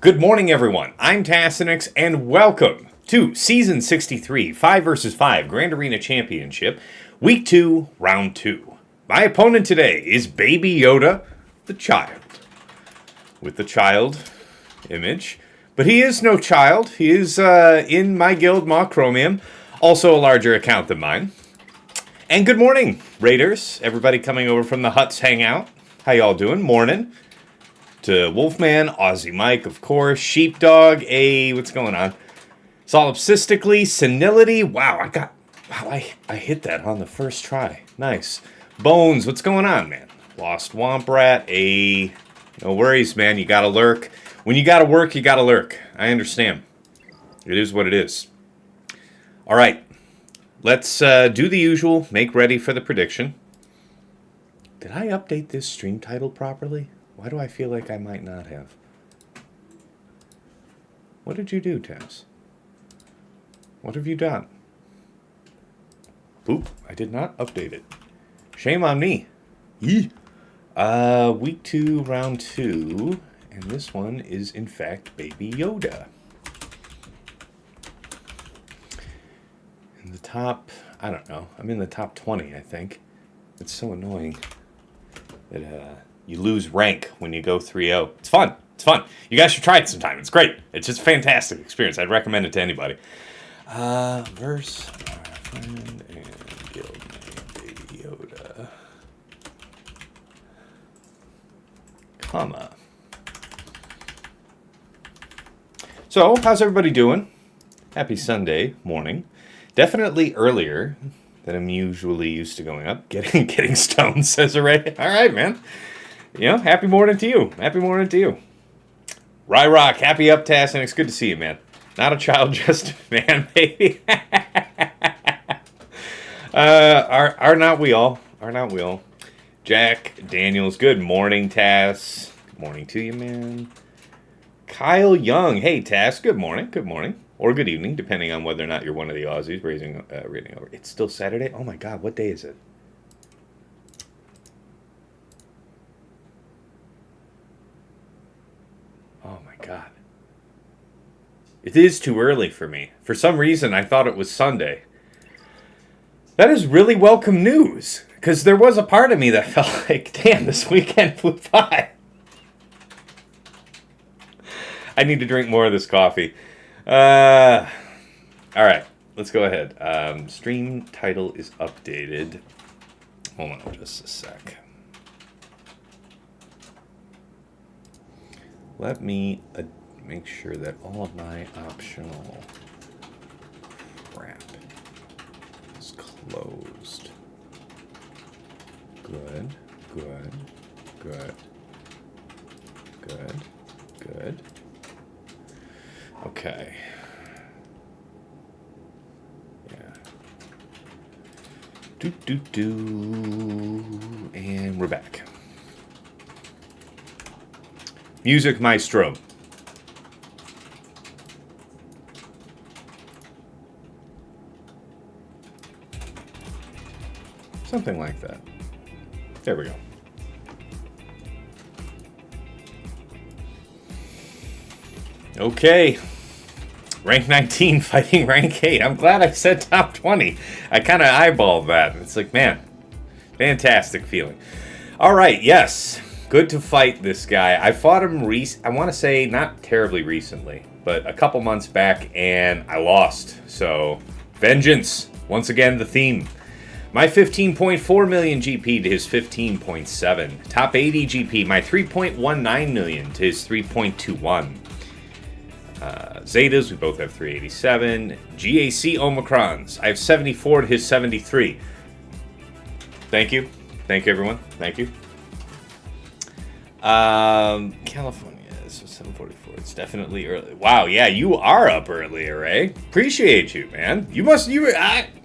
Good morning, everyone. I'm Tassinix, and welcome to Season 63, 5 vs. 5 Grand Arena Championship, Week 2, Round 2. My opponent today is BabyYoda, the child. With the child image. But he is no child. He is in my guild, Maw Chromium, also a larger account than mine. And good morning, Raiders. Everybody coming over from the Huts Hangout. How y'all doing? Morning. To Wolfman, Aussie Mike, of course, Sheepdog, what's going on? Solipsistically, Senility, wow, I hit that on the first try. Nice. Bones, what's going on, man? Lost Womp Rat, no worries, man, you gotta lurk. When you gotta work, you gotta lurk. I understand. It is what it is. All right, let's do the usual, make ready for the prediction. Did I update this stream title properly? Why do I feel like I might not have? What did you do, Taz? What have you done? Oop, I did not update it. Shame on me. Week 2, Round 2. And this one is, in fact, BabyYoda. In the top, I don't know. I'm in the top 20, I think. It's so annoying that, you lose rank when you go 3-0. It's fun. It's fun. You guys should try it sometime. It's great. It's just a fantastic experience. I'd recommend it to anybody. Verse, friend, and guild name, BabyYoda. Comma. So, how's everybody doing? Happy Sunday morning. Definitely earlier than I'm usually used to going up. Getting stoned, says Array. All right, man. You know, happy morning to you. Happy morning to you. Ryrock, happy up, Tass, and it's good to see you, man. Not a child, just a man, baby. Are not we all? Are not we all? Jack Daniels, good morning, Tass. Good morning to you, man. Kyle Young, hey, Tass, good morning. Good morning. Or good evening, depending on whether or not you're one of the Aussies rating over. It's still Saturday? Oh, my God, what day is it? Oh my God. It is too early for me. For some reason, I thought it was Sunday. That is really welcome news. Because there was a part of me that felt like, damn, this weekend flew by. I need to drink more of this coffee. Alright, let's go ahead. Stream title is updated. Hold on just a sec. Let me make sure that all of my optional crap is closed. Good. Okay. Yeah. And we're back. Music Maestro. Something like that. There we go. Okay. Rank 19 fighting rank 8. I'm glad I said top 20. I kind of eyeballed that. It's like, man, fantastic feeling. All right, yes. Good to fight this guy. I fought him, I want to say, not terribly recently, but a couple months back, and I lost. So, vengeance. Once again, the theme. My 15.4 million GP to his 15.7. Top 80 GP, my 3.19 million to his 3.21. Zetas, we both have 387. GAC Omicrons, I have 74 to his 73. Thank you. Thank you, everyone. Thank you. California, this was 7:44. It's definitely early. Wow, yeah, you are up early, Ray. Appreciate you, man.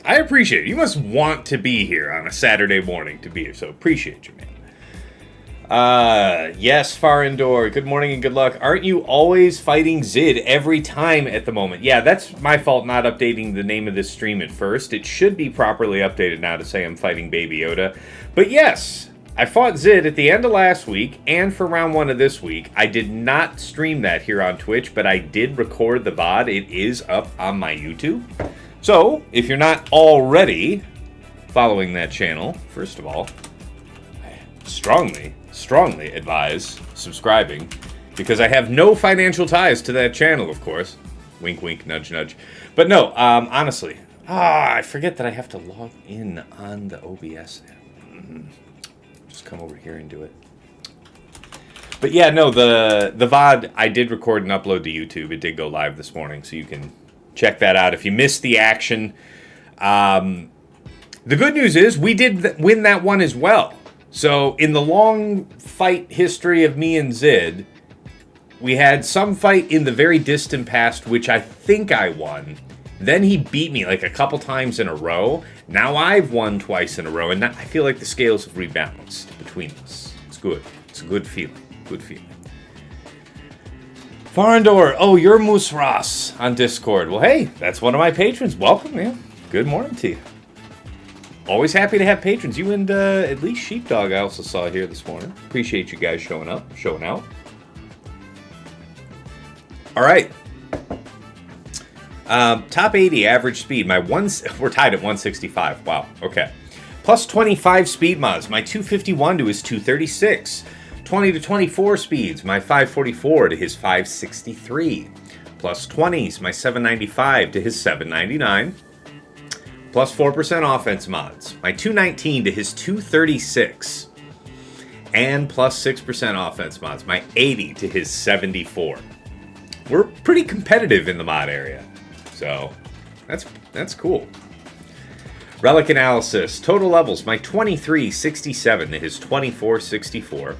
I appreciate it. You must want to be here on a Saturday morning to be here, so appreciate you, man. Yes, Far Indoor. Good morning and good luck. Aren't you always fighting Zid every time at the moment? Yeah, that's my fault not updating the name of this stream at first. It should be properly updated now to say I'm fighting BabyYoda. But yes, I fought Zid at the end of last week and for round 1 of this week. I did not stream that here on Twitch, but I did record the VOD. It is up on my YouTube. So, if you're not already following that channel, first of all, I strongly advise subscribing, because I have no financial ties to that channel, of course. Wink, wink, nudge, nudge. But no, honestly, I forget that I have to log in on the OBS. Just come over here and do it. But yeah, no, the VOD I did record and upload to YouTube. It did go live this morning, so you can check that out if you missed the action. The good news is we did win that one as well. So in the long fight history of me and Zid, we had some fight in the very distant past, which I think I won. Then he beat me like a couple times in a row. Now I've won twice in a row, and I feel like the scales have rebalanced between us. It's good. It's a good feeling. Good feeling. Farandor, oh, you're Moose Ross on Discord. Well, hey, that's one of my patrons. Welcome, man. Good morning to you. Always happy to have patrons. You and at least Sheepdog I also saw here this morning. Appreciate you guys showing out. All right. Top 80 average speed. We're tied at 165. Wow. Okay. Plus 25 speed mods. My 251 to his 236. 20 to 24 speeds. My 544 to his 563. Plus 20s. My 795 to his 799. Plus 4% offense mods. My 219 to his 236. And plus 6% offense mods. My 80 to his 74. We're pretty competitive in the mod area. So, that's cool. Relic analysis. Total levels. My 2367 to his 2464.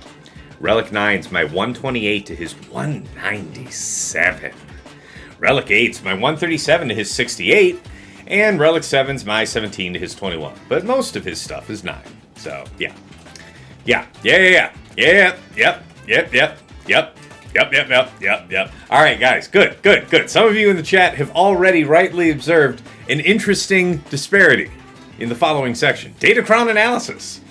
Relic 9's my 128 to his 197. Relic 8's my 137 to his 68. And Relic 7's my 17 to his 21. But most of his stuff is 9. So, yeah. Yep. All right, guys. Good. Some of you in the chat have already rightly observed an interesting disparity in the following section. Datacron analysis.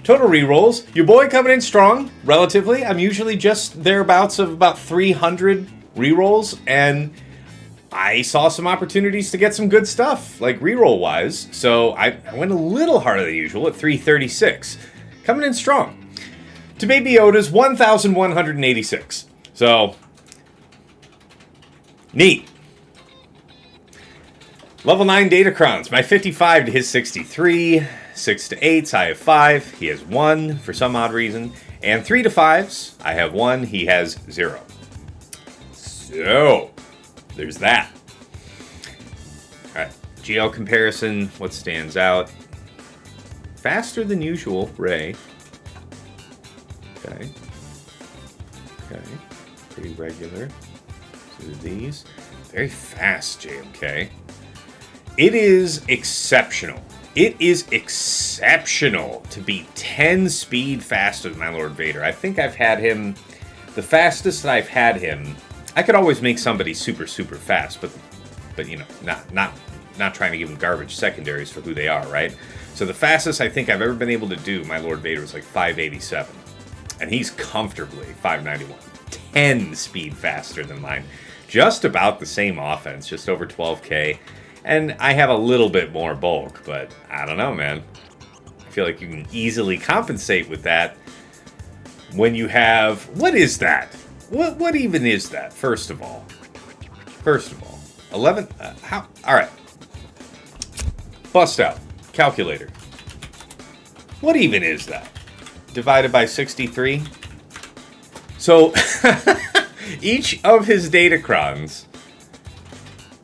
Total rerolls. Your boy coming in strong, relatively. I'm usually just thereabouts of about 300 rerolls, and I saw some opportunities to get some good stuff, like reroll-wise, so I went a little harder than usual at 336. Coming in strong. To BabyYoda's 1,186. So, neat. Level 9 Datacrons. My 55 to his 63. 6 to 8s, I have 5. He has 1 for some odd reason. And 3 to 5s, I have 1. He has 0. So, there's that. Alright, GL comparison. What stands out? Faster than usual, Ray. Okay. Pretty regular. So these. Very fast, JMK. It is exceptional. It is exceptional to be 10 speed faster than my Lord Vader. I think I've had him, the fastest that I've had him, I could always make somebody super fast, but you know, not trying to give them garbage secondaries for who they are, right? So the fastest I think I've ever been able to do my Lord Vader was like 587. And he's comfortably 591. 10 speed faster than mine. Just about the same offense, just over 12k. And I have a little bit more bulk, but I don't know, man. I feel like you can easily compensate with that when you have... What is that? What even is that, first of all? 11... how? Alright. Bust out. Calculator. What even is that? Divided by 63. So, each of his Datacrons.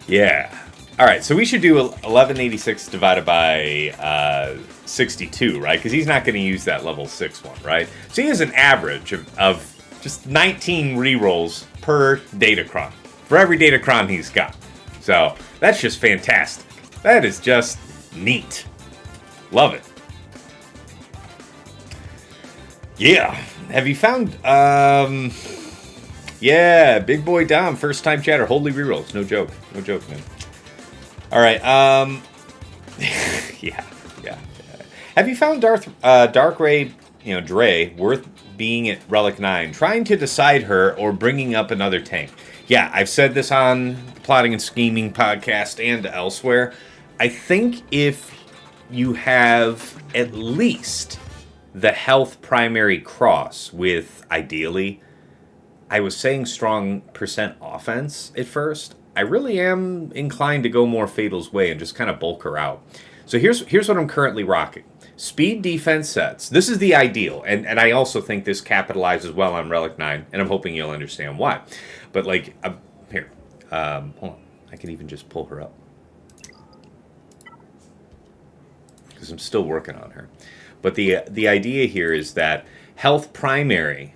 Yeah. Alright, so we should do 1186 divided by 62, right? Because he's not going to use that level 6 one, right? So he has an average of just 19 rerolls per Datacron. For every Datacron he's got. So, that's just fantastic. That is just neat. Love it. Yeah. Have you found, yeah, Big Boy Dom, first time chatter, holy rerolls. No joke, man. All right, yeah. Have you found Dark Ray Dre, worth being at Relic 9, trying to decide her or bringing up another tank. Yeah, I've said this on the Plotting and Scheming podcast and elsewhere. I think if you have at least the health primary cross with, ideally, I was saying strong percent offense at first. I really am inclined to go more Fatal's way and just kind of bulk her out. So here's what I'm currently rocking. Speed defense sets. This is the ideal, and I also think this capitalizes well on Relic 9, and I'm hoping you'll understand why. But here, hold on. I can even just pull her up because I'm still working on her. But the idea here is that health primary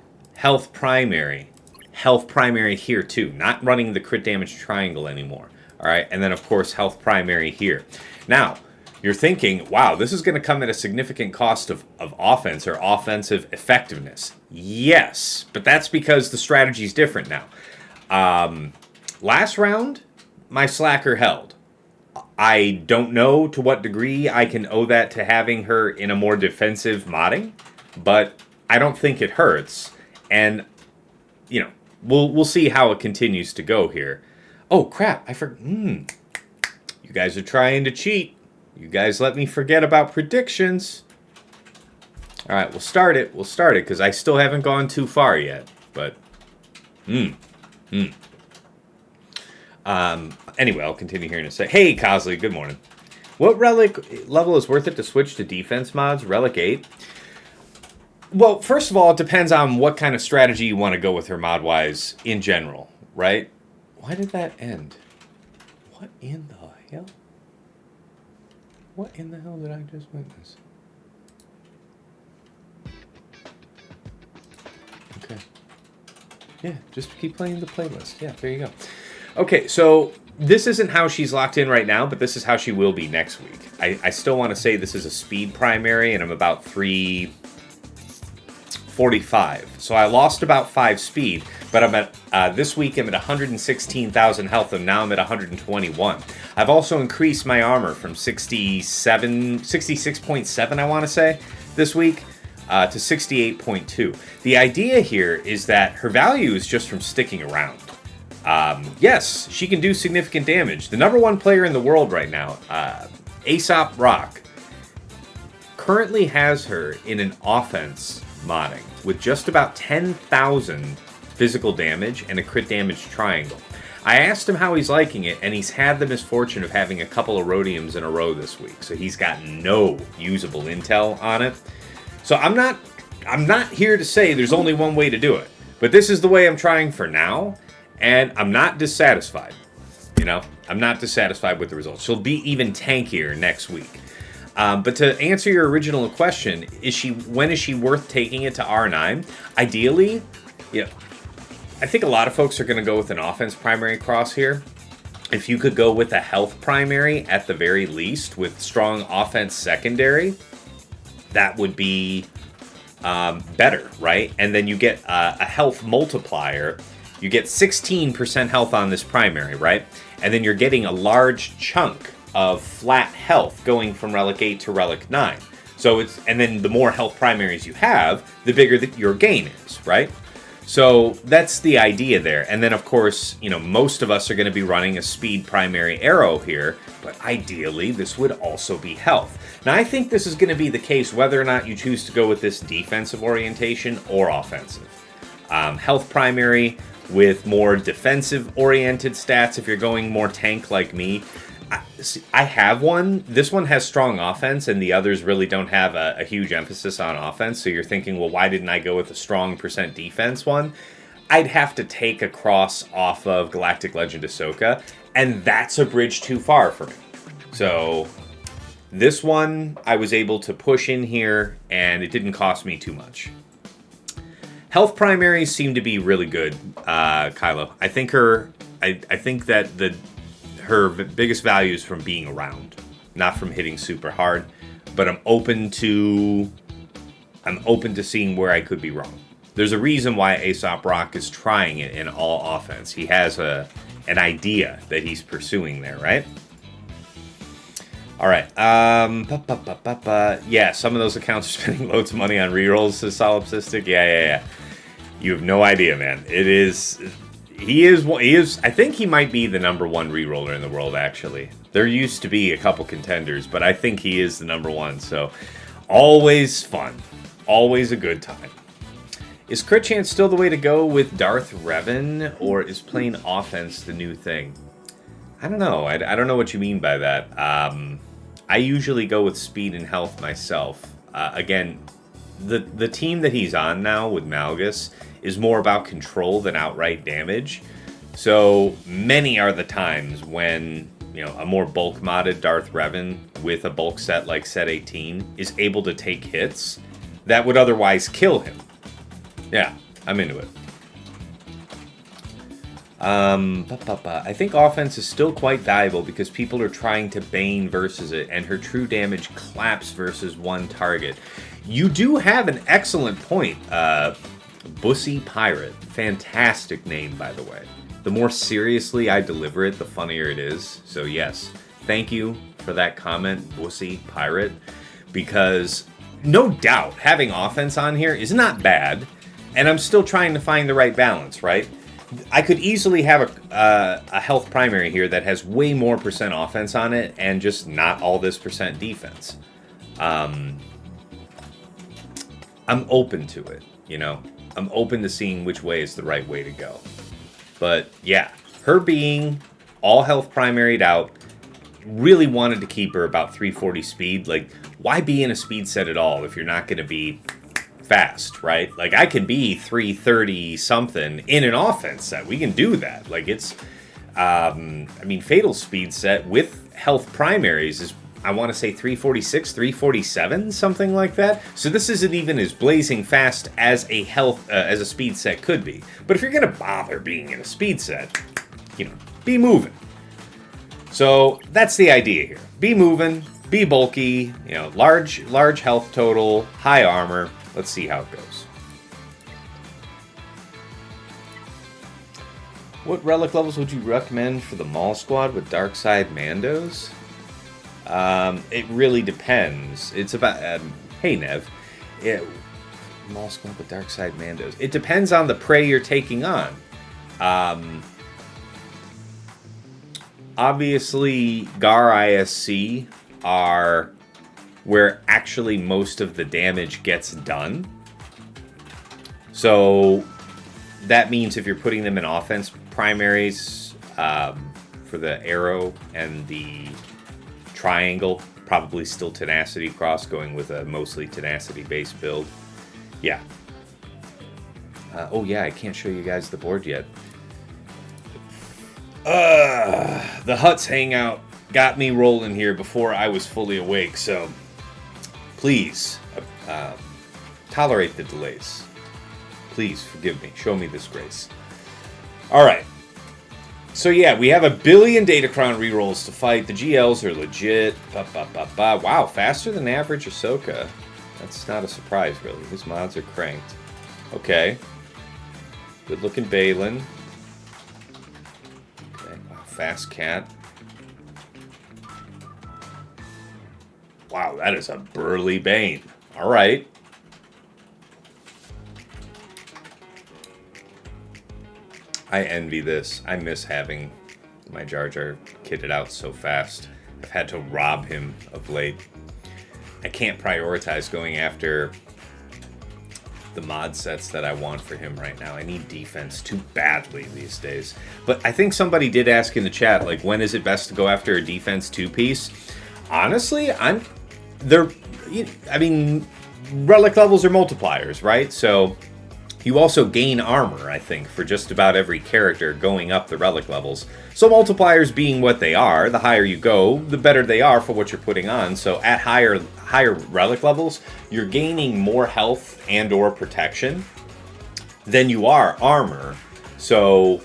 here too, not running the crit damage triangle anymore. All right, and then of course health primary here. Now, you're thinking, wow, this is going to come at a significant cost of offense or offensive effectiveness. Yes, but that's because the strategy is different now. Last round, my slacker held. I don't know to what degree I can owe that to having her in a more defensive modding, but I don't think it hurts. And, we'll see how it continues to go here. Oh, crap, I forgot. You guys are trying to cheat. You guys let me forget about predictions. All right, we'll start it because I still haven't gone too far yet. But, anyway, I'll continue here in a sec. Hey, Cosley, good morning. What relic level is worth it to switch to defense mods? Relic 8? Well, first of all, it depends on what kind of strategy you want to go with her mod-wise in general, right? Why did that end? What in the hell? What in the hell did I just witness? Okay. Yeah, just keep playing the playlist. Yeah, there you go. Okay, so this isn't how she's locked in right now, but this is how she will be next week. I still want to say this is a speed primary, and I'm about 345. So I lost about 5 speed, but I'm at this week I'm at 116,000 health, and now I'm at 121. I've also increased my armor from 66.7, I want to say, this week, to 68.2. The idea here is that her value is just from sticking around. Yes, she can do significant damage. The number 1 player in the world right now, Aesop Rock, currently has her in an offense modding with just about 10,000 physical damage and a crit damage triangle. I asked him how he's liking it, and he's had the misfortune of having a couple of rhodiums in a row this week, so he's got no usable intel on it. So I'm not here to say there's only one way to do it, but this is the way I'm trying for now, and I'm not dissatisfied. I'm not dissatisfied with the results. She'll be even tankier next week. But to answer your original question, when is she worth taking it to R9? Ideally, I think a lot of folks are going to go with an offense primary cross here. If you could go with a health primary at the very least with strong offense secondary, that would be better, right? And then you get a health multiplier. You get 16% health on this primary, right? And then you're getting a large chunk of flat health going from Relic 8 to Relic 9. And then the more health primaries you have, the bigger your gain is, right? So that's the idea there. And then, of course, most of us are going to be running a speed primary arrow here, but ideally this would also be health. Now, I think this is going to be the case whether or not you choose to go with this defensive orientation or offensive. Health primary with more defensive-oriented stats if you're going more tank like me. I have one. This one has strong offense, and the others really don't have a huge emphasis on offense. So you're thinking, well, why didn't I go with a strong percent defense one? I'd have to take a cross off of Galactic Legend Ahsoka, and that's a bridge too far for me. So this one I was able to push in here, and it didn't cost me too much. Health primaries seem to be really good, Kylo. I think that her biggest value is from being around, not from hitting super hard. But I'm open to seeing where I could be wrong. There's a reason why Aesop Rock is trying it in all offense. He has an idea that he's pursuing there, right? All right. Yeah, some of those accounts are spending loads of money on rerolls, says Solipsistic. Yeah. You have no idea, man. He is, I think he might be the #1 reroller in the world, actually. There used to be a couple contenders, but I think he is the #1, so always fun. Always a good time. Is crit chance still the way to go with Darth Revan, or is playing offense the new thing? I don't know. I don't know what you mean by that. I usually go with speed and health myself. Again, the team that he's on now with Malgus is more about control than outright damage. So many are the times when, you know, a more bulk modded Darth Revan with a bulk set like set 18 is able to take hits that would otherwise kill him. Yeah, I'm into it. I think offense is still quite valuable because people are trying to Bane versus it, and her true damage claps versus one target. You do have an excellent point, Bussy Pirate. Fantastic name, by the way. The more seriously I deliver it, the funnier it is. So yes, thank you for that comment, Bussy Pirate, because no doubt having offense on here is not bad, and I'm still trying to find the right balance, right? I could easily have a health primary here that has way more % offense on it and just not all this % defense. I'm open to it, you know? I'm open to seeing which way is the right way to go. But yeah, her being all health primaried out, really wanted to keep her about 340 speed. Like, why be in a speed set at all if you're not going to be fast, right? Like, I can be 330 something in an offense set. We can do that. Like, it's I mean, Fatal speed set with health primaries is, I want to say, 346, 347, something like that. So this isn't even as blazing fast as a as a speed set could be. But if you're gonna bother being in a speed set, you know, be moving. So that's the idea here. Be moving, be bulky, you know, large health total, high armor. Let's see how it goes. What relic levels would you recommend for the Maul Squad with Darkside Mandos? It really depends. It's about... hey, Nev. Yeah, Maul Squad with Darkside Mandos. It depends on the prey you're taking on. Obviously, Gar ISC are where actually most of the damage gets done. So that means if you're putting them in offense primaries for the arrow and the triangle, probably still tenacity cross, going with a mostly tenacity based build. Yeah. Oh yeah, I can't show you guys the board yet. The Huts hangout got me rolling here before I was fully awake, so please tolerate the delays. Please forgive me. Show me this grace. All right. So yeah, we have 1 billion Datacron rerolls to fight. The GLs are legit. Wow, faster than average Ahsoka. That's not a surprise, really. His mods are cranked. Okay. Good looking Baylan. Okay. Wow, fast cat. Wow, that is a burly Bane. All right. I envy this. I miss having my Jar Jar kitted out so fast. I've had to rob him of late. I can't prioritize going after the mod sets that I want for him right now. I need defense too badly these days. But I think somebody did ask in the chat, like, when is it best to go after a defense 2-piece? Honestly, I mean, relic levels are multipliers, right? So you also gain armor, I think, for just about every character going up the relic levels. So multipliers being what they are, the higher you go, the better they are for what you're putting on. So at higher relic levels, you're gaining more health and or protection than you are armor. So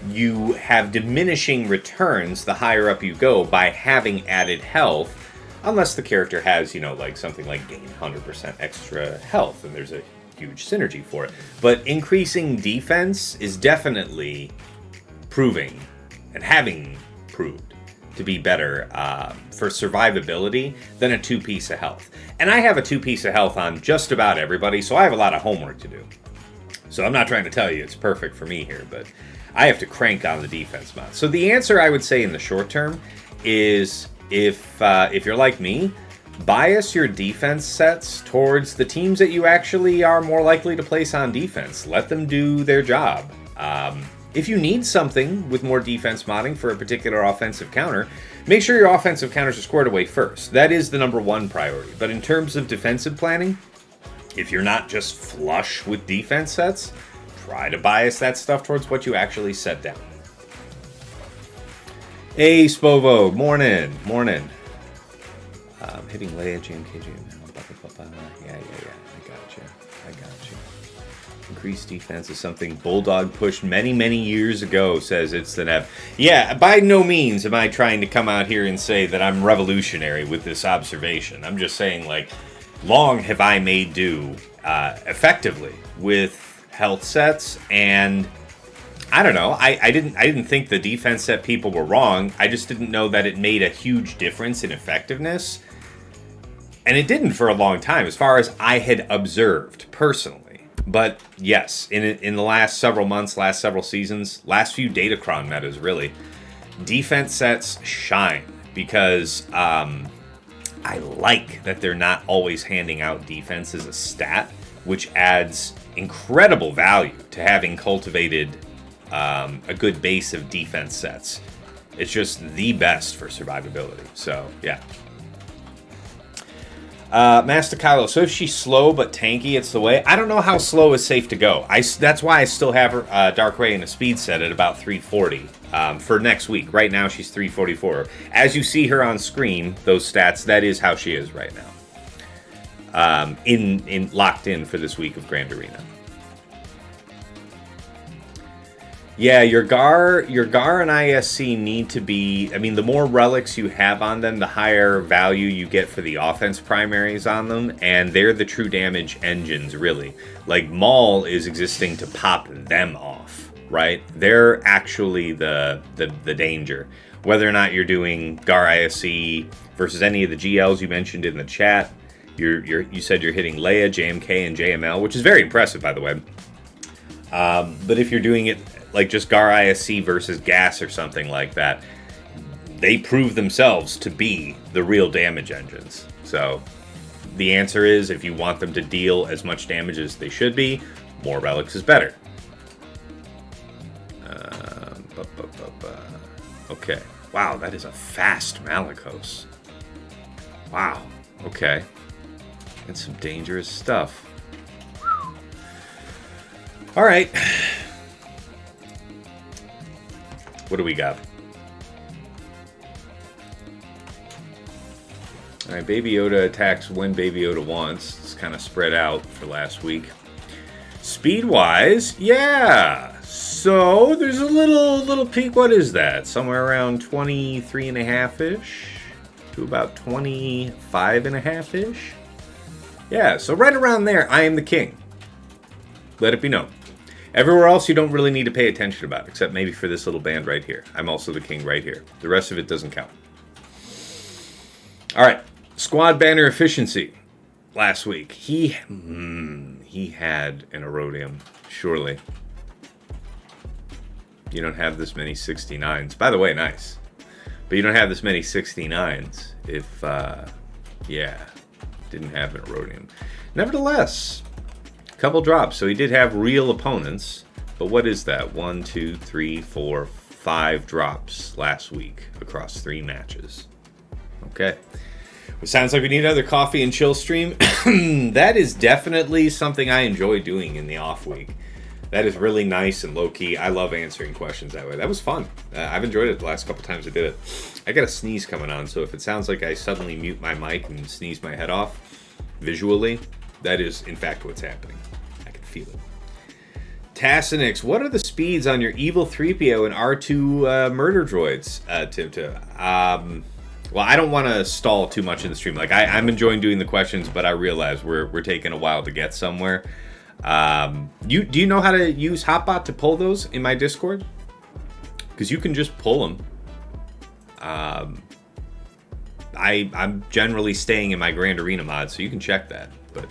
you have diminishing returns the higher up you go by having added health, unless the character has, you know, like something like gain 100% extra health, and there's a huge synergy for it. But increasing defense is definitely proving and having proved to be better for survivability than a 2-piece of health. And I have a 2-piece of health on just about everybody, so I have a lot of homework to do. So I'm not trying to tell you it's perfect for me here, but I have to crank on the defense mod. So the answer, I would say, in the short term is if you're like me, bias your defense sets towards the teams that you actually are more likely to place on defense. Let them do their job. If you need something with more defense modding for a particular offensive counter, make sure your offensive counters are squared away first. That is the #1 priority. But in terms of defensive planning, if you're not just flush with defense sets, try to bias that stuff towards what you actually set down. Hey, Spovo, morning. Hitting Leia, GMK, yeah, I got you. Increased defense is something Bulldog pushed many years ago, says it's the Nev. Yeah, by no means am I trying to come out here and say that I'm revolutionary with this observation. I'm just saying, like, long have I made do effectively with health sets, and I don't know. I didn't think the defense set people were wrong. I just didn't know that it made a huge difference in effectiveness. And it didn't for a long time, as far as I had observed personally. But yes, in the last several months, last several seasons, last few Datacron metas, really, defense sets shine because I like that they're not always handing out defense as a stat, which adds incredible value to having cultivated a good base of defense sets. It's just the best for survivability. So, yeah. Master Kylo, so if she's slow but tanky, it's the way. I don't know how slow is safe to go. That's why I still have her Dark Ray in a speed set at about 340 for next week. Right now, she's 344. As you see her on screen, those stats, that is how she is right now. Locked in for this week of Grand Arena. Yeah, your Gar and ISC need to be... I mean, the more relics you have on them, the higher value you get for the offense primaries on them, and they're the true damage engines, really. Like, Maul is existing to pop them off, right? They're actually the danger. Whether or not you're doing Gar ISC versus any of the GLs you mentioned in the chat, you said you're hitting Leia, JMK, and JML, which is very impressive, by the way. But if you're doing it like just Gar ISC versus Gas or something like that, they prove themselves to be the real damage engines. So the answer is, if you want them to deal as much damage as they should be, more relics is better. Okay. Wow, that is a fast Malgus. Wow. Okay. That's some dangerous stuff. All right. What do we got? All right, BabyYoda attacks when BabyYoda wants. It's kind of spread out for last week. Speed-wise, yeah. So there's a little peak. What is that? Somewhere around 23.5-ish to about 25.5-ish. Yeah, so right around there, I am the king. Let it be known. Everywhere else, you don't really need to pay attention about, except maybe for this little band right here. I'm also the king right here. The rest of it doesn't count. All right, squad banner efficiency. Last week, he had an Erodium, surely. You don't have this many 69s. By the way, nice. But you don't have this many 69s if, didn't have an Erodium. Nevertheless, couple drops. So he did have real opponents, but what is that? 1, 2, 3, 4, 5 drops last week across 3 matches. Okay. It sounds like we need another coffee and chill stream. That is definitely something I enjoy doing in the off week. That is really nice and low-key. I love answering questions that way. That was fun. I've enjoyed it the last couple times I did it. I got a sneeze coming on, so if it sounds like I suddenly mute my mic and sneeze my head off visually, that is, in fact, what's happening. I can feel it. Tassinix, what are the speeds on your Evil 3PO and R2 murder droids, well, I don't want to stall too much in the stream. Like, I'm enjoying doing the questions, but I realize we're taking a while to get somewhere. Do you know how to use Hotbot to pull those in my Discord? Because you can just pull them. I'm generally staying in my Grand Arena mod, so you can check that. But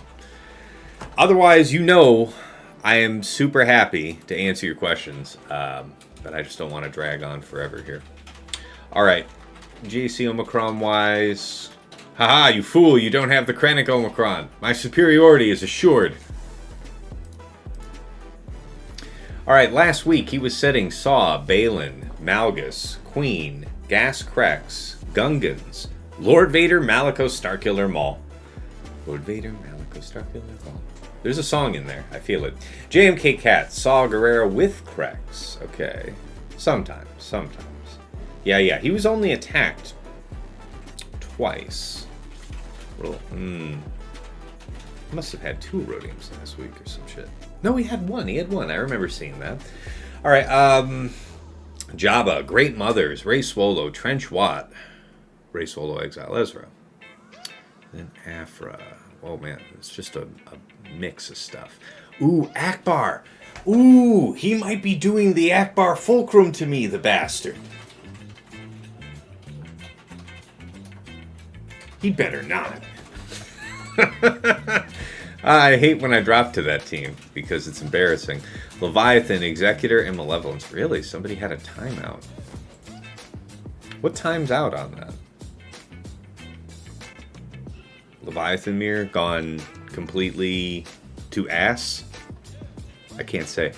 otherwise, I am super happy to answer your questions, but I just don't want to drag on forever here. All right, JC Omicron wise, haha, you fool! You don't have the Krennic Omicron. My superiority is assured. All right, last week he was setting Saw, Baylan, Malgus, Queen, Gas CRex, Gungans, Lord Vader, Malicos, Starkiller Maul. Lord Vader, Malicos, Starkiller Maul. There's a song in there. I feel it. JMK Cat, Saw Gerrera with CRex. Okay. Sometimes. Yeah. He was only attacked twice. Well, must have had 2 Rhodiums last week or some shit. No, he had 1. I remember seeing that. All right. Jabba, Great Mothers, Ray Swolo, Trench Watt, Ray Swolo, Exile Ezra. Then Aphra. Oh, man. It's just a mix of stuff. Ooh, Akbar. Ooh, he might be doing the Akbar Fulcrum to me, the bastard. He better not. I hate when I drop to that team because it's embarrassing. Leviathan, Executor, and Malevolence. Really? Somebody had a timeout. What time's out on that? Leviathan Mirror gone completely to ass? I can't say.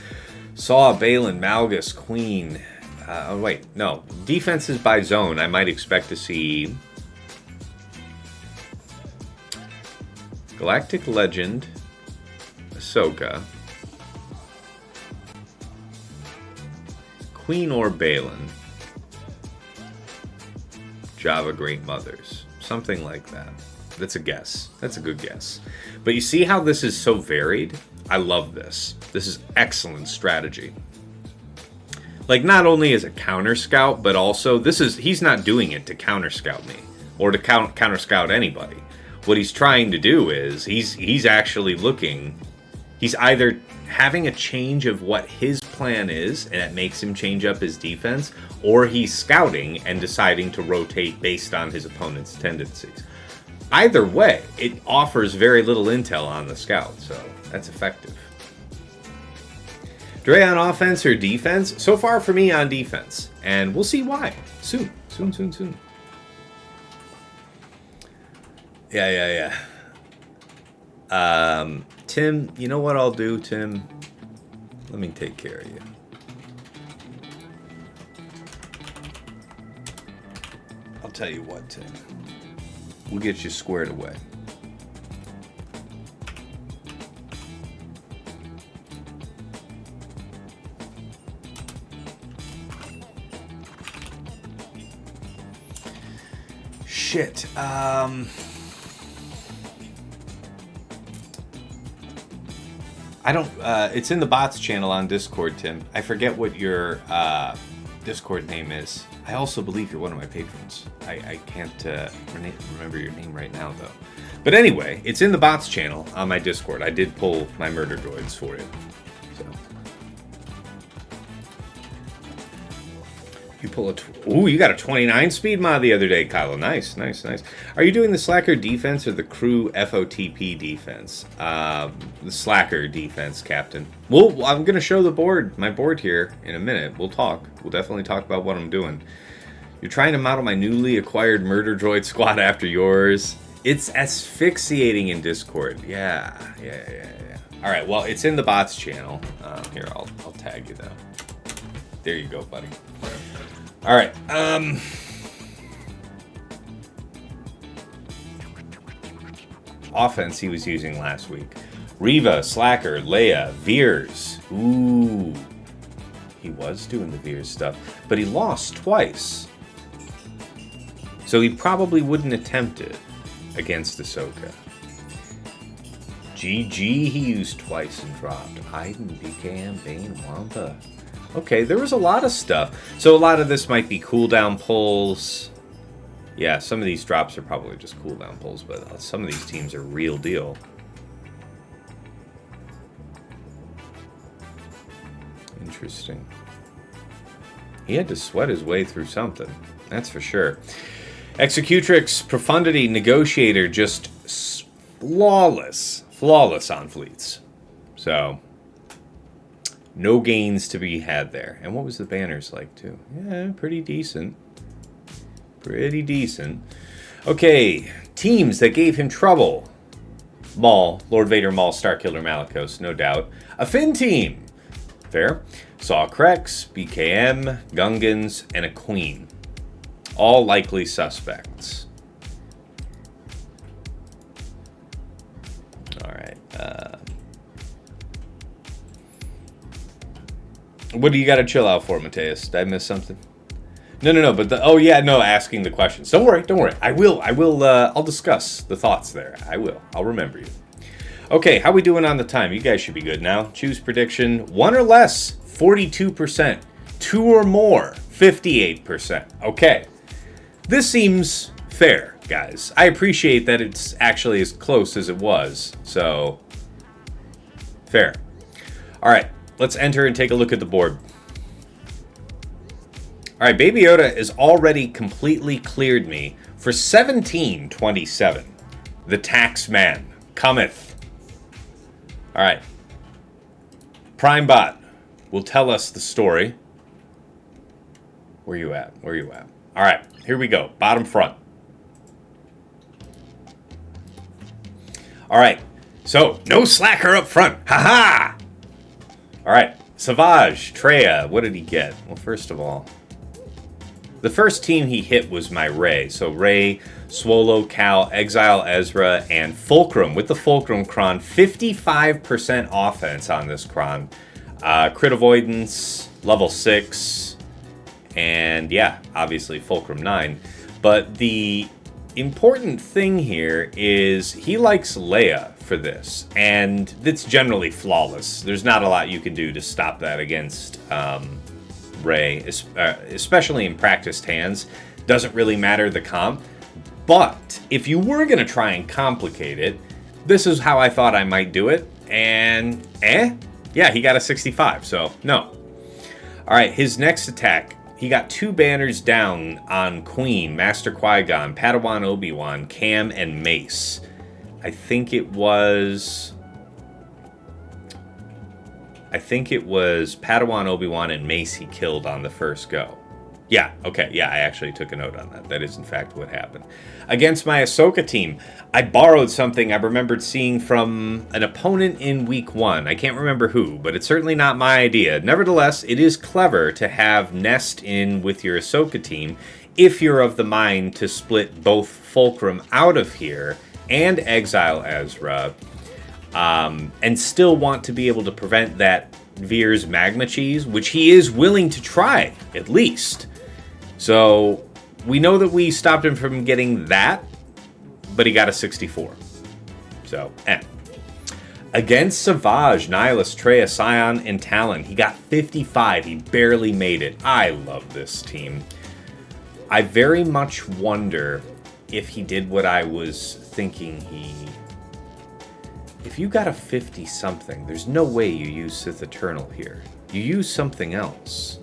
Saw, Baylan, Malgus, Queen. Oh, wait. No. Defenses by zone. I might expect to see Galactic Legend, Ahsoka, Queen or Baylan, Jabba Great Mothers. Something like that. That's a guess. That's a good guess. But you see how this is so varied? I love this. This is excellent strategy. Like, not only as a counter scout, but also he's not doing it to counter scout me or to counter scout anybody. What he's trying to do is he's actually looking. He's either having a change of what his plan is, and it makes him change up his defense, or he's scouting and deciding to rotate based on his opponent's tendencies. Either way, it offers very little intel on the scout, so that's effective. Dre on offense or defense? So far for me on defense, and we'll see why soon. Yeah. Tim, you know what I'll do, Tim? Let me take care of you. I'll tell you what, Tim. We'll get you squared away. Shit. I don't, it's in the bots channel on Discord, Tim. I forget what your Discord name is. I also believe you're one of my patrons. I can't remember your name right now, though. But anyway, it's in the bots channel on my Discord. I did pull my murder droids for you. So. You pull ooh, you got a 29 speed mod the other day, Kylo. Nice. Are you doing the Slacker defense or the crew FOTP defense? The Slacker defense, Captain. Well, I'm going to show my board here in a minute. We'll talk. We'll definitely talk about what I'm doing. You're trying to model my newly acquired murder droid squad after yours. It's asphyxiating in Discord. Yeah. All right, well, it's in the bots channel. Here, I'll tag you, though. There you go, buddy. All right. Offense he was using last week. Reva, Slacker, Leia, Veers. Ooh. He was doing the Veers stuff, but he lost twice. So he probably wouldn't attempt it against Ahsoka. GG he used twice and dropped. Iden, BKM, Bane, Wampa. Okay, there was a lot of stuff. So a lot of this might be cooldown pulls. Yeah, some of these drops are probably just cooldown pulls, but some of these teams are real deal. Interesting. He had to sweat his way through something. That's for sure. Executrix, Profundity, Negotiator, just flawless. Flawless on fleets. So, no gains to be had there. And what was the banners like, too? Yeah, pretty decent. Pretty decent. Okay, teams that gave him trouble. Maul, Lord Vader, Maul, Starkiller, Malgus, no doubt. A Finn team. Fair. Saw CRex, BKM, Gungans, and a Queen. All likely suspects. Alright. What do you got to chill out for, Mateus? Did I miss something? No, but asking the questions. Don't worry. I'll discuss the thoughts there. I'll remember you. Okay, how we doing on the time? You guys should be good now. Choose prediction. 1 or less, 42%. 2 or more, 58%. Okay. This seems fair, guys. I appreciate that it's actually as close as it was. So, fair. All right, let's enter and take a look at the board. All right, BabyYoda has already completely cleared me for 1727. The tax man cometh. All right. PrimeBot will tell us the story. Where you at? All right, here we go. Bottom front. All right, so no slacker up front. Ha-ha! All right, Savage, Traya, what did he get? Well, first of all, the first team he hit was my Rey. So Rey, Swolo, Cal, Exile, Ezra, and Fulcrum. With the Fulcrum Cron, 55% offense on this Cron. Crit avoidance, level 6, and yeah, obviously Fulcrum 9. But the important thing here is he likes Leia for this, and it's generally flawless. There's not a lot you can do to stop that against Rey, especially in practiced hands. Doesn't really matter the comp. But if you were going to try and complicate it, this is how I thought I might do it. And, yeah, he got a 65, so no. All right, his next attack, he got 2 banners down on Queen, Master Qui-Gon, Padawan Obi-Wan, Cam, and Mace. I think it was Padawan, Obi-Wan, and Mace he killed on the first go. Yeah, okay, yeah, I actually took a note on that. That is, in fact, what happened. Against my Ahsoka team, I borrowed something I remembered seeing from an opponent in Week 1. I can't remember who, but it's certainly not my idea. Nevertheless, it is clever to have Nest in with your Ahsoka team if you're of the mind to split both Fulcrum out of here and exile Ezra, and still want to be able to prevent that Veers Magma Cheese, which he is willing to try, at least. So, we know that we stopped him from getting that, but he got a 64. So, Against Savage, Nihilus, Traya, Scion, and Talon, he got 55. He barely made it. I love this team. I very much wonder if he did what I was thinking he... If you got a 50-something, there's no way you use Sith Eternal here. You use something else.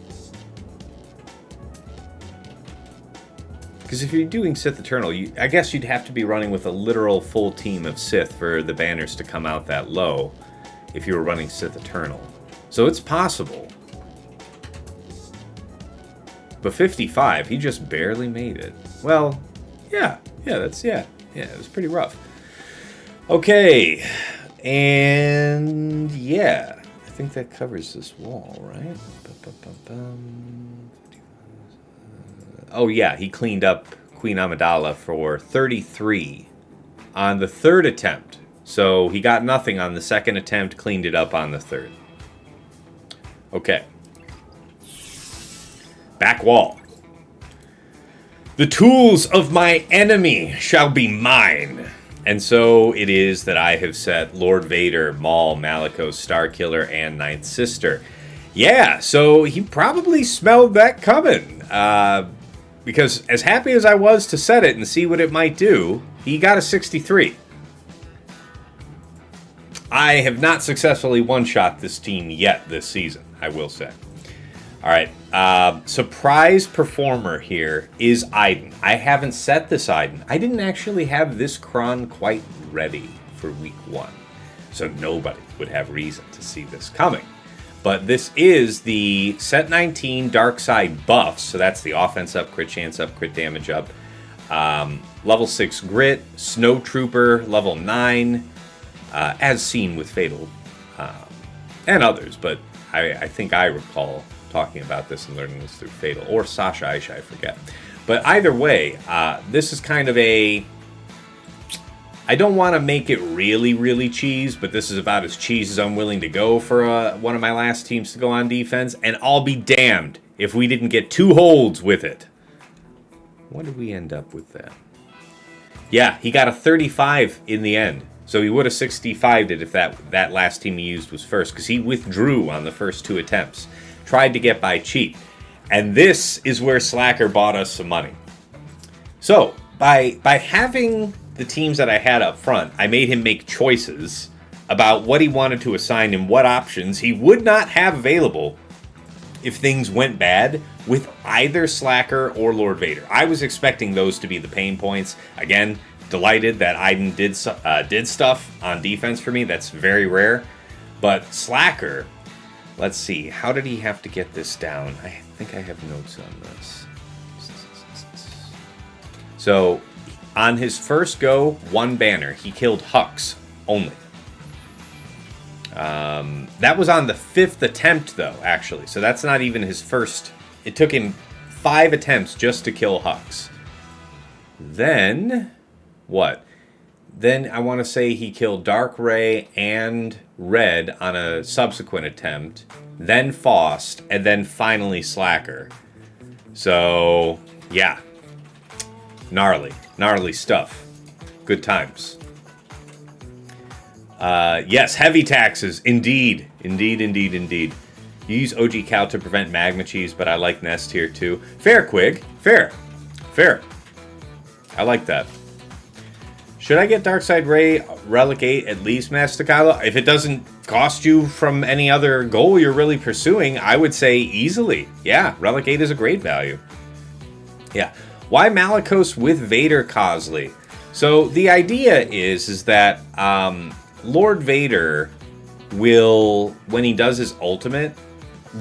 Because if you're doing Sith Eternal, I guess you'd have to be running with a literal full team of Sith for the banners to come out that low if you were running Sith Eternal. So it's possible. But 55, he just barely made it. Well, yeah, it was pretty rough. Okay, and yeah, I think that covers this wall, right? Oh yeah, he cleaned up Queen Amidala for 33 on the third attempt. So he got nothing on the second attempt, cleaned it up on the third. Okay. Back wall. The tools of my enemy shall be mine. And so it is that I have set Lord Vader, Maul, Malgus, Starkiller, and Ninth Sister. Yeah, so he probably smelled that coming. Because as happy as I was to set it and see what it might do, he got a 63. I have not successfully one-shot this team yet this season, I will say. All right. Surprise performer here is Iden. I haven't set this Iden. I didn't actually have this Kron quite ready for week 1. So nobody would have reason to see this coming. But this is the set 19 dark side buffs. So that's the offense up, crit chance up, crit damage up. Level 6 grit, snow trooper, level 9, as seen with Fatal and others. But I think I recall talking about this and learning this through Fatal, or Sasha Aisha, I forget. But either way, this is kind of a... I don't want to make it really, really cheese, but this is about as cheese as I'm willing to go for one of my last teams to go on defense, and I'll be damned if we didn't get 2 holds with it. What did we end up with then? Yeah, he got a 35 in the end. So he would have 65'd it if that last team he used was first, because he withdrew on the first 2 attempts. Tried to get by cheap. And this is where Slacker bought us some money. So, by having the teams that I had up front, I made him make choices about what he wanted to assign and what options he would not have available if things went bad with either Slacker or Lord Vader. I was expecting those to be the pain points. Again, delighted that Iden did stuff on defense for me. That's very rare. But Slacker, let's see. How did he have to get this down? I think I have notes on this. So, on his first go, 1 banner, he killed Hux only. That was on the 5th attempt, though, actually. So that's not even his first. It took him 5 attempts just to kill Hux. Then, what? Then I want to say he killed Dark Ray and Red on a subsequent attempt. Then Faust, and then finally Slacker. So, yeah. Gnarly stuff. Good times. Yes, heavy taxes. Indeed. You use OG Cow to prevent magma cheese, but I like Nest here too. Fair, Quig. Fair. I like that. Should I get Darkside Ray, Relic 8, at least Master Kylo? If it doesn't cost you from any other goal you're really pursuing, I would say easily. Yeah, Relic 8 is a great value. Yeah. Why Malicos with Vader Cosley? So the idea is that Lord Vader will, when he does his ultimate,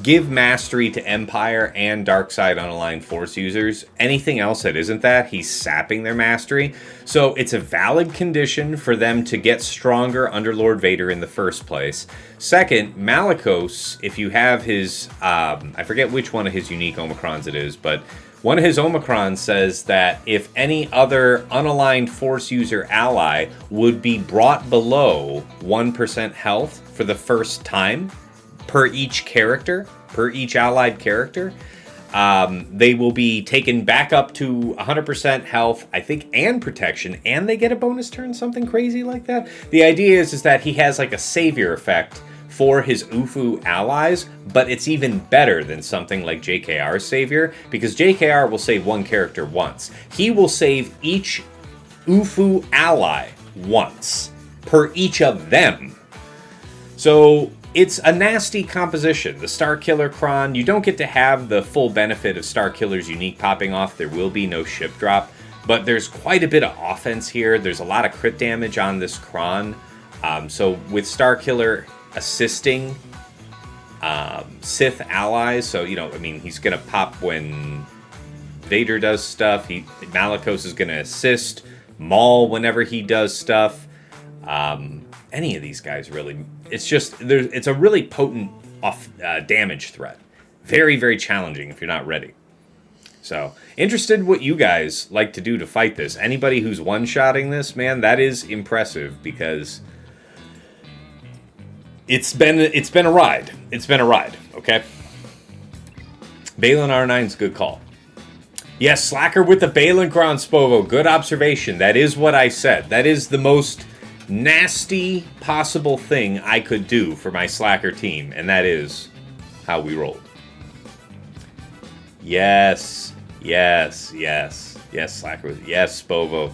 give mastery to Empire and Darkside unaligned Force users. Anything else that isn't that, he's sapping their mastery. So it's a valid condition for them to get stronger under Lord Vader in the first place. Second, Malicos, if you have his, I forget which one of his unique Omicrons it is, but one of his Omicrons says that if any other unaligned Force user ally would be brought below 1% health for the first time per each character, per each allied character, they will be taken back up to 100% health, I think, and protection, and they get a bonus turn, something crazy like that. The idea is that he has like a savior effect for his UFU allies, but it's even better than something like JKR's savior, because JKR will save one character once. He will save each UFU ally once per each of them. So it's a nasty composition. The Starkiller Kron, you don't get to have the full benefit of Starkiller's unique popping off. There will be no ship drop, but there's quite a bit of offense here. There's a lot of crit damage on this Kron. So with Starkiller assisting Sith allies, so, you know, I mean, he's going to pop when Vader does stuff. Malicos is going to assist Maul whenever he does stuff. Any of these guys, really. It's just, it's a really potent damage threat. Very, very challenging if you're not ready. So, interested what you guys like to do to fight this. Anybody who's one-shotting this, man, that is impressive, because it's been a ride. It's been a ride, okay? Baylan R9's a good call. Yes, Slacker with the Baylan Kron, Spovo. Good observation. That is what I said. That is the most nasty possible thing I could do for my Slacker team, and that is how we rolled. Yes, Slacker. Yes, Spovo.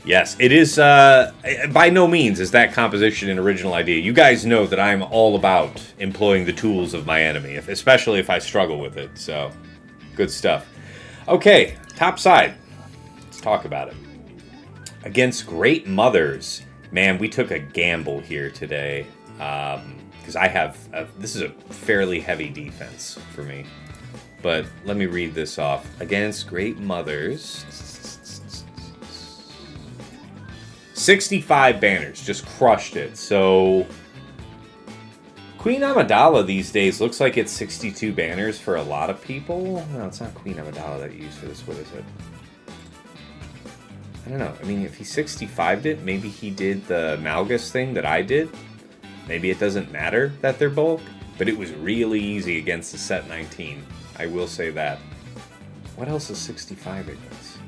Yes, it is. By no means is that composition an original idea. You guys know that I'm all about employing the tools of my enemy, especially if I struggle with it. So, good stuff. Okay, top side. Let's talk about it. Against Great Mothers. Man, we took a gamble here today. Because I have... this is a fairly heavy defense for me. But let me read this off. Against Great Mothers... 65 banners, just crushed it. So Queen Amidala these days looks like it's 62 banners for a lot of people. No, it's not Queen Amidala that you use for this. What is it? I don't know. I mean, if he 65'd it, maybe he did the Malgus thing that I did. Maybe it doesn't matter that they're bulk, but it was really easy against the set 19. I will say that. What else is 65 against?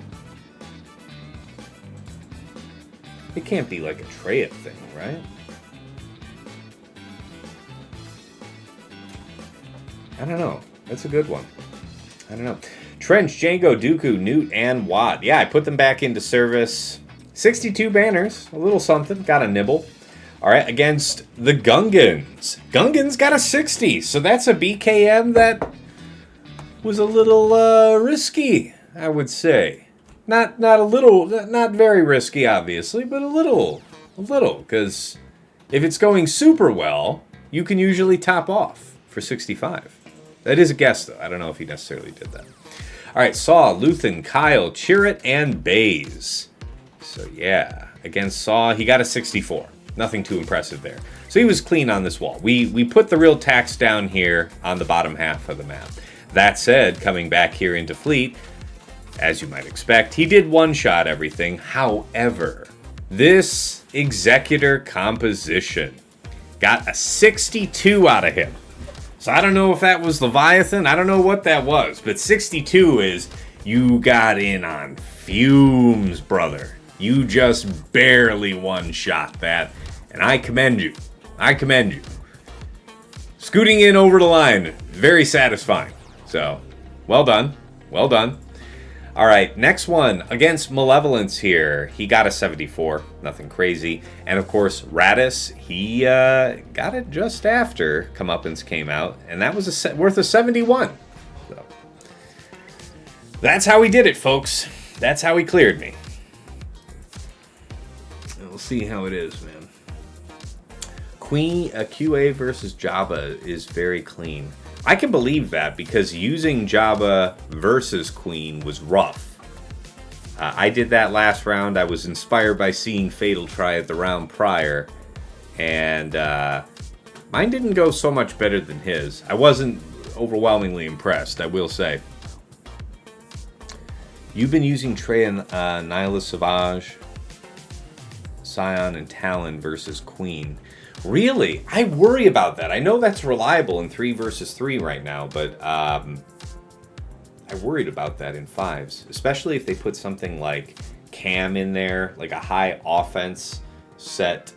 It can't be like a Treyat thing, right? I don't know. That's a good one. I don't know. Trench, Django, Dooku, Newt, and Watt. Yeah, I put them back into service. 62 banners. A little something. Got a nibble. All right, against the Gungans. Gungans got a 60. So that's a BKM that was a little risky, I would say. Not a little, not very risky, obviously, but a little, because if it's going super well, you can usually top off for 65. That is a guess, though. I don't know if he necessarily did that. All right, Saw, Luthen, Kyle, Chirrut, and Baze. So, yeah, against Saw, he got a 64. Nothing too impressive there. So he was clean on this wall. We put the real tax down here on the bottom half of the map. That said, coming back here into Fleet, as you might expect, he did one-shot everything. However, this Executor composition got a 62 out of him. So I don't know if that was Leviathan. I don't know what that was. But 62 is, you got in on fumes, brother. You just barely one-shot that. And I commend you. I commend you. Scooting in over the line, very satisfying. So, well done. Well done. All right, next one against Malevolence here. He got a 74, nothing crazy. And of course, Radis, he got it just after Comeuppance came out, and that was worth a 71. So that's how he did it, folks. That's how he cleared me. And we'll see how it is, man. QA versus Jabba is very clean. I can believe that because using Jabba versus Queen was rough. I did that last round. I was inspired by seeing Fatal try it the round prior. And mine didn't go so much better than his. I wasn't overwhelmingly impressed, I will say. You've been using Trey and Nihilus Savage, Scion, and Talon versus Queen. Really? I worry about that. I know that's reliable in 3 versus 3 right now, but I worried about that in 5s. Especially if they put something like Cam in there, like a high offense set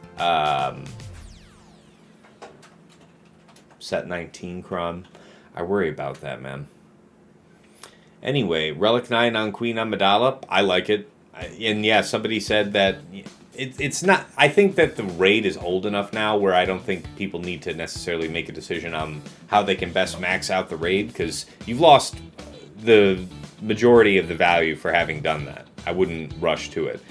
set 19 Crum. I worry about that, man. Anyway, Relic 9 on Queen Amidala. I like it. And yeah, somebody said that... It's not. I think that the raid is old enough now where I don't think people need to necessarily make a decision on how they can best max out the raid because you've lost the majority of the value for having done that. I wouldn't rush to it.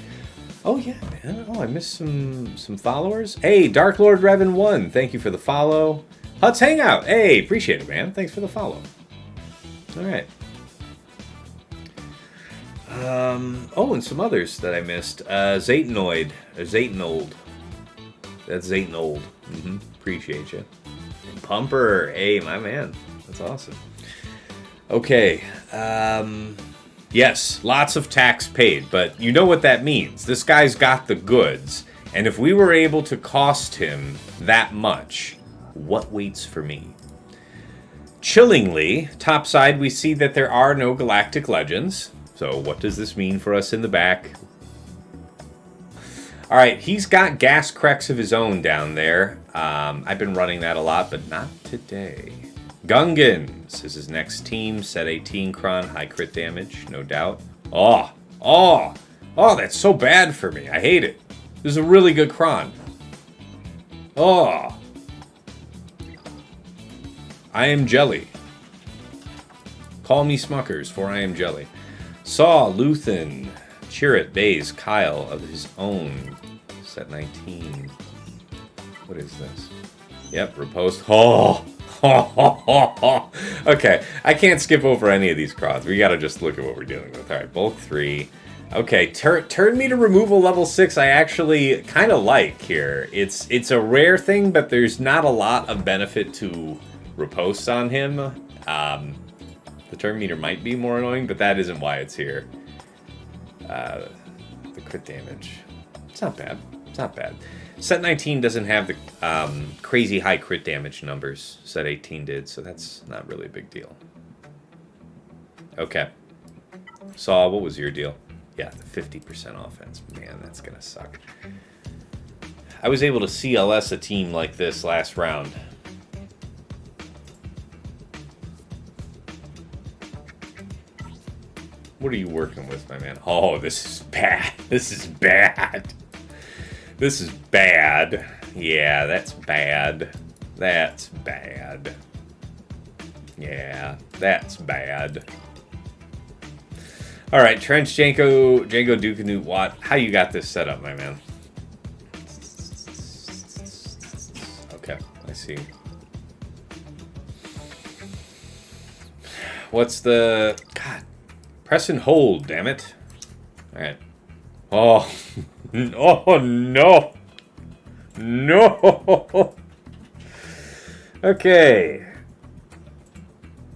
Oh yeah, man. Oh, I missed some followers. Hey, Dark Lord Revan 1, thank you for the follow. Huts Hangout. Hey, appreciate it, man. Thanks for the follow. All right. Oh, and some others that I missed. Zaytanoid. Zaytanold. That's Zaytanold. Appreciate you. And Pumper. Hey, my man. That's awesome. Okay. Yes, lots of tax paid, but you know what that means. This guy's got the goods, and if we were able to cost him that much, what waits for me? Chillingly, topside, we see that there are no Galactic Legends. So what does this mean for us in the back? All right, he's got gas CRex of his own down there. I've been running that a lot, but not today. Gungans is his next team. Set 18 Cron, high crit damage, no doubt. Oh, Oh, that's so bad for me. I hate it. This is a really good cron. Oh. I am jelly. Call me Smuckers, for I am jelly. Saw, Luthen, Chirrut, Baze, Kyle of his own. Set 19. What is this? Yep, riposte. Oh. Okay, I can't skip over any of these crons. We gotta just look at what we're dealing with. Alright, bulk 3. Okay, turn me to removal level 6 I actually kind of like here. It's a rare thing, but there's not a lot of benefit to riposte on him. The turn meter might be more annoying, but that isn't why it's here. The crit damage. It's not bad. It's not bad. Set 19 doesn't have the crazy high crit damage numbers Set 18 did, so that's not really a big deal. Okay. Saw, what was your deal? Yeah, the 50% offense. Man, that's going to suck. I was able to CLS a team like this last round. What are you working with, my man? Oh, this is bad. This is bad. This is bad. Yeah, that's bad. That's bad. Yeah, that's bad. All right, Trench, Janko, Duke, Newt, Watt. How you got this set up, my man? Okay, I see. What's the... God. Press and hold, damn it. All right. Oh. Oh, no. No. Okay.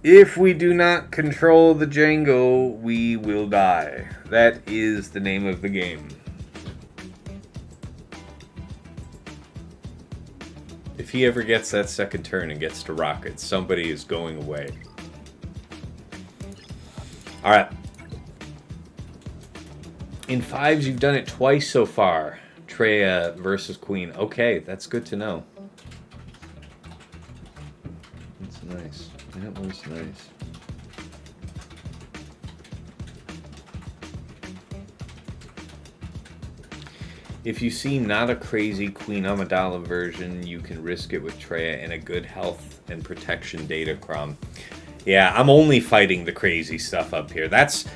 If we do not control the Django, we will die. That is the name of the game. If he ever gets that second turn and gets to rocket, somebody is going away. Alright. In 5s, you've done it twice so far. Traya versus Queen. Okay, that's good to know. That's nice. That was nice. If you see not a crazy Queen Amidala version, you can risk it with Traya and a good health and protection datacron. Yeah, I'm only fighting the crazy stuff up here. That's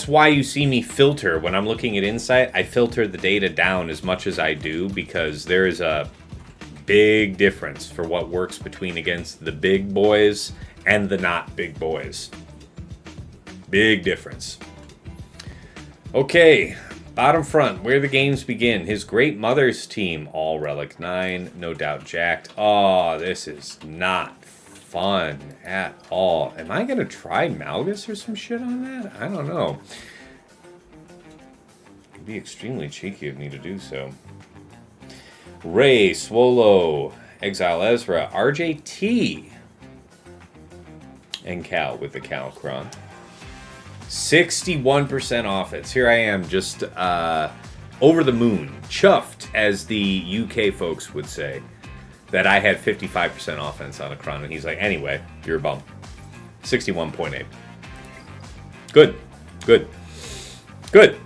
why you see me filter. When I'm looking at Insight, I filter the data down as much as I do, because there is a big difference for what works between against the big boys and the not big boys. Big difference. Okay, bottom front, where the games begin. His Great Mother's team, all Relic 9, no doubt jacked. Oh, this is not fun at all. Am I going to try Malgus or some shit on that? I don't know. It'd be extremely cheeky of me to do so. Ray, Swolo, Exile Ezra, RJT, and Cal with the Calcron. 61% offense. Here I am, just over the moon, chuffed, as the UK folks would say, that I had 55% offense on a Cron, and he's like, anyway, you're a bum. 61.8. Good. Good. Good.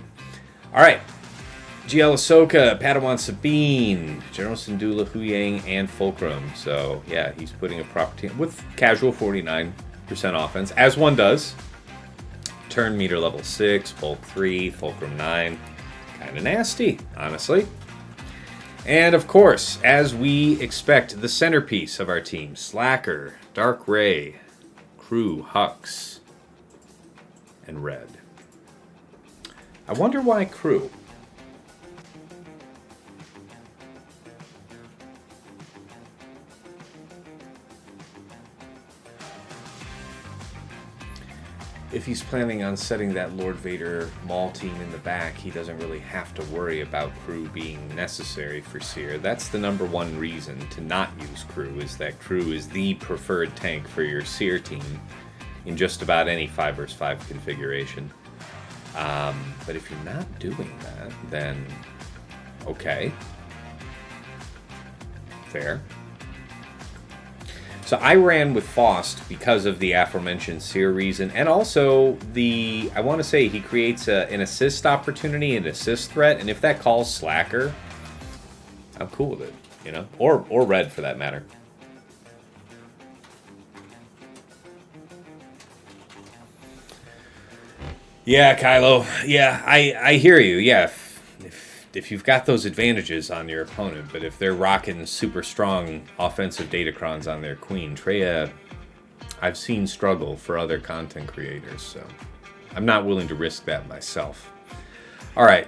All right. GL Ahsoka, Padawan Sabine, General Syndulla, Huyang, and Fulcrum. So, yeah, he's putting a proper team with casual 49% offense, as one does. Turn meter level 6, bulk 3, Fulcrum 9. Kind of nasty, honestly. And, of course, as we expect, the centerpiece of our team, Slacker, Dark Ray, Crew, Hux, and Red. I wonder why Crew. If he's planning on setting that Lord Vader Maul team in the back, he doesn't really have to worry about Crew being necessary for Seer. That's the number one reason to not use Crew, is that Crew is the preferred tank for your Seer team in just about any 5 vs 5 configuration. But if you're not doing that, then okay. Fair. So I ran with Faust because of the aforementioned seer reason, and also I want to say he creates an assist opportunity, an assist threat, and if that calls Slacker, I'm cool with it, you know? Or Red, for that matter. Yeah, Kylo. Yeah, I hear you. Yeah, if you've got those advantages on your opponent, but if they're rocking super strong offensive datacrons on their queen, Traya, I've seen struggle for other content creators, so I'm not willing to risk that myself. All right,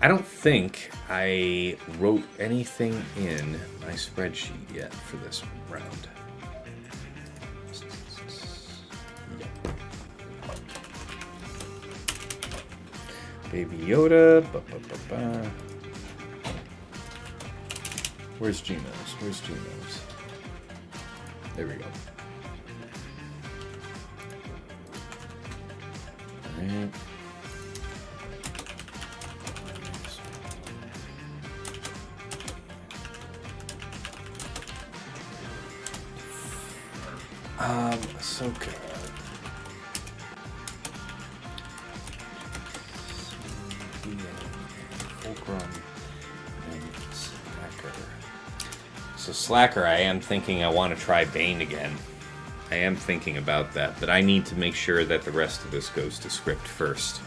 I don't think I wrote anything in my spreadsheet yet for this round. BabyYoda. Where's GMos? Where's GMos? There we go. Alright. Ahsoka. And Slacker. So Slacker, I am thinking I want to try Bane again. I am thinking about that, but I need to make sure that the rest of this goes to script first.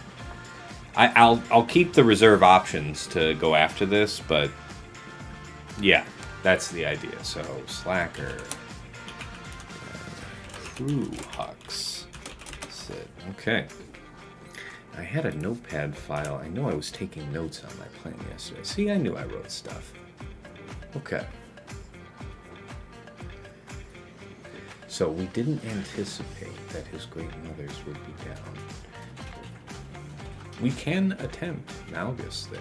I'll keep the reserve options to go after this, but yeah, that's the idea. So Slacker, Crew Hux, Sit. Okay. I had a notepad file. I know I was taking notes on my plan yesterday. See, I knew I wrote stuff. Okay. So we didn't anticipate that his great mothers would be down. We can attempt Malgus there,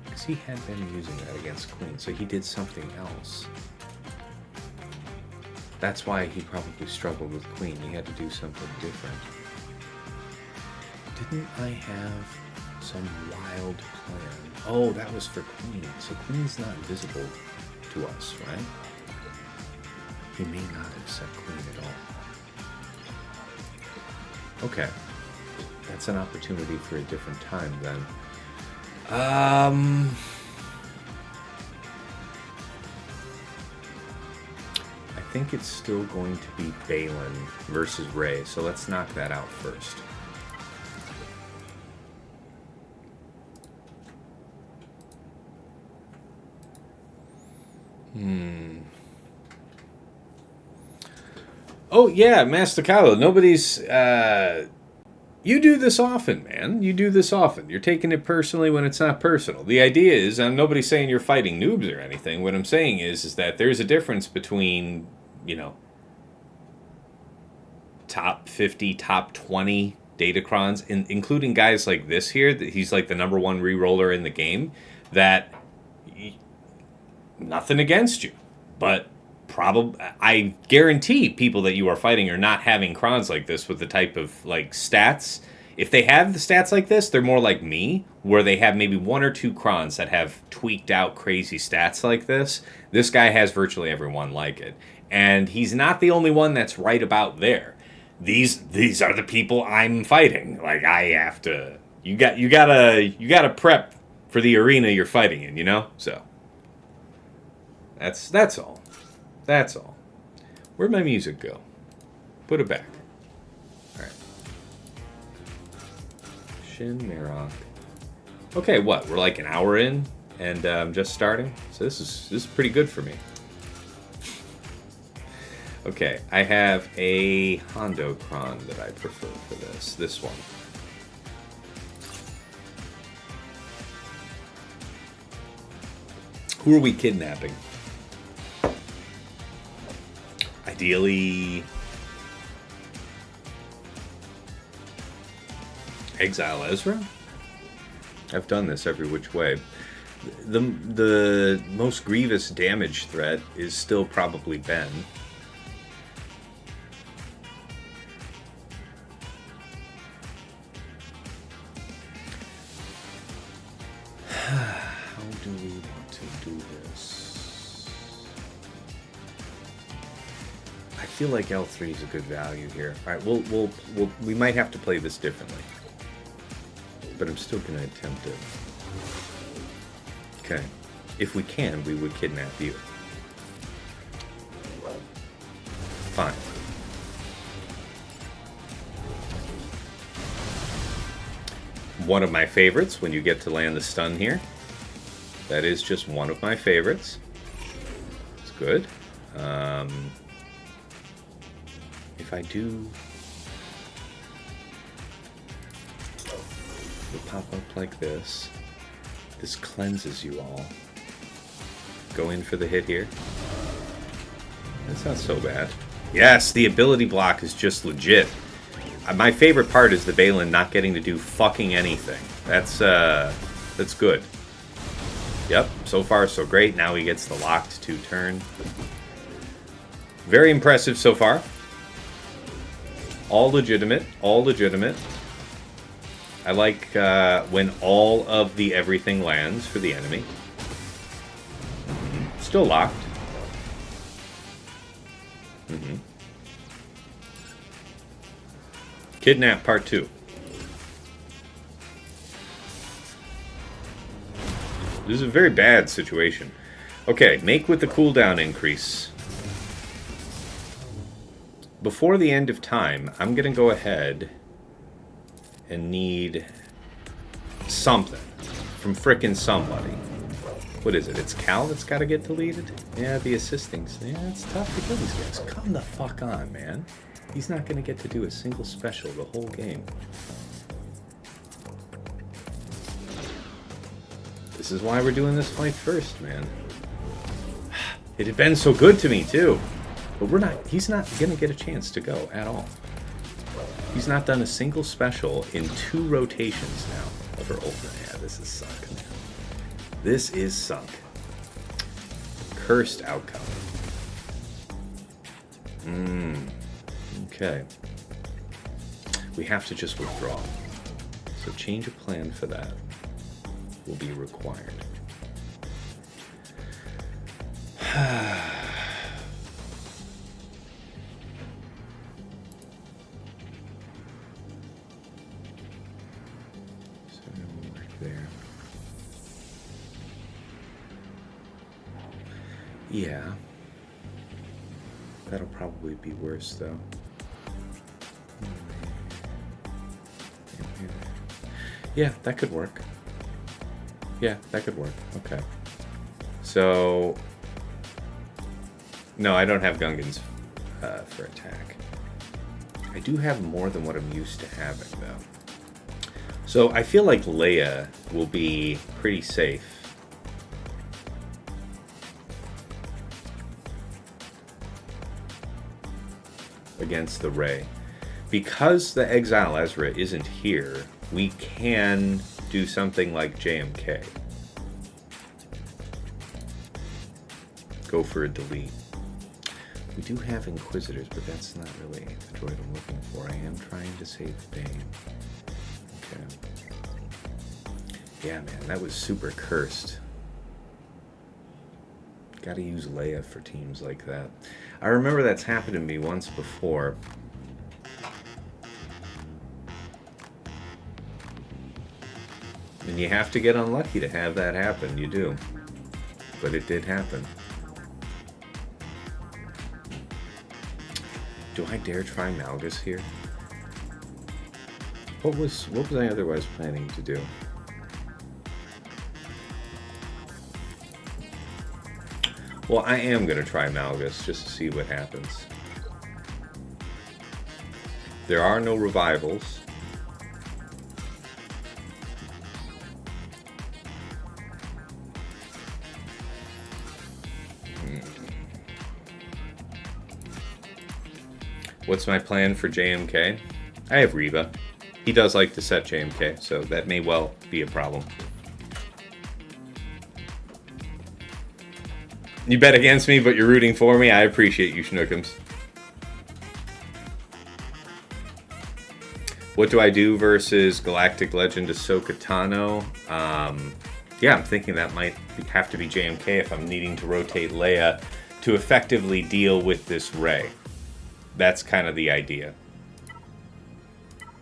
because he had been using that against Queen, so he did something else. That's why he probably struggled with Queen. He had to do something different. Didn't I have some wild plan? Oh, that was for Queen. So Queen's not visible to us, right? He may not have set Queen at all. Okay. That's an opportunity for a different time then. I think it's still going to be Baylan versus Rey, so let's knock that out first. Oh, yeah, Master Kylo. Nobody's... you do this often, man. You do this often. You're taking it personally when it's not personal. The idea is, nobody's saying you're fighting noobs or anything. What I'm saying is that there's a difference between, you know, top 50, top 20 datacrons, including guys like this here. That he's like the #1 reroller in the game. That... Nothing against you, but I guarantee people that you are fighting are not having crons like this with the type of like stats. If they have the stats like this, they're more like me, where they have maybe 1 or 2 crons that have tweaked out crazy stats like this. This guy has virtually everyone like it, and he's not the only one that's right about there. These are the people I'm fighting. Like I have to. You gotta prep for the arena you're fighting in. You know, so. That's all. That's all. Where'd my music go? Put it back. All right. Chimera. Okay, what? We're like an hour in, and just starting. So this is pretty good for me. Okay, I have a Hondo Cron that I prefer for this. This one. Who are we kidnapping? Ideally, exile Ezra? I've done this every which way. The most grievous damage threat is still probably Ben. How do we want to do this? I feel like L3 is a good value here. All right, we might have to play this differently, but I'm still going to attempt it. Okay, if we can, we would kidnap you. Fine. One of my favorites when you get to land the stun here. That is just one of my favorites. It's good. If I do... We'll pop up like this. This cleanses you all. Go in for the hit here. That's not so bad. Yes, the ability block is just legit. My favorite part is the Baylan not getting to do fucking anything. That's good. Yep, so far so great. Now he gets the locked 2-turn. Very impressive so far. All legitimate, all legitimate. I like when all of the everything lands for the enemy. Still locked. Kidnap part 2. This is a very bad situation. Okay, make with the cooldown increase. Before the end of time, I'm going to go ahead and need something from frickin' somebody. What is it? It's Cal that's got to get deleted? Yeah, the assisting. Yeah, it's tough to kill these guys. Come the fuck on, man. He's not going to get to do a single special the whole game. This is why we're doing this fight first, man. It had been so good to me, too. But he's not going to get a chance to go at all. He's not done a single special in 2 rotations now for Ultra. Yeah, this is sunk, man. This is sunk. Cursed outcome. Okay. We have to just withdraw. So change of plan for that will be required. There. Yeah. That'll probably be worse, though. Yeah, that could work. Yeah, that could work. Okay. So... No, I don't have Gungans for attack. I do have more than what I'm used to having, though. So I feel like Leia will be pretty safe. Against the Rey. Because the Exile Ezra isn't here, we can do something like JMK. Go for a delete. We do have Inquisitors, but that's not really the droid I'm looking for. I am trying to save Bane. Okay. Yeah, man, that was super cursed. Gotta use Leia for teams like that. I remember that's happened to me once before. And you have to get unlucky to have that happen. You do. But it did happen. Do I dare try Malgus here? What was I otherwise planning to do? Well, I am going to try Malgus just to see what happens. There are no revivals. What's my plan for JMK? I have Reva. He does like to set JMK, so that may well be a problem. You bet against me, but you're rooting for me. I appreciate you, Schnookums. What do I do versus Galactic Legend Ahsoka Tano? Yeah, I'm thinking that might have to be JMK if I'm needing to rotate Leia to effectively deal with this Rey. that's kind of the idea.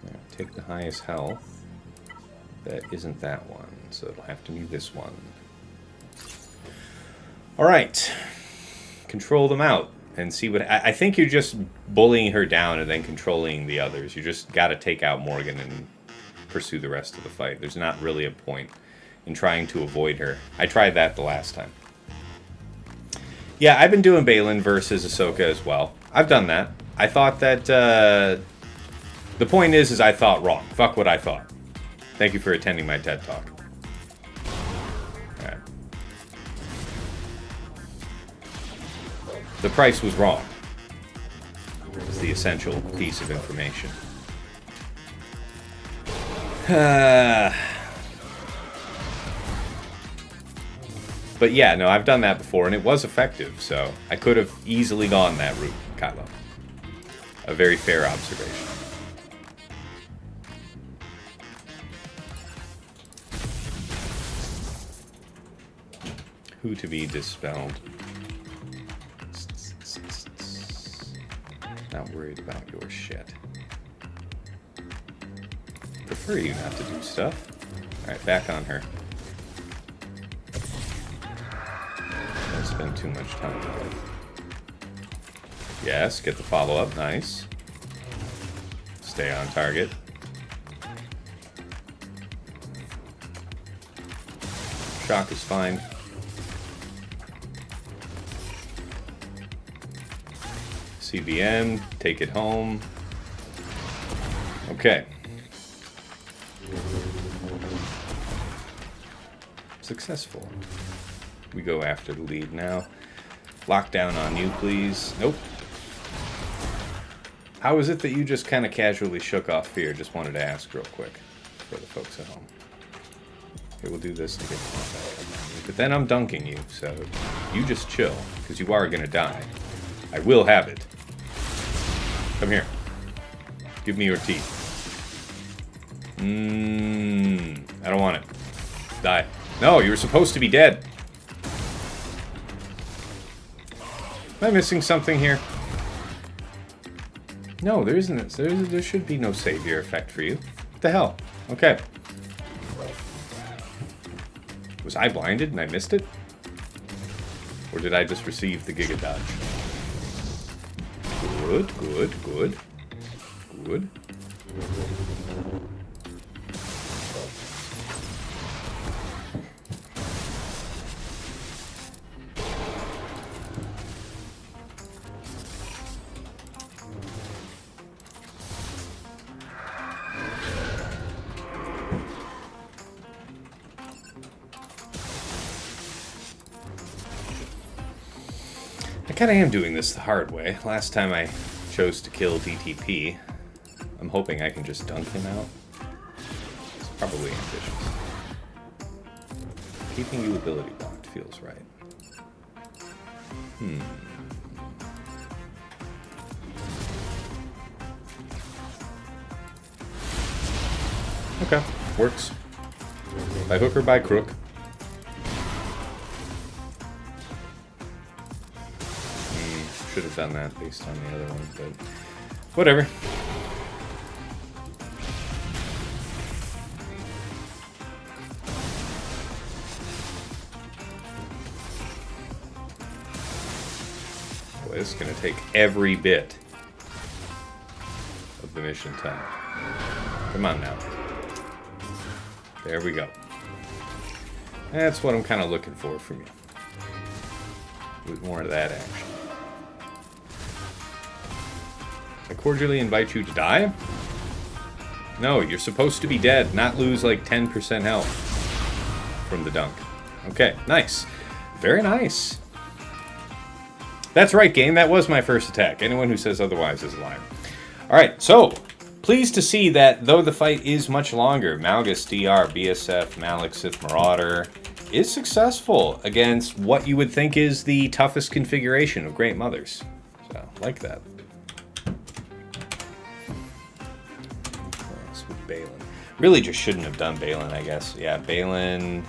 Right, take the highest health. That isn't that one, so it'll have to be this one. Alright. Control them out and see what... I think you're just bullying her down and then controlling the others. You just got to take out Morgan and pursue the rest of the fight. There's not really a point in trying to avoid her. I tried that the last time. Yeah, I've been doing Baylan versus Ahsoka as well. I've done that. I thought that... the point is I thought wrong. Fuck what I thought. Thank you for attending my TED Talk. Alright. The price was wrong. It's the essential piece of information. But yeah, no, I've done that before, and it was effective, so I could have easily gone that route, Kylo. A very fair observation. Who to be dispelled. Not worried about your shit. Prefer you not to do stuff. Alright, back on her. Don't spend too much time with it. Yes, get the follow-up. Nice. Stay on target. Shock is fine. CBM, take it home. Okay. Successful. We go after the lead now. Lockdown on you, please. Nope. How is it that you just kind of casually shook off fear? Just wanted to ask real quick for the folks at home. Okay, we'll do this to get contact on you. But then I'm dunking you, so you just chill, because you are going to die. I will have it. Come here. Give me your teeth. I don't want it. Die. No, you were supposed to be dead. Am I missing something here? No, there isn't. There should be no savior effect for you. What the hell? Okay. Was I blinded and I missed it? Or did I just receive the Giga Dodge? Good, good, good. Good. I kind of am doing this the hard way. Last time I chose to kill DTP. I'm hoping I can just dunk him out. It's probably ambitious. Keeping you ability blocked feels right. Okay, works. By hook or by crook. Should have done that based on the other one, but whatever. Boy, this is going to take every bit of the mission time. Come on now. There we go. That's what I'm kind of looking for from you. With more of that action. I cordially invite you to die? No, you're supposed to be dead, not lose like 10% health from the dunk. Okay, nice. Very nice. That's right, game. That was my first attack. Anyone who says otherwise is a liar. Alright, so, pleased to see that though the fight is much longer, Malgus, DR, BSF, Malak, Sith Marauder is successful against what you would think is the toughest configuration of Great Mothers. So, like that. Baylan. Really just shouldn't have done Baylan, I guess. Yeah, Baylan.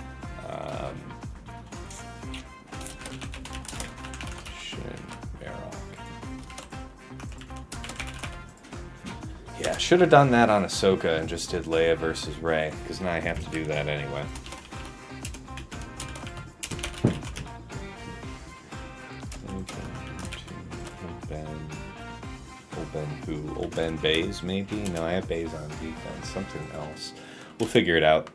Should have done that on Ahsoka and just did Leia versus Rey, because now I have to do that anyway. Old Ben Bays, maybe? No, I have Bays on defense. Something else. We'll figure it out.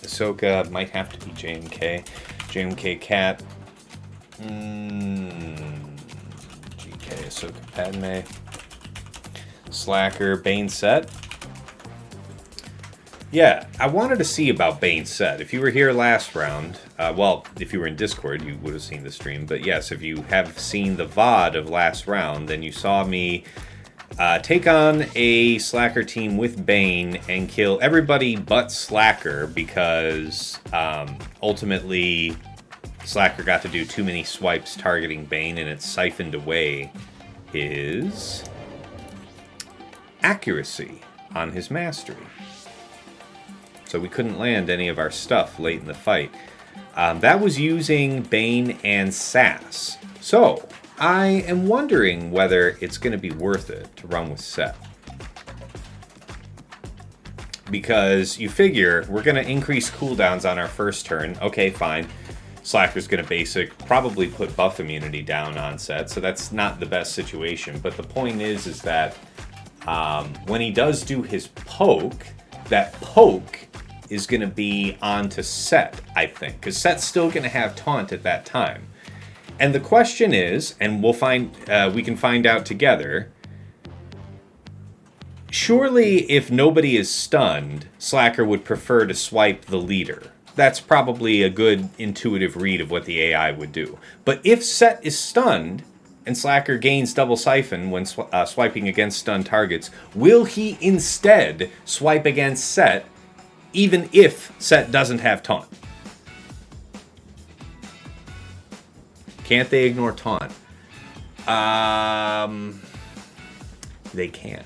Ahsoka might have to be JMK. JMK Cat. GK, Ahsoka Padme. Slacker, Bane set. Yeah, I wanted to see about Bane's set. If you were here last round, well, if you were in Discord, you would have seen the stream. But yes, if you have seen the VOD of last round, then you saw me take on a Slacker team with Bane and kill everybody but Slacker because ultimately Slacker got to do too many swipes targeting Bane and it siphoned away his accuracy on his mastery. So we couldn't land any of our stuff late in the fight. That was using Bane and Sass. So I am wondering whether it's going to be worth it to run with Set. Because you figure we're going to increase cooldowns on our first turn. Okay, fine. Slacker's going to basic, probably put buff immunity down on Set, so that's not the best situation. But the point is that when he does do his poke, that poke is going to be onto Set, I think, because Set's still going to have taunt at that time. And the question is, and we'll find, we can find out together. Surely, if nobody is stunned, Slacker would prefer to swipe the leader. That's probably a good intuitive read of what the AI would do. But if Set is stunned and Slacker gains double siphon when swiping against stunned targets, will he instead swipe against Set? Even if Set doesn't have taunt. Can't they ignore taunt? They can.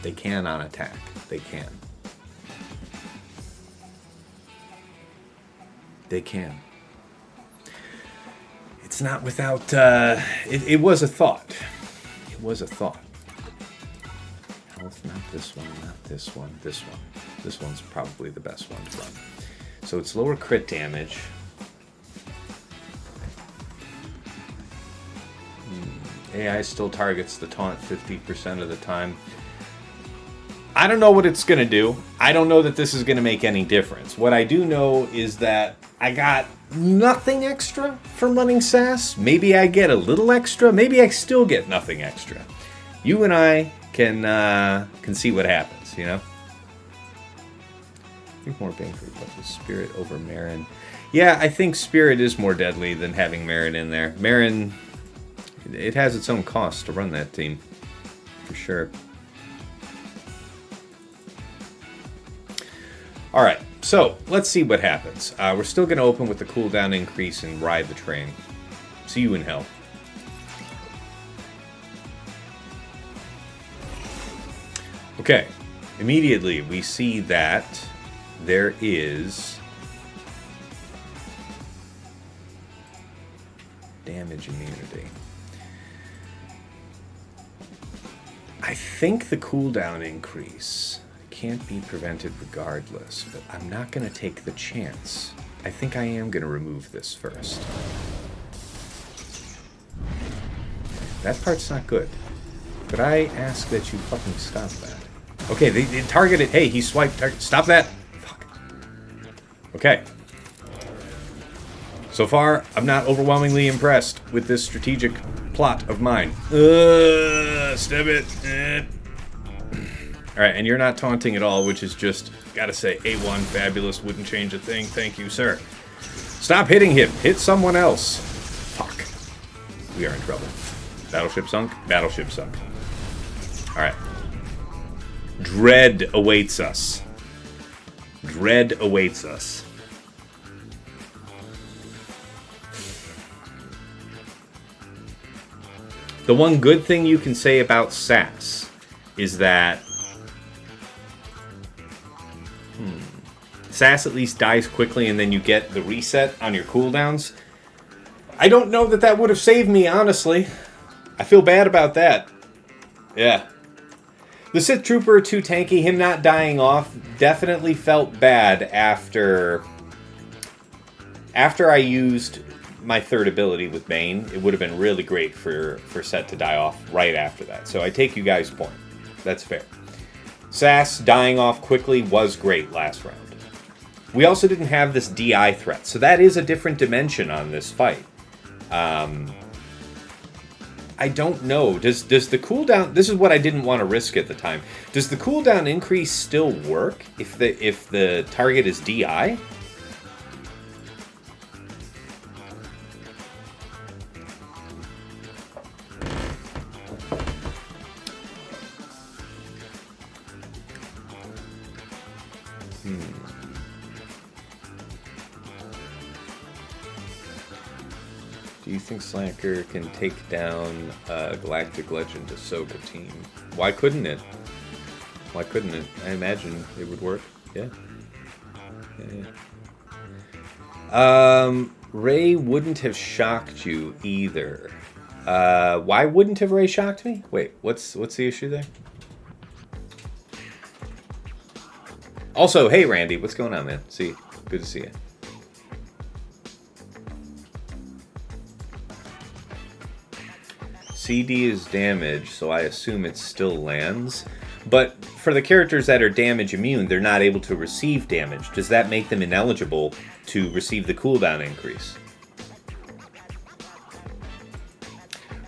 They can on attack. They can. They can. It's not without... It was a thought. It was a thought. Health, not this one, not this one, this one. This one's probably the best one to run. So it's lower crit damage. AI still targets the taunt 50% of the time. I don't know what it's going to do. I don't know that this is going to make any difference. What I do know is that I got nothing extra from running Sass. Maybe I get a little extra. Maybe I still get nothing extra. You and I can see what happens, you know? I think more bang for your buck is Spirit over Marin. Yeah, I think Spirit is more deadly than having Marin in there. Marin, it has its own cost to run that team, for sure. Alright, so let's see what happens. We're still going to open with the cooldown increase and ride the train. See you in hell. Okay, immediately we see that there is damage immunity. I think the cooldown increase can't be prevented regardless, but I'm not going to take the chance. I think I am going to remove this first. That part's not good, but I ask that you fucking stop that. Okay, they targeted. Hey, he swiped. Stop that. Fuck. Okay. So far, I'm not overwhelmingly impressed with this strategic plot of mine. Stab it. Alright, and you're not taunting at all, which is just, gotta say, A1, fabulous, wouldn't change a thing. Thank you, sir. Stop hitting him. Hit someone else. Fuck. We are in trouble. Battleship sunk? Battleship sunk. Alright. Dread awaits us. Dread awaits us. The one good thing you can say about Sass is that Sass at least dies quickly and then you get the reset on your cooldowns. I don't know that that would have saved me, honestly. I feel bad about that. Yeah. The Sith Trooper, too tanky. Him not dying off definitely felt bad after I used my third ability with Bane. It would have been really great for Set to die off right after that. So I take you guys' point. That's fair. Sass dying off quickly was great last round. We also didn't have this DI threat, so that is a different dimension on this fight. I don't know. Does the cooldown... This is what I didn't want to risk at the time. Does the cooldown increase still work if the target is DI? Do you think Slacker can take down Galactic Legend Ahsoka team? Why couldn't it? Why couldn't it? I imagine it would work. Yeah. Rey wouldn't have shocked you either. Why wouldn't have Rey shocked me? Wait, what's the issue there? Also, hey Randy, what's going on, man? Good to see you. CD is damage, so I assume it still lands. But for the characters that are damage immune, they're not able to receive damage. Does that make them ineligible to receive the cooldown increase?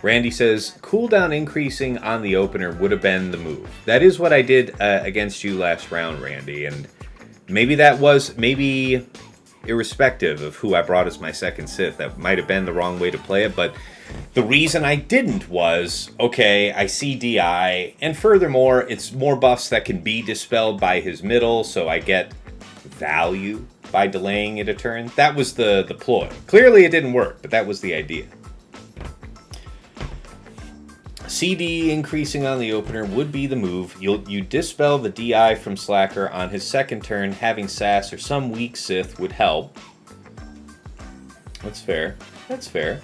Randy says, cooldown increasing on the opener would have been the move. That is what I did against you last round, Randy. And maybe maybe irrespective of who I brought as my second Sith, that might have been the wrong way to play it, but the reason I didn't was, okay, I see DI, and furthermore, it's more buffs that can be dispelled by his middle, so I get value by delaying it a turn. That was the ploy. Clearly it didn't work, but that was the idea. CD increasing on the opener would be the move. You dispel the DI from Slacker on his second turn. Having Sass or some weak Sith would help. That's fair. That's fair.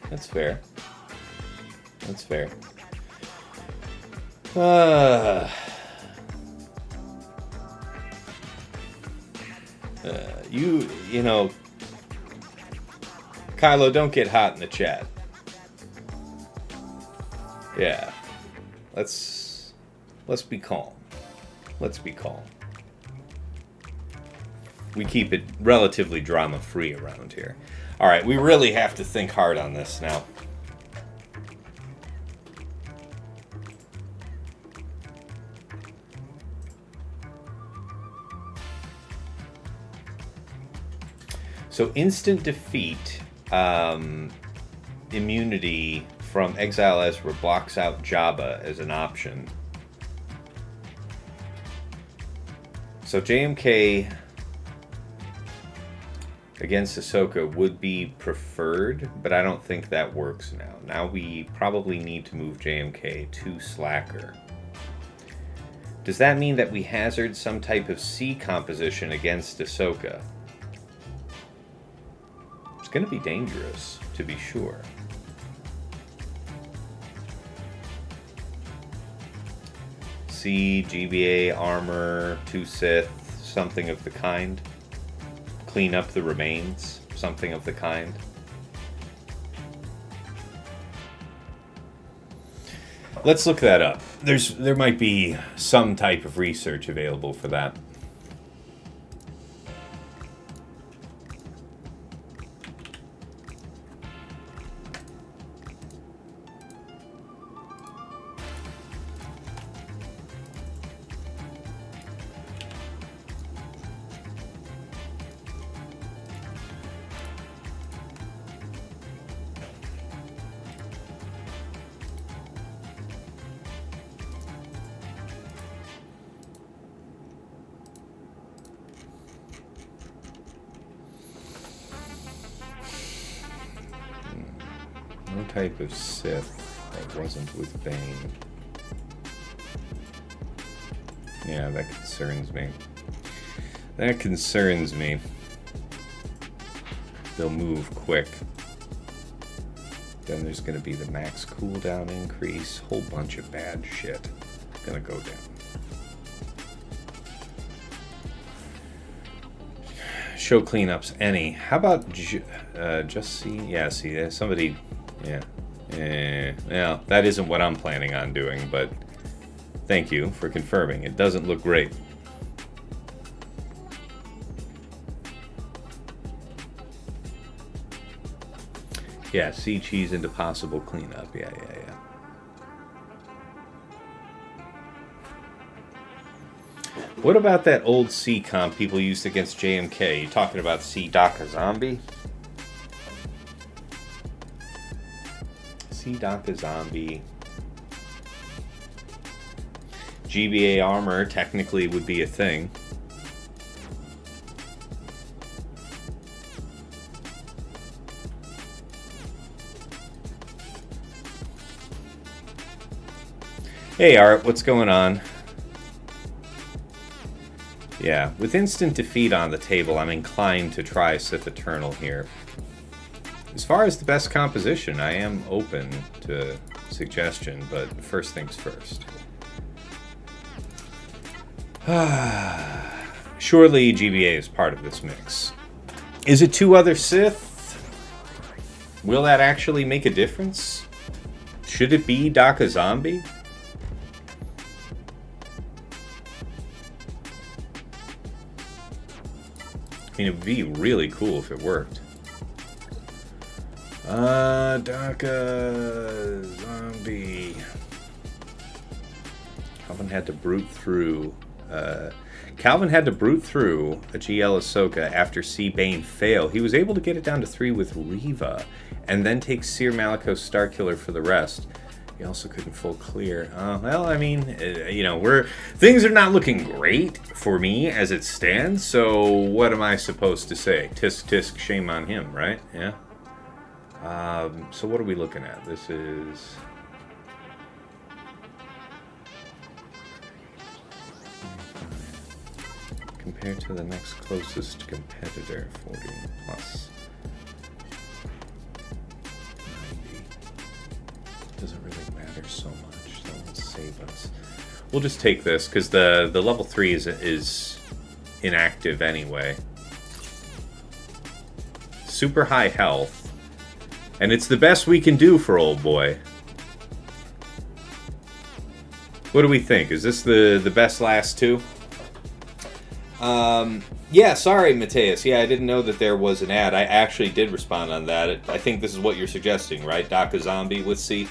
That's fair. That's fair. You know, Kylo, don't get hot in the chat. Yeah. Let's be calm. Let's be calm. We keep it relatively drama-free around here. All right, we really have to think hard on this now. So instant defeat, immunity from Exile Ezra blocks out Jabba as an option. So JMK against Ahsoka would be preferred, but I don't think that works now. Now we probably need to move JMK to Slacker. Does that mean that we hazard some type of C composition against Ahsoka? It's going to be dangerous, to be sure. C, GBA, armor, 2 Sith, something of the kind. Clean up the remains, something of the kind. Let's look that up. There might be some type of research available for that. No type of Sith that wasn't with Bane. Yeah, that concerns me. That concerns me. They'll move quick. Then there's going to be the max cooldown increase. Whole bunch of bad shit going to go down. Show cleanups, any. How about just see? Yeah, see, somebody, yeah. Well, that isn't what I'm planning on doing, but thank you for confirming. It doesn't look great. Yeah, see cheese into possible cleanup. Yeah. What about that old C comp people used against JMK? You talking about C Daka Zombie? C Daka Zombie. GBA armor technically would be a thing. Hey Art, what's going on? Yeah, with instant defeat on the table, I'm inclined to try Sith Eternal here. As far as the best composition, I am open to suggestion, but first things first. Surely GBA is part of this mix. Is it 2 other Sith? Will that actually make a difference? Should it be Daka Zombie? I mean, it would be really cool if it worked. Daka Zombie. Calvin had to brute through. Calvin had to brute through a GL Ahsoka after C Bane fail. He was able to get it down to 3 with Reva, and then take Seer Malicos Starkiller for the rest. He also couldn't full clear. Well, I mean, things are not looking great for me as it stands. So what am I supposed to say? Tisk tisk, shame on him, right? Yeah. So what are we looking at? This is compared to the next closest competitor, 40 plus. Doesn't really matter so much, so let's save us. We'll just take this because the level 3 is inactive anyway. Super high health, and it's the best we can do for old boy. What do we think? Is this the best last 2? Yeah, sorry, Mateus. Yeah, I didn't know that there was an ad. I actually did respond on that. I think this is what you're suggesting, right? Daka Zombie with C.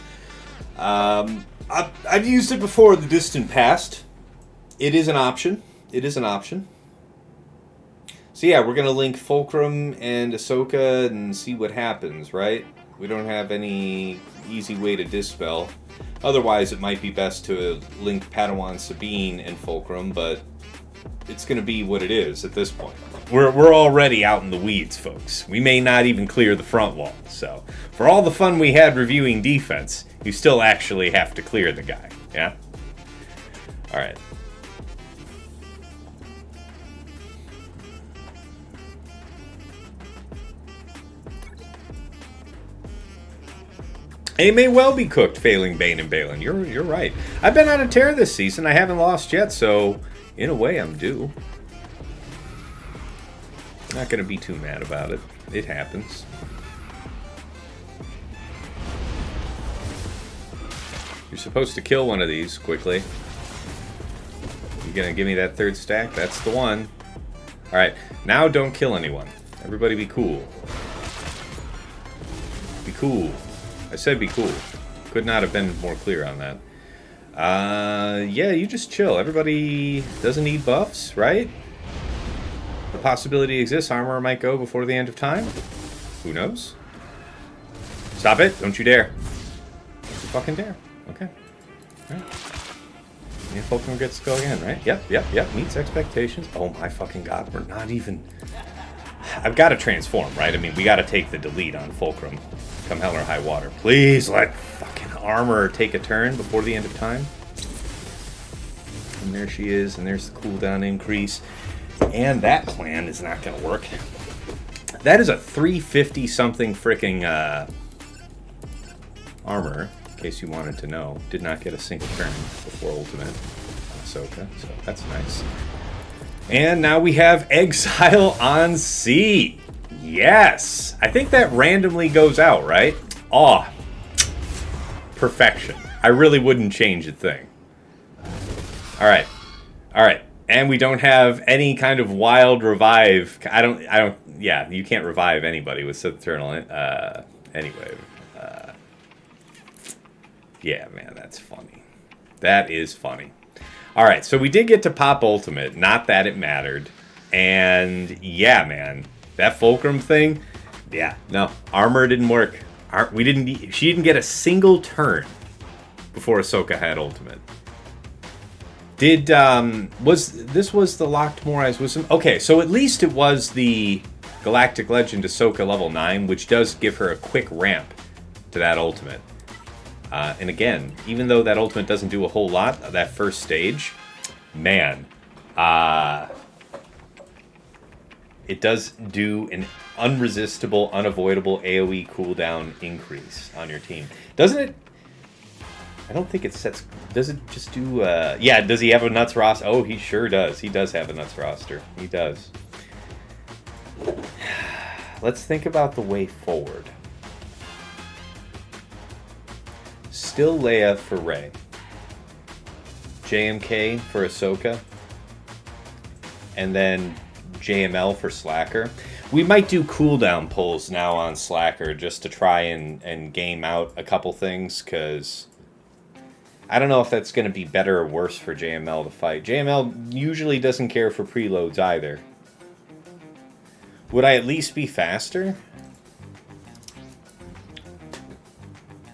I've used it before in the distant past. It is an option. So yeah, we're going to link Fulcrum and Ahsoka and see what happens, right? We don't have any easy way to dispel. Otherwise, it might be best to link Padawan Sabine and Fulcrum, but it's going to be what it is at this point. We're already out in the weeds, folks. We may not even clear the front wall. So, for all the fun we had reviewing defense, you still actually have to clear the guy. Yeah? Alright. It may well be cooked, failing Bane and Baylan. You're right. I've been on a tear this season. I haven't lost yet, so in a way I'm due. Not going to be too mad about it. It happens. You're supposed to kill one of these quickly. You going to give me that 3rd stack? That's the one. Alright, now don't kill anyone. Everybody be cool. Be cool. I said be cool. Could not have been more clear on that. Yeah, you just chill. Everybody doesn't need buffs, right? The possibility exists armor might go before the end of time. Who knows? Stop it. Don't you dare. Don't you fucking dare. Okay. Alright. Yeah, Fulcrum gets to go again, right? Yep. Meets expectations. Oh my fucking god. We're not even... I've got to transform, right? I mean, we got to take the delete on Fulcrum. Come hell or high water. Please let fucking armor take a turn before the end of time. And there she is, and there's the cooldown increase. And that plan is not going to work. That is a 350 something freaking armor, in case you wanted to know. Did not get a single turn before ultimate Ahsoka, so that's nice. And now we have Exile on C. Yes! I think that randomly goes out, right? Oh, perfection. I really wouldn't change a thing. Alright. Alright. And we don't have any kind of wild revive. Yeah, you can't revive anybody with Sith Eternal. Anyway. Yeah, man, that's funny. That is funny. Alright, so we did get to pop ultimate. Not that it mattered. And yeah, man. That Fulcrum thing, yeah, no. Armor didn't work. She didn't get a single turn before Ahsoka had ultimate. Was the locked Morais wisdom? Okay, so at least it was the Galactic Legend Ahsoka level 9, which does give her a quick ramp to that ultimate. And again, even though that ultimate doesn't do a whole lot, that first stage, man, it does do an unresistible, unavoidable AoE cooldown increase on your team. Doesn't it? I don't think it sets... Does it just do... yeah, does he have a Nuts roster? Oh, he sure does. He does have a Nuts roster. He does. Let's think about the way forward. Still Leia for Rey. JMK for Ahsoka. And then JML for Slacker. We might do cooldown pulls now on Slacker just to try and game out a couple things, because I don't know if that's going to be better or worse for JML to fight. JML usually doesn't care for preloads either. Would I at least be faster?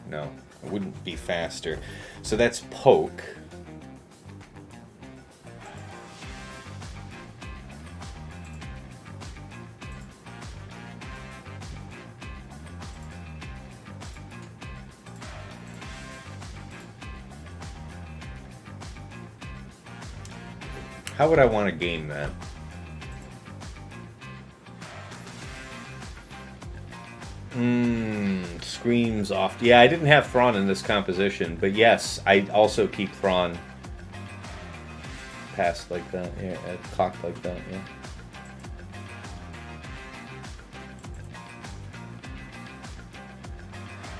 No, I wouldn't be faster. So that's poke. How would I want to game that? Screams off. Yeah, I didn't have Thrawn in this composition, but yes, I also keep Thrawn passed like that. Yeah, clocked like that, yeah.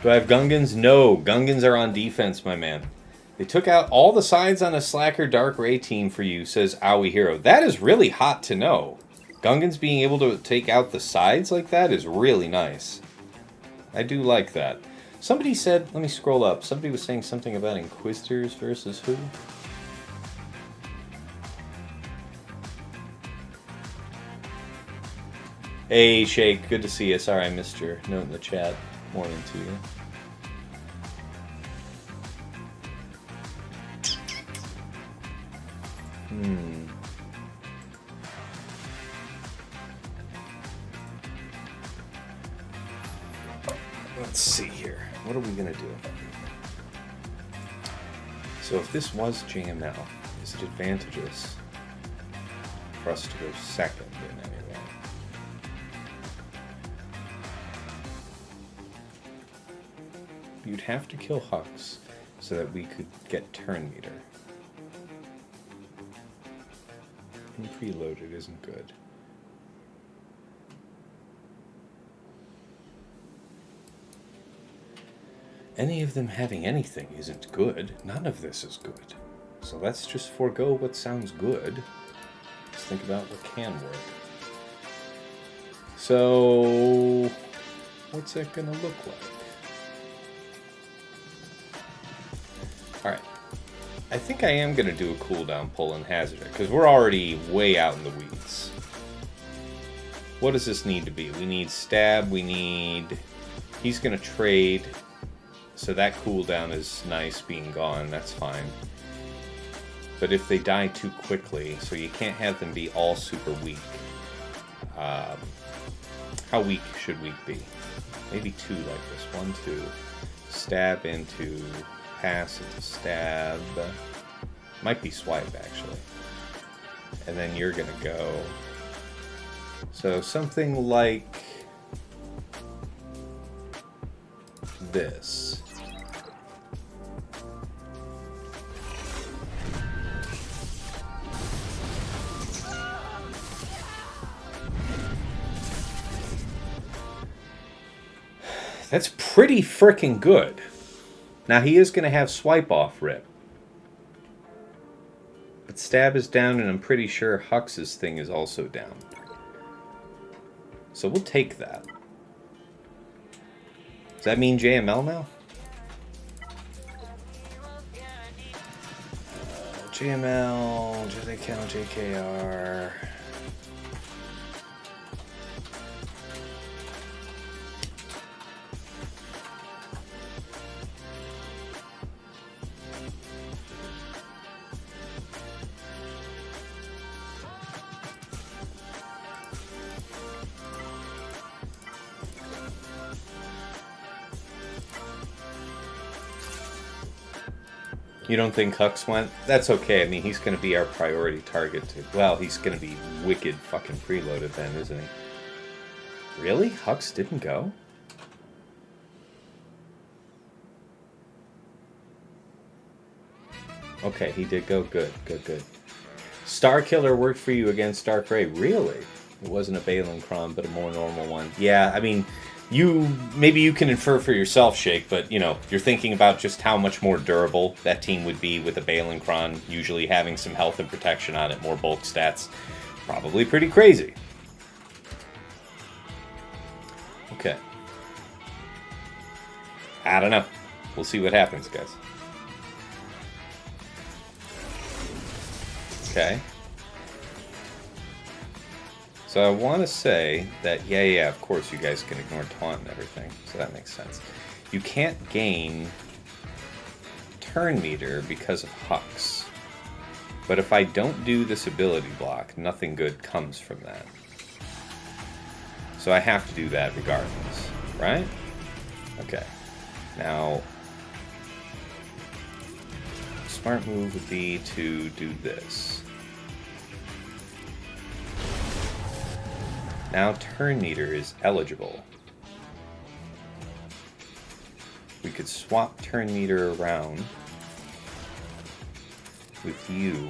Do I have Gungans? No, Gungans are on defense, my man. They took out all the sides on a Slacker Dark Ray team for you, says Owie Hero. That is really hot to know. Gungans being able to take out the sides like that is really nice. I do like that. Somebody said, let me scroll up. Somebody was saying something about Inquisitors versus who? Hey, Shake. Good to see you. Sorry I missed your note in the chat. Morning to you. Let's see here. What are we going to do? So if this was JML, is it advantageous for us to go second in any way? You'd have to kill Hux so that we could get turn meter. And preloaded isn't good. Any of them having anything isn't good. None of this is good. So let's just forego what sounds good. Let's think about what can work. So, what's that gonna look like? Alright. I think I am gonna do a cooldown pull and hazard it, because we're already way out in the weeds. What does this need to be? We need stab, we need... He's gonna trade... So that cooldown is nice being gone, that's fine. But if they die too quickly, so you can't have them be all super weak. How weak should weak be? Maybe 2 like this. 1, 2. Stab into, pass into stab. Might be swipe actually. And then you're gonna go. So something like this. That's pretty freaking good. Now, he is going to have swipe off rip. But stab is down, and I'm pretty sure Hux's thing is also down. So we'll take that. Does that mean JML now? JML, do they count JKR? You don't think Hux went? That's okay. I mean, he's going to be our priority target. Well, he's going to be wicked fucking preloaded then, isn't he? Really? Hux didn't go? Okay, he did go. Good, good, good. Star Killer worked for you against Dark Ray. Really? It wasn't a Baylan Cron, but a more normal one. Yeah, I mean... maybe you can infer for yourself, Shake, but, you know, you're thinking about just how much more durable that team would be with a Baylan Cron, usually having some health and protection on it, more bulk stats. Probably pretty crazy. Okay. I don't know. We'll see what happens, guys. Okay. So I want to say that, yeah, of course you guys can ignore taunt and everything, so that makes sense. You can't gain turn meter because of Hux. But if I don't do this ability block, nothing good comes from that. So I have to do that regardless, right? Okay. Now, smart move would be to do this. Now turn meter is eligible. We could swap turn meter around with you.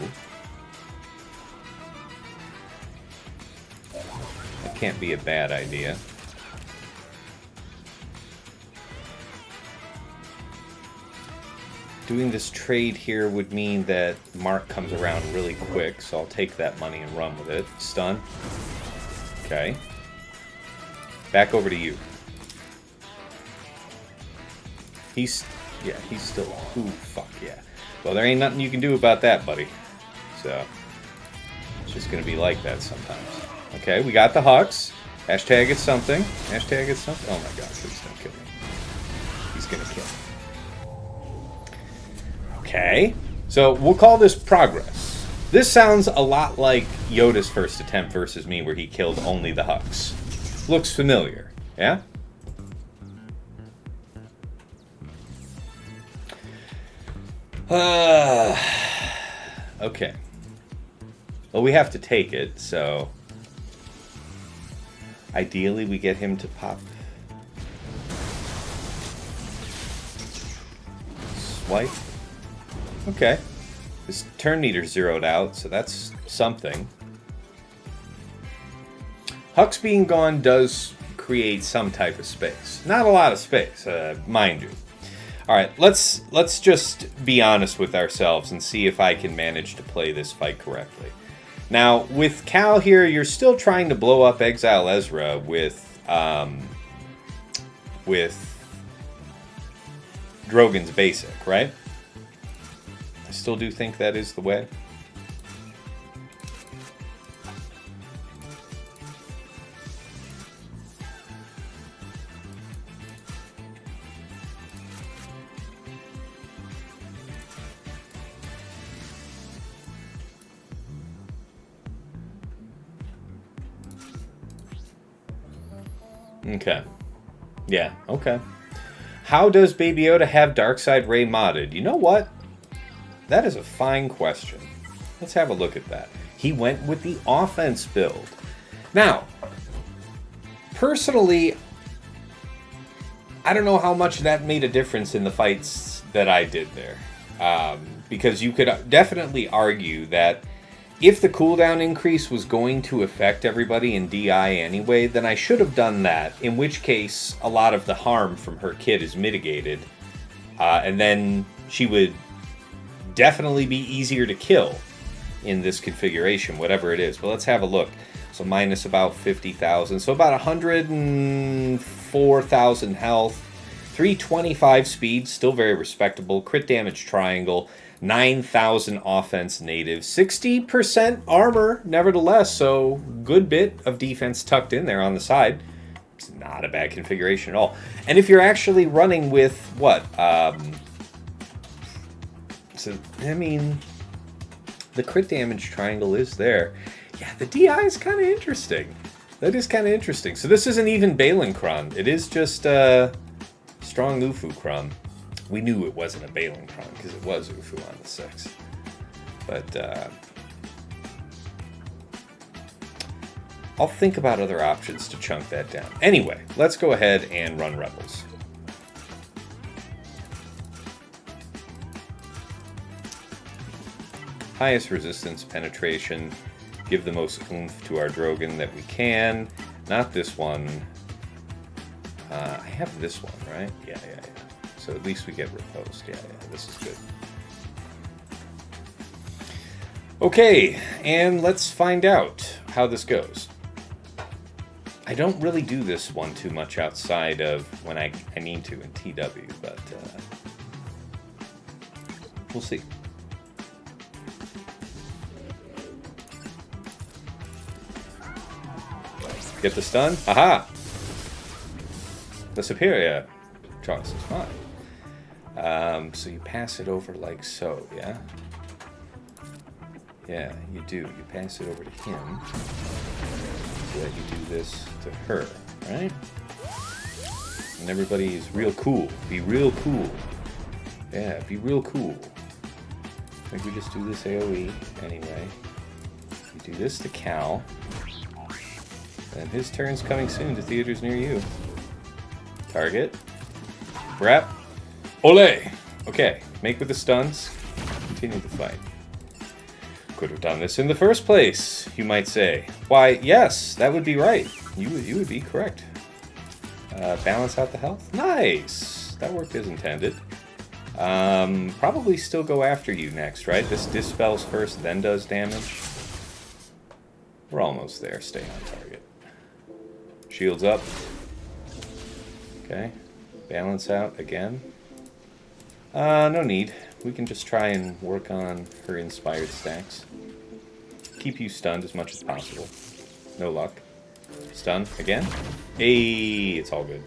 That can't be a bad idea. Doing this trade here would mean that Mark comes around really quick, so I'll take that money and run with it. Stun. Okay. Back over to you. He's still... Ooh, fuck yeah. Well, there ain't nothing you can do about that, buddy. So, it's just gonna be like that sometimes. Okay, we got the Hux. Hashtag it's something. Hashtag it's something. Oh my god, please don't kill me. He's gonna kill me. Okay. So, we'll call this progress. This sounds a lot like Yoda's first attempt versus me where he killed only the Hux. Looks familiar, yeah? Okay. Well, we have to take it, so... Ideally, we get him to pop... Swipe? Okay. His turn meter's zeroed out, so that's something. Hux being gone does create some type of space. Not a lot of space, mind you. Alright, let's just be honest with ourselves and see if I can manage to play this fight correctly. Now, with Cal here, you're still trying to blow up Exile Ezra with Drogon's basic, right? I still do think that is the way. Okay. Yeah, okay. How does BabyYoda have Darkside Ray modded? You know what? That is a fine question. Let's have a look at that. He went with the offense build. Now, personally, I don't know how much that made a difference in the fights that I did there. Because you could definitely argue that if the cooldown increase was going to affect everybody in DI anyway, then I should have done that, in which case a lot of the harm from her kit is mitigated. And then she would definitely be easier to kill in this configuration, whatever it is. But let's have a look. So minus about 50,000. So about 104,000 health. 325 speed, still very respectable. Crit damage triangle. 9,000 offense native. 60% armor, nevertheless. So good bit of defense tucked in there on the side. It's not a bad configuration at all. And if you're actually running with, what? So, I mean, the crit damage triangle is there. Yeah, the DI is kind of interesting. That is kind of interesting. So this isn't even Baylan Kron. It is just strong UFU Kron. We knew it wasn't a Baylan Kron because it was UFU on the 6. But I'll think about other options to chunk that down. Anyway, let's go ahead and run Rebels. Highest resistance penetration. Give the most oomph to our Drogon that we can. Not this one. I have this one, right? Yeah. So at least we get riposed. Yeah, this is good. Okay, and let's find out how this goes. I don't really do this one too much outside of when I need to in TW, but we'll see. Get the stun. Aha! The superior choice is fine. So you pass it over like so, yeah? Yeah, you do. You pass it over to him. So that you do this to her, right? And everybody is real cool. Be real cool. Yeah, be real cool. I think we just do this AoE anyway. You do this to Cal. And his turn's coming soon to theaters near you. Target. Wrap. Ole! Okay, make with the stuns. Continue the fight. Could have done this in the first place, you might say. Why, yes, that would be right. You would be correct. Balance out the health. Nice! That worked as intended. Probably still go after you next, right? This dispels first, then does damage. We're almost there. Stay on target. Shields up. Okay. Balance out again. No need. We can just try and work on her inspired stacks. Keep you stunned as much as possible. No luck. Stun again. Hey, it's all good.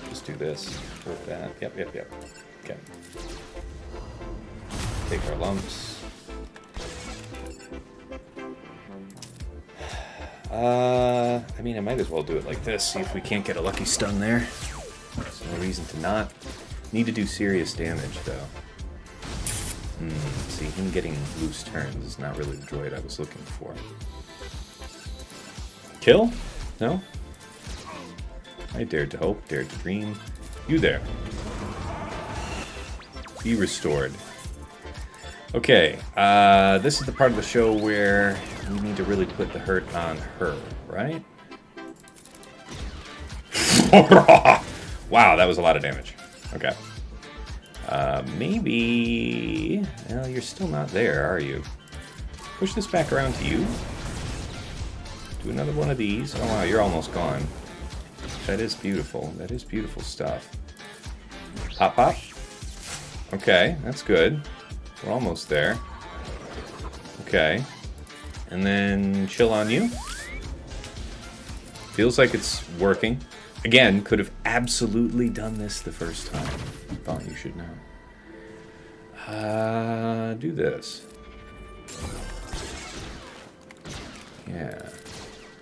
Just do this. Work that. Yep. Okay. Take our lumps. I mean, I might as well do it like this. See if we can't get a lucky stun there. There's no reason to not. Need to do serious damage, though. See, him getting loose turns is not really the droid I was looking for. Kill? No? I dared to hope, dared to dream. You there. Be restored. Okay, this is the part of the show where we need to really put the hurt on her, right? Wow, that was a lot of damage. Okay. Maybe... Well, you're still not there, are you? Push this back around to you. Do another one of these. Oh, wow, you're almost gone. That is beautiful. That is beautiful stuff. Pop, pop. Okay, that's good. We're almost there. Okay. And then chill on you. Feels like it's working. Again, could have absolutely done this the first time. Thought you should know. Do this. Yeah.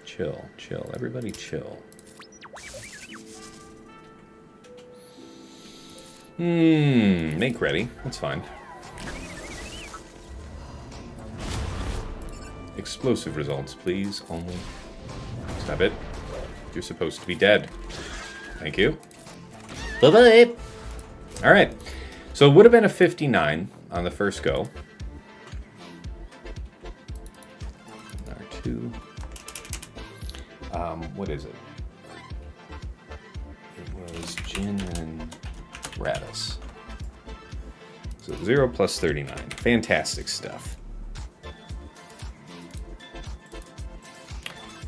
Chill. Everybody chill. Make ready. That's fine. Explosive results, please. Only. Stop it. You're supposed to be dead. Thank you. Bye-bye. Alright. So it would have been a 59 on the first go. R2. What is it? It was Jin and Radis. So 0 plus 39. Fantastic stuff.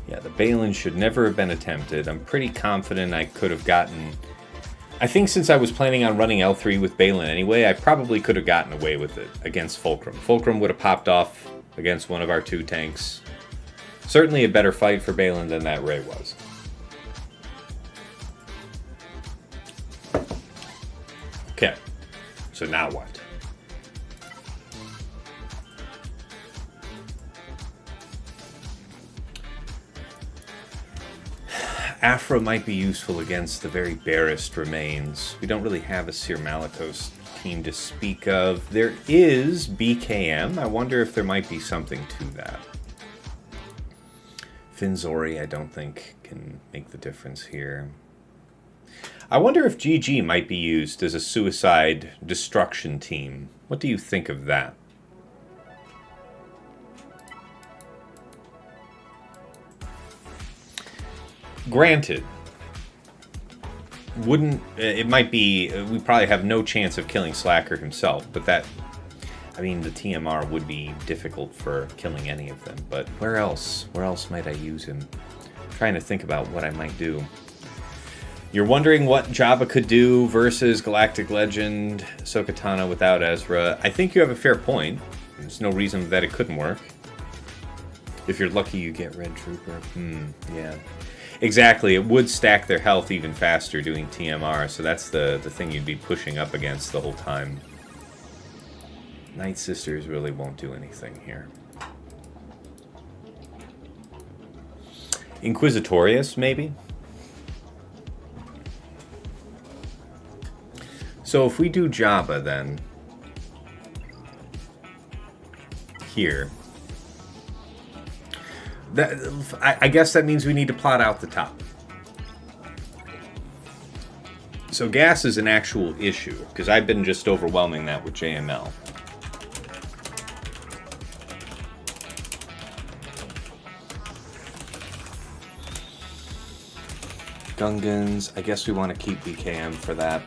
Yeah, the Baylan should never have been attempted. I'm pretty confident I could have gotten... I think since I was planning on running L3 with Baylan anyway, I probably could have gotten away with it against Fulcrum. Fulcrum would have popped off against one of our 2 tanks. Certainly a better fight for Baylan than that Rey was. Okay, so now what? Aphra might be useful against the very barest remains. We don't really have a Seer Malicos team to speak of. There is BKM. I wonder if there might be something to that. Finzori, I don't think, can make the difference here. I wonder if GG might be used as a suicide destruction team. What do you think of that? Granted, it might be, we probably have no chance of killing Slacker himself, but that, I mean, the TMR would be difficult for killing any of them, but where else might I use him? I'm trying to think about what I might do. You're wondering what Jabba could do versus Galactic Legend Ahsoka Tano without Ezra. I think you have a fair point. There's no reason that it couldn't work. If you're lucky, you get Red Trooper. Yeah. Exactly, it would stack their health even faster doing TMR, so that's the thing you'd be pushing up against the whole time. Night Sisters really won't do anything here. Inquisitorius, maybe? So if we do Jabba, then... here... I guess that means we need to plot out the top. So gas is an actual issue, because I've been just overwhelming that with JML. Gungans, I guess we want to keep BKM for that.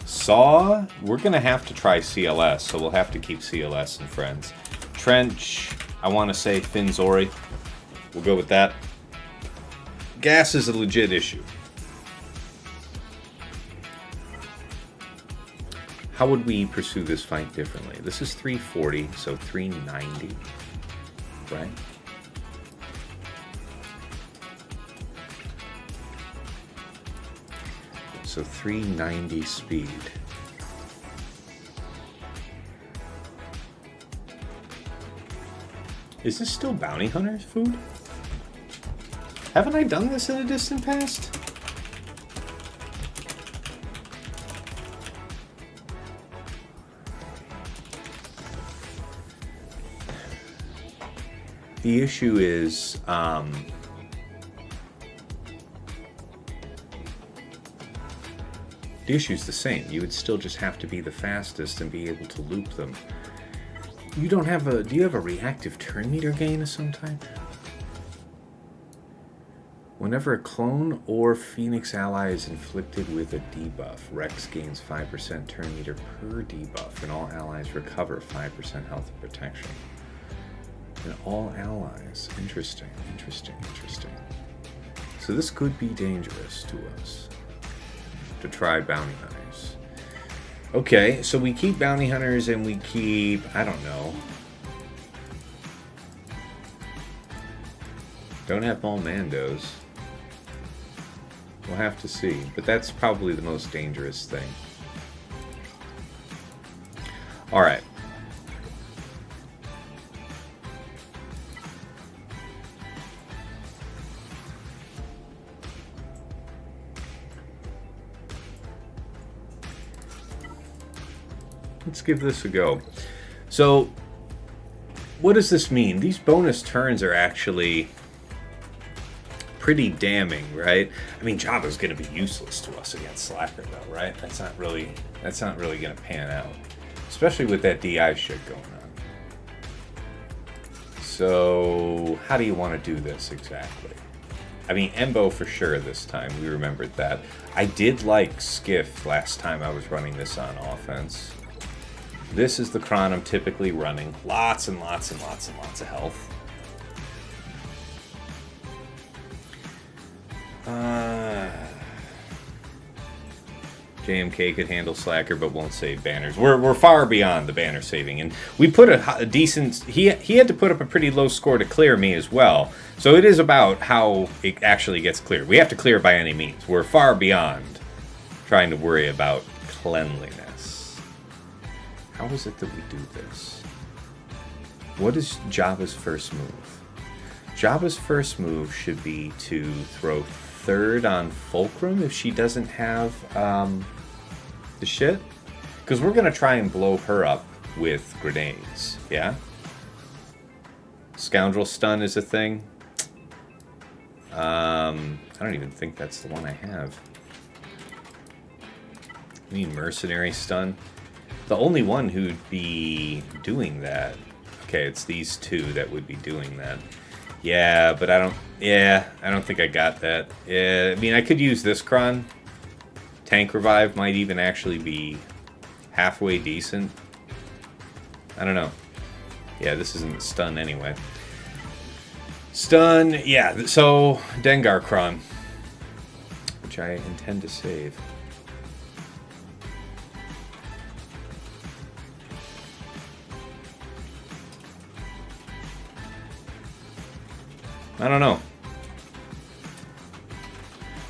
Saw, we're going to have to try CLS, so we'll have to keep CLS and friends. Trench... I want to say Finzori. We'll go with that. Gas is a legit issue. How would we pursue this fight differently? This is 340, so 390, right? So 390 speed. Is this still Bounty Hunter's food? Haven't I done this in a distant past? The issue is, the issue's the same. You would still just have to be the fastest and be able to loop them. You don't have a... Do you have a reactive turn meter gain of some type? Whenever a clone or Phoenix ally is inflicted with a debuff, Rex gains 5% turn meter per debuff, and all allies recover 5% health and protection. And all allies. Interesting, interesting, interesting. So this could be dangerous to us. To try Bounty Hunters. Okay, so we keep Bounty Hunters and we keep, I don't know. Don't have all Mandos. We'll have to see, but that's probably the most dangerous thing. Alright. Let's give this a go. So, what does this mean? These bonus turns are actually pretty damning, right? I mean, Jabba's going to be useless to us against Slacker, though, right? That's not really going to pan out, especially with that DI shit going on. So, how do you want to do this exactly? I mean, Embo for sure this time. We remembered that. I did like Skiff last time I was running this on offense. This is the cron I'm typically running. Lots and lots and lots and lots of health. JMK could handle Slacker, but won't save banners. We're far beyond the banner saving, and we put a decent. He had to put up a pretty low score to clear me as well. So it is about how it actually gets cleared. We have to clear by any means. We're far beyond trying to worry about cleanliness. How is it that we do this? What is Jabba's first move? Jabba's first move should be to throw third on Fulcrum if she doesn't have the shit. Because we're going to try and blow her up with grenades, yeah? Scoundrel stun is a thing. I don't even think that's the one I have. I mean, mercenary stun. The only one who'd be doing that. Okay, it's these two that would be doing that. Yeah, but I don't think I got that. Yeah, I mean, I could use this cron. Tank revive might even actually be halfway decent. I don't know. Yeah, this isn't stun anyway. Stun, yeah, so Dengar cron, which I intend to save. I don't know.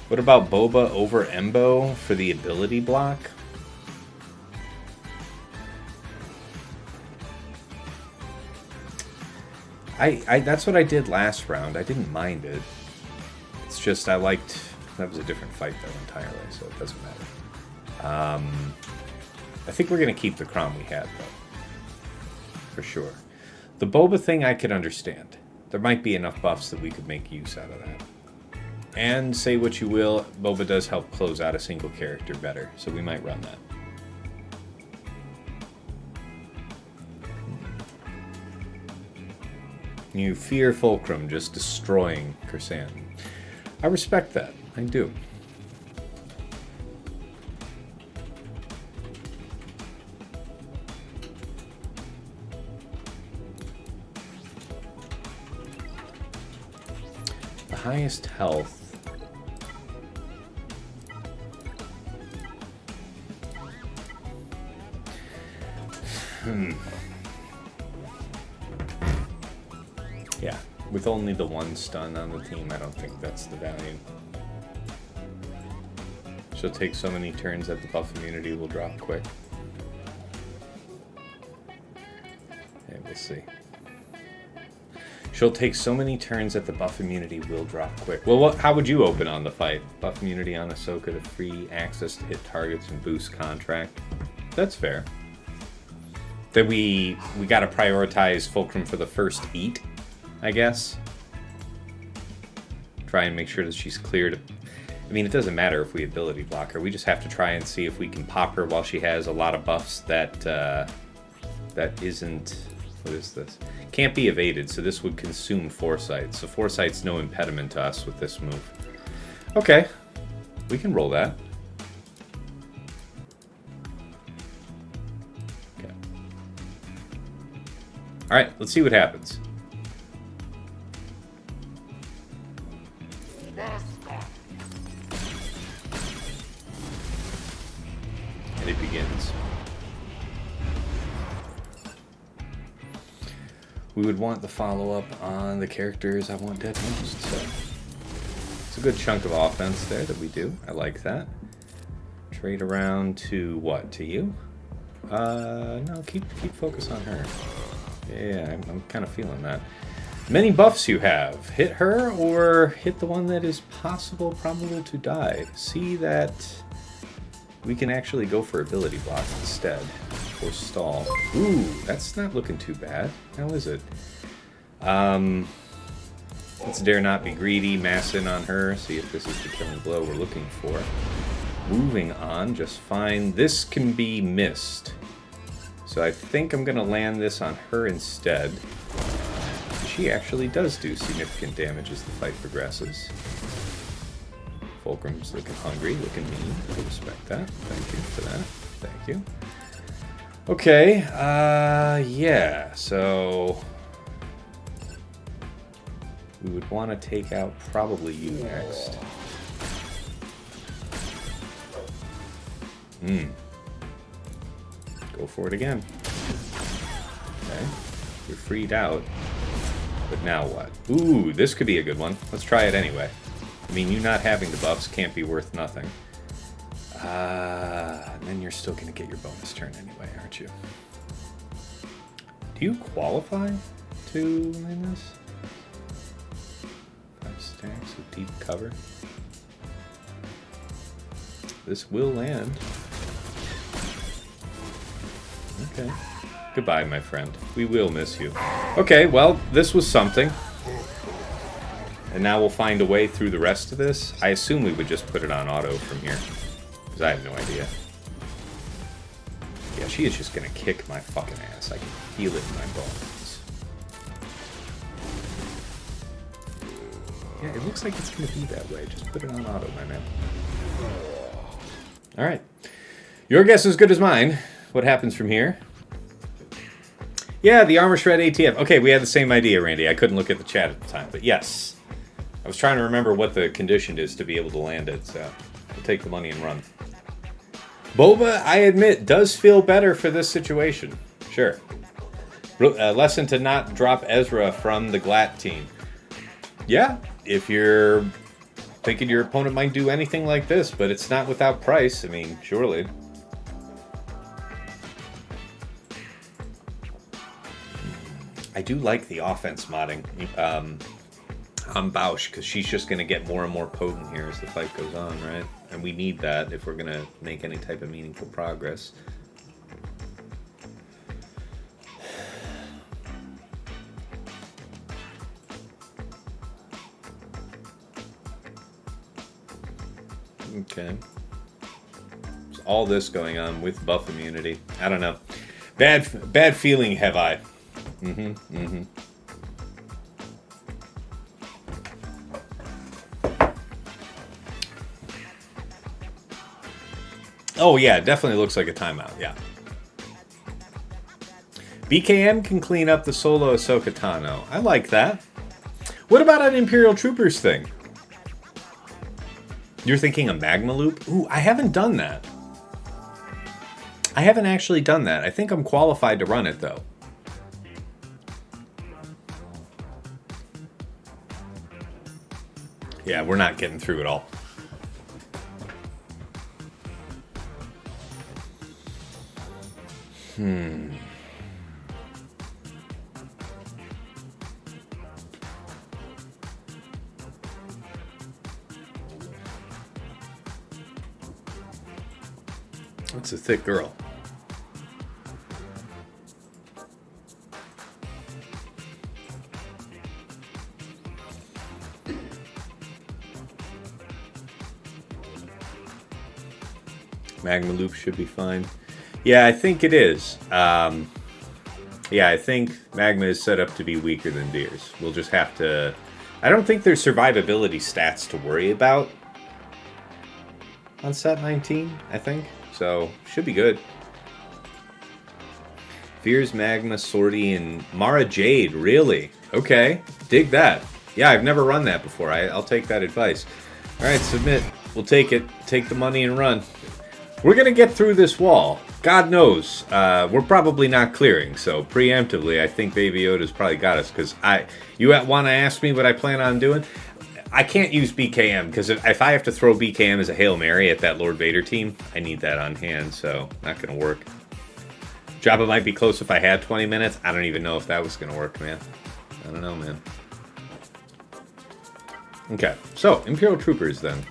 What about Boba over Embo for the ability block? That's what I did last round. I didn't mind it. It's just I liked... That was a different fight, though, entirely, so it doesn't matter. I think we're going to keep the Crom we had, though. For sure. The Boba thing I could understand. There might be enough buffs that we could make use out of that. And say what you will, Boba does help close out a single character better, so we might run that. You fear Fulcrum just destroying Kersan. I respect that. I do. The highest health. Yeah, with only the one stun on the team, I don't think that's the value. She'll take so many turns that the buff immunity will drop quick. Yeah, we'll see. She'll take so many turns that the buff immunity will drop quick. Well, how would you open on the fight? Buff immunity on Ahsoka to free access to hit targets and boost contract. That's fair. That we gotta prioritize Fulcrum for the first eat, I guess. Try and make sure that she's cleared. I mean, it doesn't matter if we ability block her. We just have to try and see if we can pop her while she has a lot of buffs that that isn't... What is this? Can't be evaded, so this would consume Foresight. So Foresight's no impediment to us with this move. Okay, we can roll that. Okay. All right, let's see what happens. And it begins. We would want the follow-up on the characters I want dead most, so it's a good chunk of offense there that we do. I like that. Trade around to what? To you? No, keep focus on her. Yeah, I'm kind of feeling that. Many buffs you have. Hit her or hit the one that is probable to die. See that we can actually go for ability block instead. Or stall. Ooh, that's not looking too bad. How is it? Let's dare not be greedy. Mass in on her. See if this is the killing blow we're looking for. Moving on, just fine. This can be missed. So I think I'm going to land this on her instead. She actually does do significant damage as the fight progresses. Fulcrum's looking hungry, looking mean. I respect that. Thank you for that. Thank you. Okay, yeah, so... we would want to take out probably you next. Go for it again. Okay, you're freed out. But now what? Ooh, this could be a good one. Let's try it anyway. I mean, you not having the buffs can't be worth nothing. And then you're still going to get your bonus turn anyway, aren't you? Do you qualify to win this? 5 stacks of deep cover. This will land. Okay. Goodbye, my friend. We will miss you. Okay, well, this was something. And now we'll find a way through the rest of this. I assume we would just put it on auto from here. Because I have no idea. Yeah, she is just going to kick my fucking ass. I can feel it in my bones. Yeah, it looks like it's going to be that way. Just put it on auto, my man. Alright. Your guess is as good as mine. What happens from here? Yeah, the Armor Shred ATF. Okay, we had the same idea, Randy. I couldn't look at the chat at the time, but yes. I was trying to remember what the condition is to be able to land it, so we'll take the money and run. Boba, I admit, does feel better for this situation. Sure. Lesson to not drop EEzra from the GLAT team. Yeah, if you're thinking your opponent might do anything like this, but it's not without price. I mean, surely. I do like the offense modding on Bausch, because she's just going to get more and more potent here as the fight goes on, right? And we need that if we're going to make any type of meaningful progress. Okay. There's all this going on with buff immunity. I don't know. Bad feeling have I. Oh yeah, it definitely looks like a timeout, yeah. BKM can clean up the solo Ahsoka Tano. I like that. What about an Imperial Troopers thing? You're thinking a Magma Loop? Ooh, I haven't done that. I haven't actually done that. I think I'm qualified to run it, though. Yeah, we're not getting through it all. That's a thick girl. Magma Loop should be fine. Yeah, I think it is. Yeah, I think Magma is set up to be weaker than Veers. We'll just have to... I don't think there's survivability stats to worry about on set 19, I think. So, should be good. Veers, Magma, Sortie, and Mara Jade. Really? Okay. Dig that. Yeah, I've never run that before. I'll take that advice. Alright, submit. We'll take it. Take the money and run. We're going to get through this wall. God knows. We're probably not clearing. So, preemptively, I think BabyYoda's probably got us. Because you want to ask me what I plan on doing? I can't use BKM. Because if I have to throw BKM as a Hail Mary at that Lord Vader team, I need that on hand. So, not going to work. Jabba might be close if I had 20 minutes. I don't even know if that was going to work, man. I don't know, man. Okay. So, Imperial Troopers, then.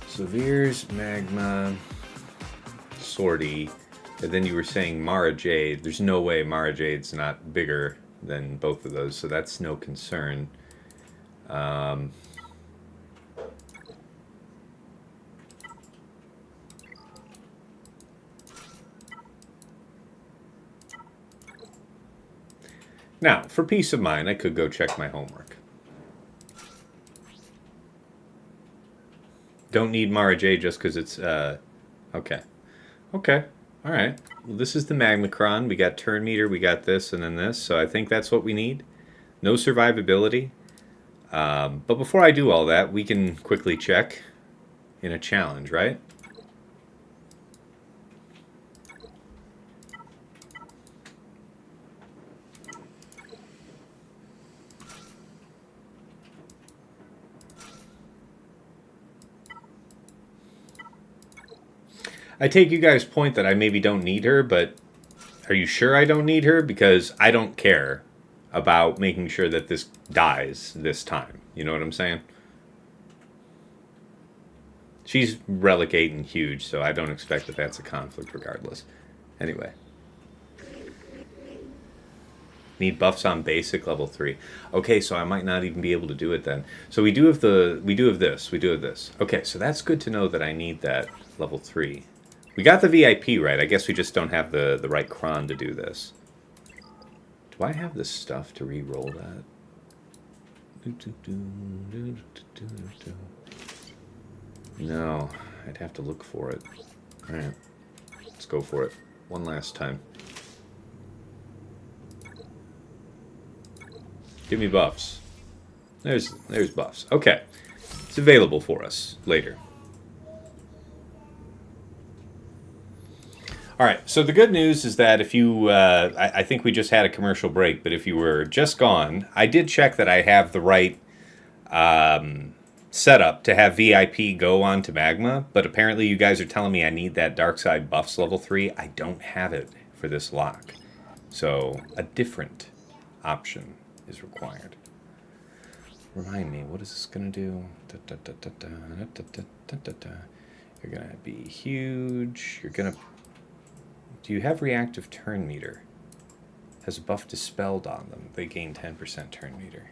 So Veers, Magma. sortie. And then you were saying Mara Jade. There's no way Mara Jade's not bigger than both of those, so that's no concern. Now, for peace of mind, I could go check my homework. Don't need Mara Jade just because it's, okay. Okay. All right. Well, this is the Magmacron. We got turn meter, we got this, and then this. So I think that's what we need. No survivability. But before I do all that, we can quickly check in a challenge, right? I take you guys' point that I maybe don't need her, but are you sure I don't need her? Because I don't care about making sure that this dies this time. You know what I'm saying? She's relegating huge, so I don't expect that that's a conflict regardless. Anyway. Need buffs on basic level 3. Okay, so I might not even be able to do it then. So we do have this. Okay, so that's good to know that I need that level 3. We got the VIP right. I guess we just don't have the right cron to do this. Do I have the stuff to re-roll that? No, I'd have to look for it. Alright, let's go for it. One last time. Give me buffs. There's buffs. Okay, it's available for us later. All right, so the good news is that if you, I think we just had a commercial break, but if you were just gone, I did check that I have the right setup to have VIP go on to Magma, but apparently you guys are telling me I need that Dark Side buffs level 3. I don't have it for this lock, so a different option is required. Remind me, what is this going to do? You're going to be huge. You're going to... Do you have reactive turn meter? Has a buff dispelled on them. They gain 10% turn meter.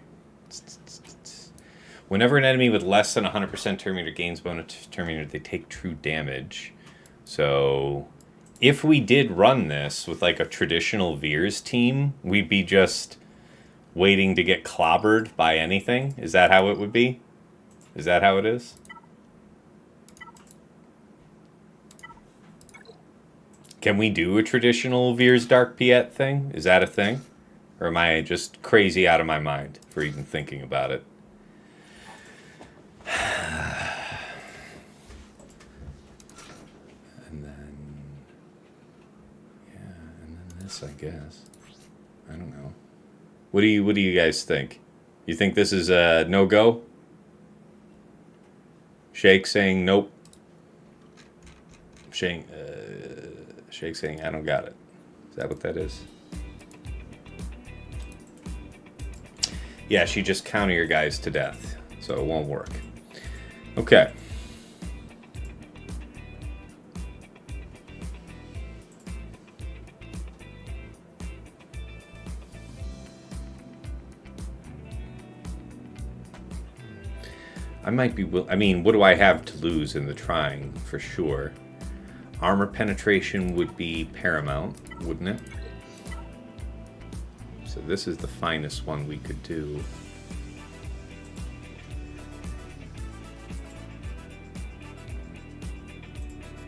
Whenever an enemy with less than 100% turn meter gains bonus turn meter, they take true damage. So if we did run this with like a traditional Veers team, we'd be just waiting to get clobbered by anything. Is that how it would be? Is that how it is? Can we do a traditional Veers Dark Piet thing? Is that a thing? Or am I just crazy out of my mind for even thinking about it? And then... yeah, and then this, I guess. I don't know. What do you guys think? You think this is a no-go? Shake saying nope. Shake saying I don't got it. Is that what that is? Yeah, she just counter your guys to death, so it won't work. Okay. I might be... I mean, what do I have to lose in the trying, for sure? Armor penetration would be paramount, wouldn't it? So this is the finest one we could do.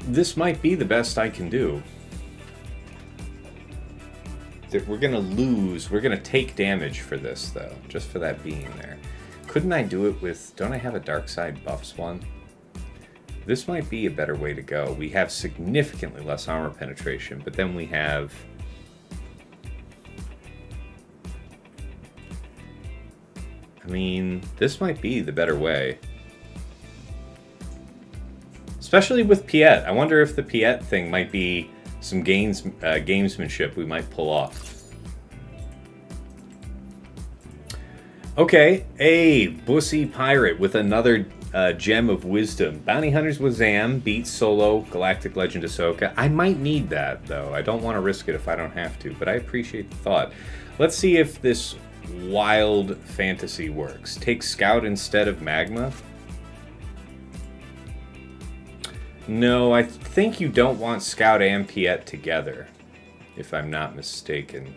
This might be the best I can do. We're gonna lose, we're gonna take damage for this though, just for that being there. Couldn't I do it with, don't I have a Dark Side buffs one? This might be a better way to go. We have significantly less armor penetration, but then we have... I mean, this might be the better way. Especially with Piet. I wonder if the Piet thing might be some gamesmanship we might pull off. Okay, a Bussy Pirate with another Gem of Wisdom. Bounty Hunters with Zam beats Solo Galactic Legend Ahsoka. I might need that, though. I don't want to risk it if I don't have to, but I appreciate the thought. Let's see if this wild fantasy works. Take Scout instead of Magma. No, I think you don't want Scout and Piet together, if I'm not mistaken.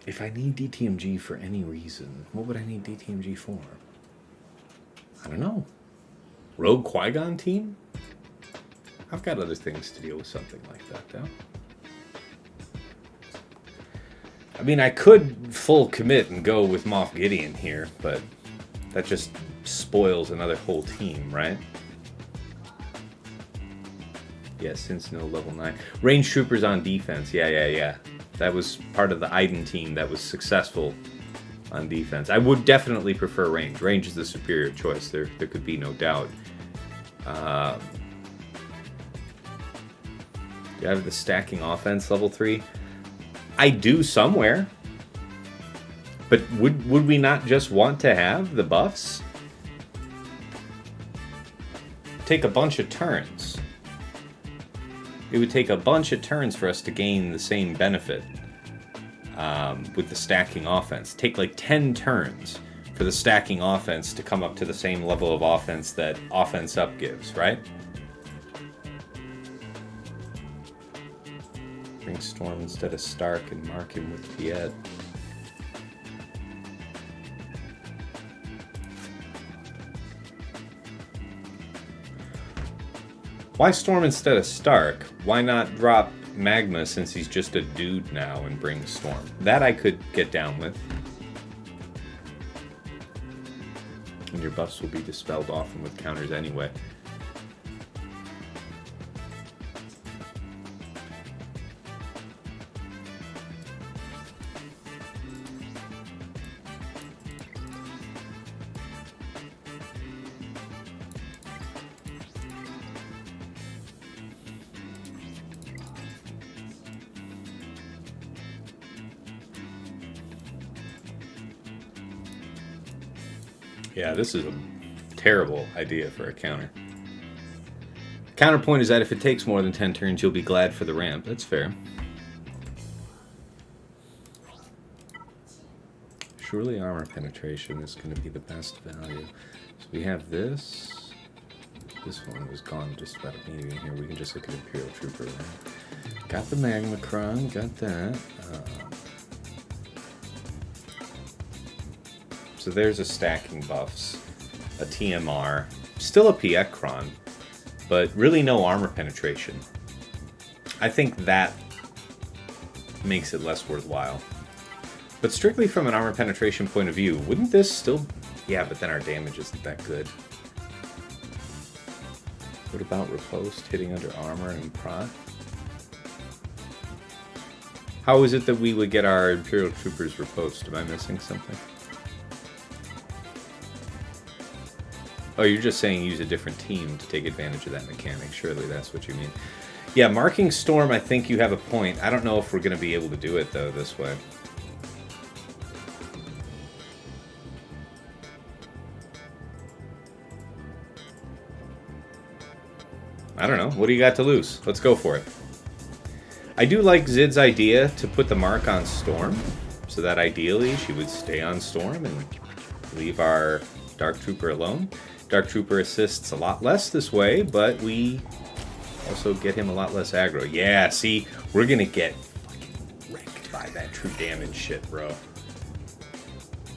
If I need DTMG for any reason, what would I need DTMG for? I don't know. Rogue Qui-Gon team? I've got other things to deal with something like that, though. I mean, I could full commit and go with Moff Gideon here, but that just spoils another whole team, right? Yeah, since no level 9. Range troopers on defense. Yeah. That was part of the Iden team that was successful on defense. I would definitely prefer range. Range is the superior choice. There could be no doubt. Do you have the stacking offense level 3? I do somewhere. But would we not just want to have the buffs? Take a bunch of turns. It would take a bunch of turns for us to gain the same benefit with the stacking offense. Take like 10 turns for the stacking offense to come up to the same level of offense that offense up gives, right? Bring Storm instead of Stark and mark him with Piet. Why Storm instead of Stark? Why not drop Magma since he's just a dude now and bring Storm? That I could get down with. And your buffs will be dispelled often with counters anyway. Yeah, this is a terrible idea for a counter. Counterpoint is that if it takes more than 10 turns, you'll be glad for the ramp. That's fair. Surely armor penetration is going to be the best value. So we have this. This one was gone just about immediately here. We can just look at Imperial Trooper. Right? Got the Magmacron, got that. So there's a stacking buffs, a TMR, still a Pietcron, but really no armor penetration. I think that makes it less worthwhile. But strictly from an armor penetration point of view, wouldn't this still... Yeah, but then our damage isn't that good. What about riposte, hitting under armor and prot? How is it that we would get our Imperial Troopers riposte? Am I missing something? Oh, you're just saying use a different team to take advantage of that mechanic. Surely that's what you mean. Yeah, marking Storm, I think you have a point. I don't know if we're going to be able to do it, though, this way. I don't know. What do you got to lose? Let's go for it. I do like Zid's idea to put the mark on Storm, so that ideally she would stay on Storm and leave our Dark Trooper alone. Dark Trooper assists a lot less this way, but we also get him a lot less aggro. Yeah, see, we're going to get fucking wrecked by that true damage shit, bro.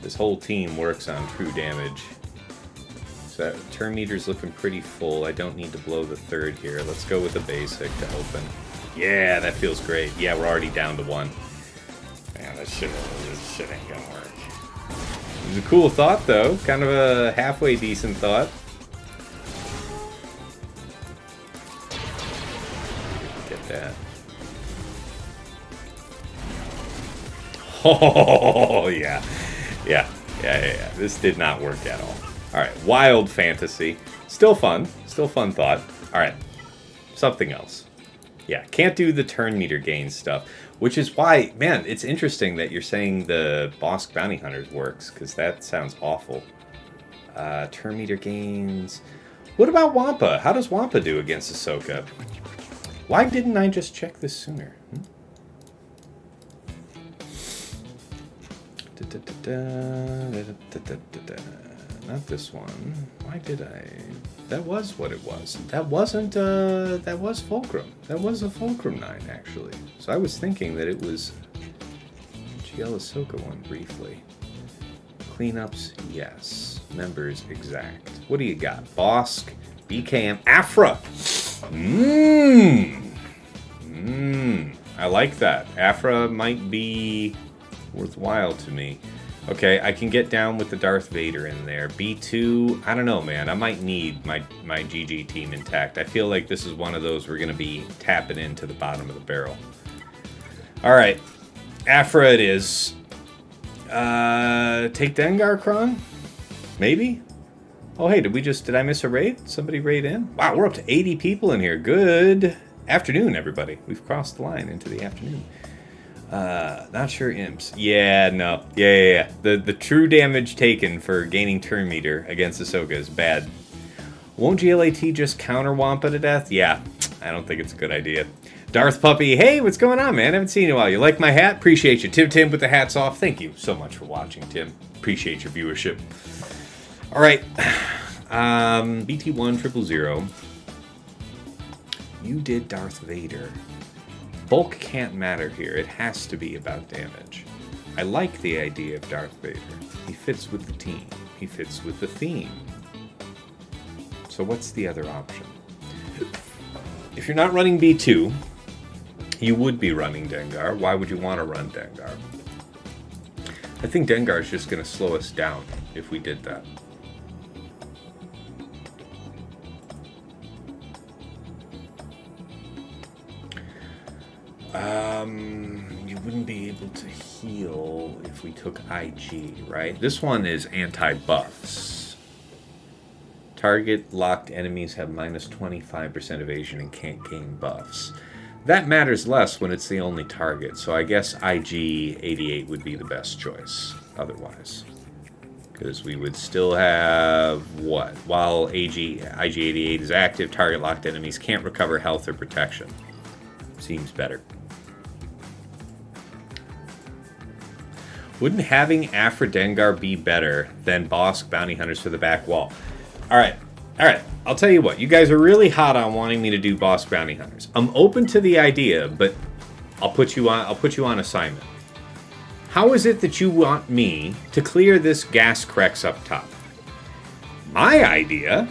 This whole team works on true damage. So turn meter's looking pretty full. I don't need to blow the third here. Let's go with the basic to open. Yeah, that feels great. Yeah, we're already down to 1. Man, this shit ain't gonna work. It was a cool thought, though. Kind of a halfway decent thought. Get that. Oh, yeah. Yeah. This did not work at all. Alright, wild fantasy. Still fun. Still fun thought. Alright, something else. Yeah, can't do the turn meter gain stuff. Which is why, man, it's interesting that you're saying the Bosk Bounty Hunters works, because that sounds awful. Turn meter gains. What about Wampa? How does Wampa do against Ahsoka? Why didn't I just check this sooner? Not this one. Why did I? That was what it was. That wasn't, that was Fulcrum. That was a Fulcrum 9, actually. So I was thinking that it was GL Ahsoka one briefly. Cleanups, yes. Members, exact. What do you got? Bosk, BKM, Aphra. I like that. Aphra might be worthwhile to me. Okay, I can get down with the Darth Vader in there. B2, I don't know, man. I might need my GG team intact. I feel like this is one of those we're going to be tapping into the bottom of the barrel. All right, Aphra it is. Take Dengar Kron? Maybe? Oh, hey, did I miss a raid? Somebody raid in? Wow, we're up to 80 people in here. Good afternoon, everybody. We've crossed the line into the afternoon. Not sure imps. Yeah, no. Yeah. The true damage taken for gaining turn meter against Ahsoka is bad. Won't GLAT just counter Wampa to death? Yeah, I don't think it's a good idea. Darth Puppy, hey, what's going on, man? I haven't seen you in a while. You like my hat? Appreciate you. Tim with the hats off. Thank you so much for watching, Tim. Appreciate your viewership. All right. BT1000. You did Darth Vader. Bulk can't matter here. It has to be about damage. I like the idea of Darth Vader. He fits with the team. He fits with the theme. So what's the other option? If you're not running B2, you would be running Dengar. Why would you want to run Dengar? I think Dengar is just going to slow us down if we did that. You wouldn't be able to heal if we took IG, right? This one is anti-buffs. Target locked enemies have minus 25% evasion and can't gain buffs. That matters less when it's the only target, so I guess IG 88 would be the best choice otherwise. Because we would still have, what? While IG 88 is active, target locked enemies can't recover health or protection. Seems better. Wouldn't having Aphra Dengar be better than Bosk Bounty Hunters for the back wall? Alright. I'll tell you what. You guys are really hot on wanting me to do Bosk Bounty Hunters. I'm open to the idea, but I'll put you on assignment. How is it that you want me to clear this gas CRex up top? My idea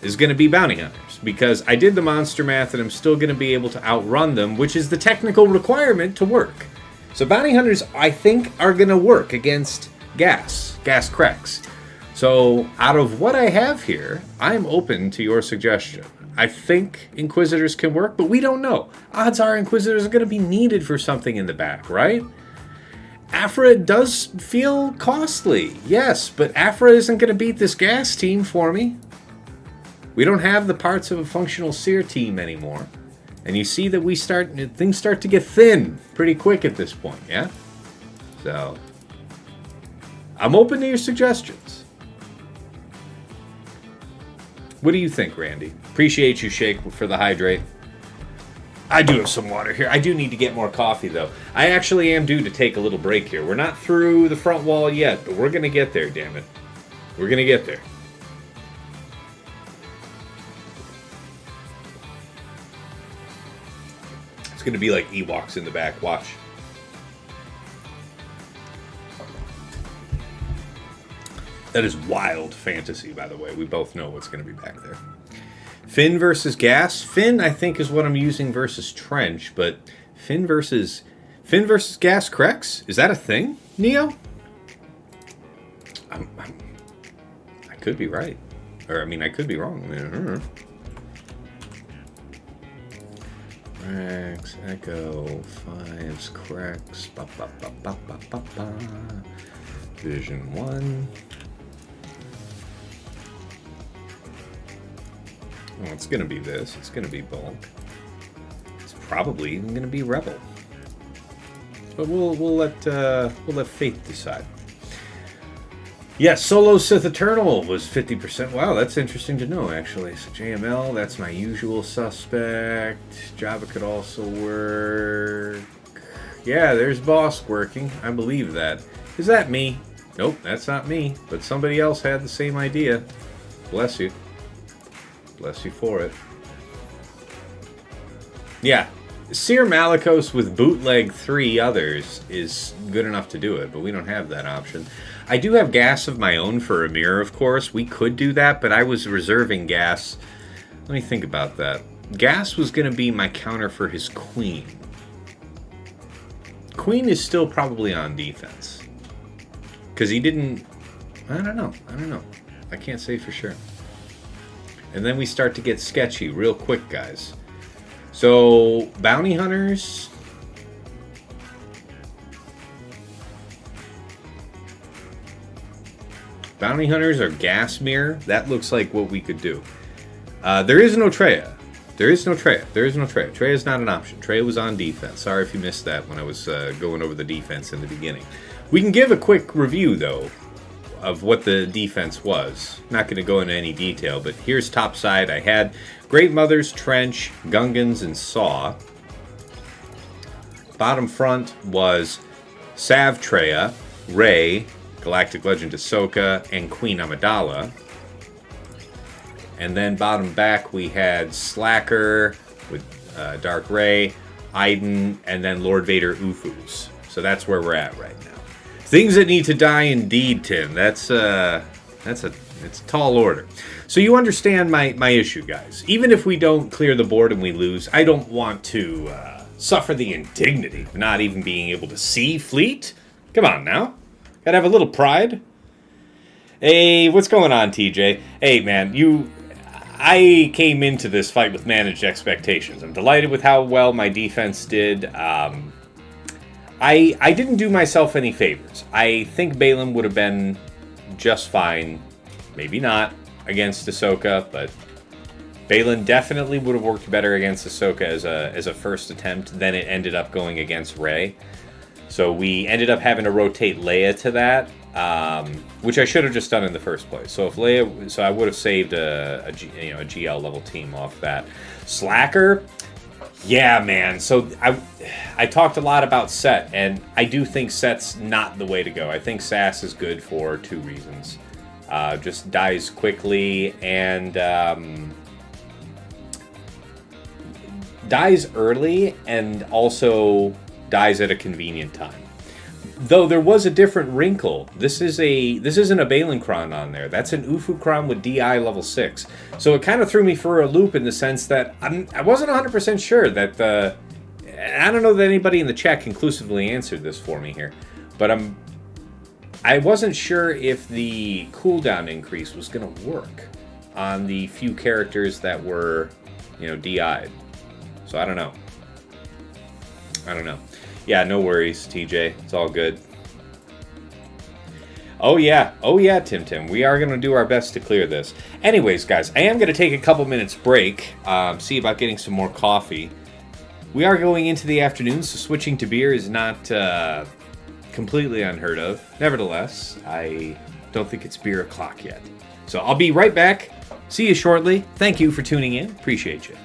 is going to be Bounty Hunters, because I did the monster math and I'm still going to be able to outrun them, which is the technical requirement to work. So Bounty Hunters, I think, are going to work against gas CRex. So out of what I have here, I'm open to your suggestion. I think Inquisitors can work, but we don't know. Odds are Inquisitors are going to be needed for something in the back, right? Aphra does feel costly, yes, but Aphra isn't going to beat this gas team for me. We don't have the parts of a functional seer team anymore. And you see that things start to get thin pretty quick at this point, yeah? So, I'm open to your suggestions. What do you think, Randy? Appreciate you, Shake, for the hydrate. I do have some water here. I do need to get more coffee, though. I actually am due to take a little break here. We're not through the front wall yet, but we're going to get there, damn it. We're going to get there. It's going to be like Ewoks in the back. Watch. That is wild fantasy, by the way. We both know what's going to be back there. Finn versus Gas. Finn, I think, is what I'm using versus Trench, but Finn versus Gas CRex? Is that a thing, Neo? I could be right. Or, I mean, I could be wrong. I don't know. CRex, Echo, 5s, CRex, Vision 1. Well, it's going to be this. It's going to be Bulk. It's probably even going to be Rebel. But we'll let fate decide. Yes, Solo Sith Eternal was 50%. Wow, that's interesting to know, actually. So JML, that's my usual suspect. Jabba could also work. Yeah, there's Boss working. I believe that. Is that me? Nope, that's not me. But somebody else had the same idea. Bless you. Bless you for it. Yeah. Seer Malicos with bootleg 3 others is good enough to do it, but we don't have that option. I do have gas of my own for a mirror, of course. We could do that, but I was reserving gas. Let me think about that. Gas was going to be my counter for his queen. Queen is still probably on defense. Because he didn't... I don't know. I can't say for sure. And then we start to get sketchy real quick, guys. So, bounty hunters... Bounty hunters are gas mirror. That looks like what we could do. There is no Traya. Traya is not an option. Traya was on defense. Sorry if you missed that when I was going over the defense in the beginning. We can give a quick review, though, of what the defense was. Not going to go into any detail, but here's top side. I had Great Mothers, Trench, Gungans, and Saw. Bottom front was Sav Traya, Rey, Galactic Legend Ahsoka, and Queen Amidala. And then bottom back we had Slacker with Dark Rey, Iden, and then Lord Vader UFUs. So that's where we're at right now. Things that need to die indeed, Tim. It's a tall order. So you understand my issue, guys. Even if we don't clear the board and we lose, I don't want to suffer the indignity of not even being able to see fleet. Come on now. Gotta have a little pride. Hey, what's going on, TJ? Hey, man, I came into this fight with managed expectations. I'm delighted with how well my defense did. I didn't do myself any favors. I think Baylan would have been just fine. Maybe not against Ahsoka, but Baylan definitely would have worked better against Ahsoka as a first attempt than it ended up going against Rey. So we ended up having to rotate Leia to that, which I should have just done in the first place. So if Leia, I would have saved a GL level team off that. Slacker, yeah, man. So I talked a lot about Set, and I do think Set's not the way to go. I think Sass is good for 2 reasons. Just dies quickly and dies early, and also dies at a convenient time. Though there was a different wrinkle. This isn't a Baylan Cron on there. That's an UFU Cron with DI level 6. So it kind of threw me for a loop in the sense that I wasn't 100% sure that I don't know that anybody in the chat conclusively answered this for me here, but I wasn't sure if the cooldown increase was going to work on the few characters that were, DI'd. So I don't know. Yeah, no worries, TJ. It's all good. Oh yeah, Tim. We are going to do our best to clear this. Anyways, guys, I am going to take a couple minutes break, see about getting some more coffee. We are going into the afternoon, so switching to beer is not completely unheard of. Nevertheless, I don't think it's beer o'clock yet. So I'll be right back. See you shortly. Thank you for tuning in. Appreciate you.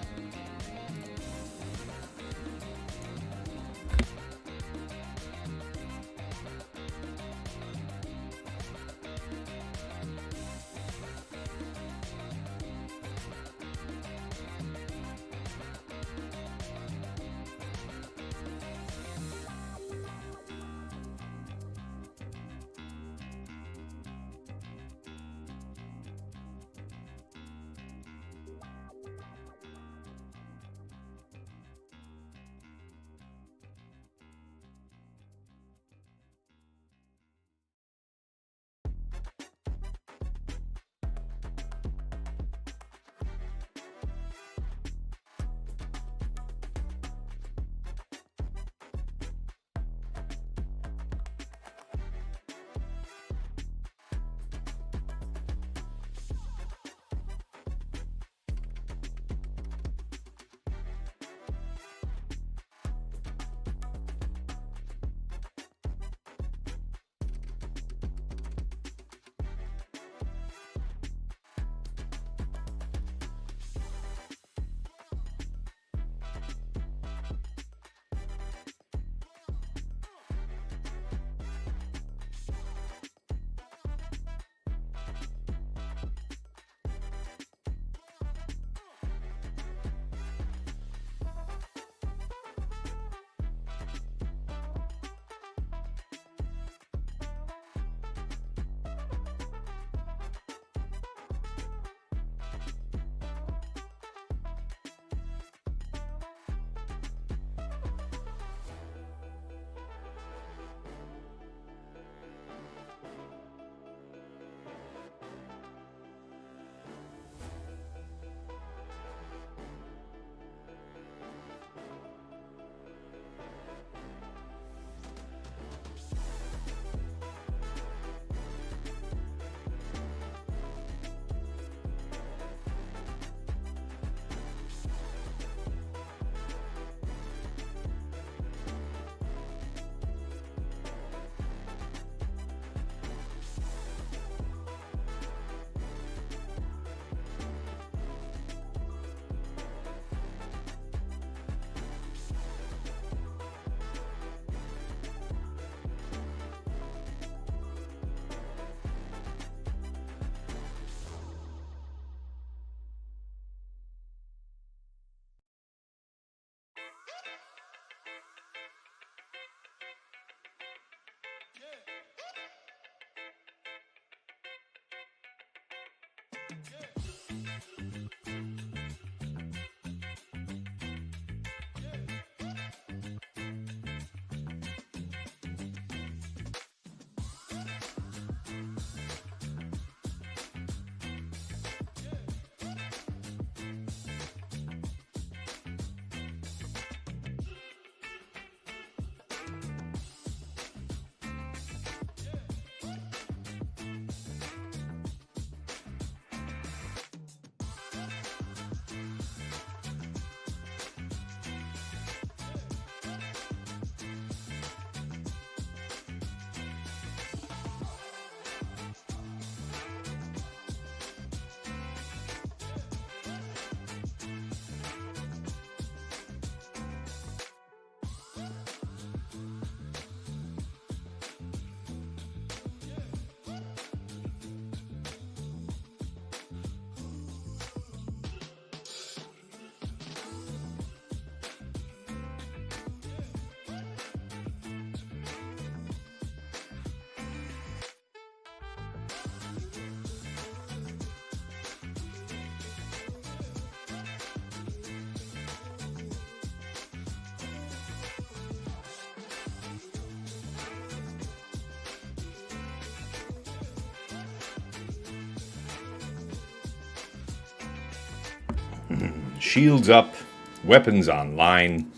Shields up, weapons online.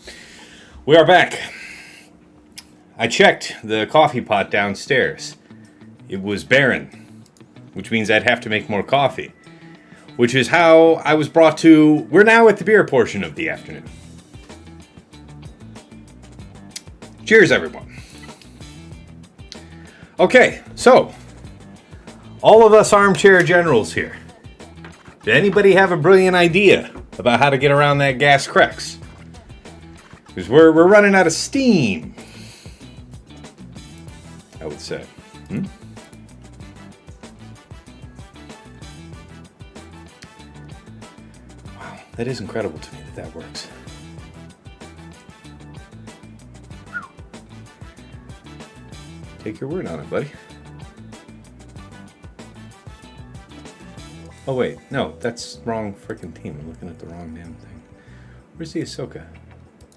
We are back. I checked the coffee pot downstairs. It was barren, which means I'd have to make more coffee. Which is how I was brought to... We're now at the beer portion of the afternoon. Cheers, everyone. Okay, so... all of us armchair generals here. Did anybody have a brilliant idea about how to get around that gas CRex? Because we're running out of steam, I would say. Wow, that is incredible to me that works. Take your word on it, buddy. Oh wait, no, that's wrong freaking team. I'm looking at the wrong damn thing. Where's the Ahsoka?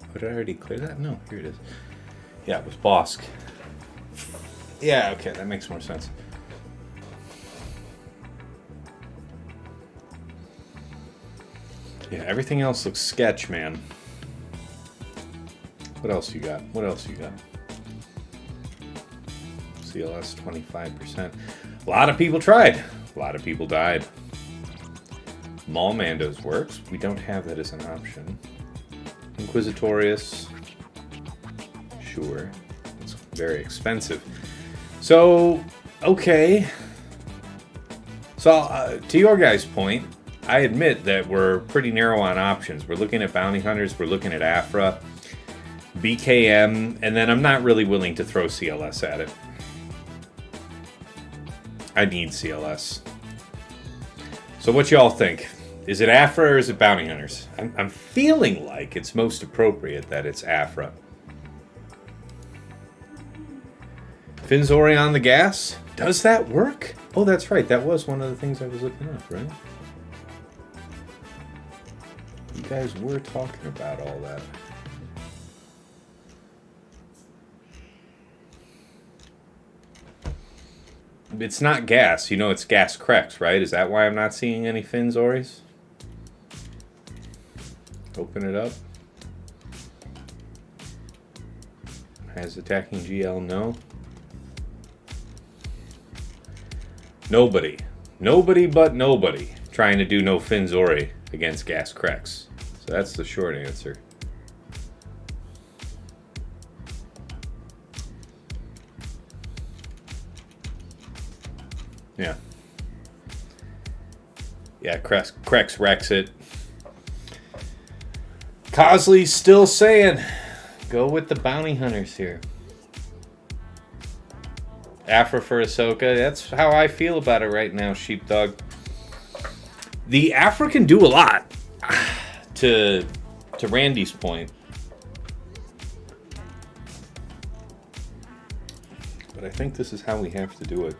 Oh, did I already clear that? No, here it is. Yeah, it was Bosk. Yeah, okay, that makes more sense. Yeah, everything else looks sketch, man. What else you got? What else you got? CLS 25%. A lot of people tried. A lot of people died. Maul Mandos works. We don't have that as an option. Inquisitorius. Sure. It's very expensive. So, okay. So, to your guys' point, I admit that we're pretty narrow on options. We're looking at bounty hunters. We're looking at Aphra, BKM, and then I'm not really willing to throw CLS at it. I need CLS. So what y'all think? Is it Aphra or is it bounty hunters? I'm feeling like it's most appropriate that it's Aphra. Finzori on the gas? Does that work? Oh, that's right. That was one of the things I was looking up, right? You guys were talking about all that. It's not gas. You know it's gas CRex, right? Is that why I'm not seeing any Finzoris? Open it up. Has attacking GL? No. Nobody. Nobody but nobody trying to do no Finzori against gas CRex. So that's the short answer. Yeah. Yeah, CRex wrecks it. Cosley's still saying, go with the bounty hunters here. Aphra for Ahsoka. That's how I feel about it right now, Sheepdog. The Aphra can do a lot. To Randy's point. But I think this is how we have to do it.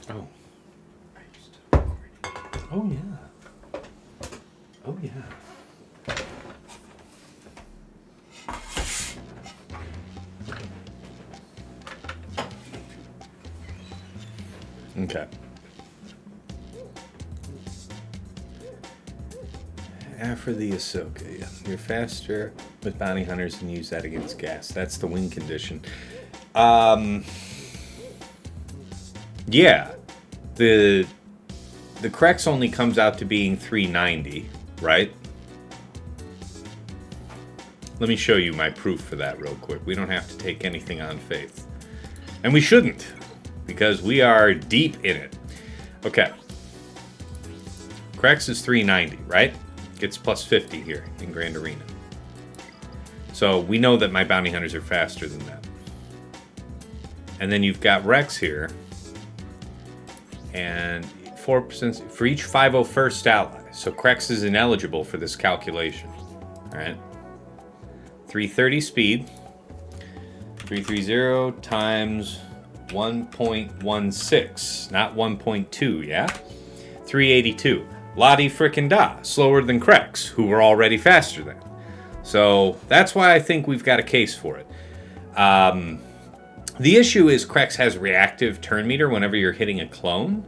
Oh. Oh, yeah. Oh, yeah. Okay. Aphra the Ahsoka, yeah. You're faster with bounty hunters and use that against gas. That's the win condition. Yeah. The CRex only comes out to being 390, right? Let me show you my proof for that real quick. We don't have to take anything on faith. And we shouldn't, because we are deep in it. Okay. CRex is 390, right? Gets plus 50 here in Grand Arena. So we know that my bounty hunters are faster than that. And then you've got Rex here. And 4% for each 501st ally. So CRex is ineligible for this calculation. Alright. 330 speed. 330 times 1.16. Not 1.2, yeah? 382. Lottie frickin' da. Slower than CRex, who were already faster than. So that's why I think we've got a case for it. The issue is CRex has reactive turn meter whenever you're hitting a clone.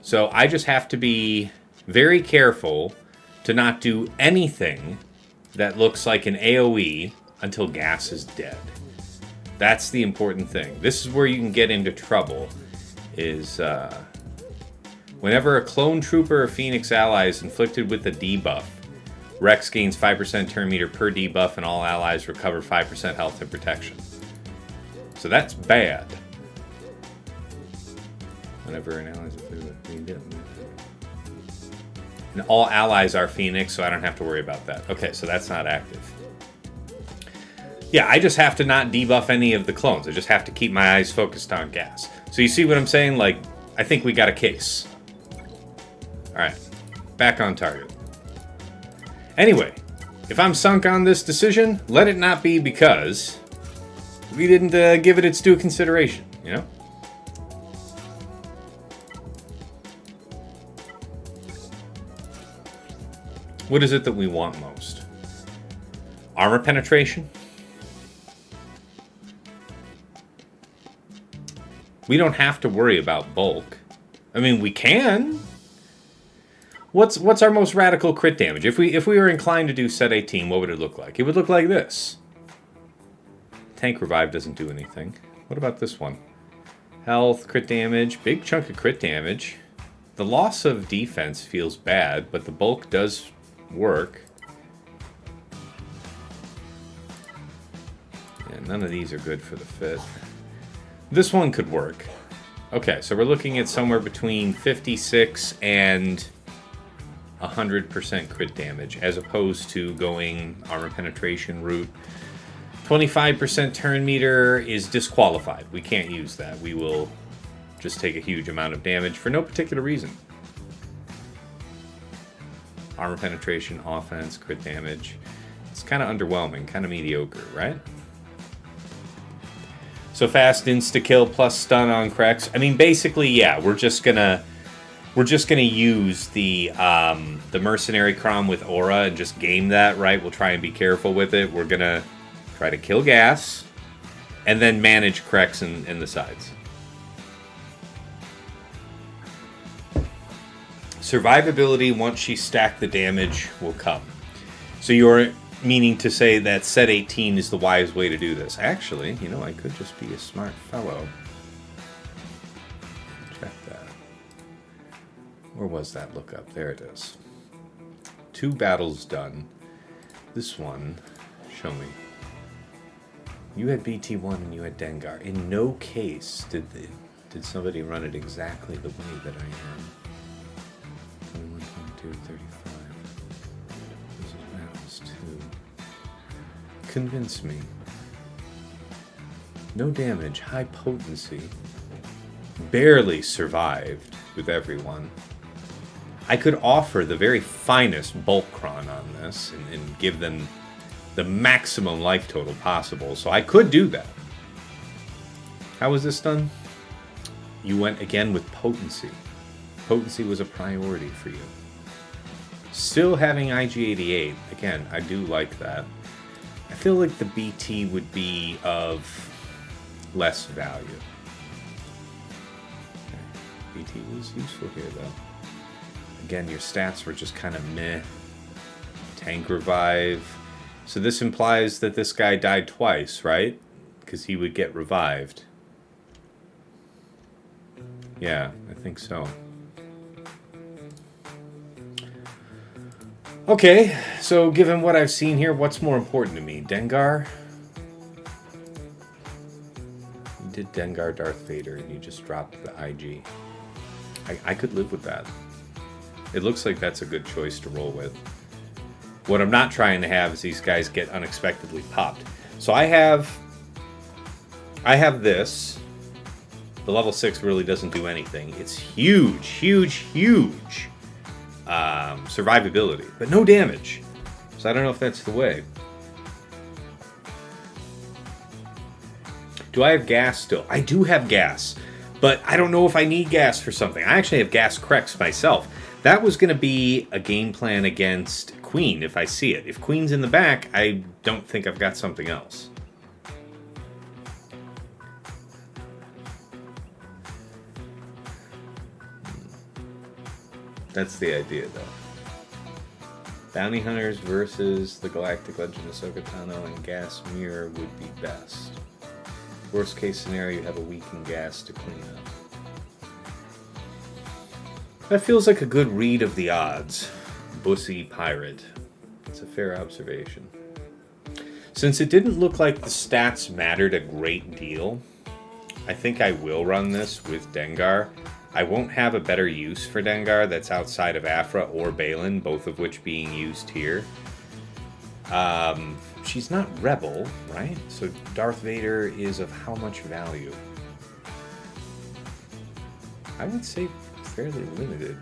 So I just have to be very careful to not do anything that looks like an AoE until gas is dead. That's the important thing. This is where you can get into trouble, is whenever a clone trooper or Phoenix ally is inflicted with a debuff, Rex gains 5% turn meter per debuff and all allies recover 5% health and protection. So that's bad. Whenever an ally is and all allies are Phoenix, so I don't have to worry about that. Okay, so that's not active. Yeah, I just have to not debuff any of the clones. I just have to keep my eyes focused on gas. So you see what I'm saying? Like, I think we got a case. Alright, back on target. Anyway, if I'm sunk on this decision, let it not be because we didn't give it its due consideration, you know? What is it that we want most? Armor penetration? We don't have to worry about bulk. I mean, we can. What's our most radical crit damage? If we were inclined to do set 18, what would it look like? It would look like this. Tank revive doesn't do anything. What about this one? Health, crit damage, big chunk of crit damage. The loss of defense feels bad, but the bulk does work. Yeah, none of these are good for the fit. This one could work. Okay, so we're looking at somewhere between 56 and 100% crit damage, as opposed to going armor penetration route. 25% turn meter is disqualified. We can't use that. We will just take a huge amount of damage for no particular reason. Armor penetration, offense, crit damage. It's kind of underwhelming, kind of mediocre, right? So fast insta-kill plus stun on CRex. I mean, basically, yeah, we're just gonna use the mercenary crom with Aurra and just game that, right? We'll try and be careful with it. We're gonna try to kill gas and then manage CRex in the sides. Survivability, once she stacked the damage, will come. So you're meaning to say that set 18 is the wise way to do this. Actually, you know, I could just be a smart fellow. Check that. Where was that lookup? There it is. 2 battles done. This one, show me. You had BT1 and you had Dengar. In no case did somebody run it exactly the way that I am. 21, 22, 35. This is battles 2. Convince me. No damage, high potency. Barely survived with everyone. I could offer the very finest bulk cron on this and give them the maximum life total possible. So I could do that. How was this done? You went again with potency. Potency was a priority for you. Still having IG-88, again, I do like that. I feel like the BT would be of less value. Okay. BT was useful here, though. Again, your stats were just kind of meh. Tank revive. So this implies that this guy died twice, right? Because he would get revived. Yeah, I think so. Okay, so given what I've seen here, what's more important to me? Dengar? You did Dengar Darth Vader and you just dropped the IG. I could live with that. It looks like that's a good choice to roll with. What I'm not trying to have is these guys get unexpectedly popped. So I have this. The level 6 really doesn't do anything. It's huge, huge, huge survivability, but no damage. So I don't know if that's the way. Do I have gas still? I do have gas, but I don't know if I need gas for something. I actually have gas CRex myself. That was going to be a game plan against Queen if I see it. If Queen's in the back, I don't think I've got something else. That's the idea, though. Bounty Hunters versus the Galactic Legend of Ahsoka Tano and Gas Mirror would be best. Worst case scenario, you have a weakened gas to clean up. That feels like a good read of the odds. Bussy Pirate. It's a fair observation. Since it didn't look like the stats mattered a great deal, I think I will run this with Dengar. I won't have a better use for Dengar that's outside of Aphra or Baylan, both of which being used here. She's not Rebel, right? So Darth Vader is of how much value? I would say fairly limited.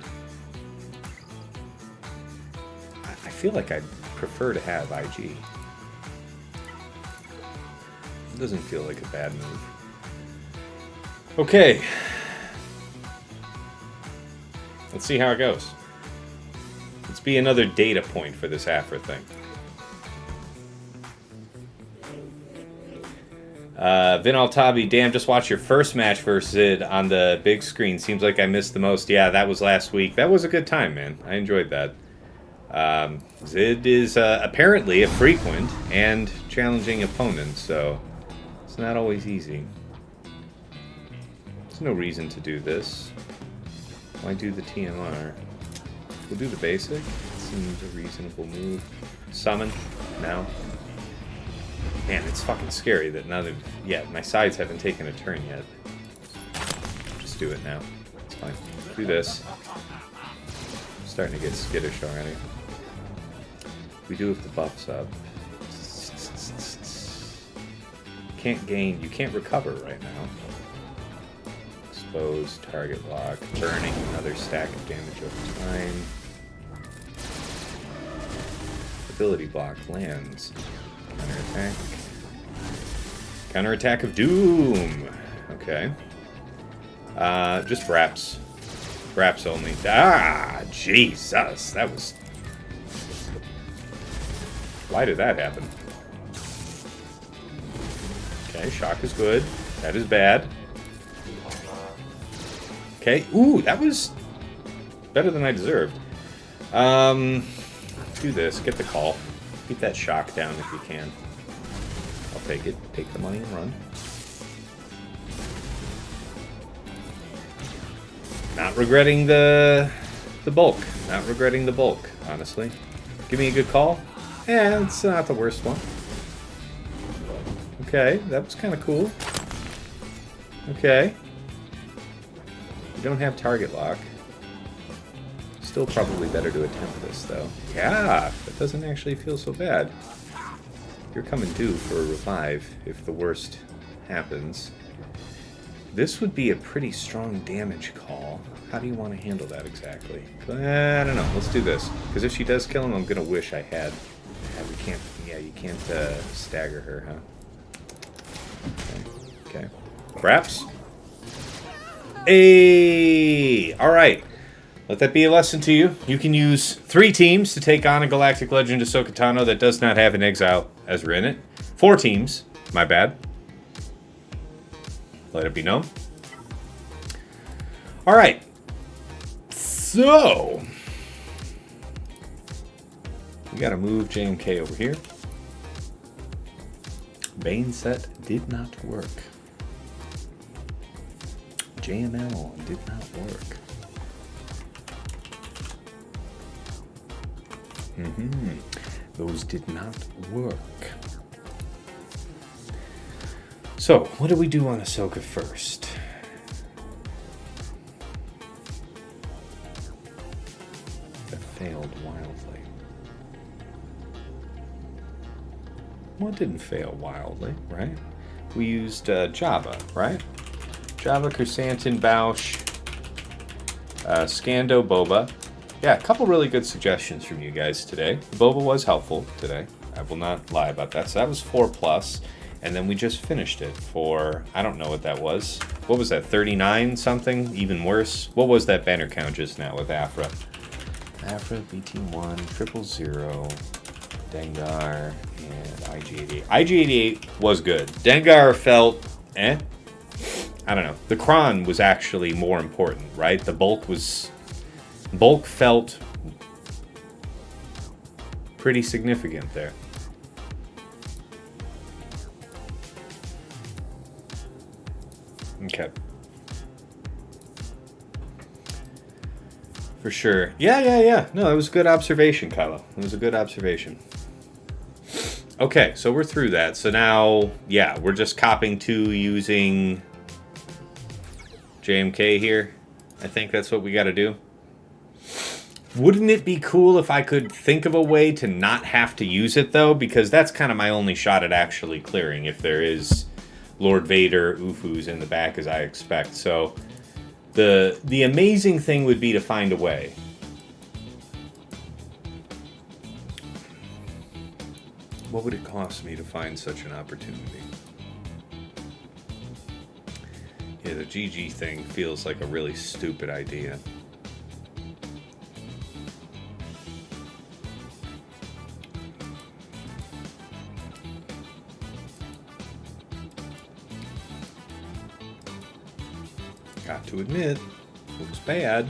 I feel like I'd prefer to have IG. It doesn't feel like a bad move. Okay. Let's see how it goes. Let's be another data point for this Aphra thing. Vin Altabi, damn, just watch your first match versus Zid on the big screen. Seems like I missed the most. Yeah, that was last week. That was a good time, man. I enjoyed that. Zid is apparently a frequent and challenging opponent, so it's not always easy. There's no reason to do this. Why do the TMR? We'll do the basic. Seems a reasonable move. Summon now. Man, it's fucking scary that none of... Yeah, my sides haven't taken a turn yet. Just do it now. It's fine. Do this. I'm starting to get skittish already. We do have the buffs up. Can't gain... You can't recover right now. Exposed, target lock, burning, another stack of damage over time. Ability block lands. Counterattack. Counterattack of Doom! Okay. Just wraps. Wraps only. Ah! Jesus! That was... Why did that happen? Okay, shock is good. That is bad. Okay. Ooh, that was better than I deserved. Do this. Get the call. Keep that shock down if you can. I'll take it. Take the money and run. Not regretting the bulk. Not regretting the bulk, honestly. Give me a good call. Yeah, it's not the worst one. Okay, that was kind of cool. Okay. You don't have target lock. Still probably better to attempt this, though. Yeah, that doesn't actually feel so bad. You're coming due for a revive if the worst happens. This would be a pretty strong damage call. How do you want to handle that exactly? I don't know. Let's do this. Because if she does kill him, I'm going to wish I had. We can't... Yeah, you can't stagger her, huh? Okay. Perhaps? All right. Let that be a lesson to you. You can use 3 teams to take on a Galactic Legend Ahsoka Tano that does not have an Exile Ezra in it. 4 teams. My bad. Let it be known. All right. So, we got to move JMK over here. Bane set did not work. JML did not work. Those did not work. So, what do we do on Ahsoka first? That failed wildly. Well, it didn't fail wildly, right? We used Jabba, right? Jabba, Chrysanthemum, Bausch, Scando, Boba. Yeah, a couple really good suggestions from you guys today. Boba was helpful today. I will not lie about that. So that was 4+. And then we just finished it for, I don't know what that was. What was that, 39 something? Even worse. What was that banner count just now with Aphra? Aphra, BT1, 000, Dengar, and IG88. IG88 was good. Dengar felt, I don't know. The Kron was actually more important, right? The bulk felt pretty significant there. Okay. For sure. Yeah. No, it was a good observation, Kylo. It was a good observation. Okay, so we're through that. So now, yeah, we're just copying to using JMK here. I think that's what we got to do. Wouldn't it be cool if I could think of a way to not have to use it, though? Because that's kind of my only shot at actually clearing, if there is Lord Vader, UFUs in the back, as I expect. So the amazing thing would be to find a way. What would it cost me to find such an opportunity? Yeah, the GG thing feels like a really stupid idea. Got to admit, looks bad.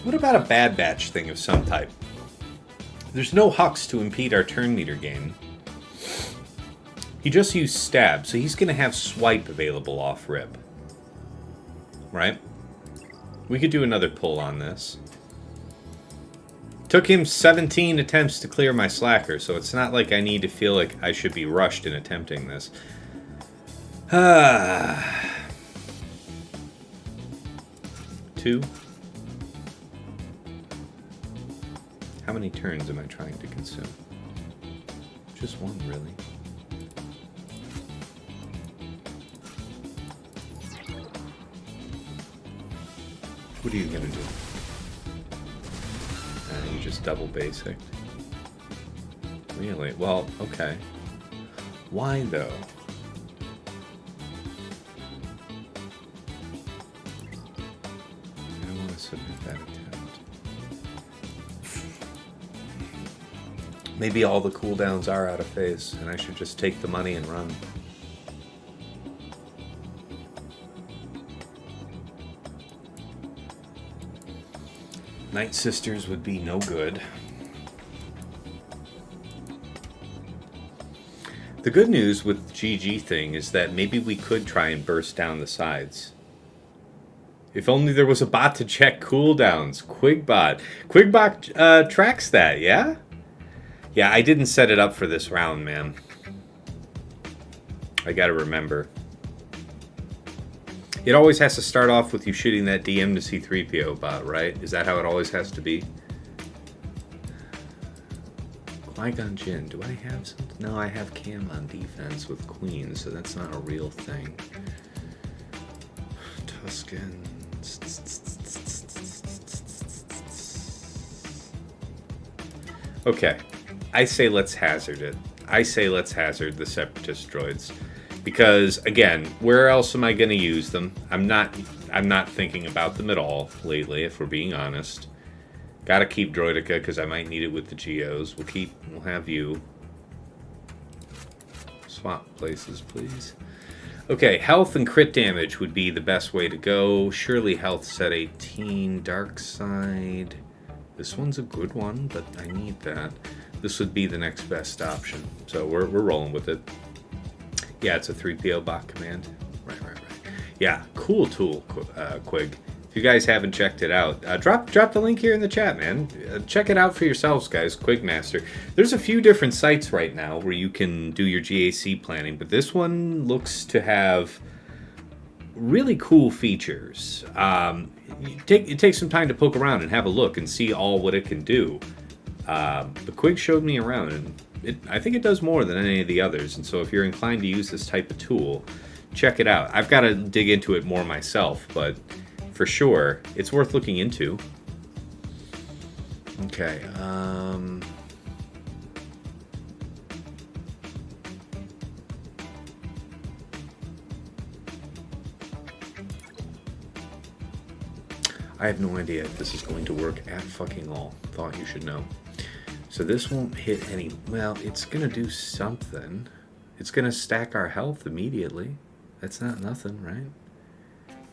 What about a Bad Batch thing of some type? There's no Hux to impede our turn meter gain. He just used Stab, so he's going to have Swipe available off rip. Right? We could do another pull on this. Took him 17 attempts to clear my Slacker, so it's not like I need to feel like I should be rushed in attempting this. 2. How many turns am I trying to consume? Just one, really. What are you gonna do? You just double basic. Really? Well, okay. Why though? Submit that attempt. Maybe all the cooldowns are out of phase, and I should just take the money and run. Night Sisters would be no good. The good news with the GG thing is that maybe we could try and burst down the sides. If only there was a bot to check cooldowns. Quigbot. Quigbot tracks that, yeah? Yeah, I didn't set it up for this round, man. I gotta remember. It always has to start off with you shooting that DM to C3PO bot, right? Is that how it always has to be? Qui-Gon Jinn. Do I have something? No, I have Cam on defense with Queen, so that's not a real thing. Tuscan. Okay, I say let's hazard it. I say let's hazard the Separatist droids. Because again, where else am I going to use them? I'm not thinking about them at all lately, if we're being honest. Got to keep Droidica because I might need it with the Geos. We'll have you. Swap places, please. Okay, health and crit damage would be the best way to go. Surely health set 18. Dark side. This one's a good one, but I need that. This would be the next best option. So we're rolling with it. Yeah, it's a 3PO bot command. Right. Yeah, cool tool, Quig. If you guys haven't checked it out, drop the link here in the chat, man. Check it out for yourselves, guys. Quigmaster. There's a few different sites right now where you can do your GAC planning, but this one looks to have really cool features. It takes some time to poke around and have a look and see all what it can do. But Quig showed me around, and I think it does more than any of the others. And so if you're inclined to use this type of tool, check it out. I've got to dig into it more myself, but for sure, it's worth looking into. Okay. I have no idea if this is going to work at fucking all. Thought you should know. So this won't hit any... Well, it's going to do something. It's going to stack our health immediately. That's not nothing, right?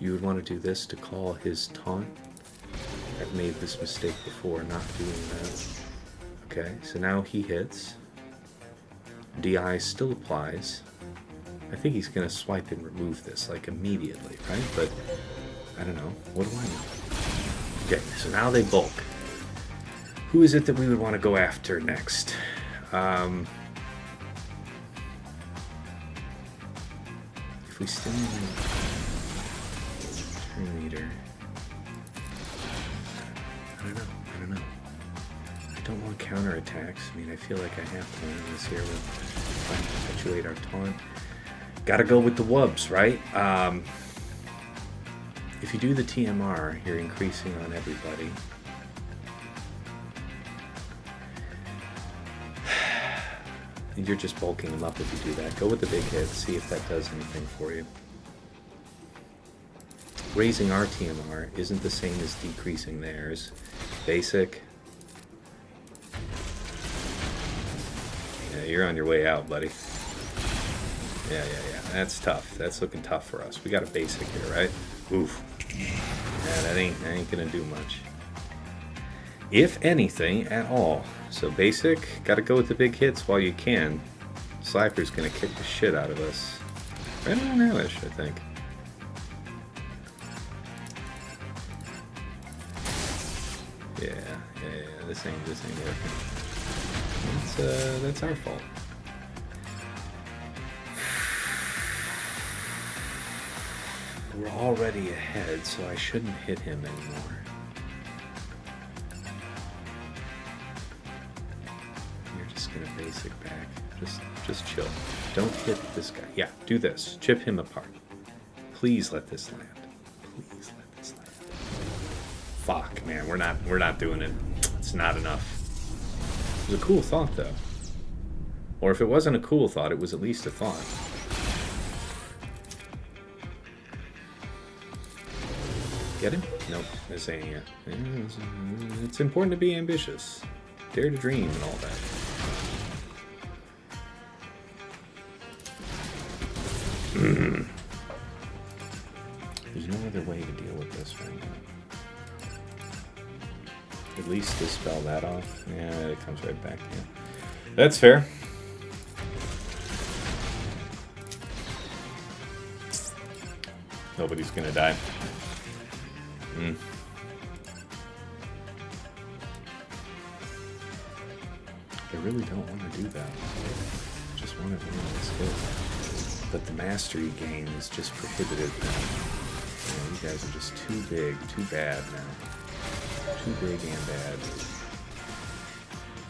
You would want to do this to call his taunt. I've made this mistake before, not doing that. Okay, so now he hits. DI still applies. I think he's going to swipe and remove this, like, immediately, right? But, I don't know. What do I know? Okay, so now they bulk. Who is it that we would want to go after next? If we still turn leader, I don't know. I don't want counterattacks. I mean, I feel like I have to in this here with trying to perpetuate our taunt. Gotta go with the wubs, right? If you do the TMR, you're increasing on everybody. You're just bulking them up if you do that. Go with the big hit, see if that does anything for you. Raising our TMR isn't the same as decreasing theirs. Basic. Yeah, you're on your way out, buddy. Yeah. That's tough. That's looking tough for us. We got a basic here, right? Oof. Yeah, that ain't gonna do much. If anything at all. So basic, gotta go with the big hits while you can. Slaker's gonna kick the shit out of us. Right on now-ish, I think. Yeah. This ain't working. That's our fault. We're already ahead, so I shouldn't hit him anymore. You're just gonna basic back. Just chill. Don't hit this guy. Yeah, do this. Chip him apart. Please let this land. Please let this land. Fuck, man, we're not doing it. It's not enough. It was a cool thought, though. Or if it wasn't a cool thought, it was at least a thought. Get him? Nope, this ain't it. It's important to be ambitious. Dare to dream and all that. There's no other way to deal with this right now. At least dispel that off. Yeah, it comes right back. Yeah. That's fair. Nobody's gonna die. I really don't want to do that. I just want to win this hit. But the mastery gain is just prohibitive now. You guys are just too big, too bad now. Too big and bad.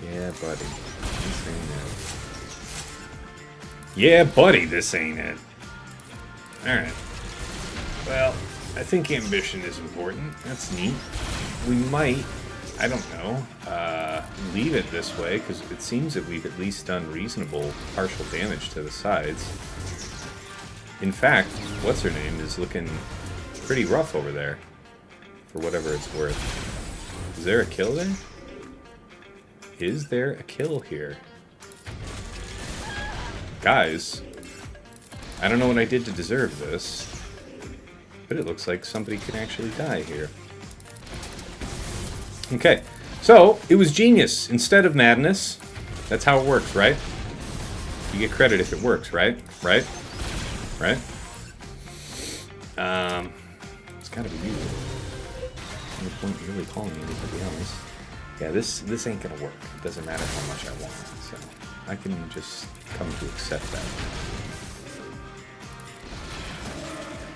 Yeah, buddy. This ain't it. Yeah, buddy, this ain't it. Alright. Well, I think ambition is important. That's neat. We might, I don't know, leave it this way, because it seems that we've at least done reasonable partial damage to the sides. In fact, what's her name is looking pretty rough over there, for whatever it's worth. Is there a kill there? Is there a kill here? Guys, I don't know what I did to deserve this, but it looks like somebody can actually die here. Okay, so it was genius instead of madness. That's how it works, right? You get credit if it works, right? Right? Right? It's gotta be you. No point really calling anybody else. Yeah, this ain't gonna work. It doesn't matter how much I want, so I can just come to accept that.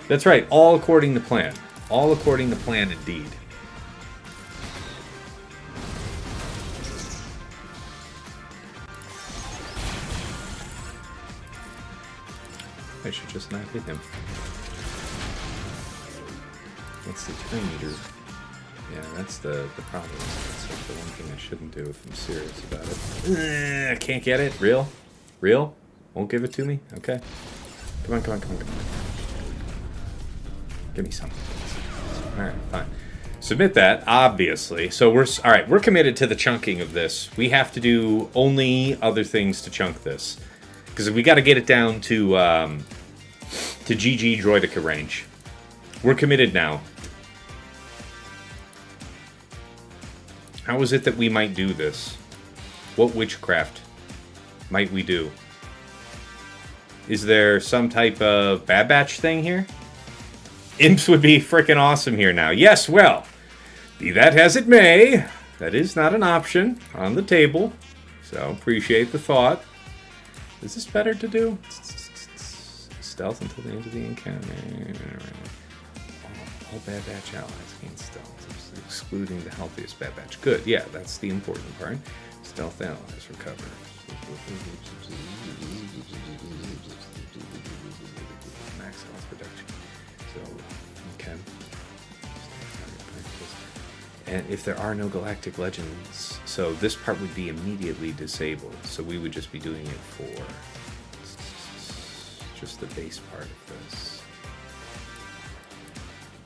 That's right, all according to plan. All according to plan indeed. I should just not hit him. What's the turn meter? Yeah, that's the problem. That's like the one thing I shouldn't do if I'm serious about it. I can't get it? Real? Real? Won't give it to me? Okay. Come on, come on, come on, come on. Give me something. Alright, fine. Submit that, obviously. So alright, we're committed to the chunking of this. We have to do only other things to chunk this. Because we got to get it down to GG Droidica range. We're committed now. How is it that we might do this? What witchcraft might we do? Is there some type of Bad Batch thing here? Imps would be freaking awesome here now. Yes, well, be that as it may, that is not an option on the table. So appreciate the thought. Is this better to do? Stealth until the end of the encounter. All Bad Batch allies gain stealth, excluding the healthiest Bad Batch. Good, yeah, that's the important part. Stealth allies recover. Max health reduction. So, okay. And if there are no galactic legends, so this part would be immediately disabled. So we would just be doing it for just the base part of this.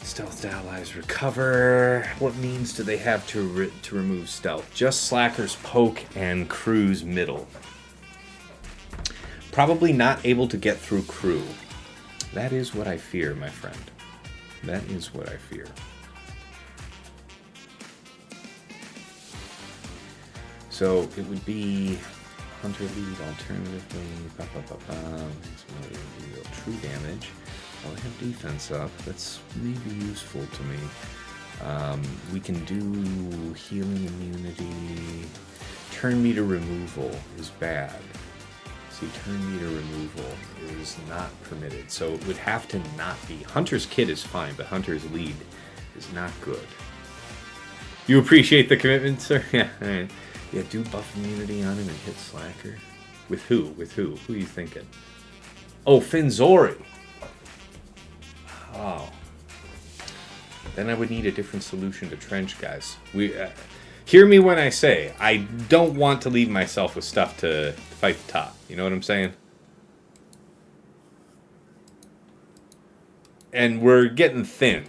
Stealth allies recover. What means do they have to remove stealth? Just Slacker's poke and Crew's middle. Probably not able to get through Crew. That is what I fear, my friend. That is what I fear. So it would be Hunter lead alternatively. True damage. Well, I have defense up. That's maybe useful to me. We can do healing immunity. Turn meter removal is bad. See, turn meter removal is not permitted. So it would have to not be. Hunter's kit is fine, but Hunter's lead is not good. You appreciate the commitment, sir? Yeah, all right. Yeah, do buff immunity on him and hit Slacker. With who? With who? Who are you thinking? Oh, Finzori. Oh. Then I would need a different solution to Trench, guys. Hear me when I say, I don't want to leave myself with stuff to fight the top. You know what I'm saying? And we're getting thin.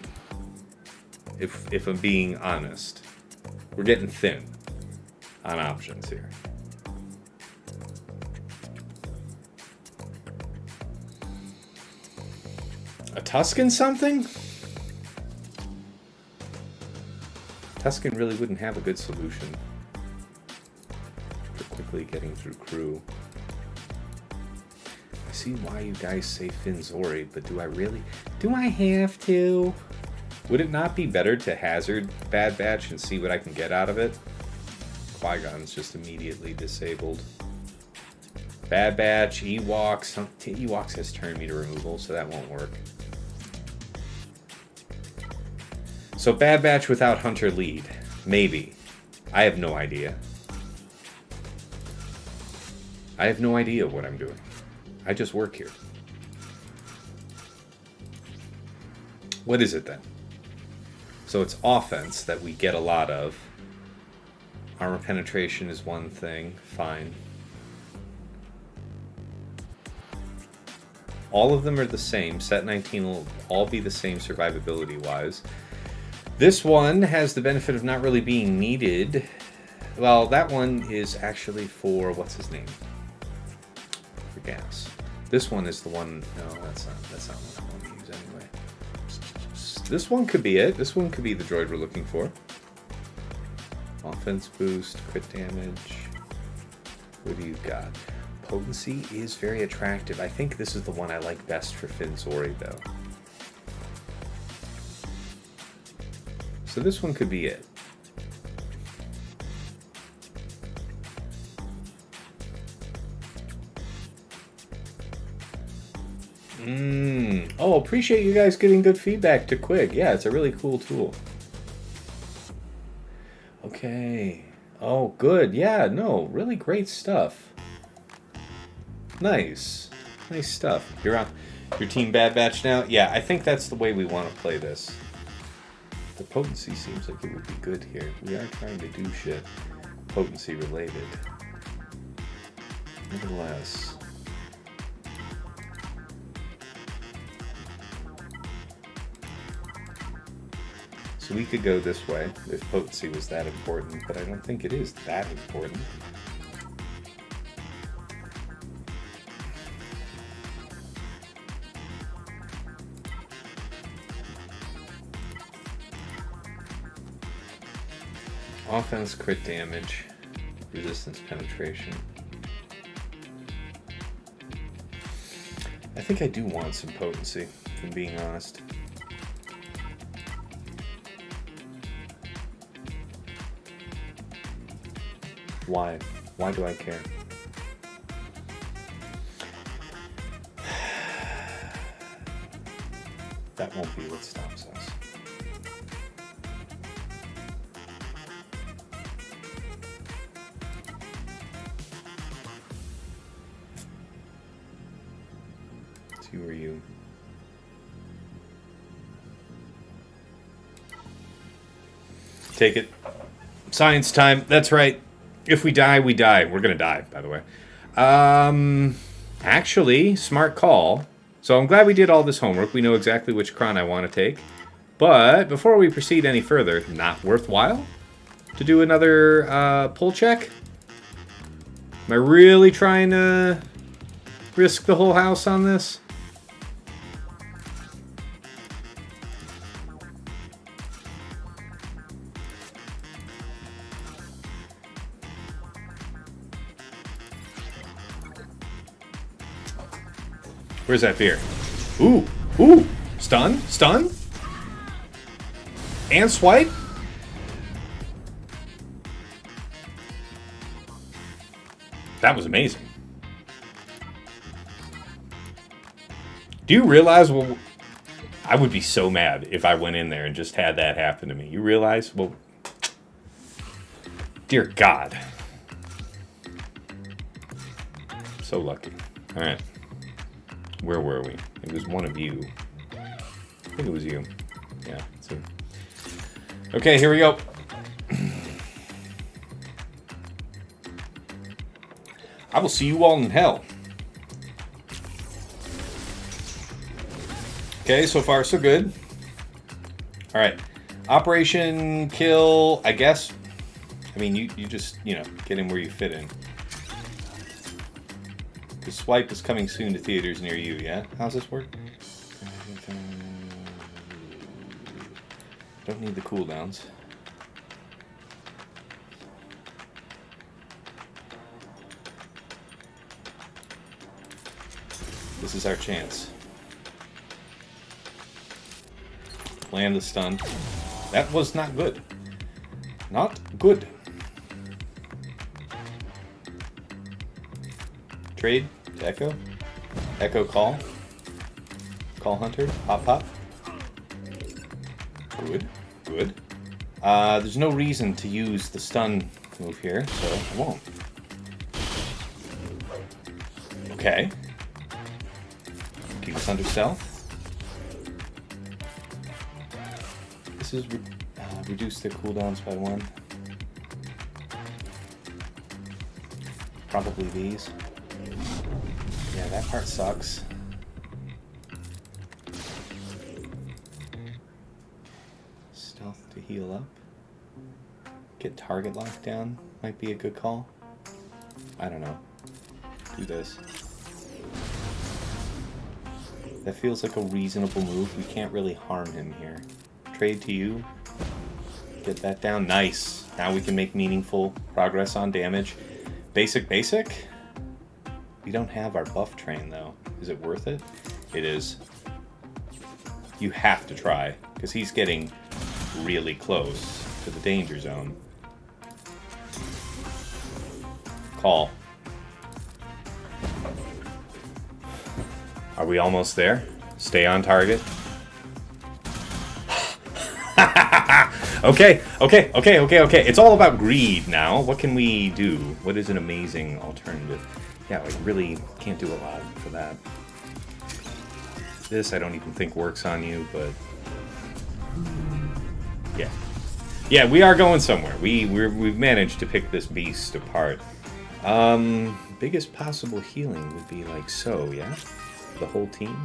If I'm being honest. We're getting thin on options here. A Tusken something? Tusken really wouldn't have a good solution for quickly getting through Crew. I see why you guys say Finzori, but do I really? Do I have to? Would it not be better to hazard Bad Batch and see what I can get out of it? Qui-Gon's just immediately disabled. Bad Batch, Ewoks. Ewoks has turn meter removal, so that won't work. So Bad Batch without Hunter lead. Maybe. I have no idea. I have no idea what I'm doing. I just work here. What is it then? So it's offense that we get a lot of. Armor penetration is one thing. Fine. All of them are the same. Set 19 will all be the same survivability-wise. This one has the benefit of not really being needed. Well, that one is actually for, what's his name? For gas. This one is the one, no, that's not what I want to use anyway. This one could be it. This one could be the droid we're looking for. Offense boost, crit damage. What do you got? Potency is very attractive. I think this is the one I like best for Finzori, though. So this one could be it. Oh, appreciate you guys getting good feedback to Quig. Yeah, it's a really cool tool. Okay. Oh, good. Yeah, no, really great stuff. Nice. Nice stuff. You're on your Team Bad Batch now? Yeah, I think that's the way we want to play this. The potency seems like it would be good here. We are trying to do shit potency related. Nevertheless. So we could go this way if potency was that important, but I don't think it is that important. Offense, crit damage, resistance, penetration. I think I do want some potency, if I'm being honest. Why? Why do I care? That won't be what stops us. Who are you? Take it. Science time. That's right. If we die, we die. We're going to die, by the way. Actually, smart call. So I'm glad we did all this homework. We know exactly which cron I want to take. But before we proceed any further, not worthwhile to do another pull check? Am I really trying to risk the whole house on this? Where's that Veer? Ooh, ooh, stun, stun, and swipe. That was amazing. Do you realize, well, I would be so mad if I went in there and just had that happen to me. You realize? Well, dear God. So lucky. All right. Where were we? It was one of you. I think it was you. Yeah. So. Okay, here we go. I will see you all in hell. Okay, so far so good. All right. Operation kill, I guess. I mean, you just, you know, get in where you fit in. The swipe is coming soon to theaters near you, yeah? How's this work? Don't need the cooldowns. This is our chance. Land the stun. That was not good. Not good. Trade to Echo. Echo call. Call Hunter. Pop pop. Good. Good. There's no reason to use the stun move here, so I won't. Okay. Keep us under stealth. This is reduce their cooldowns by 1. Probably these. Yeah, that part sucks. health to heal up. Get target locked down might be a good call. I don't know. Do this. That feels like a reasonable move. We can't really harm him here. Trade to you. Get that down. Nice. Now we can make meaningful progress on damage. Basic. We don't have our buff train, though. Is it worth it? It is. You have to try, because he's getting really close to the danger zone. Call. Are we almost there? Stay on target. Okay. It's all about greed now. What can we do? What is an amazing alternative? Yeah, we really can't do a lot for that. This I don't even think works on you, but yeah. Yeah, we are going somewhere. We've managed to pick this beast apart. Biggest possible healing would be like so, yeah? The whole team.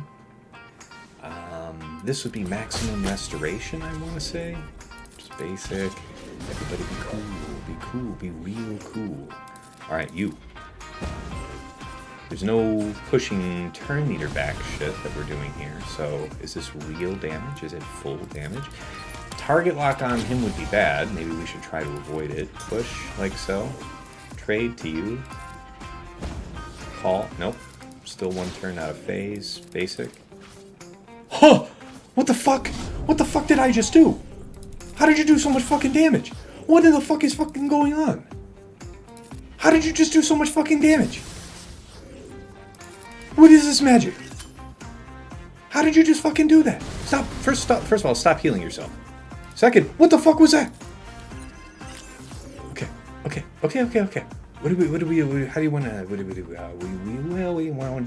This would be maximum restoration, I want to say. Just basic. Everybody be cool, be real cool. Alright, you. There's no pushing turn meter back shit that we're doing here. So, is this real damage? Is it full damage? Target lock on him would be bad. Maybe we should try to avoid it. Push, like so. Trade to you. Call. Nope. Still one turn out of phase. Basic. Huh! What the fuck? What the fuck did I just do? How did you do so much fucking damage? What in the fuck is fucking going on? How did you just do so much fucking damage? What is this magic? How did you just fucking do that? Stop. First of all, stop healing yourself. Second, what the fuck was that? Okay. How do you want to, what do you want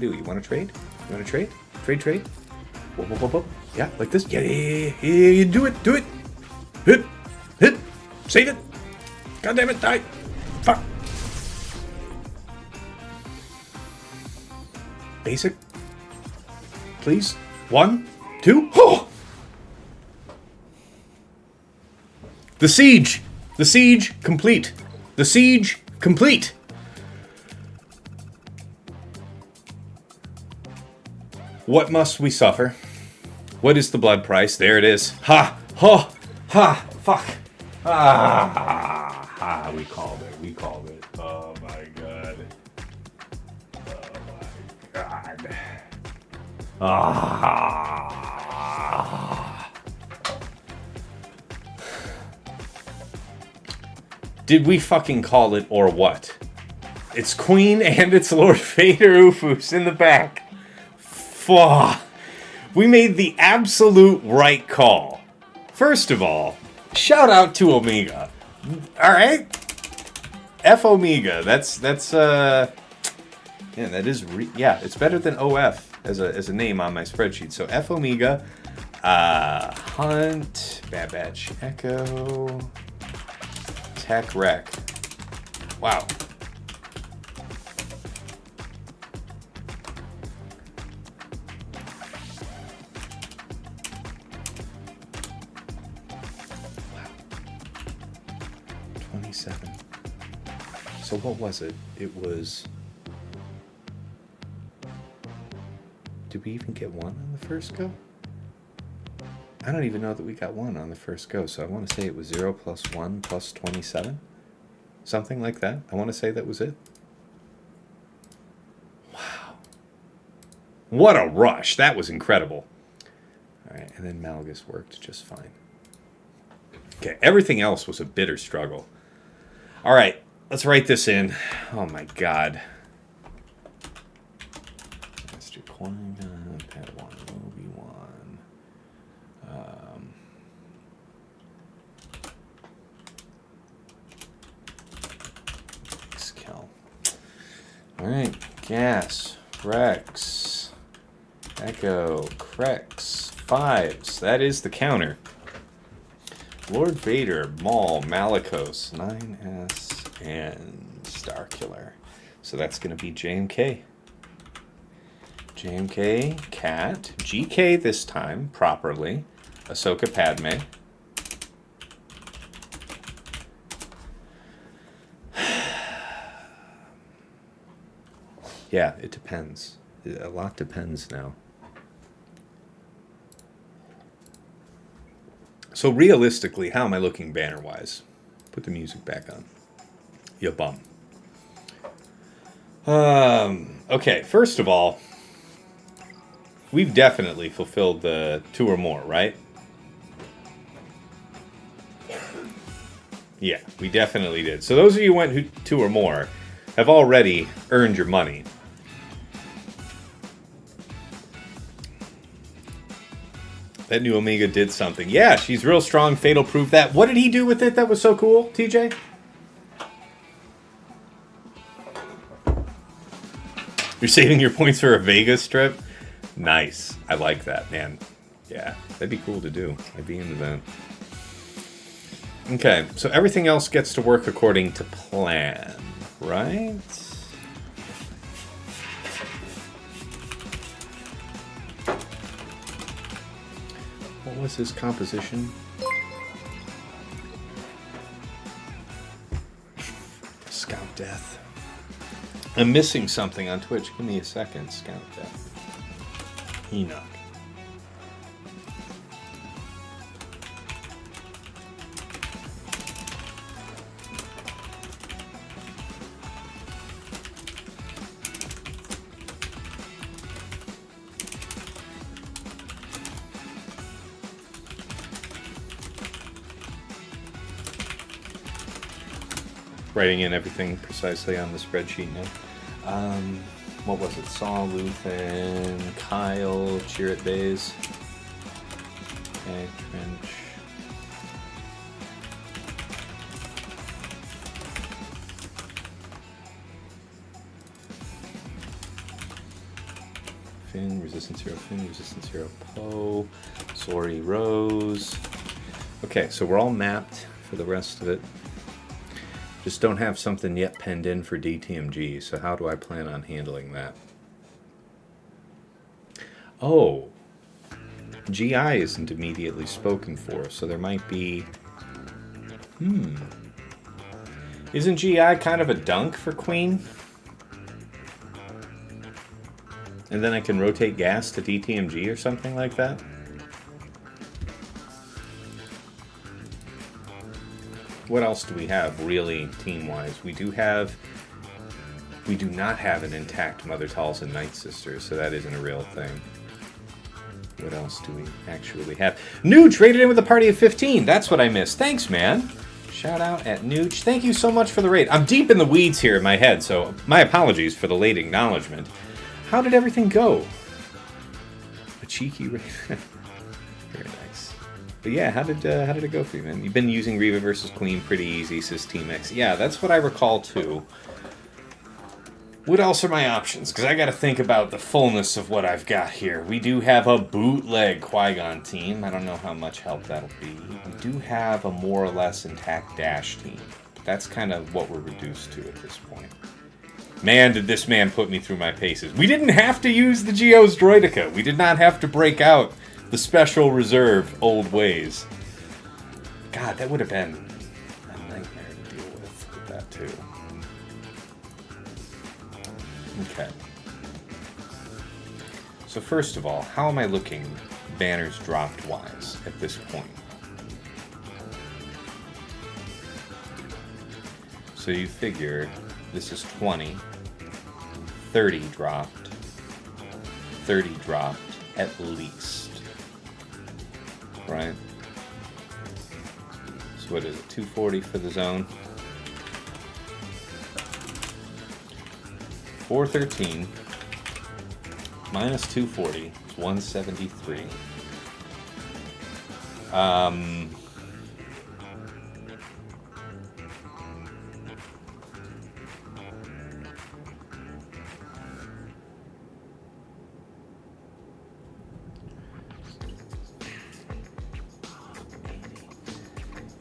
to do? You want to trade? You want to trade? Trade? Whoop. Yeah, like this? Yeah, do it. Hit. Save it. God damn it, die. Fuck. Basic. Please. 1, 2. Oh! The siege complete. The siege complete. What must we suffer? What is the blood price? There it is. Ha! Fuck! We called it. Oh my god. Did we fucking call it or what? It's Queen and it's Lord Vader UFUs in the back. Fuck. We made the absolute right call. First of all, shout out to Omega. Alright? FOmega. That's yeah, that is it's better than OF as a name on my spreadsheet. So FOmega, Hunt, Bad Batch Echo, Tech Wreck. Wow. So what was it? It was... Did we even get one on the first go? I don't even know that we got one on the first go, so I want to say it was 0 + 1 + 27. Something like that. I want to say that was it. Wow. What a rush. That was incredible. Alright, and then Malgus worked just fine. Okay, everything else was a bitter struggle. Alright, let's write this in. Oh my god. Master Qui-Gon, Padawan, Obi-Wan. Cal. Alright, Gas, Rex, Echo, CRex, 5s. That is the counter. Lord Vader, Maul, Malicos, 9S, and Starkiller. So that's going to be JMK. JMK, Cat, GK this time, properly. Ahsoka, Padme. Yeah, it depends. A lot depends now. So realistically, how am I looking banner-wise? Put the music back on. You bum. Okay, first of all, we've definitely fulfilled the 2 or more, right? Yeah, we definitely did. So those of you who went 2 or more have already earned your money. That new Omega did something. Yeah, she's real strong. Fatal proof that. What did he do with it that was so cool, TJ? You're saving your points for a Vegas trip? Nice. I like that, man. Yeah, that'd be cool to do. I'd be into that. Okay, so everything else gets to work according to plan, right? What was his composition? Scout Death. I'm missing something on Twitch. Give me a second. Scout Death. Enoch. Writing in everything precisely on the spreadsheet now. What was it? Saw, Luthen, Kyle, Chirrut Bays. Okay, Trench. Finn, Resistance Hero Finn, Resistance Hero Poe, Sori Rose. Okay, so we're all mapped for the rest of it. Just don't have something yet penned in for DTMG, so how do I plan on handling that? Oh, GI isn't immediately spoken for, so there might be... Isn't GI kind of a dunk for Queen? And then I can rotate gas to DTMG or something like that? What else do we have, really, team-wise? We do not have an intact Mother Talzin Night Sister, so that isn't a real thing. What else do we actually have? Nooch raided in with a party of 15. That's what I missed. Thanks, man. Shout out at Nooch. Thank you so much for the raid. I'm deep in the weeds here in my head, so my apologies for the late acknowledgement. How did everything go? A cheeky raid. Very nice. But yeah, how did it go for you, man? You've been using Reva versus Queen pretty easy, says Team X. Yeah, that's what I recall too. What else are my options? Because I got to think about the fullness of what I've got here. We do have a bootleg Qui-Gon team. I don't know how much help that'll be. We do have a more or less intact Dash team. But that's kind of what we're reduced to at this point. Man, did this man put me through my paces. We didn't have to use the Geos Droideka. We did not have to break out the special reserve old ways. God, that would have been a nightmare to deal with that too. Okay. So first of all, how am I looking banners dropped wise at this point? So you figure this is 20, 30 dropped, 30 dropped at least. Right? So what is it, 240 for the zone? 413 minus 240 is 173.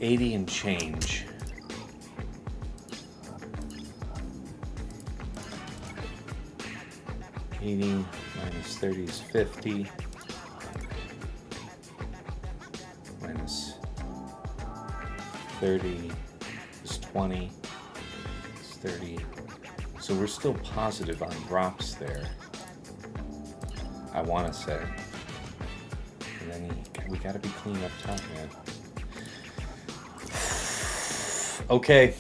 $80 and change. $80 minus 30 is 50. Minus 30 is 20. It's 30 So we're still positive on drops there. I want to say. And then we got to be clean up top, man. Okay.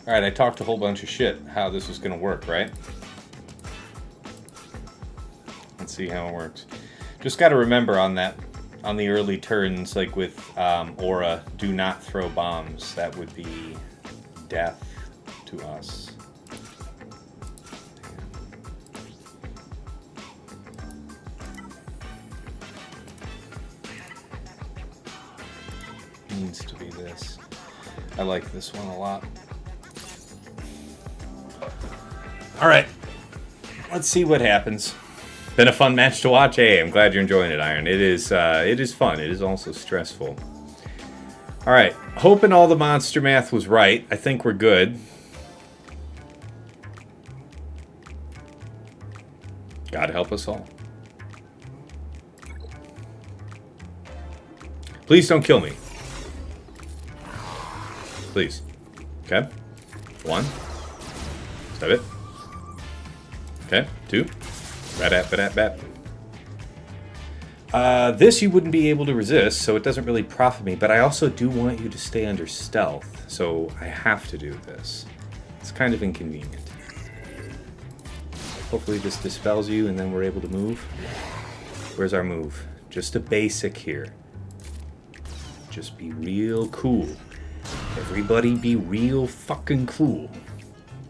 Alright, I talked a whole bunch of shit how this was going to work, right? Let's see how it works. Just got to remember on the early turns, like with Aurra, do not throw bombs. That would be death to us. Needs to be this. I like this one a lot. Alright, let's see what happens. Been a fun match to watch. Hey, I'm glad you're enjoying it, Iron. It is fun. It is also stressful. Alright, hoping all the monster math was right. I think we're good. God help us all. Please don't kill me. Please. Okay. 1. Stop it. Okay. 2. Bat. This you wouldn't be able to resist, so it doesn't really profit me, but I also do want you to stay under stealth, so I have to do this. It's kind of inconvenient. Hopefully this dispels you and then we're able to move. Where's our move? Just a basic here. Just be real cool. Everybody be real fucking cool.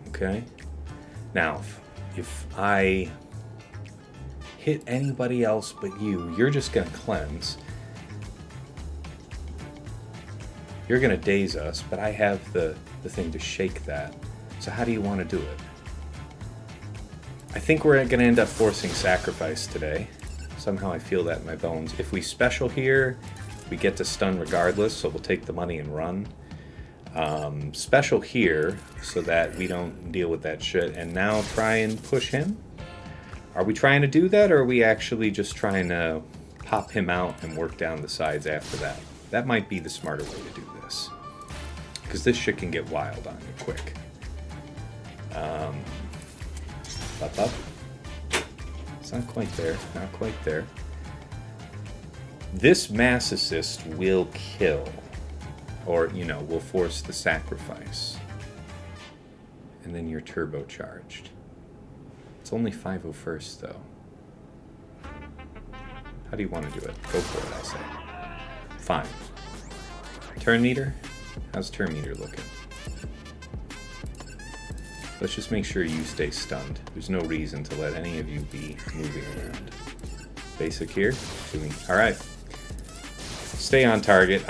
Okay? Now, if I hit anybody else but you, you're just gonna cleanse. You're gonna daze us, but I have the thing to shake that. So how do you want to do it? I think we're gonna end up forcing sacrifice today. Somehow I feel that in my bones. If we special here, we get to stun regardless, so we'll take the money and run. Special here, so that we don't deal with that shit, and now try and push him? Are we trying to do that, or are we actually just trying to pop him out and work down the sides after that? That might be the smarter way to do this. Because this shit can get wild on you quick. Up. It's not quite there. Not quite there. This mass assist will kill. Or, you know, will force the sacrifice. And then you're turbocharged. It's only 501st, though. How do you want to do it? Go for it, I say. Fine. Turn meter? How's turn meter looking? Let's just make sure you stay stunned. There's no reason to let any of you be moving around. Basic here. Alright. Stay on target.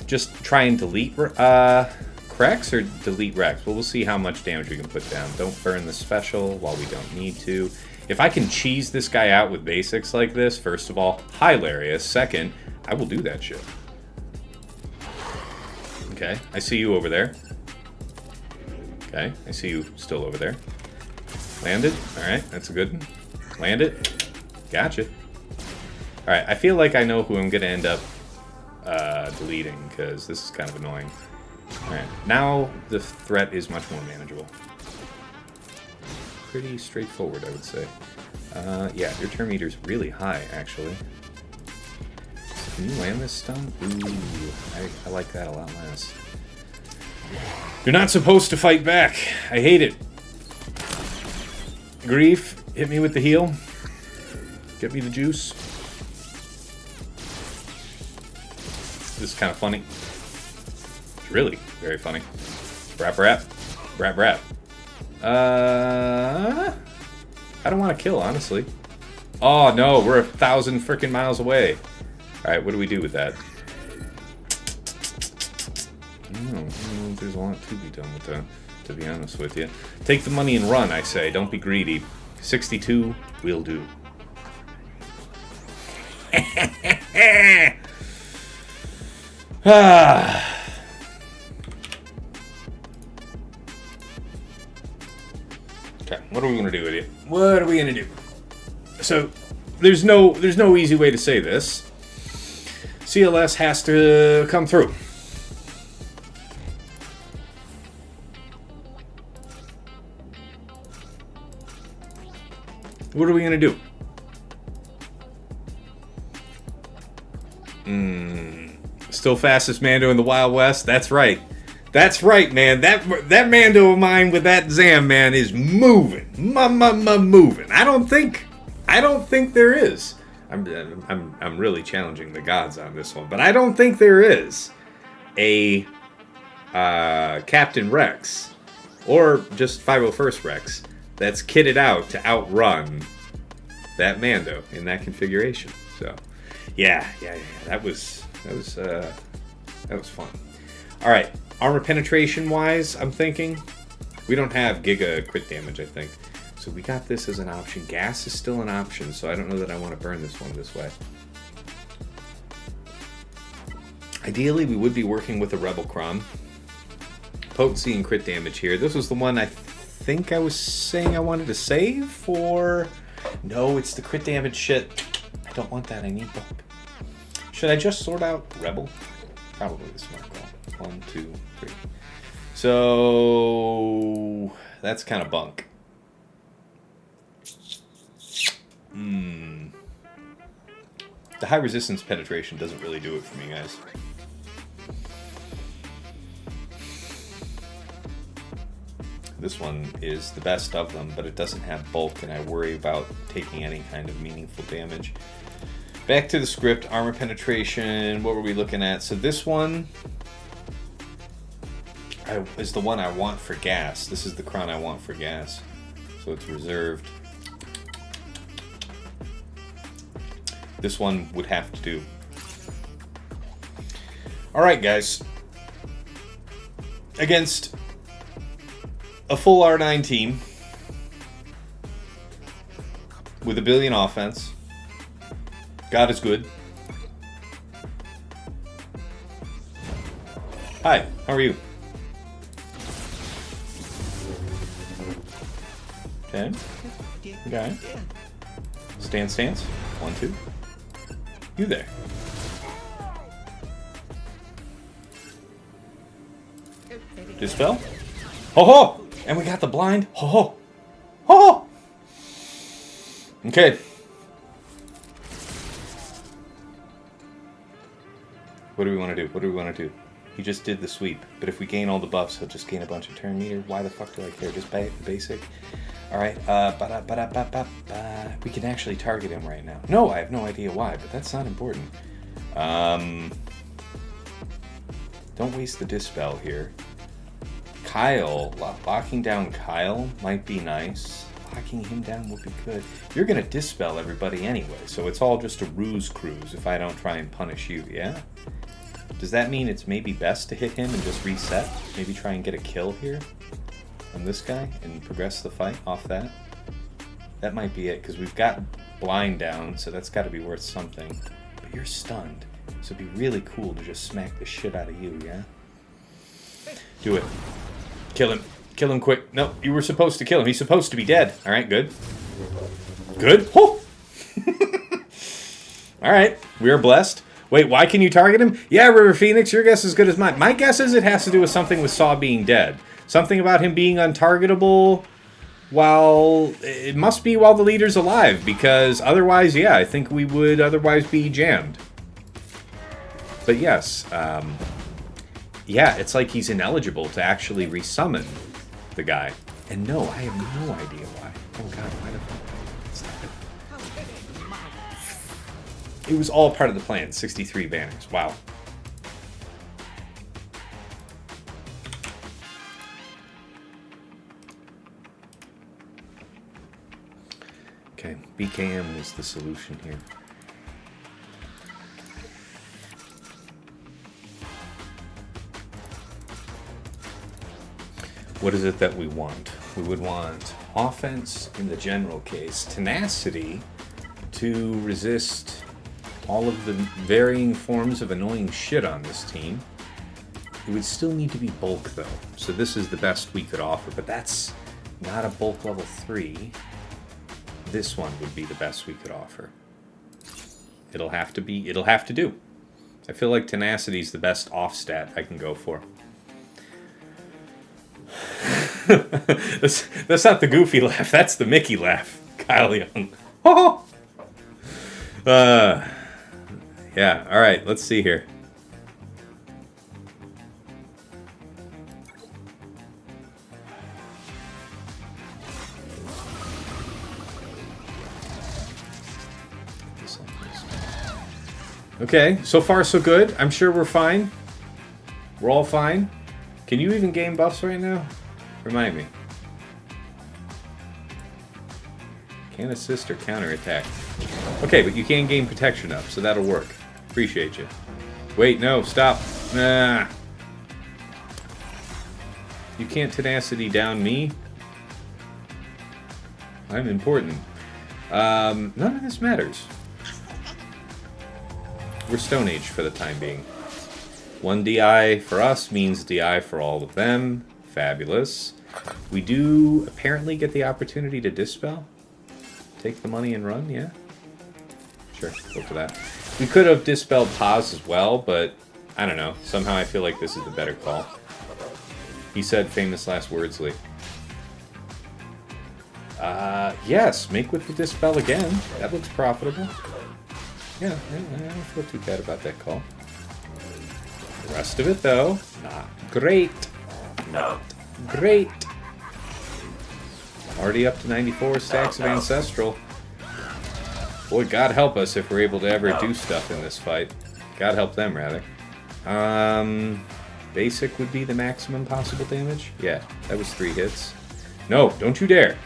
Just try and delete CRex or delete Rex? Well, we'll see how much damage we can put down. Don't burn the special while we don't need to. If I can cheese this guy out with basics like this, first of all, hilarious. Second, I will do that shit. Okay, I see you over there. Okay, I see you still over there. Landed. Alright, that's a good one. Land it. Gotcha. Alright, I feel like I know who I'm going to end up deleting, because this is kind of annoying. Alright, now the threat is much more manageable. Pretty straightforward, I would say. Yeah, your turn meter's really high, actually. Can you land this stun? Ooh, I like that a lot less. You're not supposed to fight back. I hate it. Grief, hit me with the heal. Get me the juice. This is kind of funny. It's really very funny. Rap. I don't want to kill, honestly. Oh no, we're 1,000 freaking miles away. Alright, what do we do with that? I don't know if there's a lot to be done with that, to be honest with you. Take the money and run, I say. Don't be greedy. 62 will do. Okay, what are we gonna do with it? What are we gonna do? So, there's no easy way to say this. CLS has to come through. What are we going to do? Still fastest Mando in the Wild West? That's right. That's right, man. That Mando of mine with that Zam, man, is moving. Moving. I don't think there is. I'm really challenging the gods on this one, but I don't think there is a Captain Rex or just 501st Rex that's kitted out to outrun that Mando in that configuration. So, yeah, that was fun. All right, armor penetration wise, I'm thinking we don't have Giga crit damage, I think. So we got this as an option. Gas is still an option, so I don't know that I want to burn this one this way. Ideally, we would be working with a Rebel Crom. Potency and crit damage here. This was the one I think I was saying I wanted to save for... No, it's the crit damage shit. I don't want that. I need bulk. Should I just sort out Rebel? Probably the smart call. 1, 2, 3. So... that's kind of bunk. The high resistance penetration doesn't really do it for me, guys. This one is the best of them, but it doesn't have bulk, and I worry about taking any kind of meaningful damage. Back to the script, armor penetration, what were we looking at? So this one is the one I want for gas. This is the crown I want for gas. So it's reserved. This one would have to do. Alright, guys. Against a full R9 team with a billion offense. God is good. Hi, how are you? Okay. Okay. Stance. 1, 2. You there. Dispel. Ho ho! And we got the blind. Ho ho! Ho ho! Okay. What do we want to do? He just did the sweep. But if we gain all the buffs, he'll just gain a bunch of turn meter. Why the fuck do I care? Just basic. Alright, we can actually target him right now. No, I have no idea why, but that's not important. Don't waste the Dispel here. Kyle, locking down Kyle might be nice. Locking him down would be good. You're going to Dispel everybody anyway, so it's all just a ruse cruise if I don't try and punish you, yeah? Does that mean it's maybe best to hit him and just reset? Maybe try and get a kill here on this guy and progress the fight off that? That might be it, because we've got blind down, so that's got to be worth something. But you're stunned, so it'd be really cool to just smack the shit out of you, yeah? Do it. Kill him. Kill him quick. No, you were supposed to kill him. He's supposed to be dead. All right, good. Good? Oh! All right, we are blessed. Wait, why can you target him? Yeah, River Phoenix, your guess is as good as mine. My guess is it has to do with something with Saw being dead. Something about him being untargetable while... It must be while the leader's alive, because otherwise, yeah, I think we would otherwise be jammed. But yes, yeah, it's like he's ineligible to actually resummon the guy. And no, I have no idea why. Oh god, why the fuck? It was all part of the plan. 63 banners. Wow. Okay, BKM is the solution here. What is it that we want? We would want offense in the general case, tenacity to resist all of the varying forms of annoying shit on this team. It would still need to be bulk though, so this is the best we could offer, but that's not a bulk level 3. This one would be the best we could offer. It'll have to do. I feel like tenacity is the best off stat I can go for. That's not the goofy laugh. That's the Mickey laugh. Kyle Young. Oh! Yeah, alright, let's see here. Okay, so far so good. I'm sure we're fine. We're all fine. Can you even gain buffs right now? Remind me. Can't assist or counterattack. Okay, but you can gain protection up, so that'll work. Appreciate you. Wait, no, stop. Nah. You can't tenacity down me. I'm important. None of this matters. We're Stone Age for the time being. 1 DI for us means DI for all of them. Fabulous. We do apparently get the opportunity to dispel. Take the money and run, yeah? Sure, go for that. We could have dispelled Paz as well, but I don't know. Somehow I feel like this is the better call. He said famous last words, Lee. Yes, make with the dispel again. That looks profitable. Yeah, I don't feel too bad about that call. The rest of it, though, not great. Not great. Already up to 94 stacks of Ancestral. Boy, God help us if we're able to ever do stuff in this fight. God help them, rather. Basic would be the maximum possible damage? Yeah, that was 3 hits. No, don't you dare.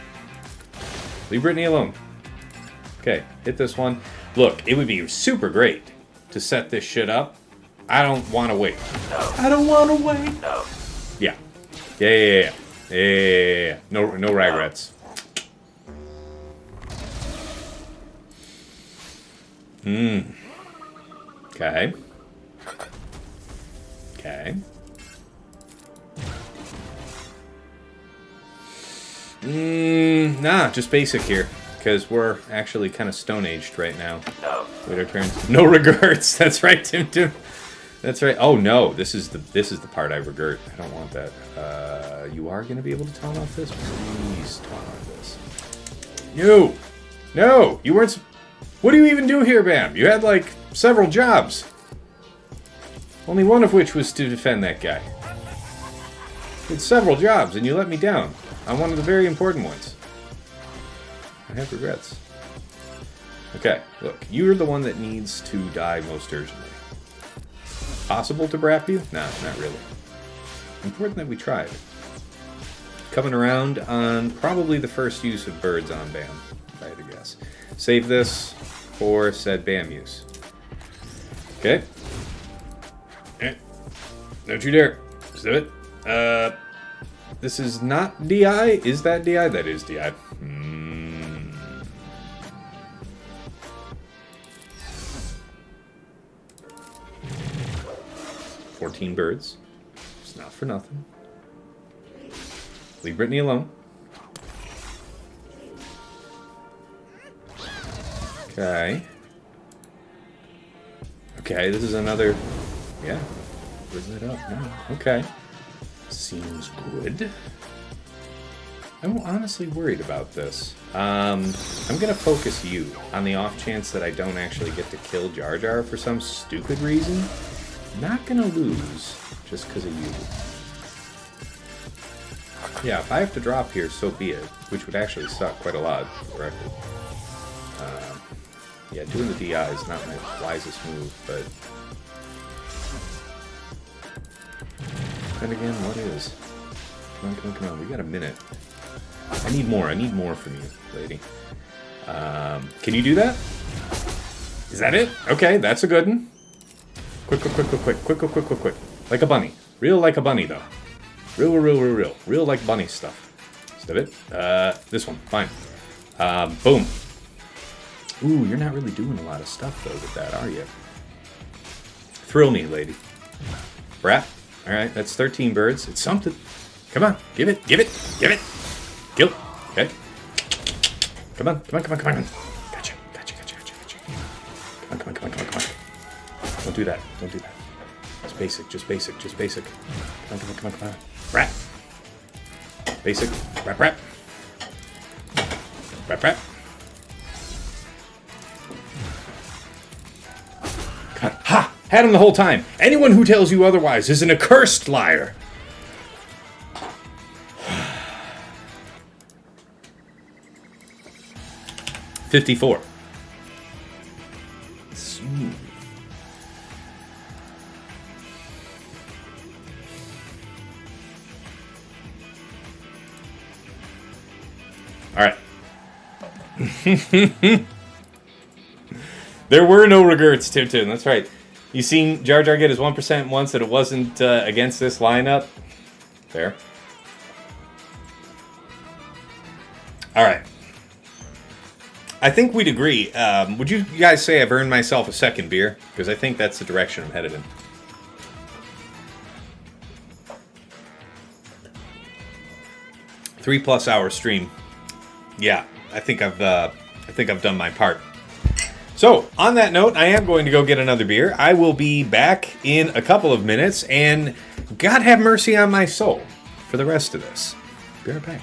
Leave Brittany alone. Okay, hit this one. Look, it would be super great to set this shit up. I don't want to wait. No. I don't want to wait. No. Yeah. Yeah. No regrets. Okay. Okay. Nah, just basic here. Because we're actually kind of stone-aged right now. No. Wait our turn. No regrets. That's right, Tim. That's right. Oh no, this is the part I regret. I don't want that. You are going to be able to taunt off this? Please taunt off this. No, you weren't. What do you even do here, Bam? You had like several jobs. Only one of which was to defend that guy. You had several jobs, and you let me down on one of the very important ones. I have regrets. Okay, look, you're the one that needs to die most urgently. Possible to brap you? No, not really. Important that we tried. Coming around on probably the first use of birds on Bam, if I had to guess. Save this for said Bam use. Okay. Don't you dare. Let's do it. This is not DI. Is that DI? That is DI. 14 birds. It's not for nothing. Leave Brittany alone. Okay. Okay, this is another... Yeah. Where's it up? No. Okay. Seems good. I'm honestly worried about this. I'm gonna focus you on the off chance that I don't actually get to kill Jar Jar for some stupid reason. Not gonna lose just because of you. Yeah, if I have to drop here, so be it. Which would actually suck quite a lot, correctly. Yeah, doing the DI is not my wisest move, but... Then again, what is? Come on, we got a minute. I need more from you, lady. Can you do that? Is that it? Okay, that's a good one. Quick. Like a bunny. Real like a bunny, though. Real. Real like bunny stuff. Is that it? This one. Fine. Boom. Ooh, you're not really doing a lot of stuff, though, with that, are you? Thrill me, lady. Brat. Alright, that's 13 birds. It's something. Come on. Give it. Kill it. Okay. Come on. Gotcha. Come on. Don't do that. Don't do that. Just basic. Just basic. Just basic. Come on, come on, come on, come on. Wrap. Basic. Wrap, wrap. Wrap, wrap. God. Ha! Had him the whole time. Anyone who tells you otherwise is an accursed liar. $54. Smooth. All right. There were no regrets, Tim. That's right. You seen Jar Jar get his 1% once that it wasn't against this lineup? Fair. All right. I think we'd agree. Would you guys say I've earned myself a second beer? Because I think that's the direction I'm headed in. +3 hour stream. Yeah, I think I've done my part. So, on that note, I am going to go get another beer. I will be back in a couple of minutes, and God have mercy on my soul for the rest of this. Be right back.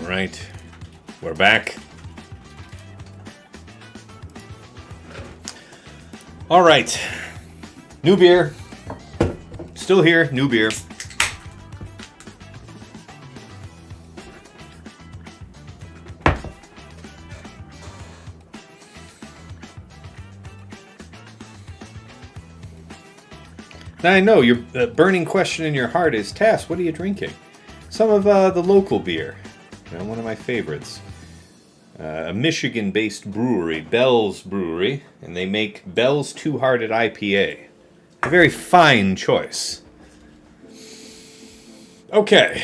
Right. We're back. All right. New beer. Still here. New beer. Now I know your burning question in your heart is, Tass, what are you drinking? Some of the local beer. You know, one of my favorites. A Michigan-based brewery, Bell's Brewery, and they make Bell's Two-Hearted IPA. A very fine choice. Okay.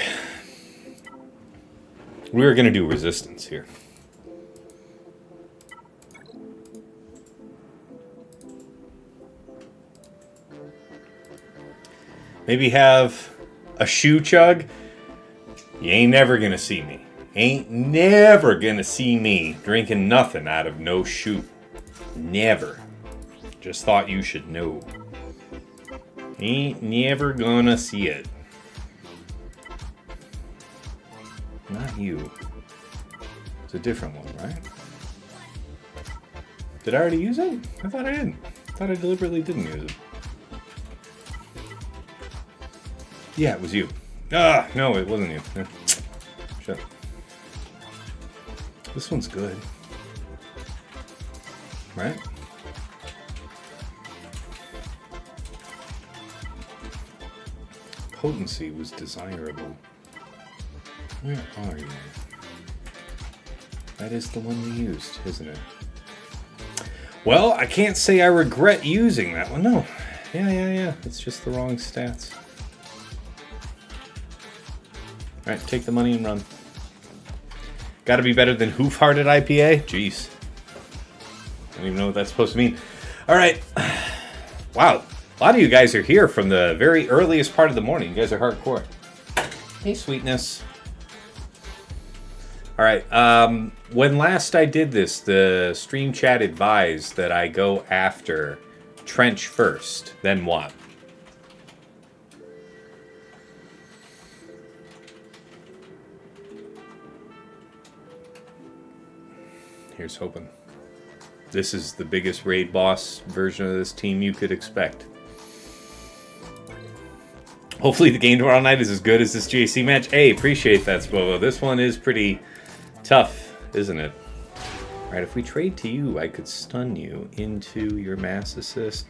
We're going to do resistance here. Maybe have a shoe chug. You ain't never going to see me. Ain't never gonna see me drinking nothing out of no shoe. Never. Just thought you should know. Ain't never gonna see it. Not you. It's a different one, right? Did I already use it? I thought I didn't. I thought I deliberately didn't use it. Yeah, it was you. Ah, no, it wasn't you. Yeah. Shut up. This one's good. Right? Potency was desirable. Where are you? That is the one we used, isn't it? Well, I can't say I regret using that one. No. Yeah. It's just the wrong stats. Alright, take the money and run. Gotta be better than Hoof-Hearted IPA? Jeez. I don't even know what that's supposed to mean. Alright. Wow. A lot of you guys are here from the very earliest part of the morning. You guys are hardcore. Hey, sweetness. Alright. When last I did this, the stream chat advised that I go after Trench first. Then what? Here's hoping. This is the biggest raid boss version of this team you could expect. Hopefully the game tomorrow night is as good as this JC match. Hey, appreciate that, Spovo. This one is pretty tough, isn't it? Alright, if we trade to you, I could stun you into your mass assist.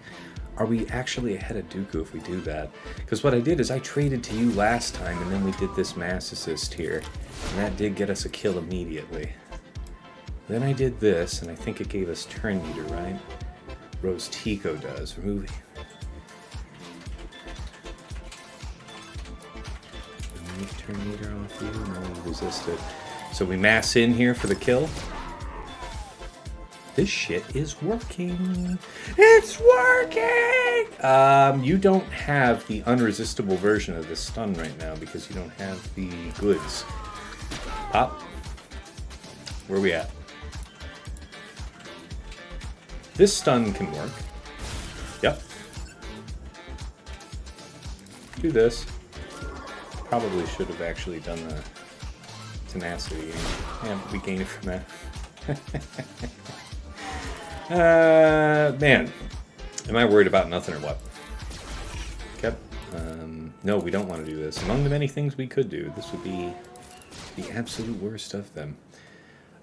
Are we actually ahead of Dooku if we do that? Because what I did is I traded to you last time, and then we did this mass assist here. And that did get us a kill immediately. Then I did this, and I think it gave us turn meter, right? Rose Tico does. Remove turn meter off you, and we resist it. So we mass in here for the kill. This shit is working. It's working! You don't have the unresistible version of this stun right now because you don't have the goods. Pop. Where are we at? This stun can work. Yep. Do this. Probably should have actually done the tenacity. Yeah, we gain it from that. Man. Am I worried about nothing or what? Yep. No, we don't want to do this. Among the many things we could do, this would be the absolute worst of them.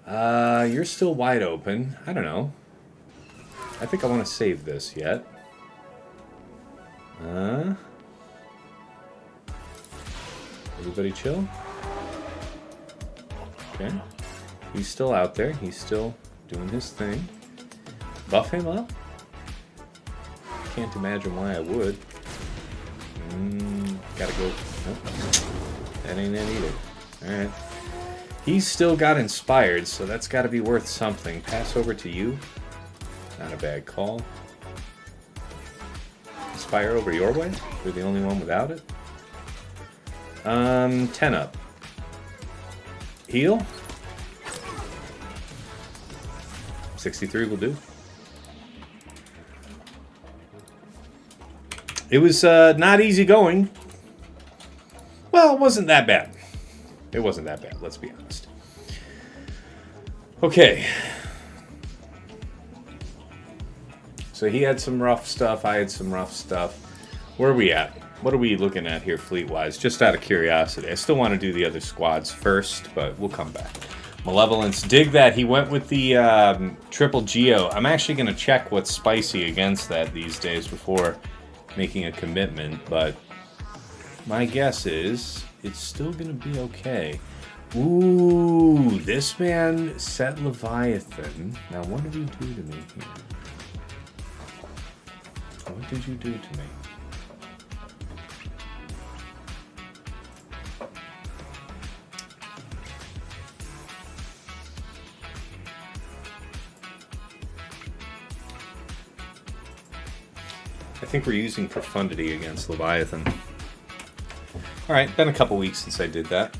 You're still wide open. I don't know. I think I want to save this yet. Everybody chill? Okay. He's still out there. He's still doing his thing. Buff him up? Can't imagine why I would. Gotta go. Nope. That ain't it either. Alright. He's still got inspired, so that's gotta be worth something. Pass over to you. Not a bad call. Inspire over your way? You're the only one without it? 10 up. Heal? 63 will do. It was not easy going. Well, it wasn't that bad. It wasn't that bad, let's be honest. Okay. So he had some rough stuff. I had some rough stuff. Where are we at? What are we looking at here fleet-wise? Just out of curiosity. I still want to do the other squads first, but we'll come back. Malevolence. Dig that. He went with the triple Geo. I'm actually going to check what's spicy against that these days before making a commitment, but my guess is it's still going to be okay. Ooh, this man set Leviathan. Now, what did he do to me here? What did you do to me? I think we're using Profundity against Leviathan. Alright, been a couple weeks since I did that.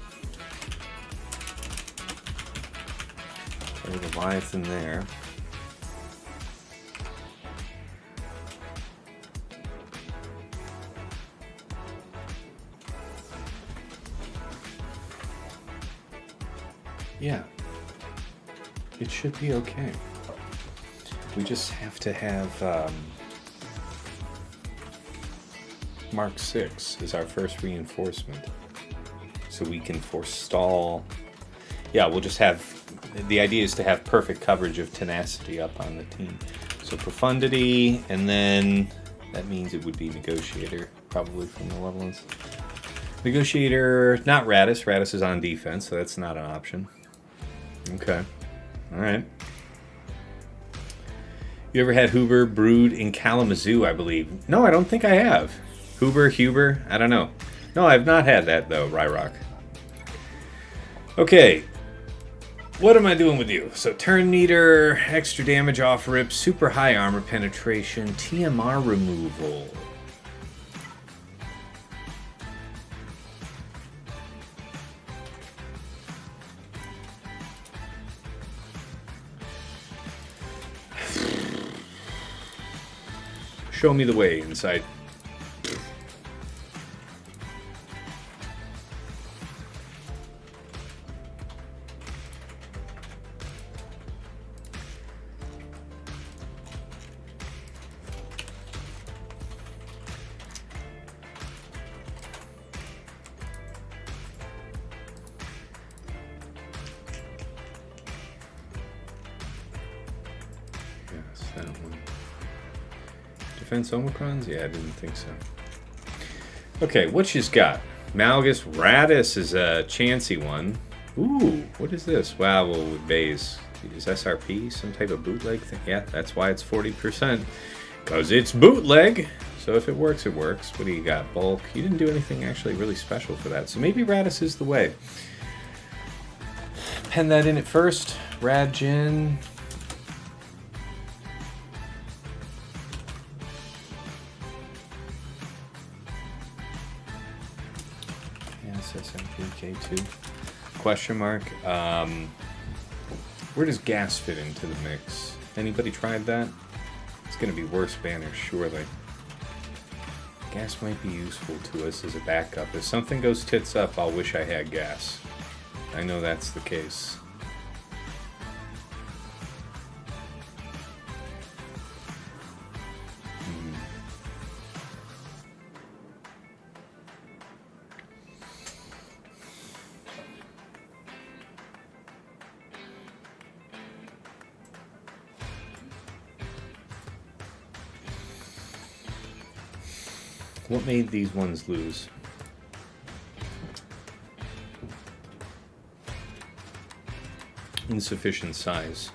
There's Leviathan there. Yeah. It should be okay. We just have to have Mark 6 is our first reinforcement. So we can forestall. Yeah, we'll just have. The idea is to have perfect coverage of tenacity up on the team. So Profundity, and then that means it would be Negotiator, probably from Malevolence. Negotiator, not Radis. Radis is on defense, so that's not an option. Okay. Alright. You ever had Huber brewed in Kalamazoo, I believe? No, I don't think I have. Huber, I don't know. No, I've not had that, though, Ryrock. Okay. What am I doing with you? So, turn meter, extra damage off rip, super high armor penetration, TMR removal. Show me the way, Inside. Yes, that one. Defense Omicrons? Yeah, I didn't think so. Okay, what she's got? Malgus Radis is a chancy one. Ooh, what is this? Wow, well, with Baze. Is SRP some type of bootleg thing? Yeah, that's why it's 40%. Because it's bootleg. So if it works, it works. What do you got? Bulk. You didn't do anything actually really special for that. So maybe Radis is the way. Pen that in at first. Radjin. SMPK2 question mark. Where does gas fit into the mix? Anybody tried that? It's gonna be worse banners, surely. Gas might be useful to us as a backup. If something goes tits up, I'll wish I had gas. I know that's the case. What made these ones lose? Insufficient size.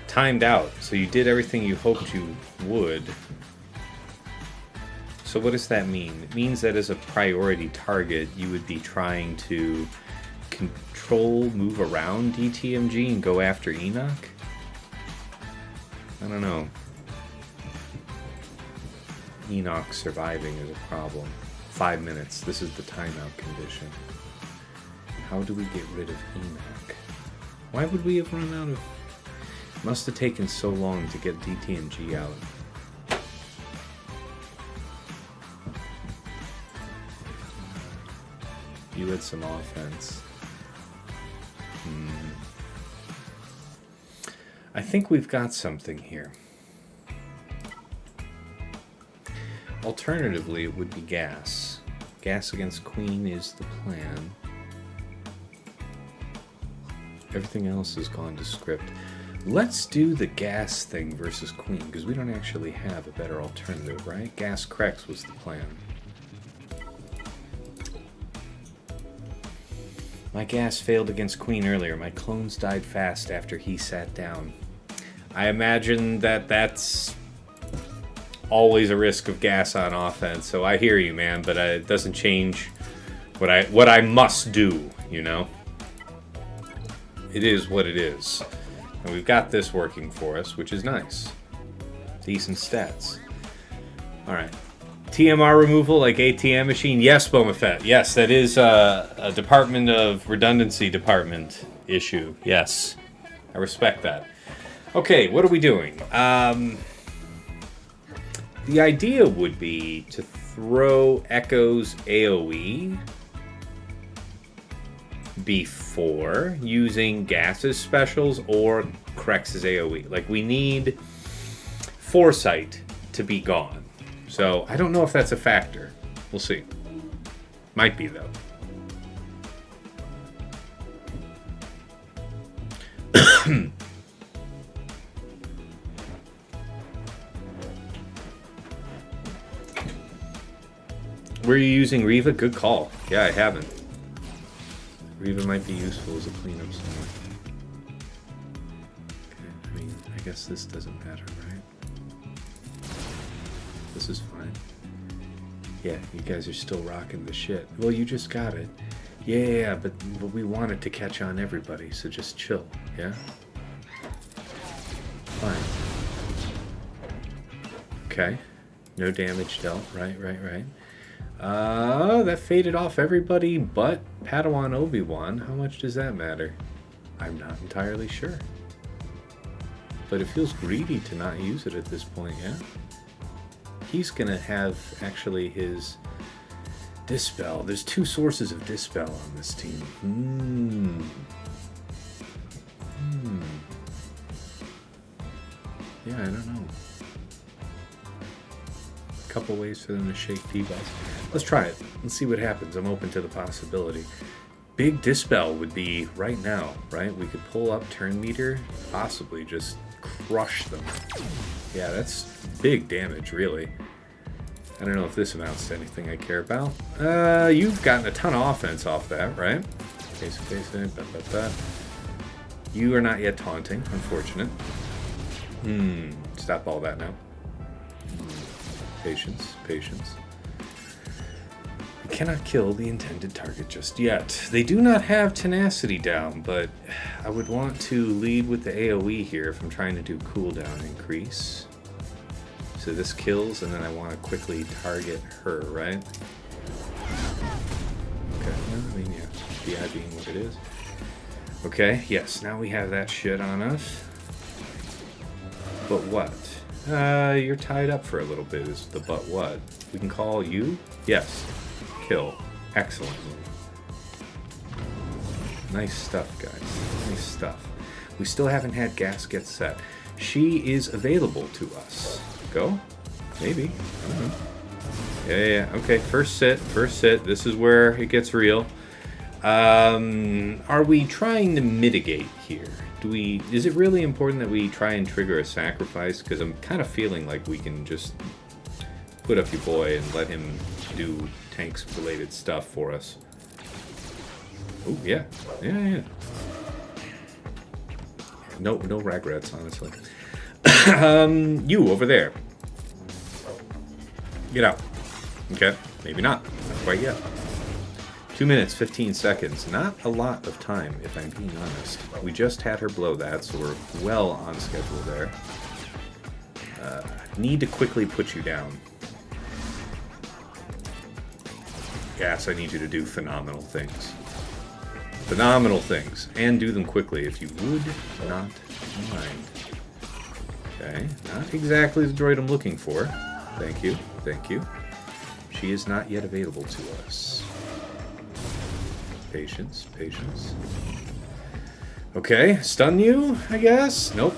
Timed out. So you did everything you hoped you would. So what does that mean? It means that as a priority target, you would be trying to control, move around DTMG and go after Enoch? I don't know. Enoch surviving is a problem. 5 minutes. This is the timeout condition. How do we get rid of Enoch? Why would we have run out of... Must have taken so long to get DTMG out. you had some offense. I think we've got something here. Alternatively, it would be gas. Gas against Queen is the plan. Everything else has gone to script. Let's do the gas thing versus Queen, because we don't actually have a better alternative, right? Gas CRex was the plan. My gas failed against Queen earlier. My clones died fast after he sat down. I imagine that that's always a risk of gas on offense, so I hear you, man, but it doesn't change what I must do, you know? It is what it is. And we've got this working for us, which is nice. Decent stats. Alright. TMR removal like ATM machine? Yes, Boba Fett. Yes, that is a Department of Redundancy department issue. Yes. I respect that. Okay, what are we doing? The idea would be to throw Echo's AoE before using Gas's specials or CRex's AoE. Like, we need Foresight to be gone. So, I don't know if that's a factor. We'll see. Might be, though. Were you using Reva? Good call. Yeah, I haven't. Reva might be useful as a cleanup somewhere. Okay, I mean, I guess this doesn't matter, right? This is fine. Yeah, you guys are still rocking the shit. Well, you just got it. Yeah, but we want it to catch on everybody, so just chill, yeah? Fine. Okay. No damage dealt. Right. That faded off everybody but Padawan Obi-Wan. How much does that matter? I'm not entirely sure. But it feels greedy to not use it at this point, yeah? He's gonna have, actually, his Dispel. There's two sources of Dispel on this team. Yeah, I don't know. A couple ways for them to shake debuffs. Let's try it. Let's see what happens. I'm open to the possibility. Big Dispel would be right now, right? We could pull up Turn Meter, possibly just crush them. Yeah, that's big damage, really. I don't know if this amounts to anything I care about. You've gotten a ton of offense off that, right? You are not yet taunting, unfortunate. Stop all that now. Patience. We cannot kill the intended target just yet. They do not have tenacity down, but I would want to lead with the AoE here if I'm trying to do cooldown increase. So this kills, and then I want to quickly target her, right? Okay, I mean, yeah, BI being what it is. Okay, yes, now we have that shit on us. But what? You're tied up for a little bit is the but what. We can call you? Yes. Kill. Excellent move. Nice stuff, guys. Nice stuff. We still haven't had Gas get set. She is available to us. Go? Maybe. I don't know. Yeah. Okay, first sit. This is where it gets real. Are we trying to mitigate here? Is it really important that we try and trigger a sacrifice? Because I'm kind of feeling like we can just put up your boy and let him do tanks-related stuff for us. Oh, yeah. No regrets, honestly. You, over there. Get out. Okay, maybe not. Not quite yet. 2 minutes, 15 seconds. Not a lot of time, if I'm being honest. We just had her blow that, so we're well on schedule there. Need to quickly put you down. Gas, I need you to do phenomenal things. Phenomenal things. And do them quickly, if you would not mind. Okay, not exactly the droid I'm looking for. Thank you. She is not yet available to us. Patience, patience. Okay, stun you, I guess? Nope.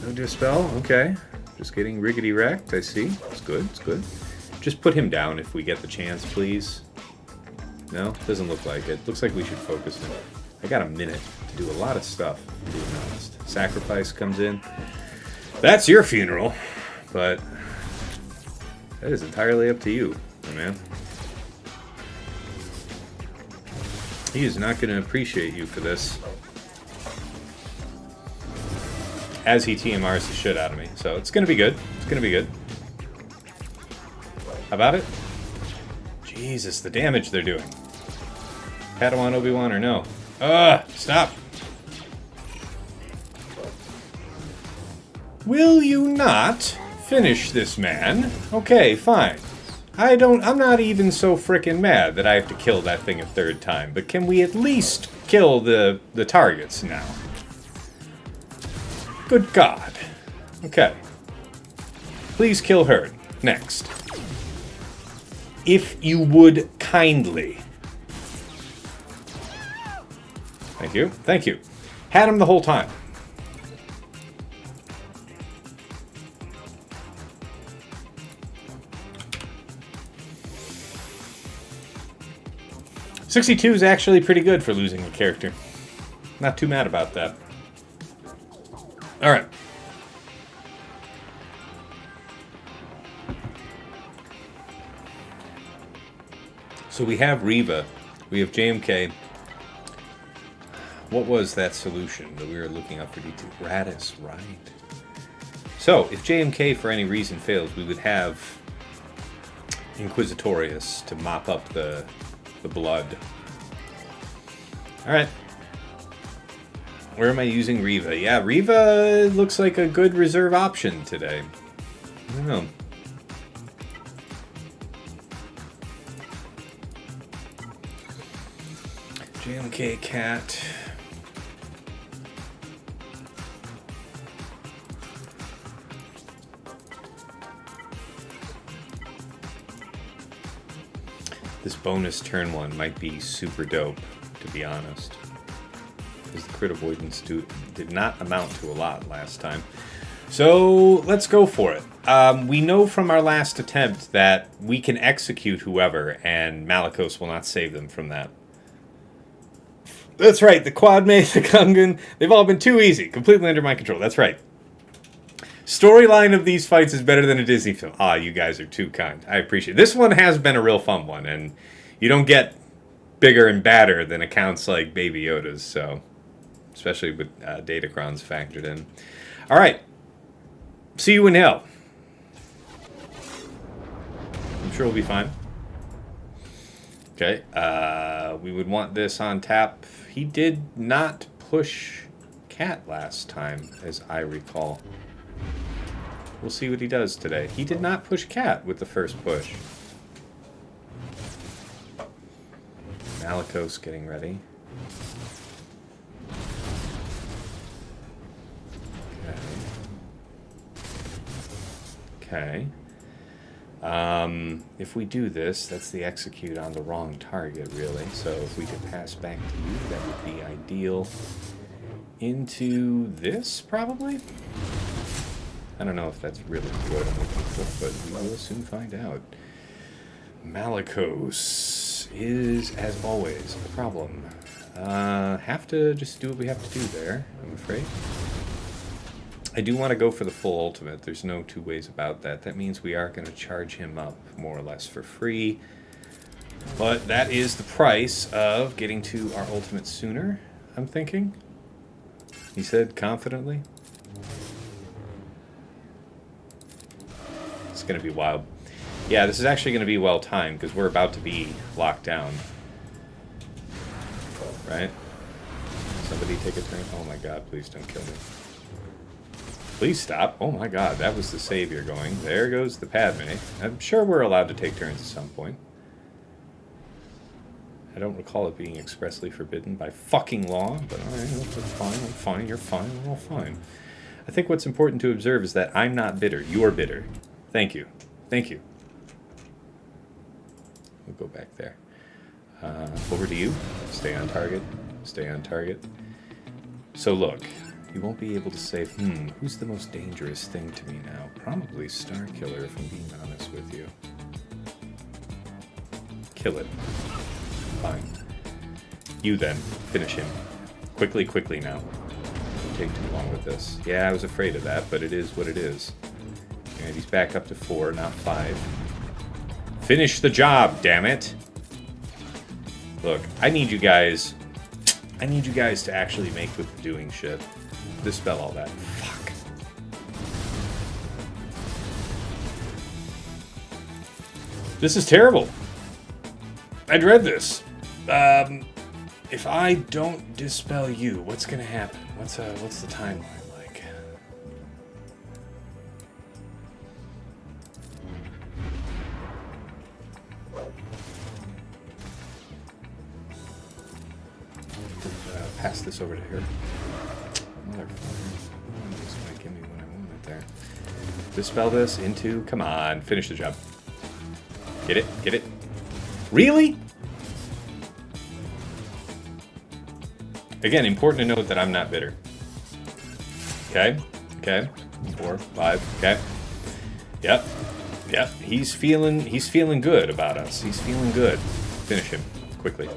No dispel, okay. Just getting riggedy wrecked, I see. It's good, it's good. Just put him down if we get the chance, please. No? Doesn't look like it. Looks like we should focus him. I got a minute to do a lot of stuff, to be honest. Sacrifice comes in. That's your funeral, but that is entirely up to you, my man. He is not going to appreciate you for this. As he TMRs the shit out of me. So it's going to be good. It's going to be good. How about it? Jesus, the damage they're doing. Padawan Obi-Wan or no? Stop. Will you not finish this man? Okay, fine. I'm not even so frickin' mad that I have to kill that thing a third time, but can we at least kill the targets now? Good God. Okay. Please kill her. Next. If you would kindly. Thank you. Thank you. Had him the whole time. .62 is actually pretty good for losing a character. Not too mad about that. Alright. So we have Reva. We have JMK. What was that solution that we were looking up for DT? Radis, right. So, if JMK for any reason fails, we would have Inquisitorius to mop up the blood. Alright. Where am I using Reva? Yeah, Reva looks like a good reserve option today. I don't know. JMK Cat. This bonus turn one might be super dope, to be honest. Because the crit avoidance did not amount to a lot last time. So, let's go for it. We know from our last attempt that we can execute whoever, and Malgus will not save them from that. That's right, the quad mate, the Gungan, they've all been too easy. Completely under my control, that's right. Storyline of these fights is better than a Disney film. Ah, you guys are too kind. I appreciate it. This one has been a real fun one, and you don't get bigger and badder than accounts like BabyYoda's, so... Especially with Datacrons factored in. Alright. See you in hell. I'm sure we'll be fine. Okay. We would want this on tap. He did not push Cat last time, as I recall. We'll see what he does today. He did not push Cat with the first push. Malgus getting ready. Okay. If we do this, that's the execute on the wrong target, really. So if we could pass back to you, that would be ideal. Into this, probably? I don't know if that's really what I'm looking for, but we will soon find out. Malgus is, as always, a problem. Have to just do what we have to do there, I'm afraid. I do want to go for the full ultimate. There's no two ways about that. That means we are going to charge him up more or less for free. But that is the price of getting to our ultimate sooner, I'm thinking. He said confidently. It's going to be wild. Yeah, this is actually going to be well timed because we're about to be locked down. Right? Somebody take a turn. Oh my god, please don't kill me. Please stop. Oh my god, that was the savior going. There goes the Padme. I'm sure we're allowed to take turns at some point. I don't recall it being expressly forbidden by fucking law, but alright, that's fine, I'm fine, you're fine, we're all fine. I think what's important to observe is that I'm not bitter, you're bitter. Thank you. Thank you. We'll go back there. Over to you. Stay on target. Stay on target. So look, you won't be able to say, who's the most dangerous thing to me now? Probably Starkiller, if I'm being honest with you. Kill it. Fine. You then. Finish him. Quickly, quickly now. Don't take too long with this. Yeah, I was afraid of that, but it is what it is. And he's back up to 4, not 5. Finish the job, damn it! Look, I need you guys to actually make with the doing shit. Dispel all that. Fuck. This is terrible. I dread this. If I don't dispel you, what's gonna happen? What's the timeline like? Pass this over to her. Motherfucker. Just gonna give me what I wanted there. Dispel this into. Come on, finish the job. Get it? Get it? Really? Again, important to note that I'm not bitter. Okay. Okay. 4, 5. Okay. Yep. Yep. He's feeling good about us. He's feeling good. Finish him quickly.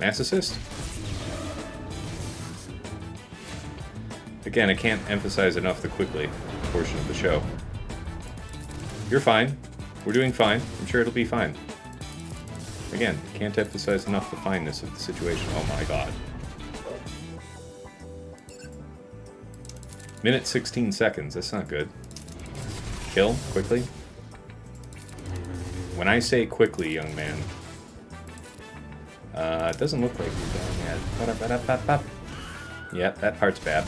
Mass assist. Again, I can't emphasize enough the quickly portion of the show. You're fine. We're doing fine. I'm sure it'll be fine. Again, can't emphasize enough the fineness of the situation. Oh my god. Minute 16 seconds. That's not good. Kill quickly. When I say quickly, young man, it doesn't look like you're done yet. Yep, that part's bad.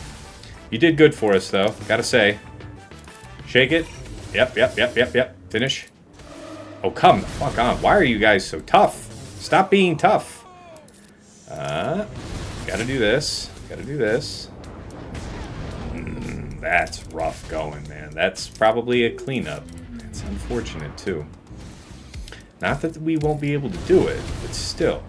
You did good for us, though. Gotta say. Shake it. Yep. Finish. Oh, come the fuck on. Why are you guys so tough? Stop being tough. Gotta do this. Gotta do this. That's rough going, man. That's probably a cleanup. It's unfortunate, too. Not that we won't be able to do it, but still.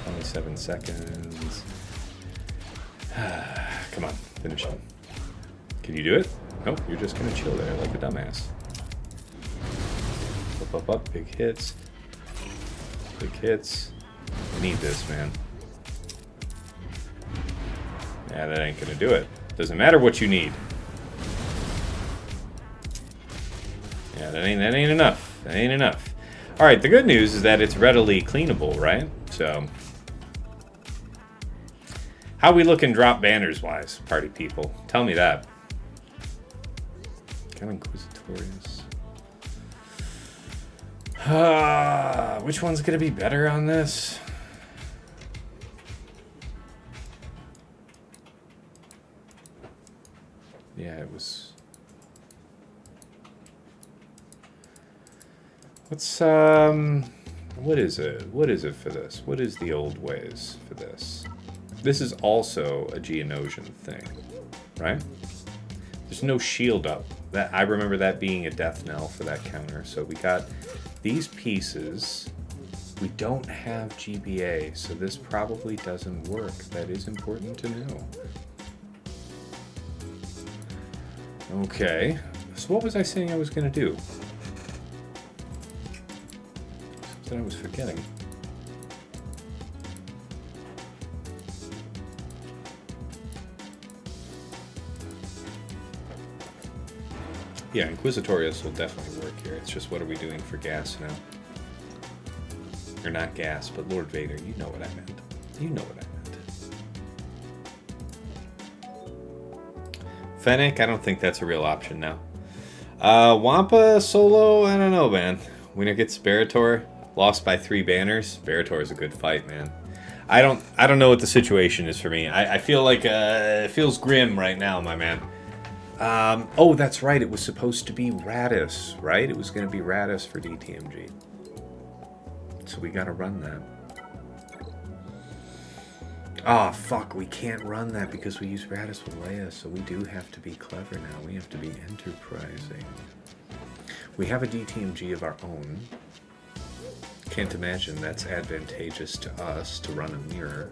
27 seconds. Come on, finish him. Can you do it? Nope, you're just gonna chill there like a dumbass. Up, big hits. Big hits. I need this, man. Yeah, that ain't gonna do it. Doesn't matter what you need. Yeah, that ain't enough. That ain't enough. Alright, the good news is that it's readily cleanable, right? So, how we looking drop banners wise, party people? Tell me that. Kind of inquisitorious. Which one's gonna be better on this? Yeah, it was. What's what is it? What is it for this? What is the old ways for this? This is also a Geonosian thing, right? There's no shield up. That I remember that being a death knell for that counter. So we got these pieces. We don't have GBA, so this probably doesn't work. That is important to know. Okay, so what was I saying I was going to do? Something I was forgetting. Yeah, Inquisitorius will definitely work here. It's just what are we doing for gas now? Or not gas, but Lord Vader, you know what I meant. You know what I meant. Fennec, I don't think that's a real option now. Wampa solo, I don't know, man. Winner gets Barator, lost by 3 banners. Barator is a good fight, man. I don't know what the situation is for me. I feel like it feels grim right now, my man. Oh, that's right. It was supposed to be Radis, right? It was going to be Radis for DTMG. So we got to run that. Oh, fuck, we can't run that because we use Radis with Leia, so we do have to be clever now. We have to be enterprising. We have a DTMG of our own. Can't imagine that's advantageous to us to run a mirror.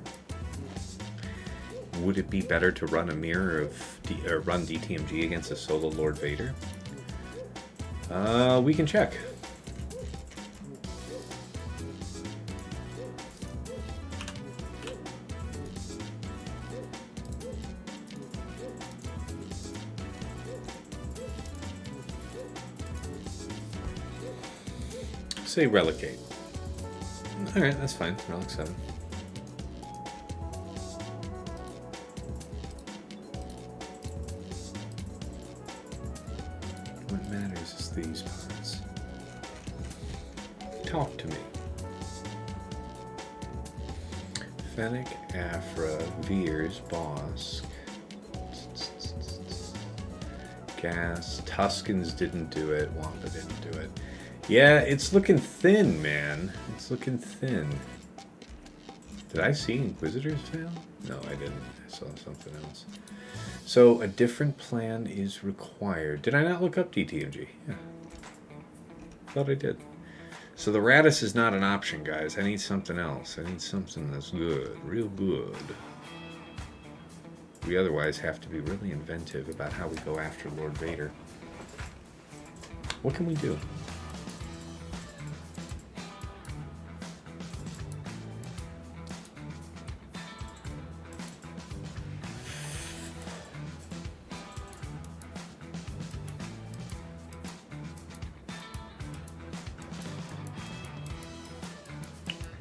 Would it be better to run a mirror or run DTMG against a solo Lord Vader? We can check. Say Relic 8. Alright, that's fine. Relic 7. What matters is these parts. Talk to me. Fennec, Aphra, Veers, Bosk. Gas. Tuskens didn't do it. Wampa didn't do it. Yeah, it's looking thin, man. It's looking thin. Did I see Inquisitors fail? No, I didn't. I saw something else. So, a different plan is required. Did I not look up DTMG? Yeah. Thought I did. So the Radis is not an option, guys. I need something else. I need something that's good. Real good. We otherwise have to be really inventive about how we go after Lord Vader. What can we do?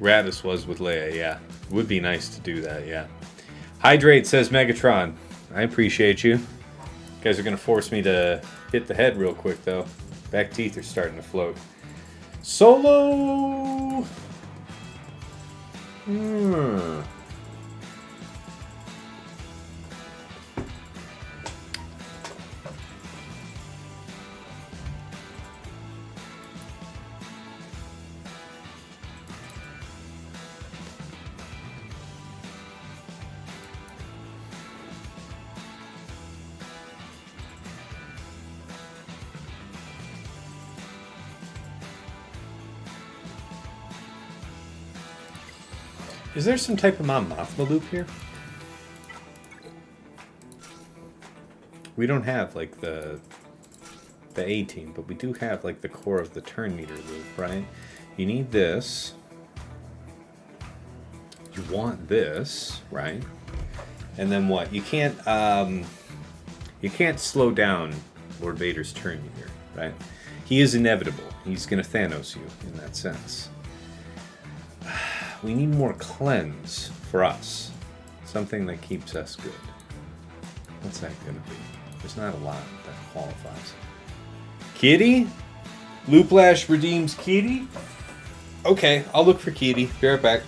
Radis was with Leia, yeah. Would be nice to do that, yeah. Hydrate, says Megatron. I appreciate you. You guys are going to force me to hit the head real quick, though. Back teeth are starting to float. Solo! Is there some type of Mon Mothma loop here? We don't have, like, the A-team, but we do have, like, the core of the turn meter loop, right? You need this. You want this, right? And then what? You can't slow down Lord Vader's turn meter, right? He is inevitable. He's going to Thanos you in that sense. We need more cleanse for us. Something that keeps us good. What's that going to be? There's not a lot that qualifies. Kitty? Looplash redeems Kitty? Okay, I'll look for Kitty. Be right back.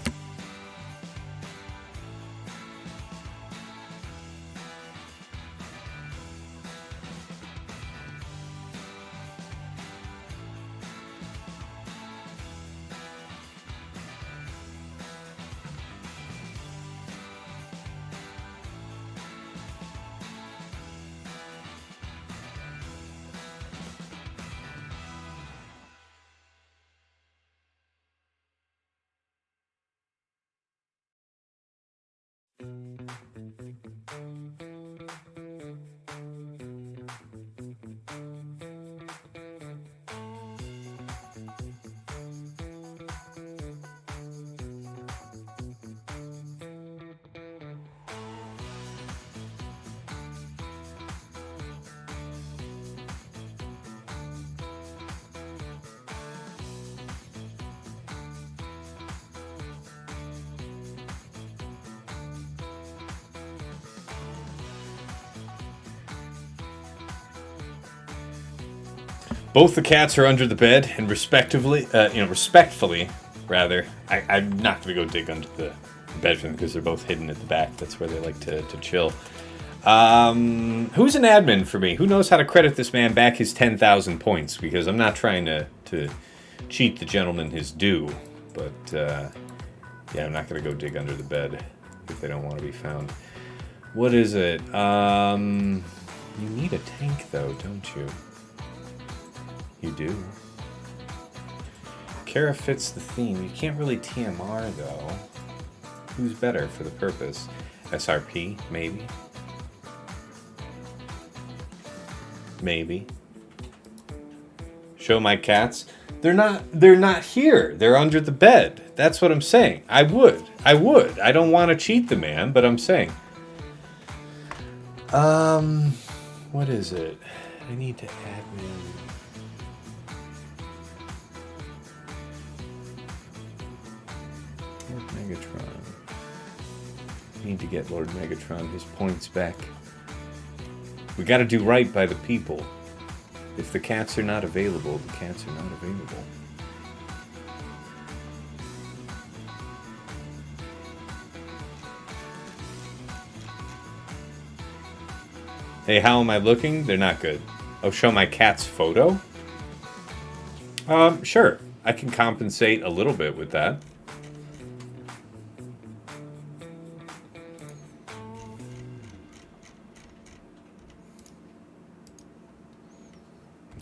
Both the cats are under the bed, and respectively, respectfully, rather, I'm not going to go dig under the bed for them because they're both hidden at the back. That's where they like to chill. Who's an admin for me? Who knows how to credit this man back his 10,000 points? Because I'm not trying to cheat the gentleman his due, but yeah, I'm not going to go dig under the bed. if they don't want to be found. What is it? You need a tank, though, don't you? You do. Kara fits the theme. You can't really TMR, though. Who's better for the purpose? SRP, maybe? Maybe. Show my cats. They're not here. They're under the bed. That's what I'm saying. I would. I don't want to cheat the man, but I'm saying. What is it? I need to admin. Lord Megatron. I need to get Lord Megatron his points back. We got to do right by the people. If the cats are not available, the cats are not available. Hey, how am I looking? They're not good. Oh, show my cat's photo? Sure. I can compensate a little bit with that.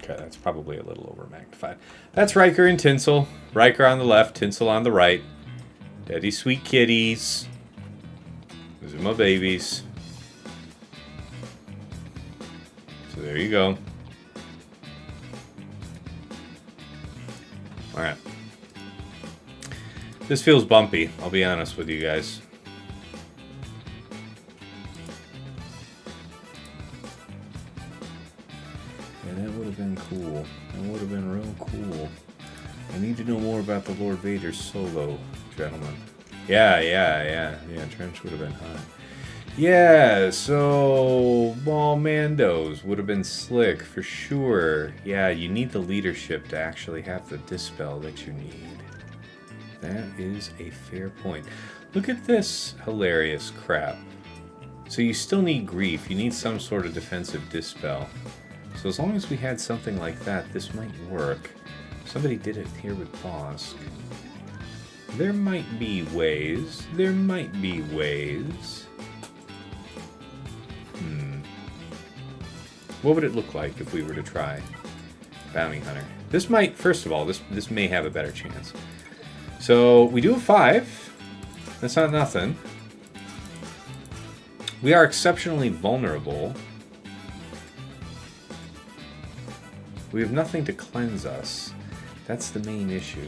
Okay, that's probably a little over magnified. That's Riker and Tinsel. Riker on the left, Tinsel on the right. Daddy sweet kitties. Those are my babies. So there you go. Alright. This feels bumpy, I'll be honest with you guys. Yeah, that would have been cool. That would have been real cool. I need to know more about the Lord Vader solo, gentlemen. Yeah, Trench would have been hot. Yeah, so Ball Mandos would have been slick for sure. Yeah, you need the leadership to actually have the dispel that you need. That is a fair point. Look at this hilarious crap. So you still need grief. You need some sort of defensive dispel. So as long as we had something like that, this might work. Somebody did it here with Bosk. There might be ways. There might be ways. What would it look like if we were to try Bounty Hunter? This might, first of all, this may have a better chance. So we do a 5. That's not nothing. We are exceptionally vulnerable. We have nothing to cleanse us. That's the main issue.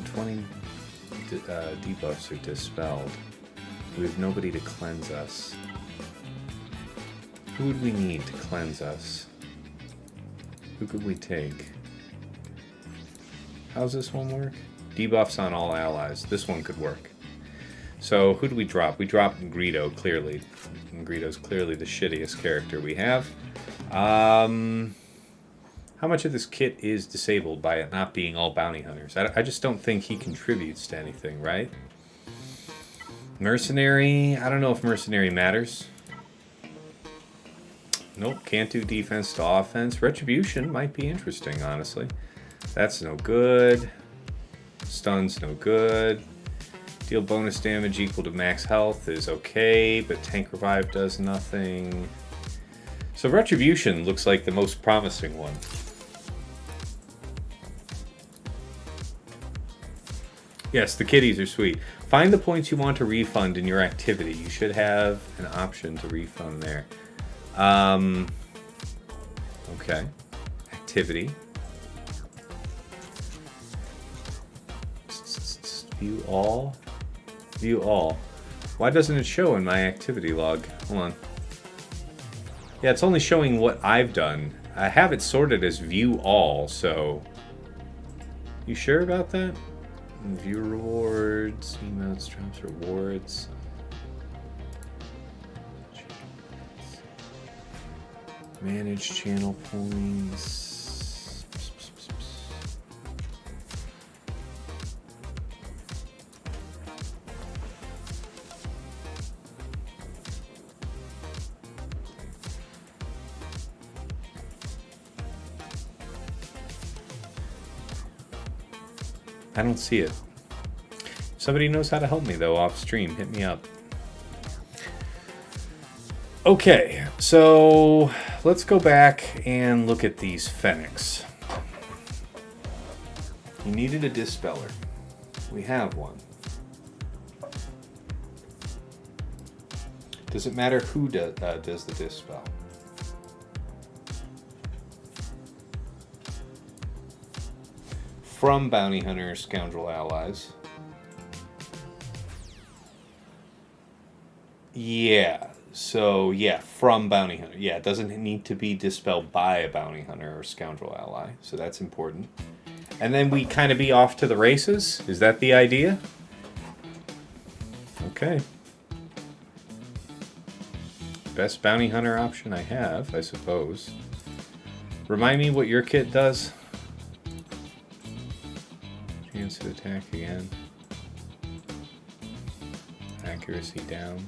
20 debuffs are dispelled. We have nobody to cleanse us. Who would we need to cleanse us? Who could we take? How's this one work? Debuffs on all allies. This one could work. So who do we drop? We drop Greedo, clearly. And Greedo's clearly the shittiest character we have. How much of this kit is disabled by it not being all bounty hunters? I just don't think he contributes to anything, right? Mercenary, I don't know if Mercenary matters. Nope, can't do defense to offense. Retribution might be interesting, honestly. That's no good. Stun's no good. Deal bonus damage equal to max health is okay, but tank revive does nothing. So Retribution looks like the most promising one. Yes, the kitties are sweet. Find the points you want to refund in your activity. You should have an option to refund there. Okay. Activity. View all. View all. Why doesn't it show in my activity log? Hold on. Yeah, it's only showing what I've done. I have it sorted as view all, so... You sure about that? View rewards, emotes, traps, rewards. Manage channel points. I don't see it. Somebody knows how to help me, though, off stream. Hit me up. Okay, so let's go back and look at these Fennecs. You needed a dispeller. We have one. Does it matter who does the dispel? From bounty hunter scoundrel allies. Yeah. So, yeah, from bounty hunter. Yeah, it doesn't need to be dispelled by a bounty hunter or scoundrel ally. So that's important. And then we kind of be off to the races? Is that the idea? Okay. Best bounty hunter option I have, I suppose. Remind me what your kit does. Chance to attack again. Accuracy down.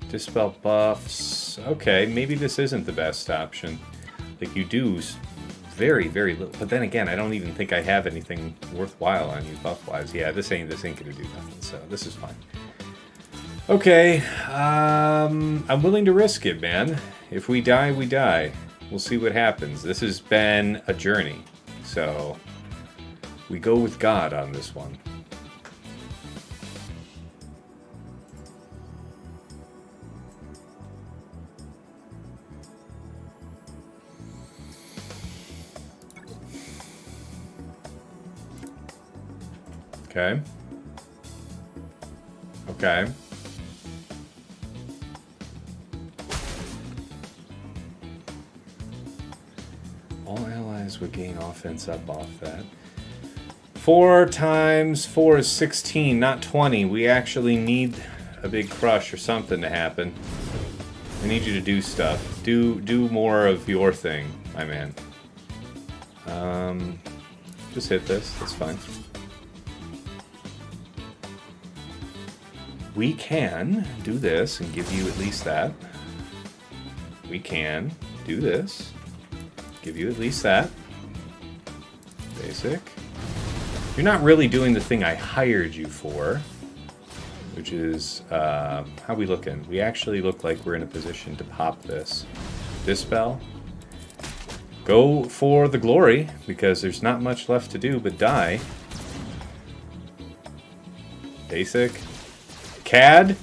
Dispel buffs. Okay, maybe this isn't the best option. Like, you do very, very little. But then again, I don't even think I have anything worthwhile on you buff-wise. Yeah, this ain't gonna do nothing, so this is fine. Okay, I'm willing to risk it, man. If we die, we die. We'll see what happens. This has been a journey, so we go with God on this one. Okay. Okay. All allies would gain offense up off that. 4 times 4 is 16, not 20. We actually need a big crush or something to happen. I need you to do stuff. Do more of your thing, my man. Just hit this. That's fine. We can do this and give you at least that. We can do this. Give you at least that. Basic. You're not really doing the thing I hired you for, which is, how we looking? We actually look like we're in a position to pop this. Dispel. Go for the glory, because there's not much left to do but die. Basic. Cad?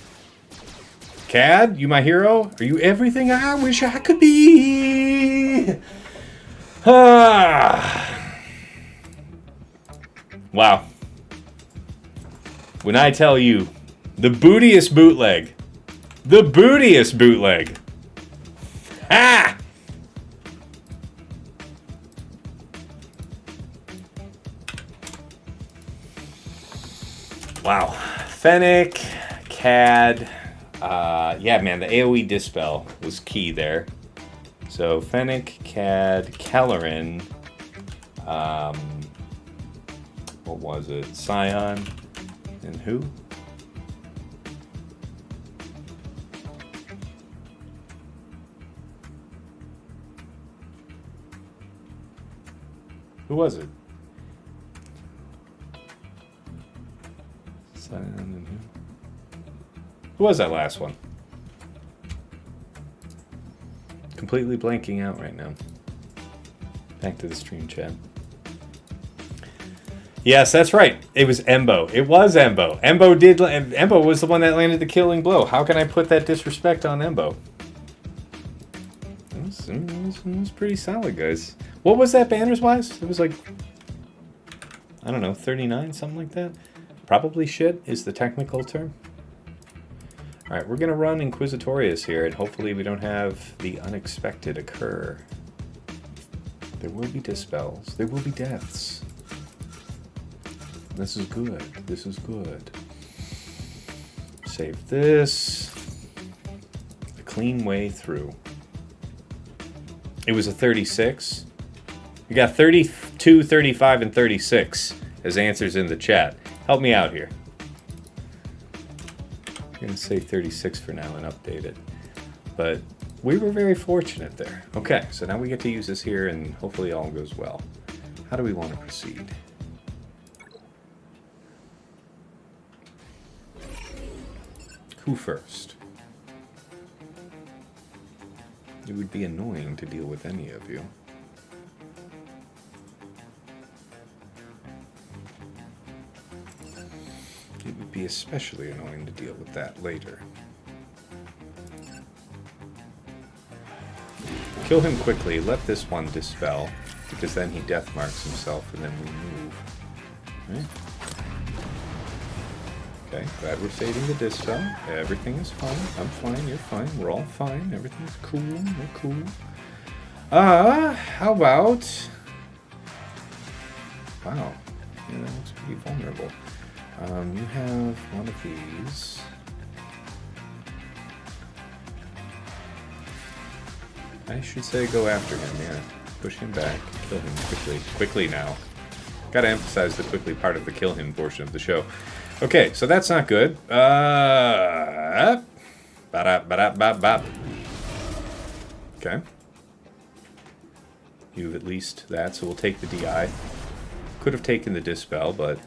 Cad, you my hero? Are you everything I wish I could be? Ah. Wow. When I tell you, the bootiest bootleg. The bootiest bootleg. Ah! Wow. Fennec. Cad, yeah, man, the AoE dispel was key there. So Fennec, Cad, Kelleran, what was it? Scion, and who? Who was it? Scion and who? Who was that last one? Completely blanking out right now. Back to the stream chat. Yes, that's right. It was Embo. It was Embo. Embo was the one that landed the killing blow. How can I put that disrespect on Embo? It was pretty solid, guys. What was that banners-wise? It was like, I don't know, 39, something like that? Probably shit is the technical term. Alright, we're going to run Inquisitorius here, and hopefully we don't have the unexpected occur. There will be dispels. There will be deaths. This is good. This is good. Save this. A clean way through. It was a 36. We got 32, 35, and 36 as answers in the chat. Help me out here. I'm going to say 36 for now and update it. But we were very fortunate there. Okay, so now we get to use this here and hopefully all goes well. How do we want to proceed? Who first? It would be annoying to deal with any of you. It would be especially annoying to deal with that later. Kill him quickly, let this one dispel, because then he death marks himself and then we move. Right? Okay, glad we're saving the dispel. Everything is fine. I'm fine, you're fine, we're all fine. Everything's cool, we're cool. How about... Wow, yeah, that looks pretty vulnerable. You have one of these. I should say go after him, yeah. Push him back, kill him quickly. Quickly now. Gotta emphasize the quickly part of the kill him portion of the show. Okay, so that's not good. Okay. You have at least that, so we'll take the DI. Could have taken the dispel, but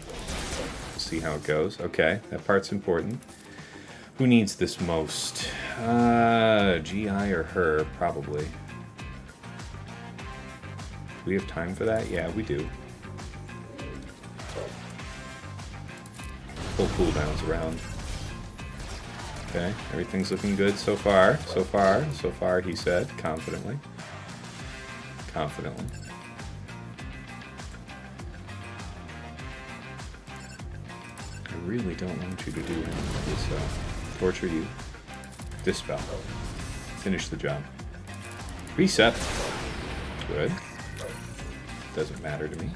we'll see how it goes. Okay, that part's important. Who needs this most? GI or her, probably. Do we have time for that? Yeah, we do. Full cooldowns around. Okay, everything's looking good so far. So far, he said, confidently. Confidently. I really don't want you to do anything like this, so torture you. Dispel. Finish the job. Reset. Good. Doesn't matter to me.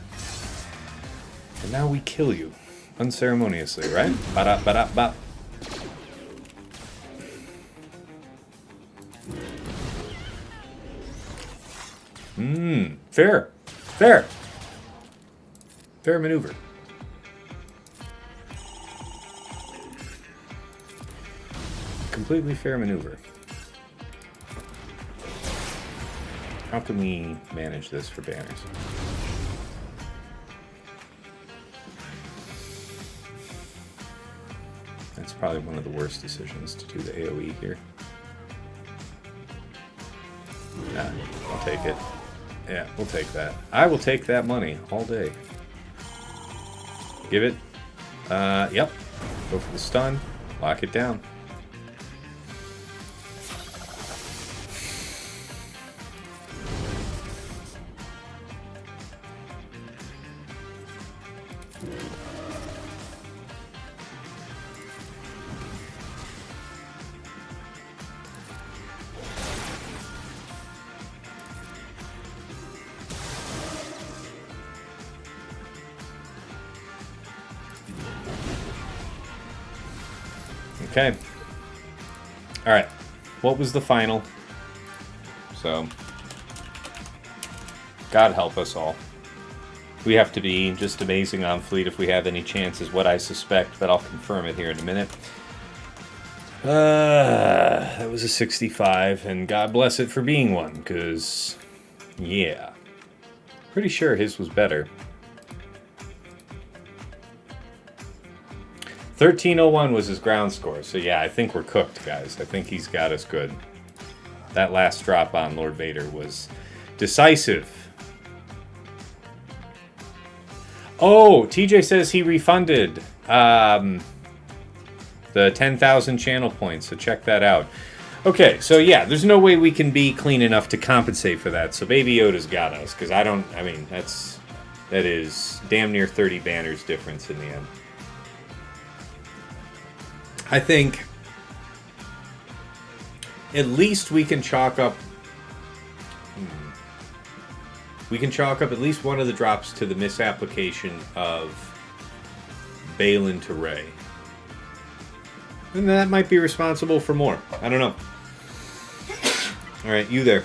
And now we kill you. Unceremoniously, right? Ba-da-ba-da-ba. Fair. Fair. Fair maneuver. Completely fair maneuver. How can we manage this for banners? That's probably one of the worst decisions to do the AoE here. Nah, I'll take it. Yeah, we'll take that. I will take that money all day. Give it. Yep. Go for the stun. Lock it down. Okay. Alright. What was the final? So, God help us all. We have to be just amazing on fleet if we have any chance, is what I suspect, but I'll confirm it here in a minute. That was a 65, and God bless it for being one, because, yeah. Pretty sure his was better. 1301 was his ground score, so yeah, I think we're cooked, guys. I think he's got us good. That last drop on Lord Vader was decisive. Oh, TJ says he refunded the 10,000 channel points, so check that out. Okay, so yeah, there's no way we can be clean enough to compensate for that, so BabyYoda's got us, because that is damn near 30 banners difference in the end. I think at least we can chalk up. We can chalk up at least one of the drops to the misapplication of Baylan to Rey. And that might be responsible for more. I don't know. Alright, you there.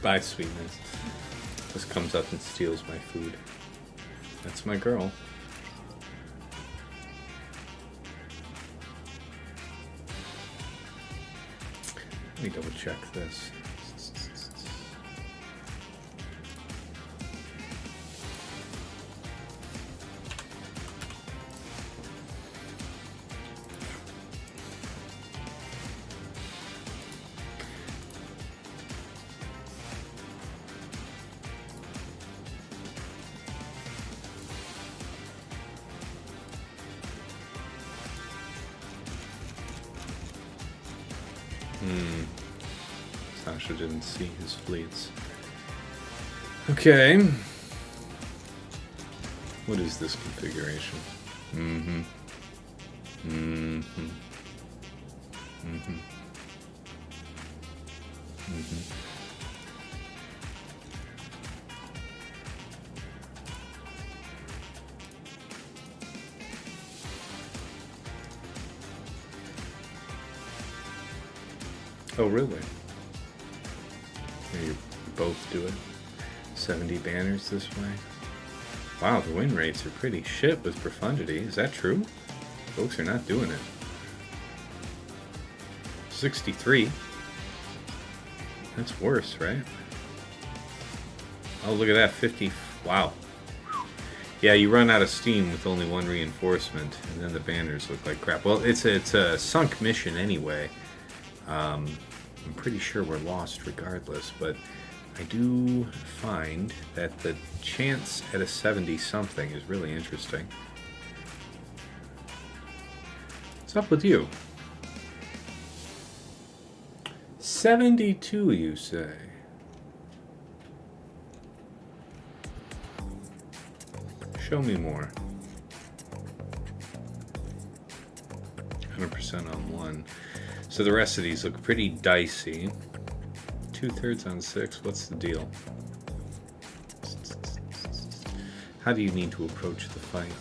Bye, sweetness. This comes up and steals my food. That's my girl. Let me double check this. Sasha didn't see his fleets. Okay. What is this configuration? Mm-hmm. Mm-hmm. Mm-hmm. Mm-hmm. Oh, really? You both do it? 70 banners this way? Wow, the win rates are pretty shit with Profundity. Is that true? Folks are not doing it. 63. That's worse, right? Oh, look at that. 50. Wow. Yeah, you run out of steam with only one reinforcement, and then the banners look like crap. Well, it's a sunk mission anyway. I'm pretty sure we're lost regardless, but I do find that the chance at a 70-something is really interesting. What's up with you? 72, you say? Show me more. 100% on one. So the rest of these look pretty dicey. 2/3 on 6. What's the deal? How do you need to approach the fight?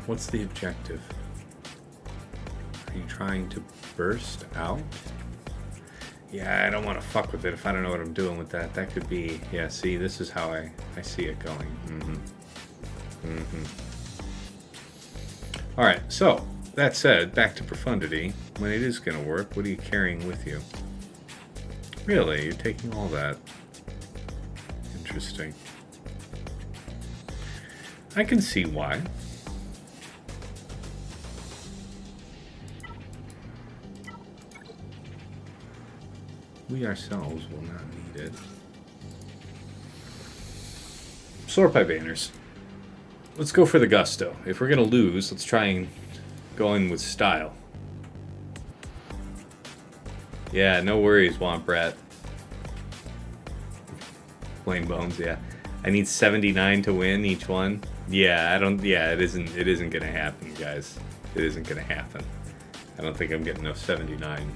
What's the objective? Are you trying to burst out? Yeah, I don't want to fuck with it if I don't know what I'm doing with that. That could be... Yeah, see, this is how I see it going. Alright, so... That said, back to Profundity. When it is going to work, what are you carrying with you? Really? You're taking all that? Interesting. I can see why. We ourselves will not need it. Sort by banners. Let's go for the gusto. If we're going to lose, let's try and go in with style. Yeah, no worries, Womp Rat. Plain Bones, yeah. I need 79 to win each one. Yeah, it isn't gonna happen, guys. It isn't gonna happen. I don't think I'm getting no 79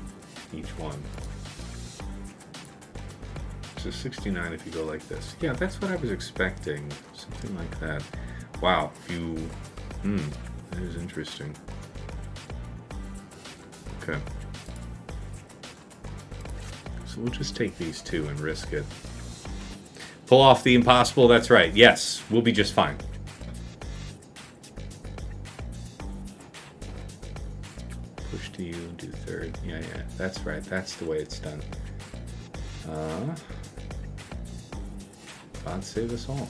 each one. So 69 if you go like this. Yeah, that's what I was expecting. Something like that. Wow, if you... that is interesting. Okay. So we'll just take these two and risk it. Pull off the impossible, that's right. Yes, we'll be just fine. Push to you, do third. Yeah, that's right. That's the way it's done. God save us all.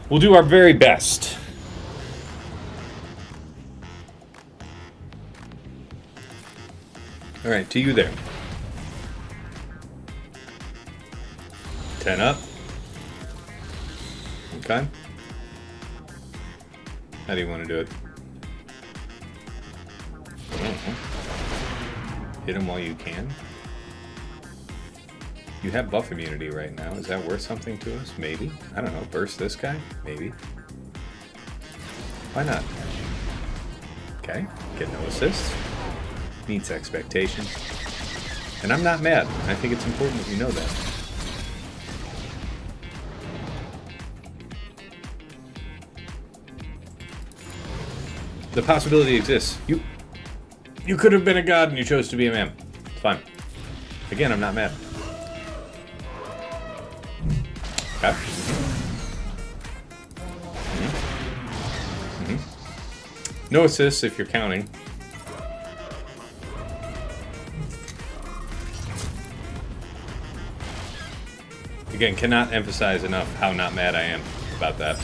We'll do our very best. All right, to you there. 10 up. Okay. How do you want to do it? Hit him while you can. You have buff immunity right now. Is that worth something to us? Maybe. I don't know. Burst this guy? Maybe. Why not? Okay. Get no assists. Meets expectations. And I'm not mad. I think it's important that you know that. The possibility exists. You could have been a god and you chose to be a man. It's fine. Again, I'm not mad. Okay. No assists if you're counting. Again, cannot emphasize enough how not mad I am about that.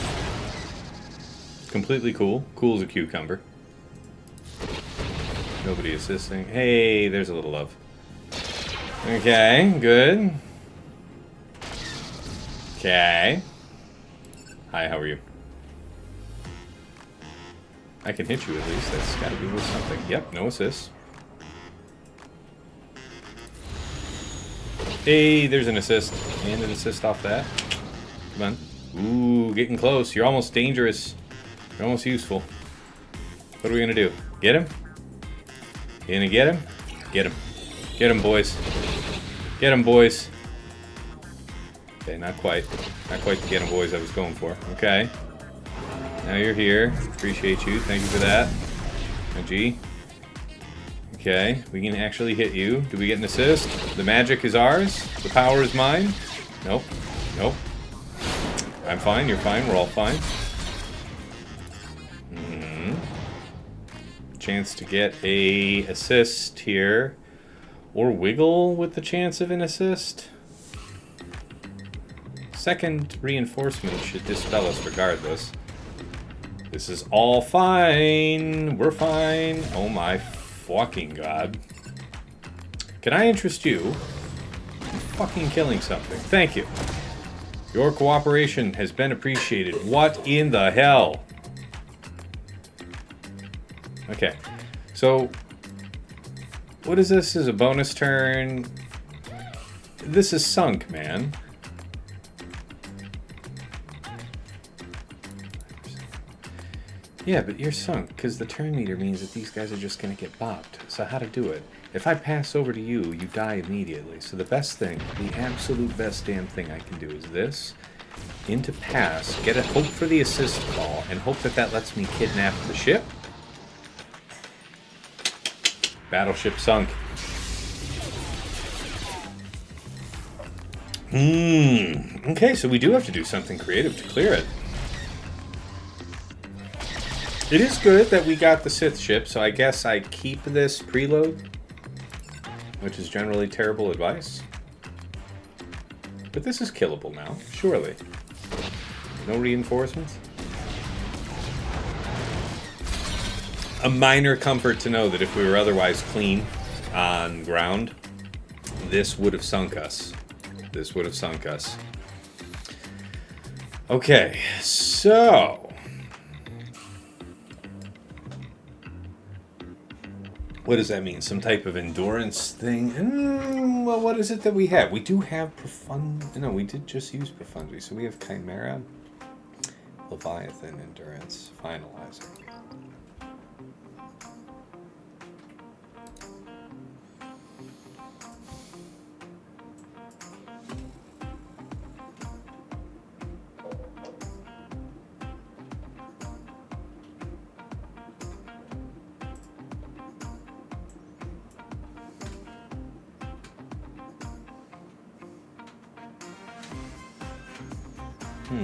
Completely cool. Cool as a cucumber. Nobody assisting. Hey, there's a little love. Okay, good. Okay. Hi, how are you? I can hit you at least. That's gotta be worth something. Yep, no assists. Hey, there's an assist. And an assist off that. Come on. Ooh, getting close. You're almost dangerous. You're almost useful. What are we gonna do? Get him? You gonna get him? Get him. Get him, boys. Get him, boys. Okay, not quite. Not quite the get him, boys I was going for. Okay. Now you're here. Appreciate you. Thank you for that. A G. Okay, we can actually hit you. Do we get an assist? The magic is ours. The power is mine. Nope. Nope. I'm fine. You're fine. We're all fine. Chance to get a assist here. Or wiggle with the chance of an assist. Second reinforcement should dispel us regardless. This is all fine. We're fine. Oh my fucking god. Can I interest you in fucking killing something? Thank you. Your cooperation has been appreciated. What in the hell? Okay. So, what is this? This is a bonus turn. This is sunk, man. Yeah, but you're sunk, because the turn meter means that these guys are just going to get bopped. So how to do it? If I pass over to you, you die immediately. So the best thing, the absolute best damn thing I can do is this. Into pass, get a hope for the assist call, and hope that that lets me kidnap the ship. Battleship sunk. Okay, so we do have to do something creative to clear it. It is good that we got the Sith ship, so I guess I keep this preload, which is generally terrible advice. But this is killable now, surely. No reinforcements? A minor comfort to know that if we were otherwise clean on ground, this would have sunk us. This would have sunk us. Okay, so... what does that mean? Some type of endurance thing? Well, what is it that we have? We do have Profundity. No, we did just use Profundity. So we have Chimera, Leviathan, Endurance, Finalizer. I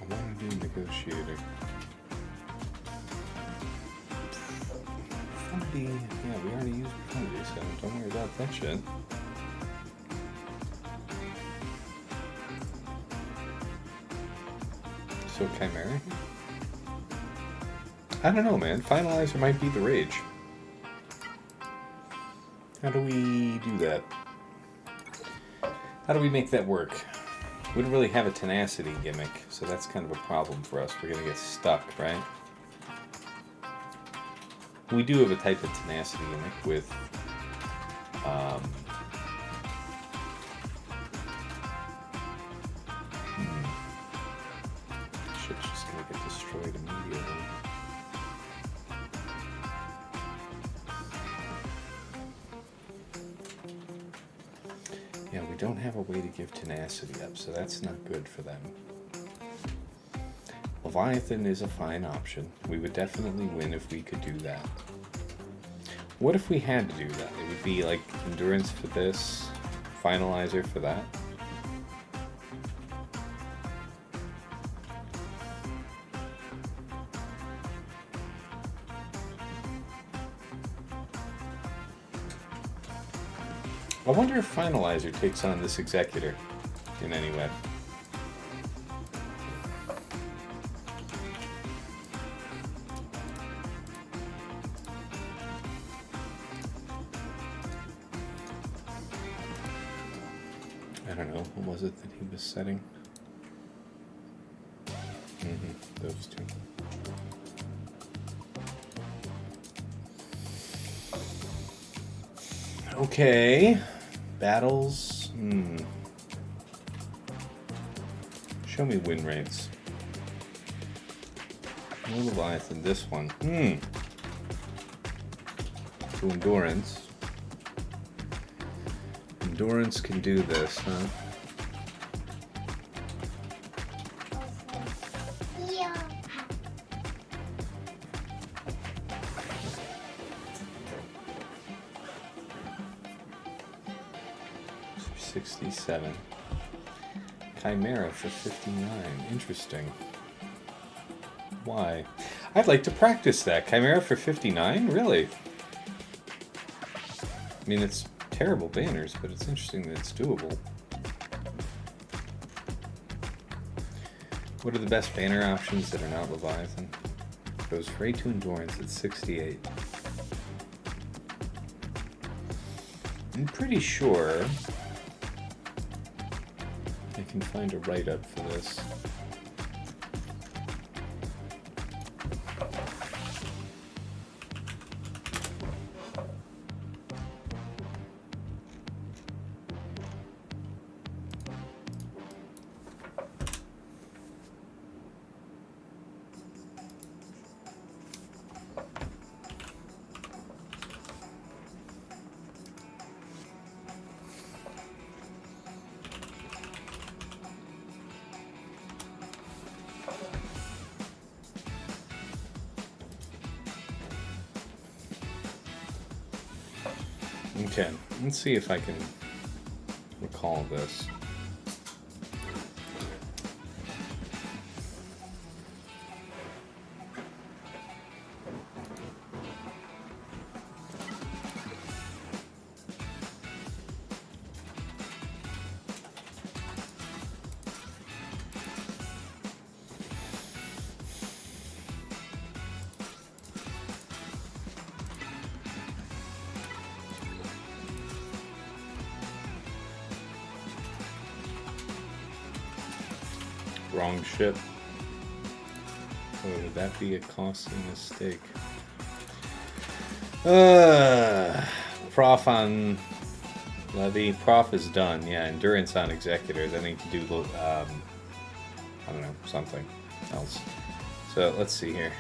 want to do negotiating. Profundity. Yeah, we already used Profundity, so don't worry about that shit. So Chimera? I don't know, man. Finalizer might be the rage. How do we do that? How do we make that work? We don't really have a tenacity gimmick, so that's kind of a problem for us. We're gonna get stuck, right? We do have a type of tenacity gimmick with shit's just gonna get destroyed immediately. Yeah, we don't have a way to give tenacity up, so that's not good for them. Leviathan is a fine option. We would definitely win if we could do that. What if we had to do that? It would be like endurance for this, finalizer for that. I wonder if Finalizer takes on this Executor in any way. I don't know, what was it that he was setting? Those two. Okay, battles. Show me win rates. No Leviathan, this one. To endurance. Endurance can do this, huh? Yeah. 67. Chimera for 59. Interesting. Why? I'd like to practice that. Chimera for 59? Really? I mean, it's terrible banners, but it's interesting that it's doable. What are the best banner options that are not Leviathan? Goes for A2 Endurance at 68. I'm pretty sure I can find a write-up for this. Okay, let's see if I can recall this. Wrong ship. Oh, would that be a costly mistake? Prof on Levy. Prof is done. Yeah, endurance on Executor. Then he can do, I don't know, something else. So let's see here.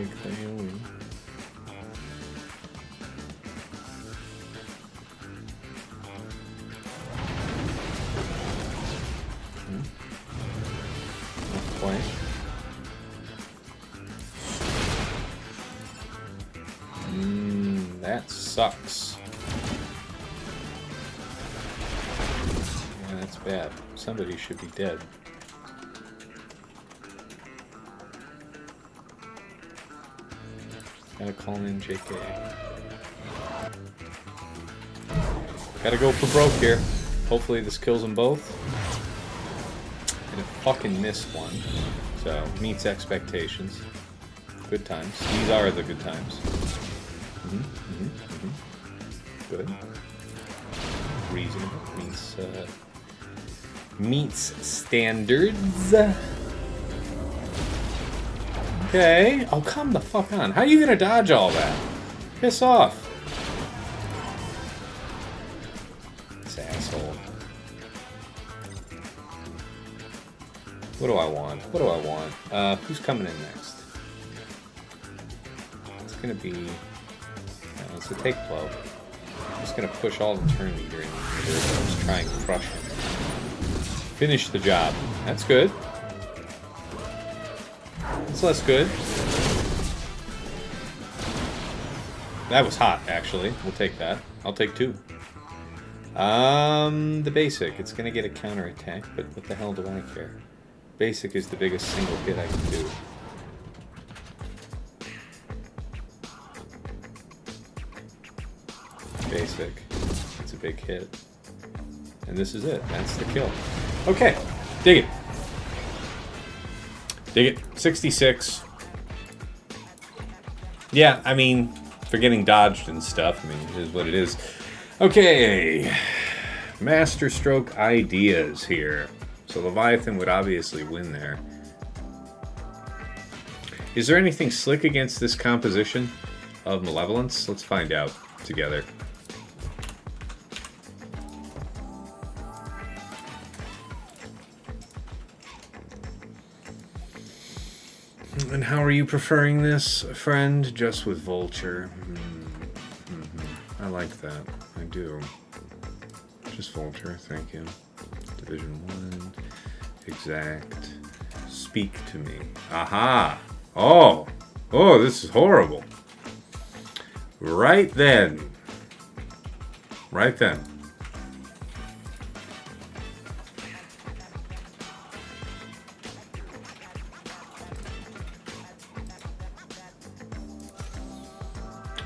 like they win. Not quite. That sucks. Yeah, that's bad. Somebody should be dead. Gotta call in JK. Gotta go for broke here. Hopefully this kills them both. And I fucking missed one. So, meets expectations. Good times. These are the good times. Good. Reasonable. Meets standards. Okay. Oh, come the fuck on. How are you gonna dodge all that? Piss off. This asshole. What do I want? What do I want? Who's coming in next? It's gonna be... it's a take blow. I'm just gonna push all the turn meter in here. Just try and crush him. Finish the job. That's good. That's less good. That was hot, actually. We'll take that. I'll take 2. The basic. It's gonna get a counterattack, but what the hell do I care? Basic is the biggest single hit I can do. Basic. It's a big hit. And this is it. That's the kill. Okay. Dig it. Dig it. 66. Yeah, I mean, for getting dodged and stuff, I mean, it is what it is. Okay. Master stroke ideas here. So Leviathan would obviously win there. Is there anything slick against this composition of Malevolence? Let's find out together. And how are you preferring this, friend? Just with Vulture. I like that. I do. Just Vulture, thank you. Division 1. Exact. Speak to me. Aha! Oh! Oh, this is horrible. Right then. Right then.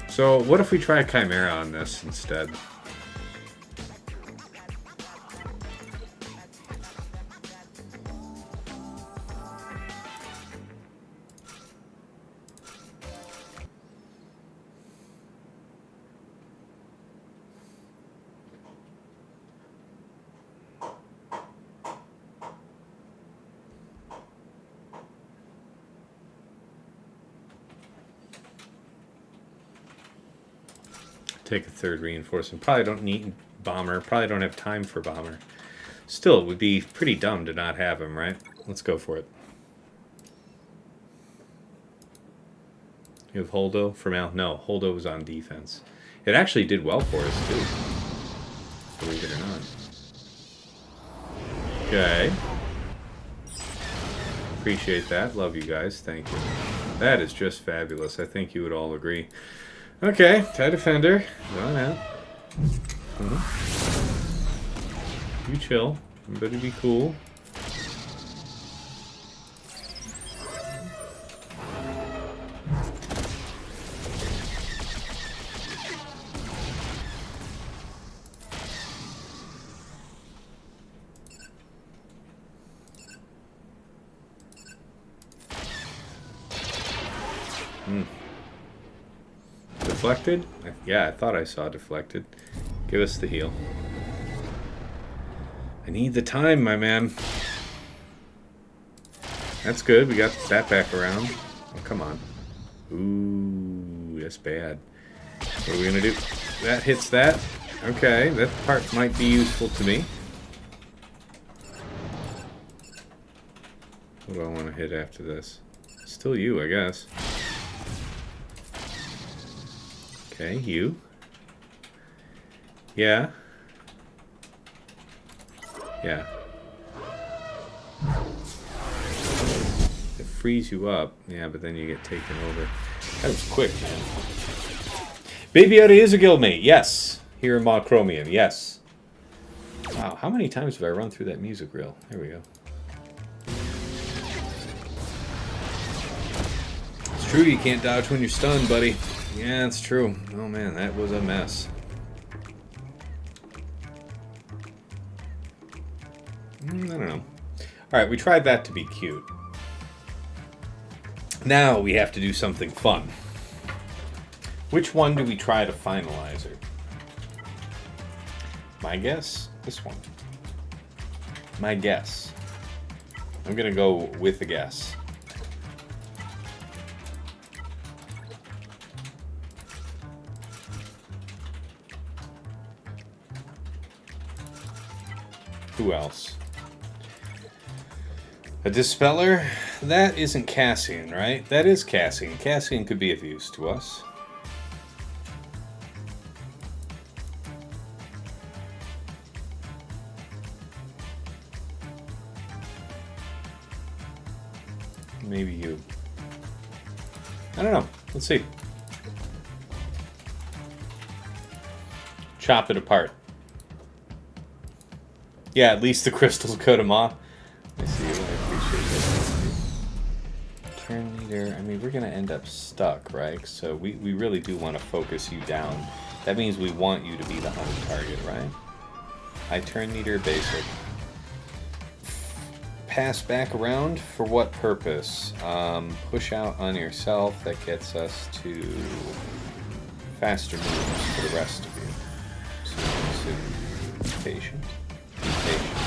So, what if we try Chimera on this instead? Take a 3rd reinforcement. Probably don't need Bomber. Probably don't have time for Bomber. Still, it would be pretty dumb to not have him, right? Let's go for it. You have Holdo for now? No, Holdo was on defense. It actually did well for us, too. Believe it or not. Okay. Appreciate that. Love you guys. Thank you. That is just fabulous. I think you would all agree. Okay, TIE Defender, going out. You chill. Everybody be cool. Deflected? Yeah, I thought I saw deflected. Give us the heal. I need the time, my man. That's good. We got that back around. Oh, come on. Ooh, that's bad. What are we going to do? That hits that. Okay, that part might be useful to me. What do I want to hit after this? Still you, I guess. Okay, you. Yeah. Yeah. It frees you up. Yeah, but then you get taken over. That was quick, man. BabyYoda is a guildmate. Yes. Here in Mochromium. Yes. Wow, how many times have I run through that music reel? There we go. It's true, you can't dodge when you're stunned, buddy. Yeah, it's true. Oh man, that was a mess. I don't know. Alright, we tried that to be cute. Now we have to do something fun. Which one do we try to Finalizer? My guess? This one. My guess. I'm gonna go with a guess. Who else? A Dispeller? That isn't Cassian, right? That is Cassian. Cassian could be of use to us. Maybe you. I don't know. Let's see. Chop it apart. Yeah, at least the crystals cut him off. I see. I appreciate that. Turn leader. I mean, we're going to end up stuck, right? So we really do want to focus you down. That means we want you to be the hunted target, right? I turn leader basic. Pass back around for what purpose? Push out on yourself. That gets us to faster moves for the rest of you. So be patient. Be patient.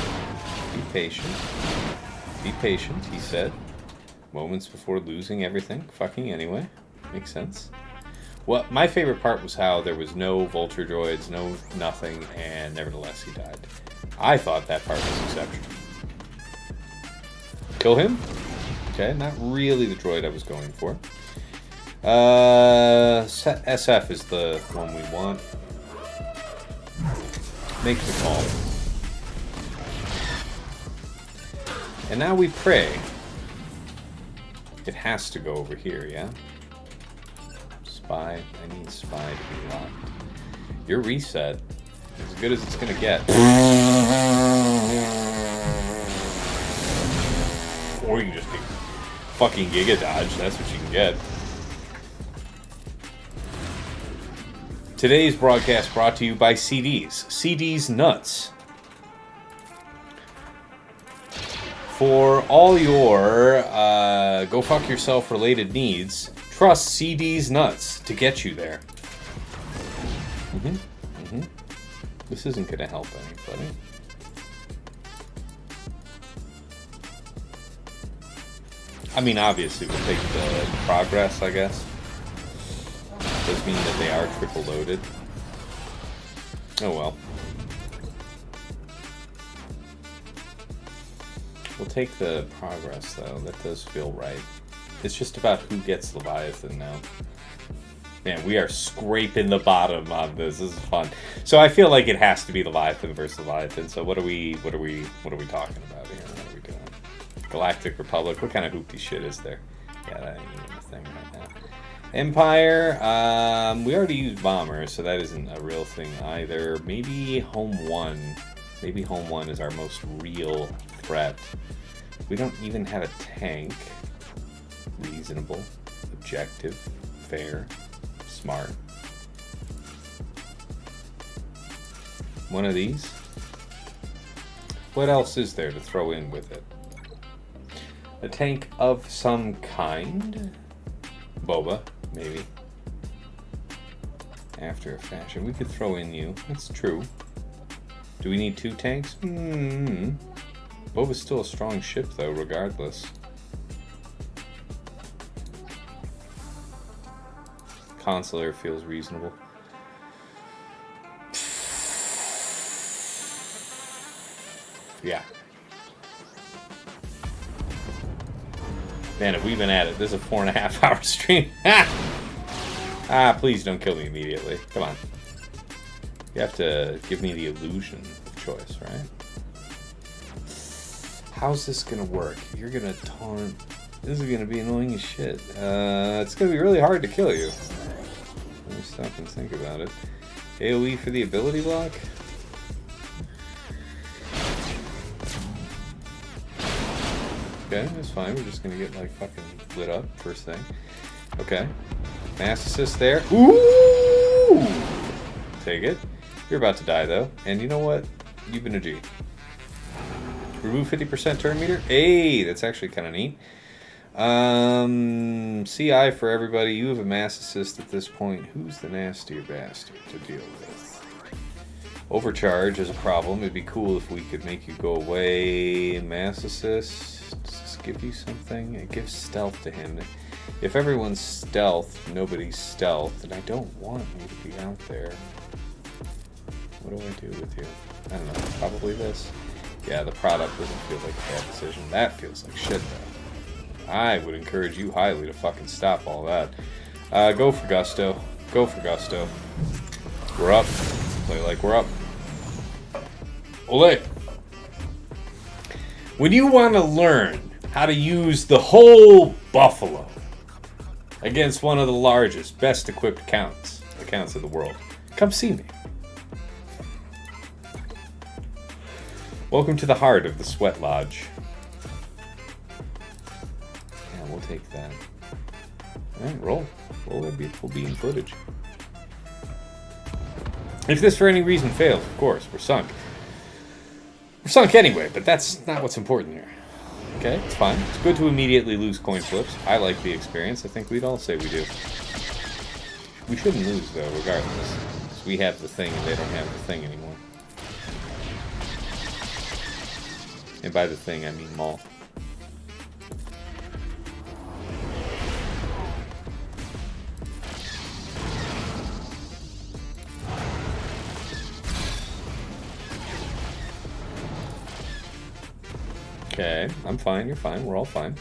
Be patient. Be patient, he said. Moments before losing everything. Fucking anyway. Makes sense. Well, my favorite part was how there was no vulture droids, no nothing, and nevertheless he died. I thought that part was exceptional. Kill him? Okay, not really the droid I was going for. SF is the one we want. Make the call. And now we pray. It has to go over here, yeah? Spy. I need Spy to be locked. Your reset is as good as it's gonna get. Or you can just fucking Giga Dodge. That's what you can get. Today's broadcast brought to you by CDs. CDs nuts. For all your go fuck yourself related needs, trust CDs nuts to get you there. This isn't going to help anybody. I mean, obviously, we'll take the progress, I guess. Does mean that they are triple loaded. Oh well. We'll take the progress, though. That does feel right. It's just about who gets Leviathan now. Man, we are scraping the bottom on this. This is fun. So I feel like it has to be Leviathan versus Leviathan. So what are we talking about here? What are we doing? Galactic Republic. What kind of hoopty shit is there? Yeah, that ain't even a thing right now. Empire. We already used bombers, so that isn't a real thing either. Maybe Home 1. Maybe Home 1 is our most real threat. We don't even have a tank. Reasonable. Objective. Fair. Smart. One of these. What else is there to throw in with it? A tank of some kind? Boba, maybe. After a fashion. We could throw in you. That's true. Do we need 2 tanks? Boba's still a strong ship, though, regardless. Consular feels reasonable. Yeah. Man, have we been at it. This is a 4.5 hour stream. Ah, please don't kill me immediately. Come on. You have to give me the illusion of choice, right? How's this gonna work? You're gonna taunt. This is gonna be annoying as shit. It's gonna be really hard to kill you. Let me stop and think about it. AoE for the ability block? Okay, that's fine. We're just gonna get like fucking lit up first thing. Okay. Mass assist there. Ooh! Take it. You're about to die though. And you know what? You've been a G. Remove 50% turn meter. Hey, that's actually kind of neat. CI for everybody. You have a mass assist at this point. Who's the nastier bastard to deal with? Overcharge is a problem. It'd be cool if we could make you go away. Mass assist. Does this give you something? It gives stealth to him. If everyone's stealth, nobody's stealth, and I don't want you to be out there. What do I do with you? I don't know. Probably this. Yeah, the product doesn't feel like a bad decision. That feels like shit, though. I would encourage you highly to fucking stop all that. Go for Gusto. Go for Gusto. We're up. Play like we're up. Ole! When you want to learn how to use the whole buffalo against one of the largest, best equipped accounts in the world, come see me. Welcome to the heart of the Sweat Lodge. Yeah, we'll take that. Alright, roll. Roll that beautiful bean footage. If this for any reason fails, of course, we're sunk. We're sunk anyway, but that's not what's important here. Okay, it's fine. It's good to immediately lose coin flips. I like the experience. I think we'd all say we do. We shouldn't lose, though, regardless. Because we have the thing and they don't have the thing anymore. And by the thing, I mean Maul. Okay, I'm fine, you're fine, we're all fine.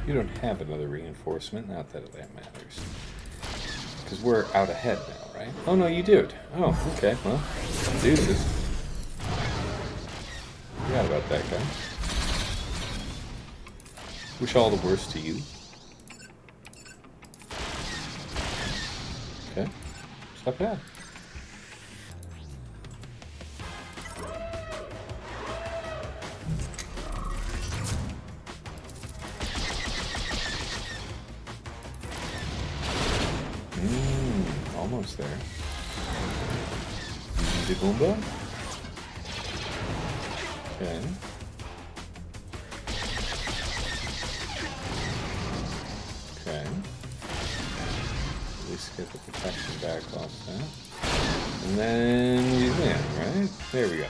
You don't have another reinforcement, not that that matters. Because we're out ahead now, right? Oh no, you do. Oh, okay, well, deuces. Forgot about that guy. Wish all the worst to you. Okay, it's not bad. Almost there. The Goomba. Okay. Okay. At least get the protection back off that. And then we win, right? There we go.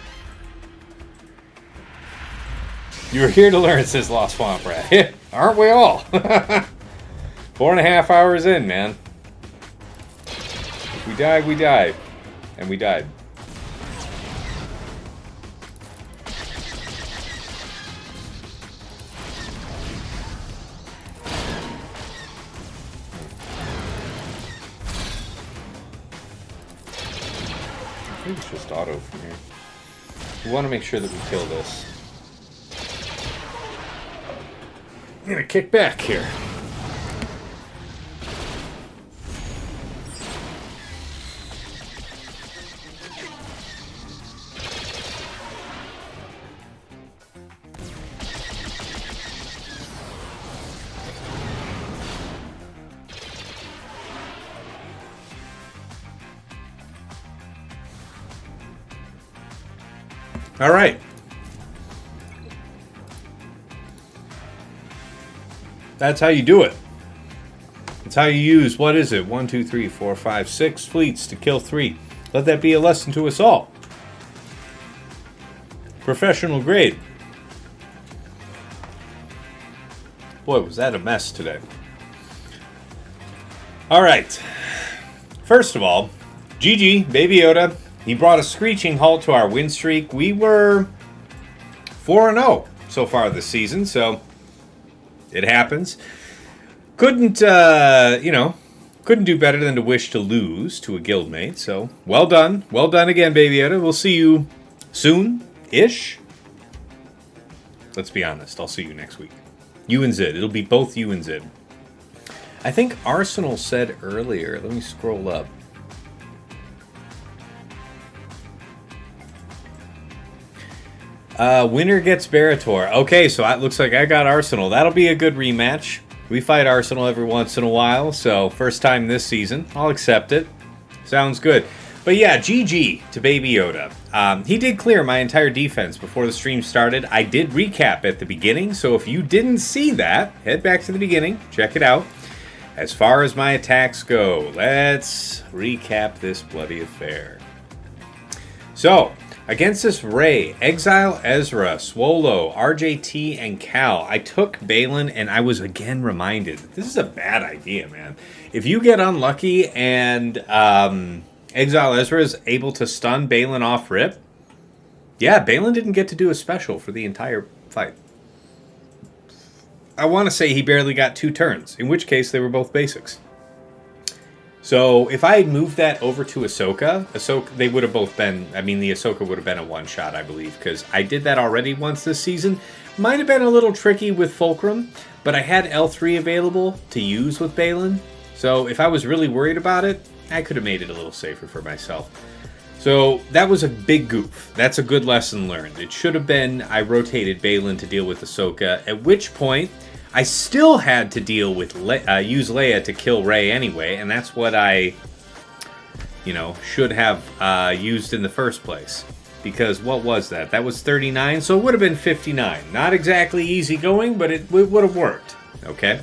You were here to learn, says Lost Swamp Rat. Aren't we all? 4.5 hours in, man. We died, we died. And we died. I think it's just auto from here. We want to make sure that we kill this. I'm gonna kick back here. All right. That's how you do it. It's how you use, what is it? 1, 2, 3, 4, 5, 6 fleets to kill 3. Let that be a lesson to us all. Professional grade. Boy, was that a mess today. All right. First of all, GG, BabyYoda. He brought a screeching halt to our win streak. We were 4-0 so far this season, so it happens. Couldn't do better than to wish to lose to a guildmate. So well done again, BabyYoda. We'll see you soon-ish. Let's be honest. I'll see you next week. You and Zid. It'll be both you and Zid. I think Arsenal said earlier. Let me scroll up. Winner gets Barator. Okay, so it looks like I got Arsenal. That'll be a good rematch. We fight Arsenal every once in a while, so first time this season. I'll accept it. Sounds good. But yeah, GG to BabyYoda. He did clear my entire defense before the stream started. I did recap at the beginning, so if you didn't see that, head back to the beginning, check it out. As far as my attacks go, let's recap this bloody affair. So, against this Rey, Exile Ezra, Swolo, RJT, and Cal, I took Baylan, and I was again reminded, this is a bad idea, man. If you get unlucky and Exile Ezra is able to stun Baylan off rip, yeah, Baylan didn't get to do a special for the entire fight. I want to say he barely got 2 turns, in which case they were both basics. So if I had moved that over to Ahsoka, they would have both been, the Ahsoka would have been a one-shot, I believe, because I did that already once this season. Might have been a little tricky with Fulcrum, but I had L3 available to use with Baylan. So if I was really worried about it, I could have made it a little safer for myself. So that was a big goof. That's a good lesson learned. It should have been I rotated Baylan to deal with Ahsoka, at which point I still had to deal with use Leia to kill Rey anyway, and that's what I, should have used in the first place. Because what was that? That was 39, so it would have been 59. Not exactly easy going, but it would have worked. Okay?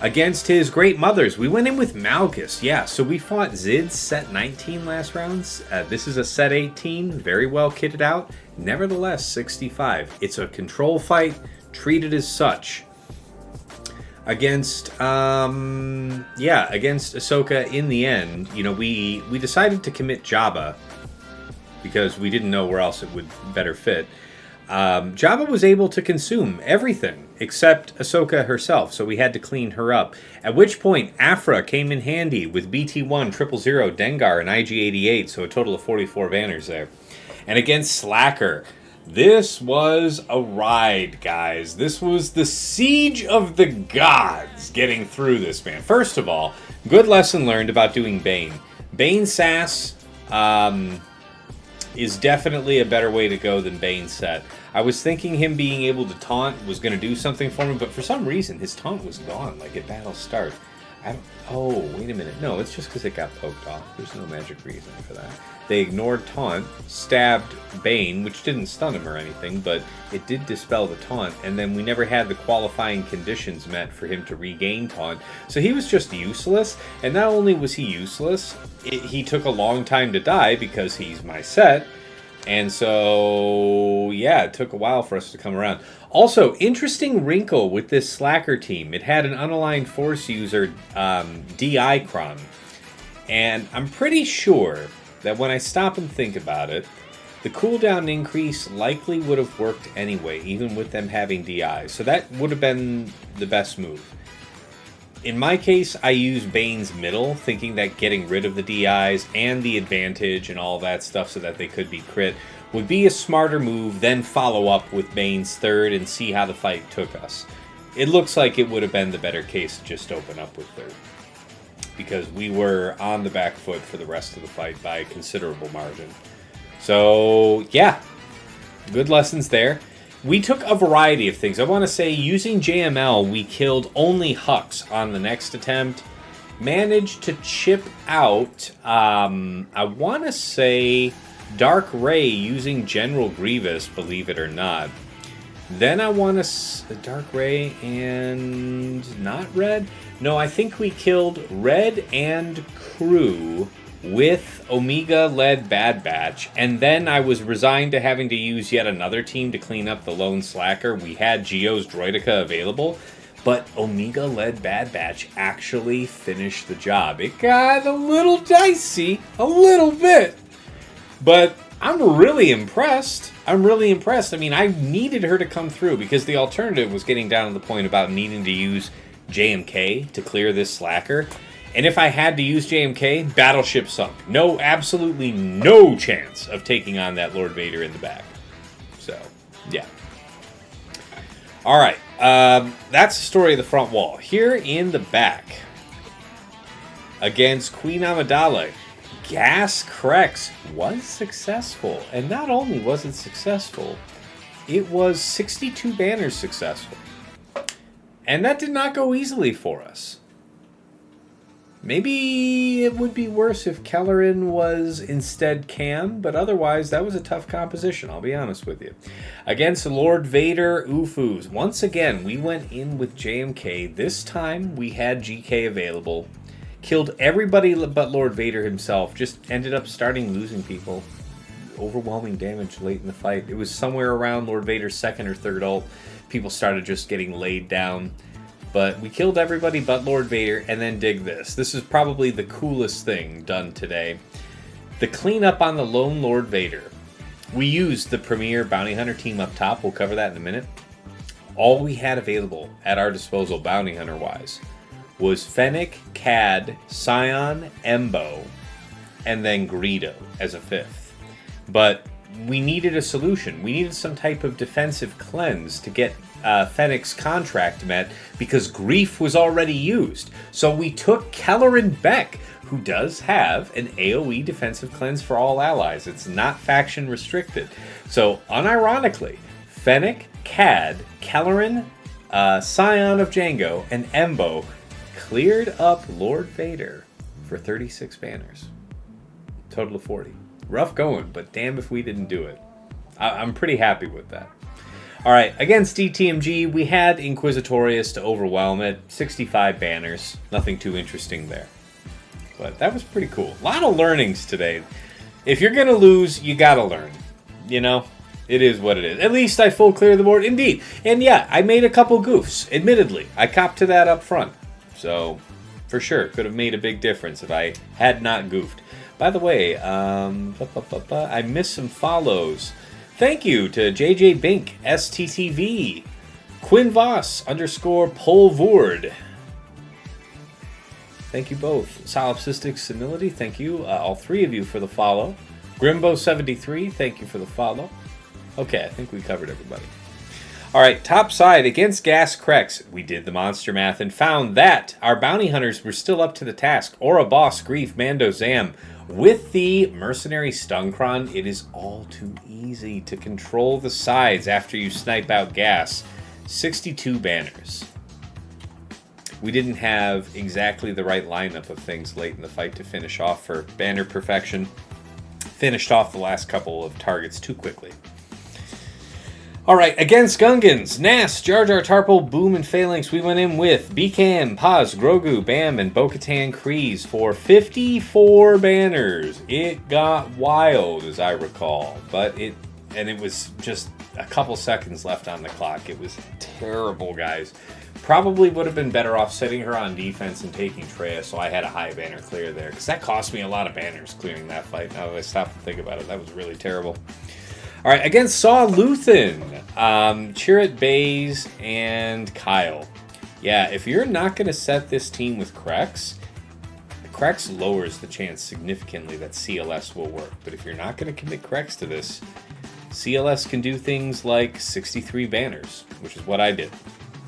Against his Great Mothers, we went in with Malgus. Yeah, so we fought Zid's set 19 last rounds. This is a set 18, very well kitted out. Nevertheless, 65. It's a control fight, treated as such. Against Ahsoka in the end, we decided to commit Jabba because we didn't know where else it would better fit. Jabba was able to consume everything except Ahsoka herself, so we had to clean her up. At which point, Aphra came in handy with BT1, 000, Dengar, and IG-88, so a total of 44 banners there. And against Slacker, this was a ride, guys. This was the siege of the gods getting through this, man. First of all, good lesson learned about doing Bane. Bane sass is definitely a better way to go than Bane set. I was thinking him being able to taunt was going to do something for me, but for some reason, his taunt was gone, like at battle start. Oh, wait a minute. No, it's just because it got poked off. There's no magic reason for that. They ignored taunt, stabbed Bane, which didn't stun him or anything, but it did dispel the taunt, and then we never had the qualifying conditions met for him to regain taunt. So he was just useless, and not only was he useless, he took a long time to die because he's my set, and so, yeah, it took a while for us to come around. Also, interesting wrinkle with this Slacker team. It had an unaligned Force user, DI Cron, and I'm pretty sure that when I stop and think about it, the cooldown increase likely would have worked anyway, even with them having DI. So that would have been the best move. In my case, I used Bane's middle, thinking that getting rid of the DIs and the advantage and all that stuff so that they could be crit would be a smarter move, then follow up with Bane's third and see how the fight took us. It looks like it would have been the better case to just open up with third, because we were on the back foot for the rest of the fight by a considerable margin. So, yeah, good lessons there. We took a variety of things. I want to say, using JML, we killed only Hux on the next attempt. Managed to chip out, I want to say, Dark Ray using General Grievous, believe it or not. Then I want to... Dark Ray and... not Red? No, I think we killed Red and Crew with Omega-led Bad Batch, and then I was resigned to having to use yet another team to clean up the lone slacker. We had Geo's Droideka available, but Omega-led Bad Batch actually finished the job. It got a little dicey, a little bit, but I'm really impressed. I mean, I needed her to come through because the alternative was getting down to the point about needing to use JMK to clear this slacker. And if I had to use JMK, battleship sunk. No, absolutely no chance of taking on that Lord Vader in the back. So, yeah. All right, that's the story of the front wall. Here in the back, against Queen Amidala, Gas CRex was successful. And not only was it successful, it was 62 banners successful. And that did not go easily for us. Maybe it would be worse if Kelleran was instead Cam, but otherwise that was a tough composition, I'll be honest with you. Against Lord Vader UFUs, once again we went in with JMK. This time we had GK available. Killed everybody but Lord Vader himself, just ended up losing people. Overwhelming damage late in the fight. It was somewhere around Lord Vader's second or third ult. People started just getting laid down. But we killed everybody but Lord Vader, and then dig this. This is probably the coolest thing done today. The cleanup on the lone Lord Vader. We used the premier bounty hunter team up top. We'll cover that in a minute. All we had available at our disposal, bounty hunter-wise, was Fennec, Cad, Scion, Embo, and then Greedo as a fifth. But we needed a solution. We needed some type of defensive cleanse to get Fennec's contract met because Grief was already used. So we took Kelleran Beck, who does have an AoE defensive cleanse for all allies. It's not faction restricted. So unironically, Fennec, Cad, Kelleran, Scion of Django, and Embo cleared up Lord Vader for 36 banners. Total of 40. Rough going, but damn if we didn't do it. I'm pretty happy with that. All right, against DTMG, we had Inquisitorius to overwhelm it. 65 banners. Nothing too interesting there. But that was pretty cool. A lot of learnings today. If you're going to lose, you got to learn. You know? It is what it is. At least I full clear the board. Indeed. And yeah, I made a couple goofs. Admittedly. I copped to that up front. So, for sure, could have made a big difference if I had not goofed. By the way, I missed some follows. Thank you to JJ Bink, STTV, Quinn Voss _ Polvord. Thank you both. Solipsistic Senility, thank you. All three of you for the follow. Grimbo73, thank you for the follow. Okay, I think we covered everybody. All right, top side against Gas CRex. We did the monster math and found that our bounty hunters were still up to the task. Aurra Boss, Grief, Mando Zam. With the Mercenary Stunchron, it is all too easy to control the sides after you snipe out Gas. 62 banners. We didn't have exactly the right lineup of things late in the fight to finish off for banner perfection. Finished off the last couple of targets too quickly. Alright, against Gungans, Nas, Jar Jar Tarple, Boom, and Phalanx, we went in with Bcam, Paz, Grogu, Bam, and Bo-Katan Kryze for 54 banners. It got wild, as I recall, but it was just a couple seconds left on the clock. It was terrible, guys. Probably would have been better off setting her on defense and taking Traya, so I had a high banner clear there, because that cost me a lot of banners clearing that fight. Now that I stop and think about it, that was really terrible. All right, against Saw Luthen, Chirrut Baze, and Kyle. Yeah, if you're not going to set this team with CRex, CRex lowers the chance significantly that CLS will work. But if you're not going to commit CRex to this, CLS can do things like 63 banners, which is what I did.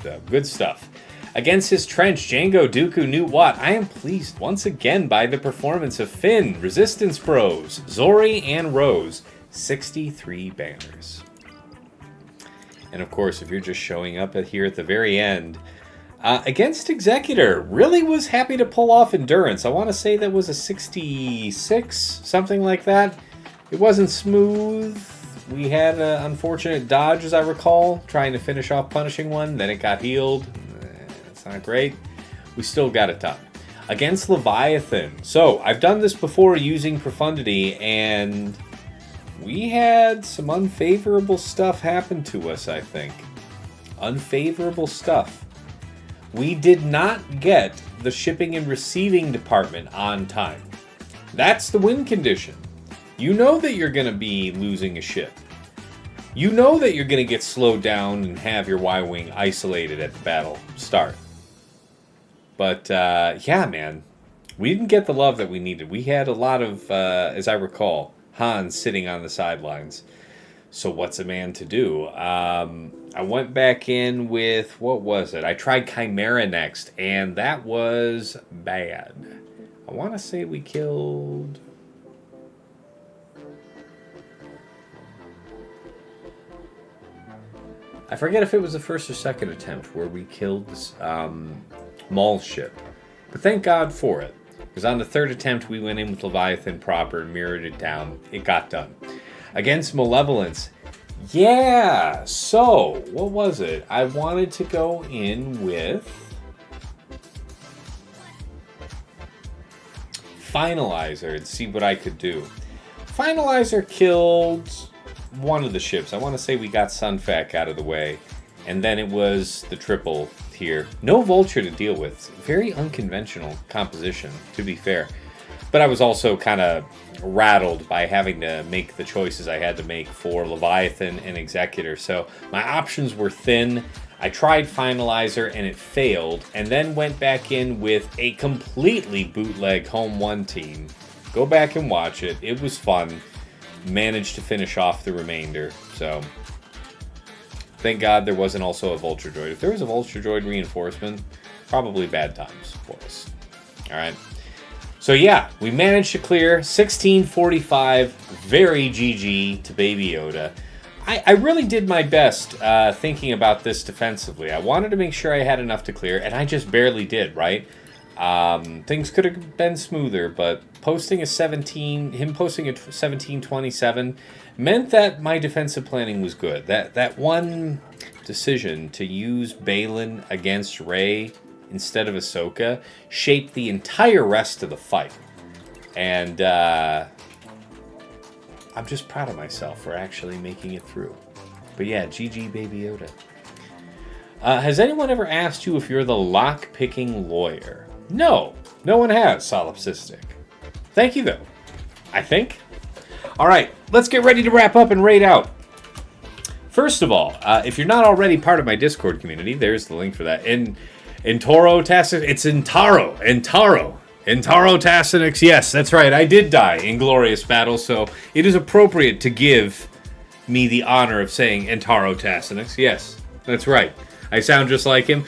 So, good stuff. Against his trench, Django, Dooku, Newt Watt, I am pleased once again by the performance of Finn, Resistance Bros, Zori, and Rose. 63 banners. And of course, if you're just showing up here at the very end, against Executor, really was happy to pull off Endurance. I want to say that was a 66, something like that. It wasn't smooth. We had an unfortunate dodge, as I recall, trying to finish off punishing one. Then it got healed. That's not great. We still got it done. against Leviathan. So, I've done this before using Profundity, and we had some unfavorable stuff happen to us, I think. Unfavorable stuff. We did not get the shipping and receiving department on time. That's the win condition. You know that you're going to be losing a ship. You know that you're going to get slowed down and have your Y-Wing isolated at the battle start. But, yeah, man. We didn't get the love that we needed. We had a lot of, as I recall, Han sitting on the sidelines. So what's a man to do? I went back in with, what was it? I tried Chimera next, and that was bad. I want to say we killed... I forget if it was the first or second attempt where we killed this Maul's ship. But thank God for it. Because on the third attempt, we went in with Leviathan proper and mirrored it down. It got done. Against Malevolence, yeah, so, what was it? I wanted to go in with Finalizer and see what I could do. Finalizer killed one of the ships. I want to say we got Sunfac out of the way. And then it was the triple here. No Vulture to deal with. Very unconventional composition, to be fair. But I was also kind of rattled by having to make the choices I had to make for Leviathan and Executor. So my options were thin. I tried Finalizer and it failed. And then went back in with a completely bootleg Home 1 team. Go back and watch it. It was fun. Managed to finish off the remainder. So thank God there wasn't also a Vulture Droid. If there was a Vulture Droid reinforcement, probably bad times for us. Alright. So yeah, we managed to clear 1645. Very GG to BabyYoda. I really did my best thinking about this defensively. I wanted to make sure I had enough to clear, and I just barely did, right? Things could have been smoother, but posting a 17, him posting a 1727 meant that my defensive planning was good. That one decision to use Baylan against Rey instead of Ahsoka shaped the entire rest of the fight. And I'm just proud of myself for actually making it through. But yeah, GG BabyYoda. Has anyone ever asked you if you're the lock-picking lawyer? No, no one has, Solipsistic. Thank you, though. I think. All right, let's get ready to wrap up and raid out. First of all, if you're not already part of my Discord community, there's the link for that. Intaro Tassinix, it's Intaro Tassinix, yes, that's right. I did die in glorious battle, so it is appropriate to give me the honor of saying Intaro Tassinix. Yes, that's right. I sound just like him.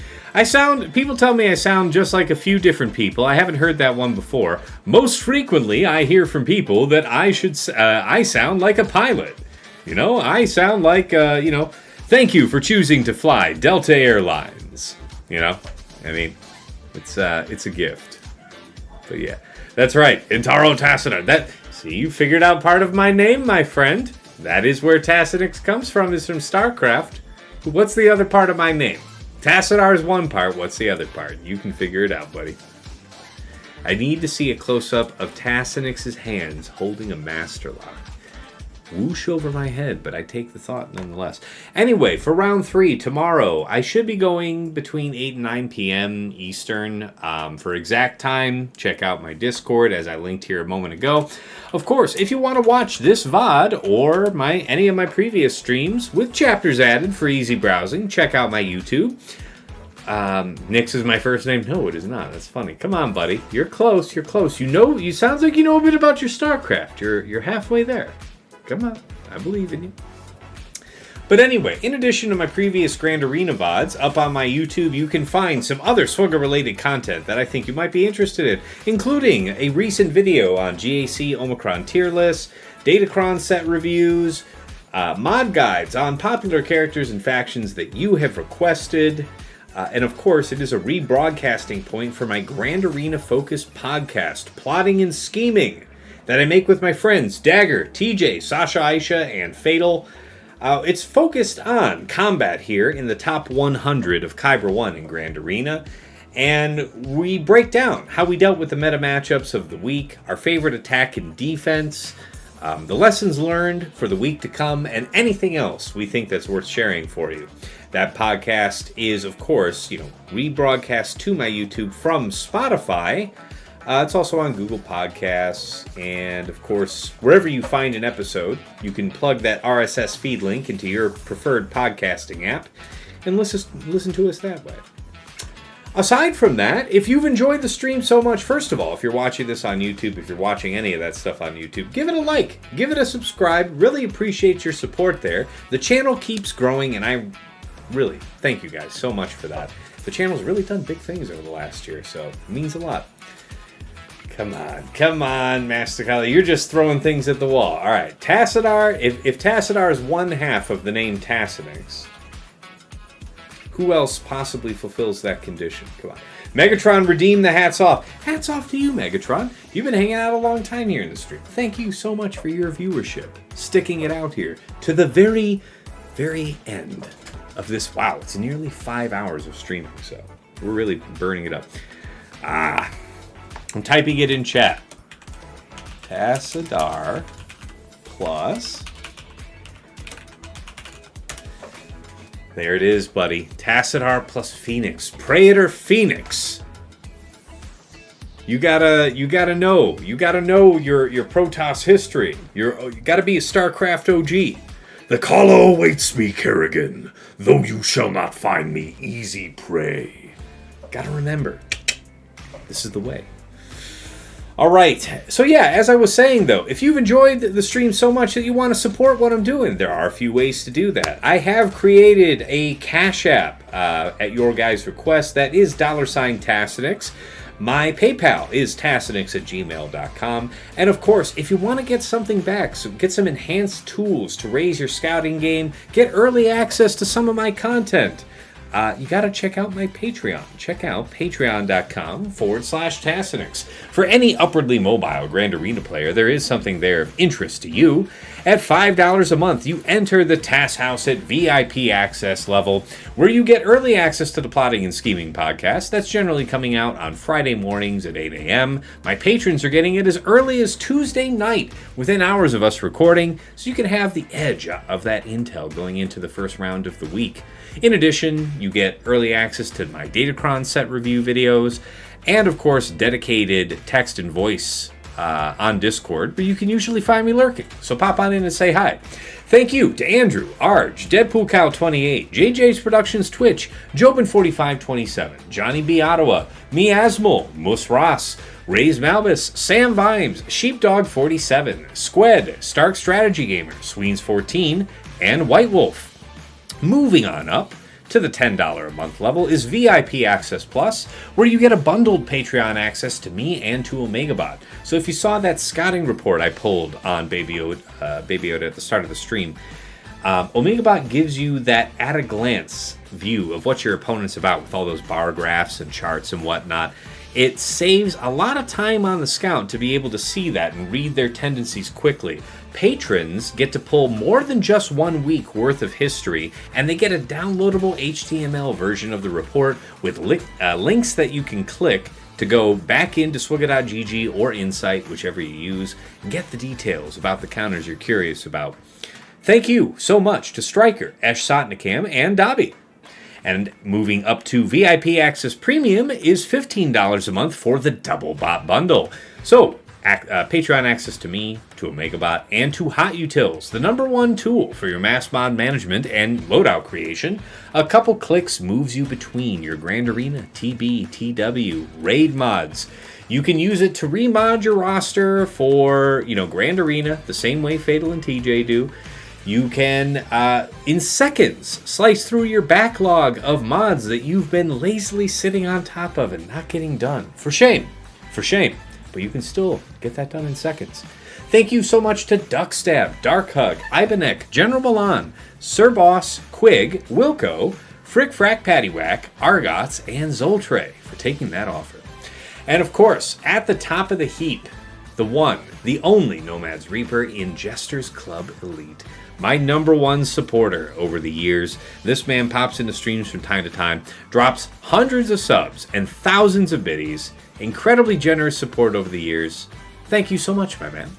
People tell me I sound just like a few different people. I haven't heard that one before. Most frequently, I hear from people that I sound like a pilot. You know, I sound like, thank you for choosing to fly Delta Airlines. You know, I mean, it's a gift. But yeah, that's right. Intaro Tassinix. See, you figured out part of my name, my friend. That is where Tassinix comes from, is from StarCraft. What's the other part of my name? Tassadar is one part. What's the other part? You can figure it out, buddy. I need to see a close-up of Tassinix's hands holding a Master Lock. Whoosh over my head, but I take the thought nonetheless. Anyway, for round 3, tomorrow, I should be going between 8 and 9 p.m. Eastern. For exact time, check out my Discord, as I linked here a moment ago. Of course, if you want to watch this VOD or any of my previous streams with chapters added for easy browsing, check out my YouTube. Nix is my first name. No, it is not. That's funny. Come on, buddy. You're close. You're close. You sounds like you know a bit about your StarCraft. You're halfway there. Come on, I believe in you. But anyway, in addition to my previous Grand Arena VODs, up on my YouTube you can find some other Swugger-related content that I think you might be interested in, including a recent video on GAC Omicron tier lists, Datacron set reviews, mod guides on popular characters and factions that you have requested, and of course it is a rebroadcasting point for my Grand Arena focused podcast, Plotting and Scheming, that I make with my friends Dagger, TJ, Sasha Aisha, and Fatal. It's focused on combat here in the top 100 of Kyber 1 in Grand Arena. And we break down how we dealt with the meta matchups of the week, our favorite attack and defense, the lessons learned for the week to come, and anything else we think that's worth sharing for you. That podcast is, of course, rebroadcast to my YouTube from Spotify. It's also on Google Podcasts, and of course, wherever you find an episode, you can plug that RSS feed link into your preferred podcasting app and listen to us that way. Aside from that, if you've enjoyed the stream so much, first of all, if you're watching this on YouTube, if you're watching any of that stuff on YouTube, give it a like, give it a subscribe. Really appreciate your support there. The channel keeps growing, and I really thank you guys so much for that. The channel's really done big things over the last year, so it means a lot. Come on, Master Kali. You're just throwing things at the wall. All right, Tassadar. If Tassadar is one half of the name Tassadix, who else possibly fulfills that condition? Come on. Megatron, redeem the hats off. Hats off to you, Megatron. You've been hanging out a long time here in the stream. Thank you so much for your viewership. Sticking it out here to the very, very end of this. Wow, it's nearly 5 hours of streaming, so we're really burning it up. I'm typing it in chat. Tassadar plus... There it is, buddy. Tassadar plus Phoenix. Praetor Phoenix. You gotta know. You gotta know your Protoss history. You gotta be a StarCraft OG. The call awaits me, Kerrigan, though you shall not find me easy prey. Gotta remember, this is the way. All right. So yeah, as I was saying though, if you've enjoyed the stream so much that you want to support what I'm doing, there are a few ways to do that. I have created a Cash App at your guys' request. That is $Tassadix. My PayPal is tassadix@gmail.com. And of course, if you want to get something back, so get some enhanced tools to raise your scouting game, get early access to some of my content, you got to check out my Patreon. Check out patreon.com/Tassadix. For any upwardly mobile Grand Arena player, there is something there of interest to you. At $5 a month, you enter the TAS House at VIP access level, where you get early access to the Plotting and Scheming podcast. That's generally coming out on Friday mornings at 8 a.m. My patrons are getting it as early as Tuesday night, within hours of us recording, so you can have the edge of that intel going into the first round of the week. In addition, you get early access to my Datacron set review videos, and of course, dedicated text and voice on Discord, where you can usually find me lurking. So pop on in and say hi. Thank you to Andrew, Arj, Deadpool Cow 28, JJ's Productions Twitch, Jobin4527, Johnny B. Ottawa, Miasmal, Mus Ross, Raise Malbus, Sam Vimes, Sheepdog 47, Squed, Stark Strategy Gamer, Sweens 14, and White Wolf. Moving on up to the $10 a month level is VIP Access Plus, where you get a bundled Patreon access to me and to OmegaBot. So if you saw that scouting report I pulled on BabyYoda at the start of the stream, OmegaBot gives you that at-a-glance view of what your opponent's about with all those bar graphs and charts and whatnot. It saves a lot of time on the scout to be able to see that and read their tendencies quickly. Patrons get to pull more than just 1 week worth of history, and they get a downloadable HTML version of the report with links that you can click to go back into Swigga.gg or Insight, whichever you use, and get the details about the counters you're curious about. Thank you so much to Stryker, Esh Sotnikam, and Dobby. And moving up to VIP Access Premium is $15 a month for the Double Bot Bundle. So, Patreon access to me, to OmegaBot, and to Hot Utils, the #1 tool for your mass mod management and loadout creation. A couple clicks moves you between your Grand Arena, TB, TW, raid mods. You can use it to remod your roster for, Grand Arena, the same way Fatal and TJ do. You can, in seconds, slice through your backlog of mods that you've been lazily sitting on top of and not getting done. For shame. But you can still get that done in seconds. Thank you so much to Duckstab, Dark Hug, Ibanec, General Milan, Sir Boss, Quig, Wilco, Frick Frack Paddywhack, Argots, and Zoltre for taking that offer. And of course, at the top of the heap, the one, the only Nomad's Reaper in Jester's Club Elite. My #1 supporter over the years. This man pops into streams from time to time, drops hundreds of subs and thousands of biddies. Incredibly generous support over the years. Thank you so much, my man.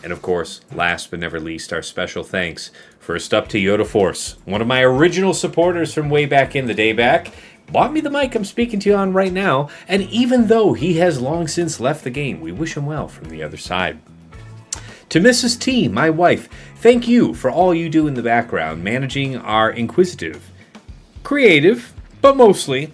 And of course, last but never least, our special thanks. First up to Yoda Force, one of my original supporters from way back in the day back. Bought me the mic I'm speaking to you on right now, and even though he has long since left the game, we wish him well from the other side. To Mrs. T, my wife, thank you for all you do in the background, managing our inquisitive, creative, but mostly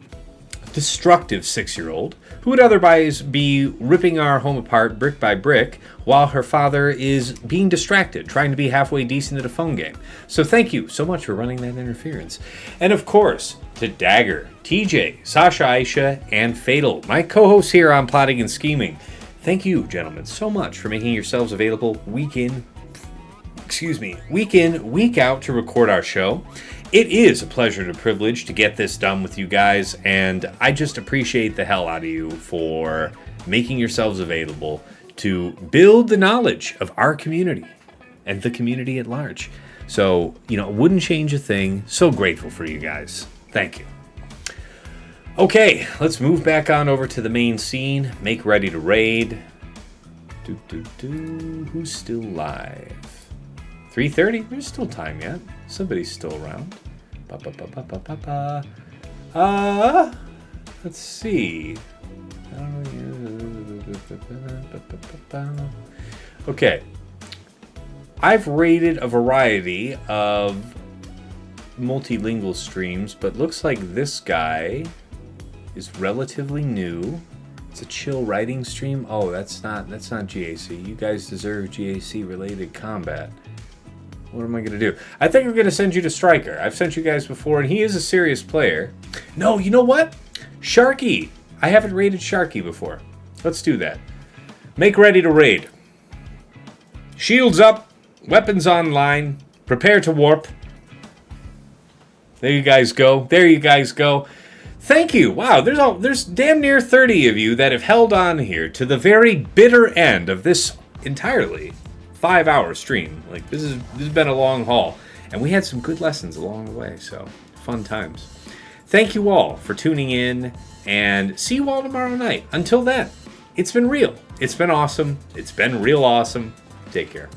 destructive 6-year-old, who would otherwise be ripping our home apart brick by brick, while her father is being distracted, trying to be halfway decent at a phone game. So thank you so much for running that interference. And of course, to Dagger, TJ, Sasha Aisha, and Fatal, my co-hosts here on Plotting and Scheming. Thank you, gentlemen, so much for making yourselves available week in, week out to record our show. It is a pleasure and a privilege to get this done with you guys, and I just appreciate the hell out of you for making yourselves available to build the knowledge of our community and the community at large. So, it wouldn't change a thing. So grateful for you guys. Thank you. Okay, let's move back on over to the main scene. Make ready to raid. Who's still live? 3:30? There's still time yet. Somebody's still around. Let's see. Okay. I've raided a variety of multilingual streams, but looks like this guy is relatively new. It's a chill writing stream. Oh, that's not GAC. You guys deserve GAC related combat. What am I going to do? I think we're going to send you to Striker. I've sent you guys before, and he is a serious player. No, you know what? Sharky. I haven't raided Sharky before. Let's do that. Make ready to raid. Shields up. Weapons online. Prepare to warp. There you guys go. There you guys go. Thank you. Wow, there's damn near 30 of you that have held on here to the very bitter end of this entirely 5-hour stream. Like, this has been a long haul, and we had some good lessons along the way, so fun times. Thank you all for tuning in, and see you all tomorrow night. Until then, it's been real. It's been awesome. It's been real awesome. Take care.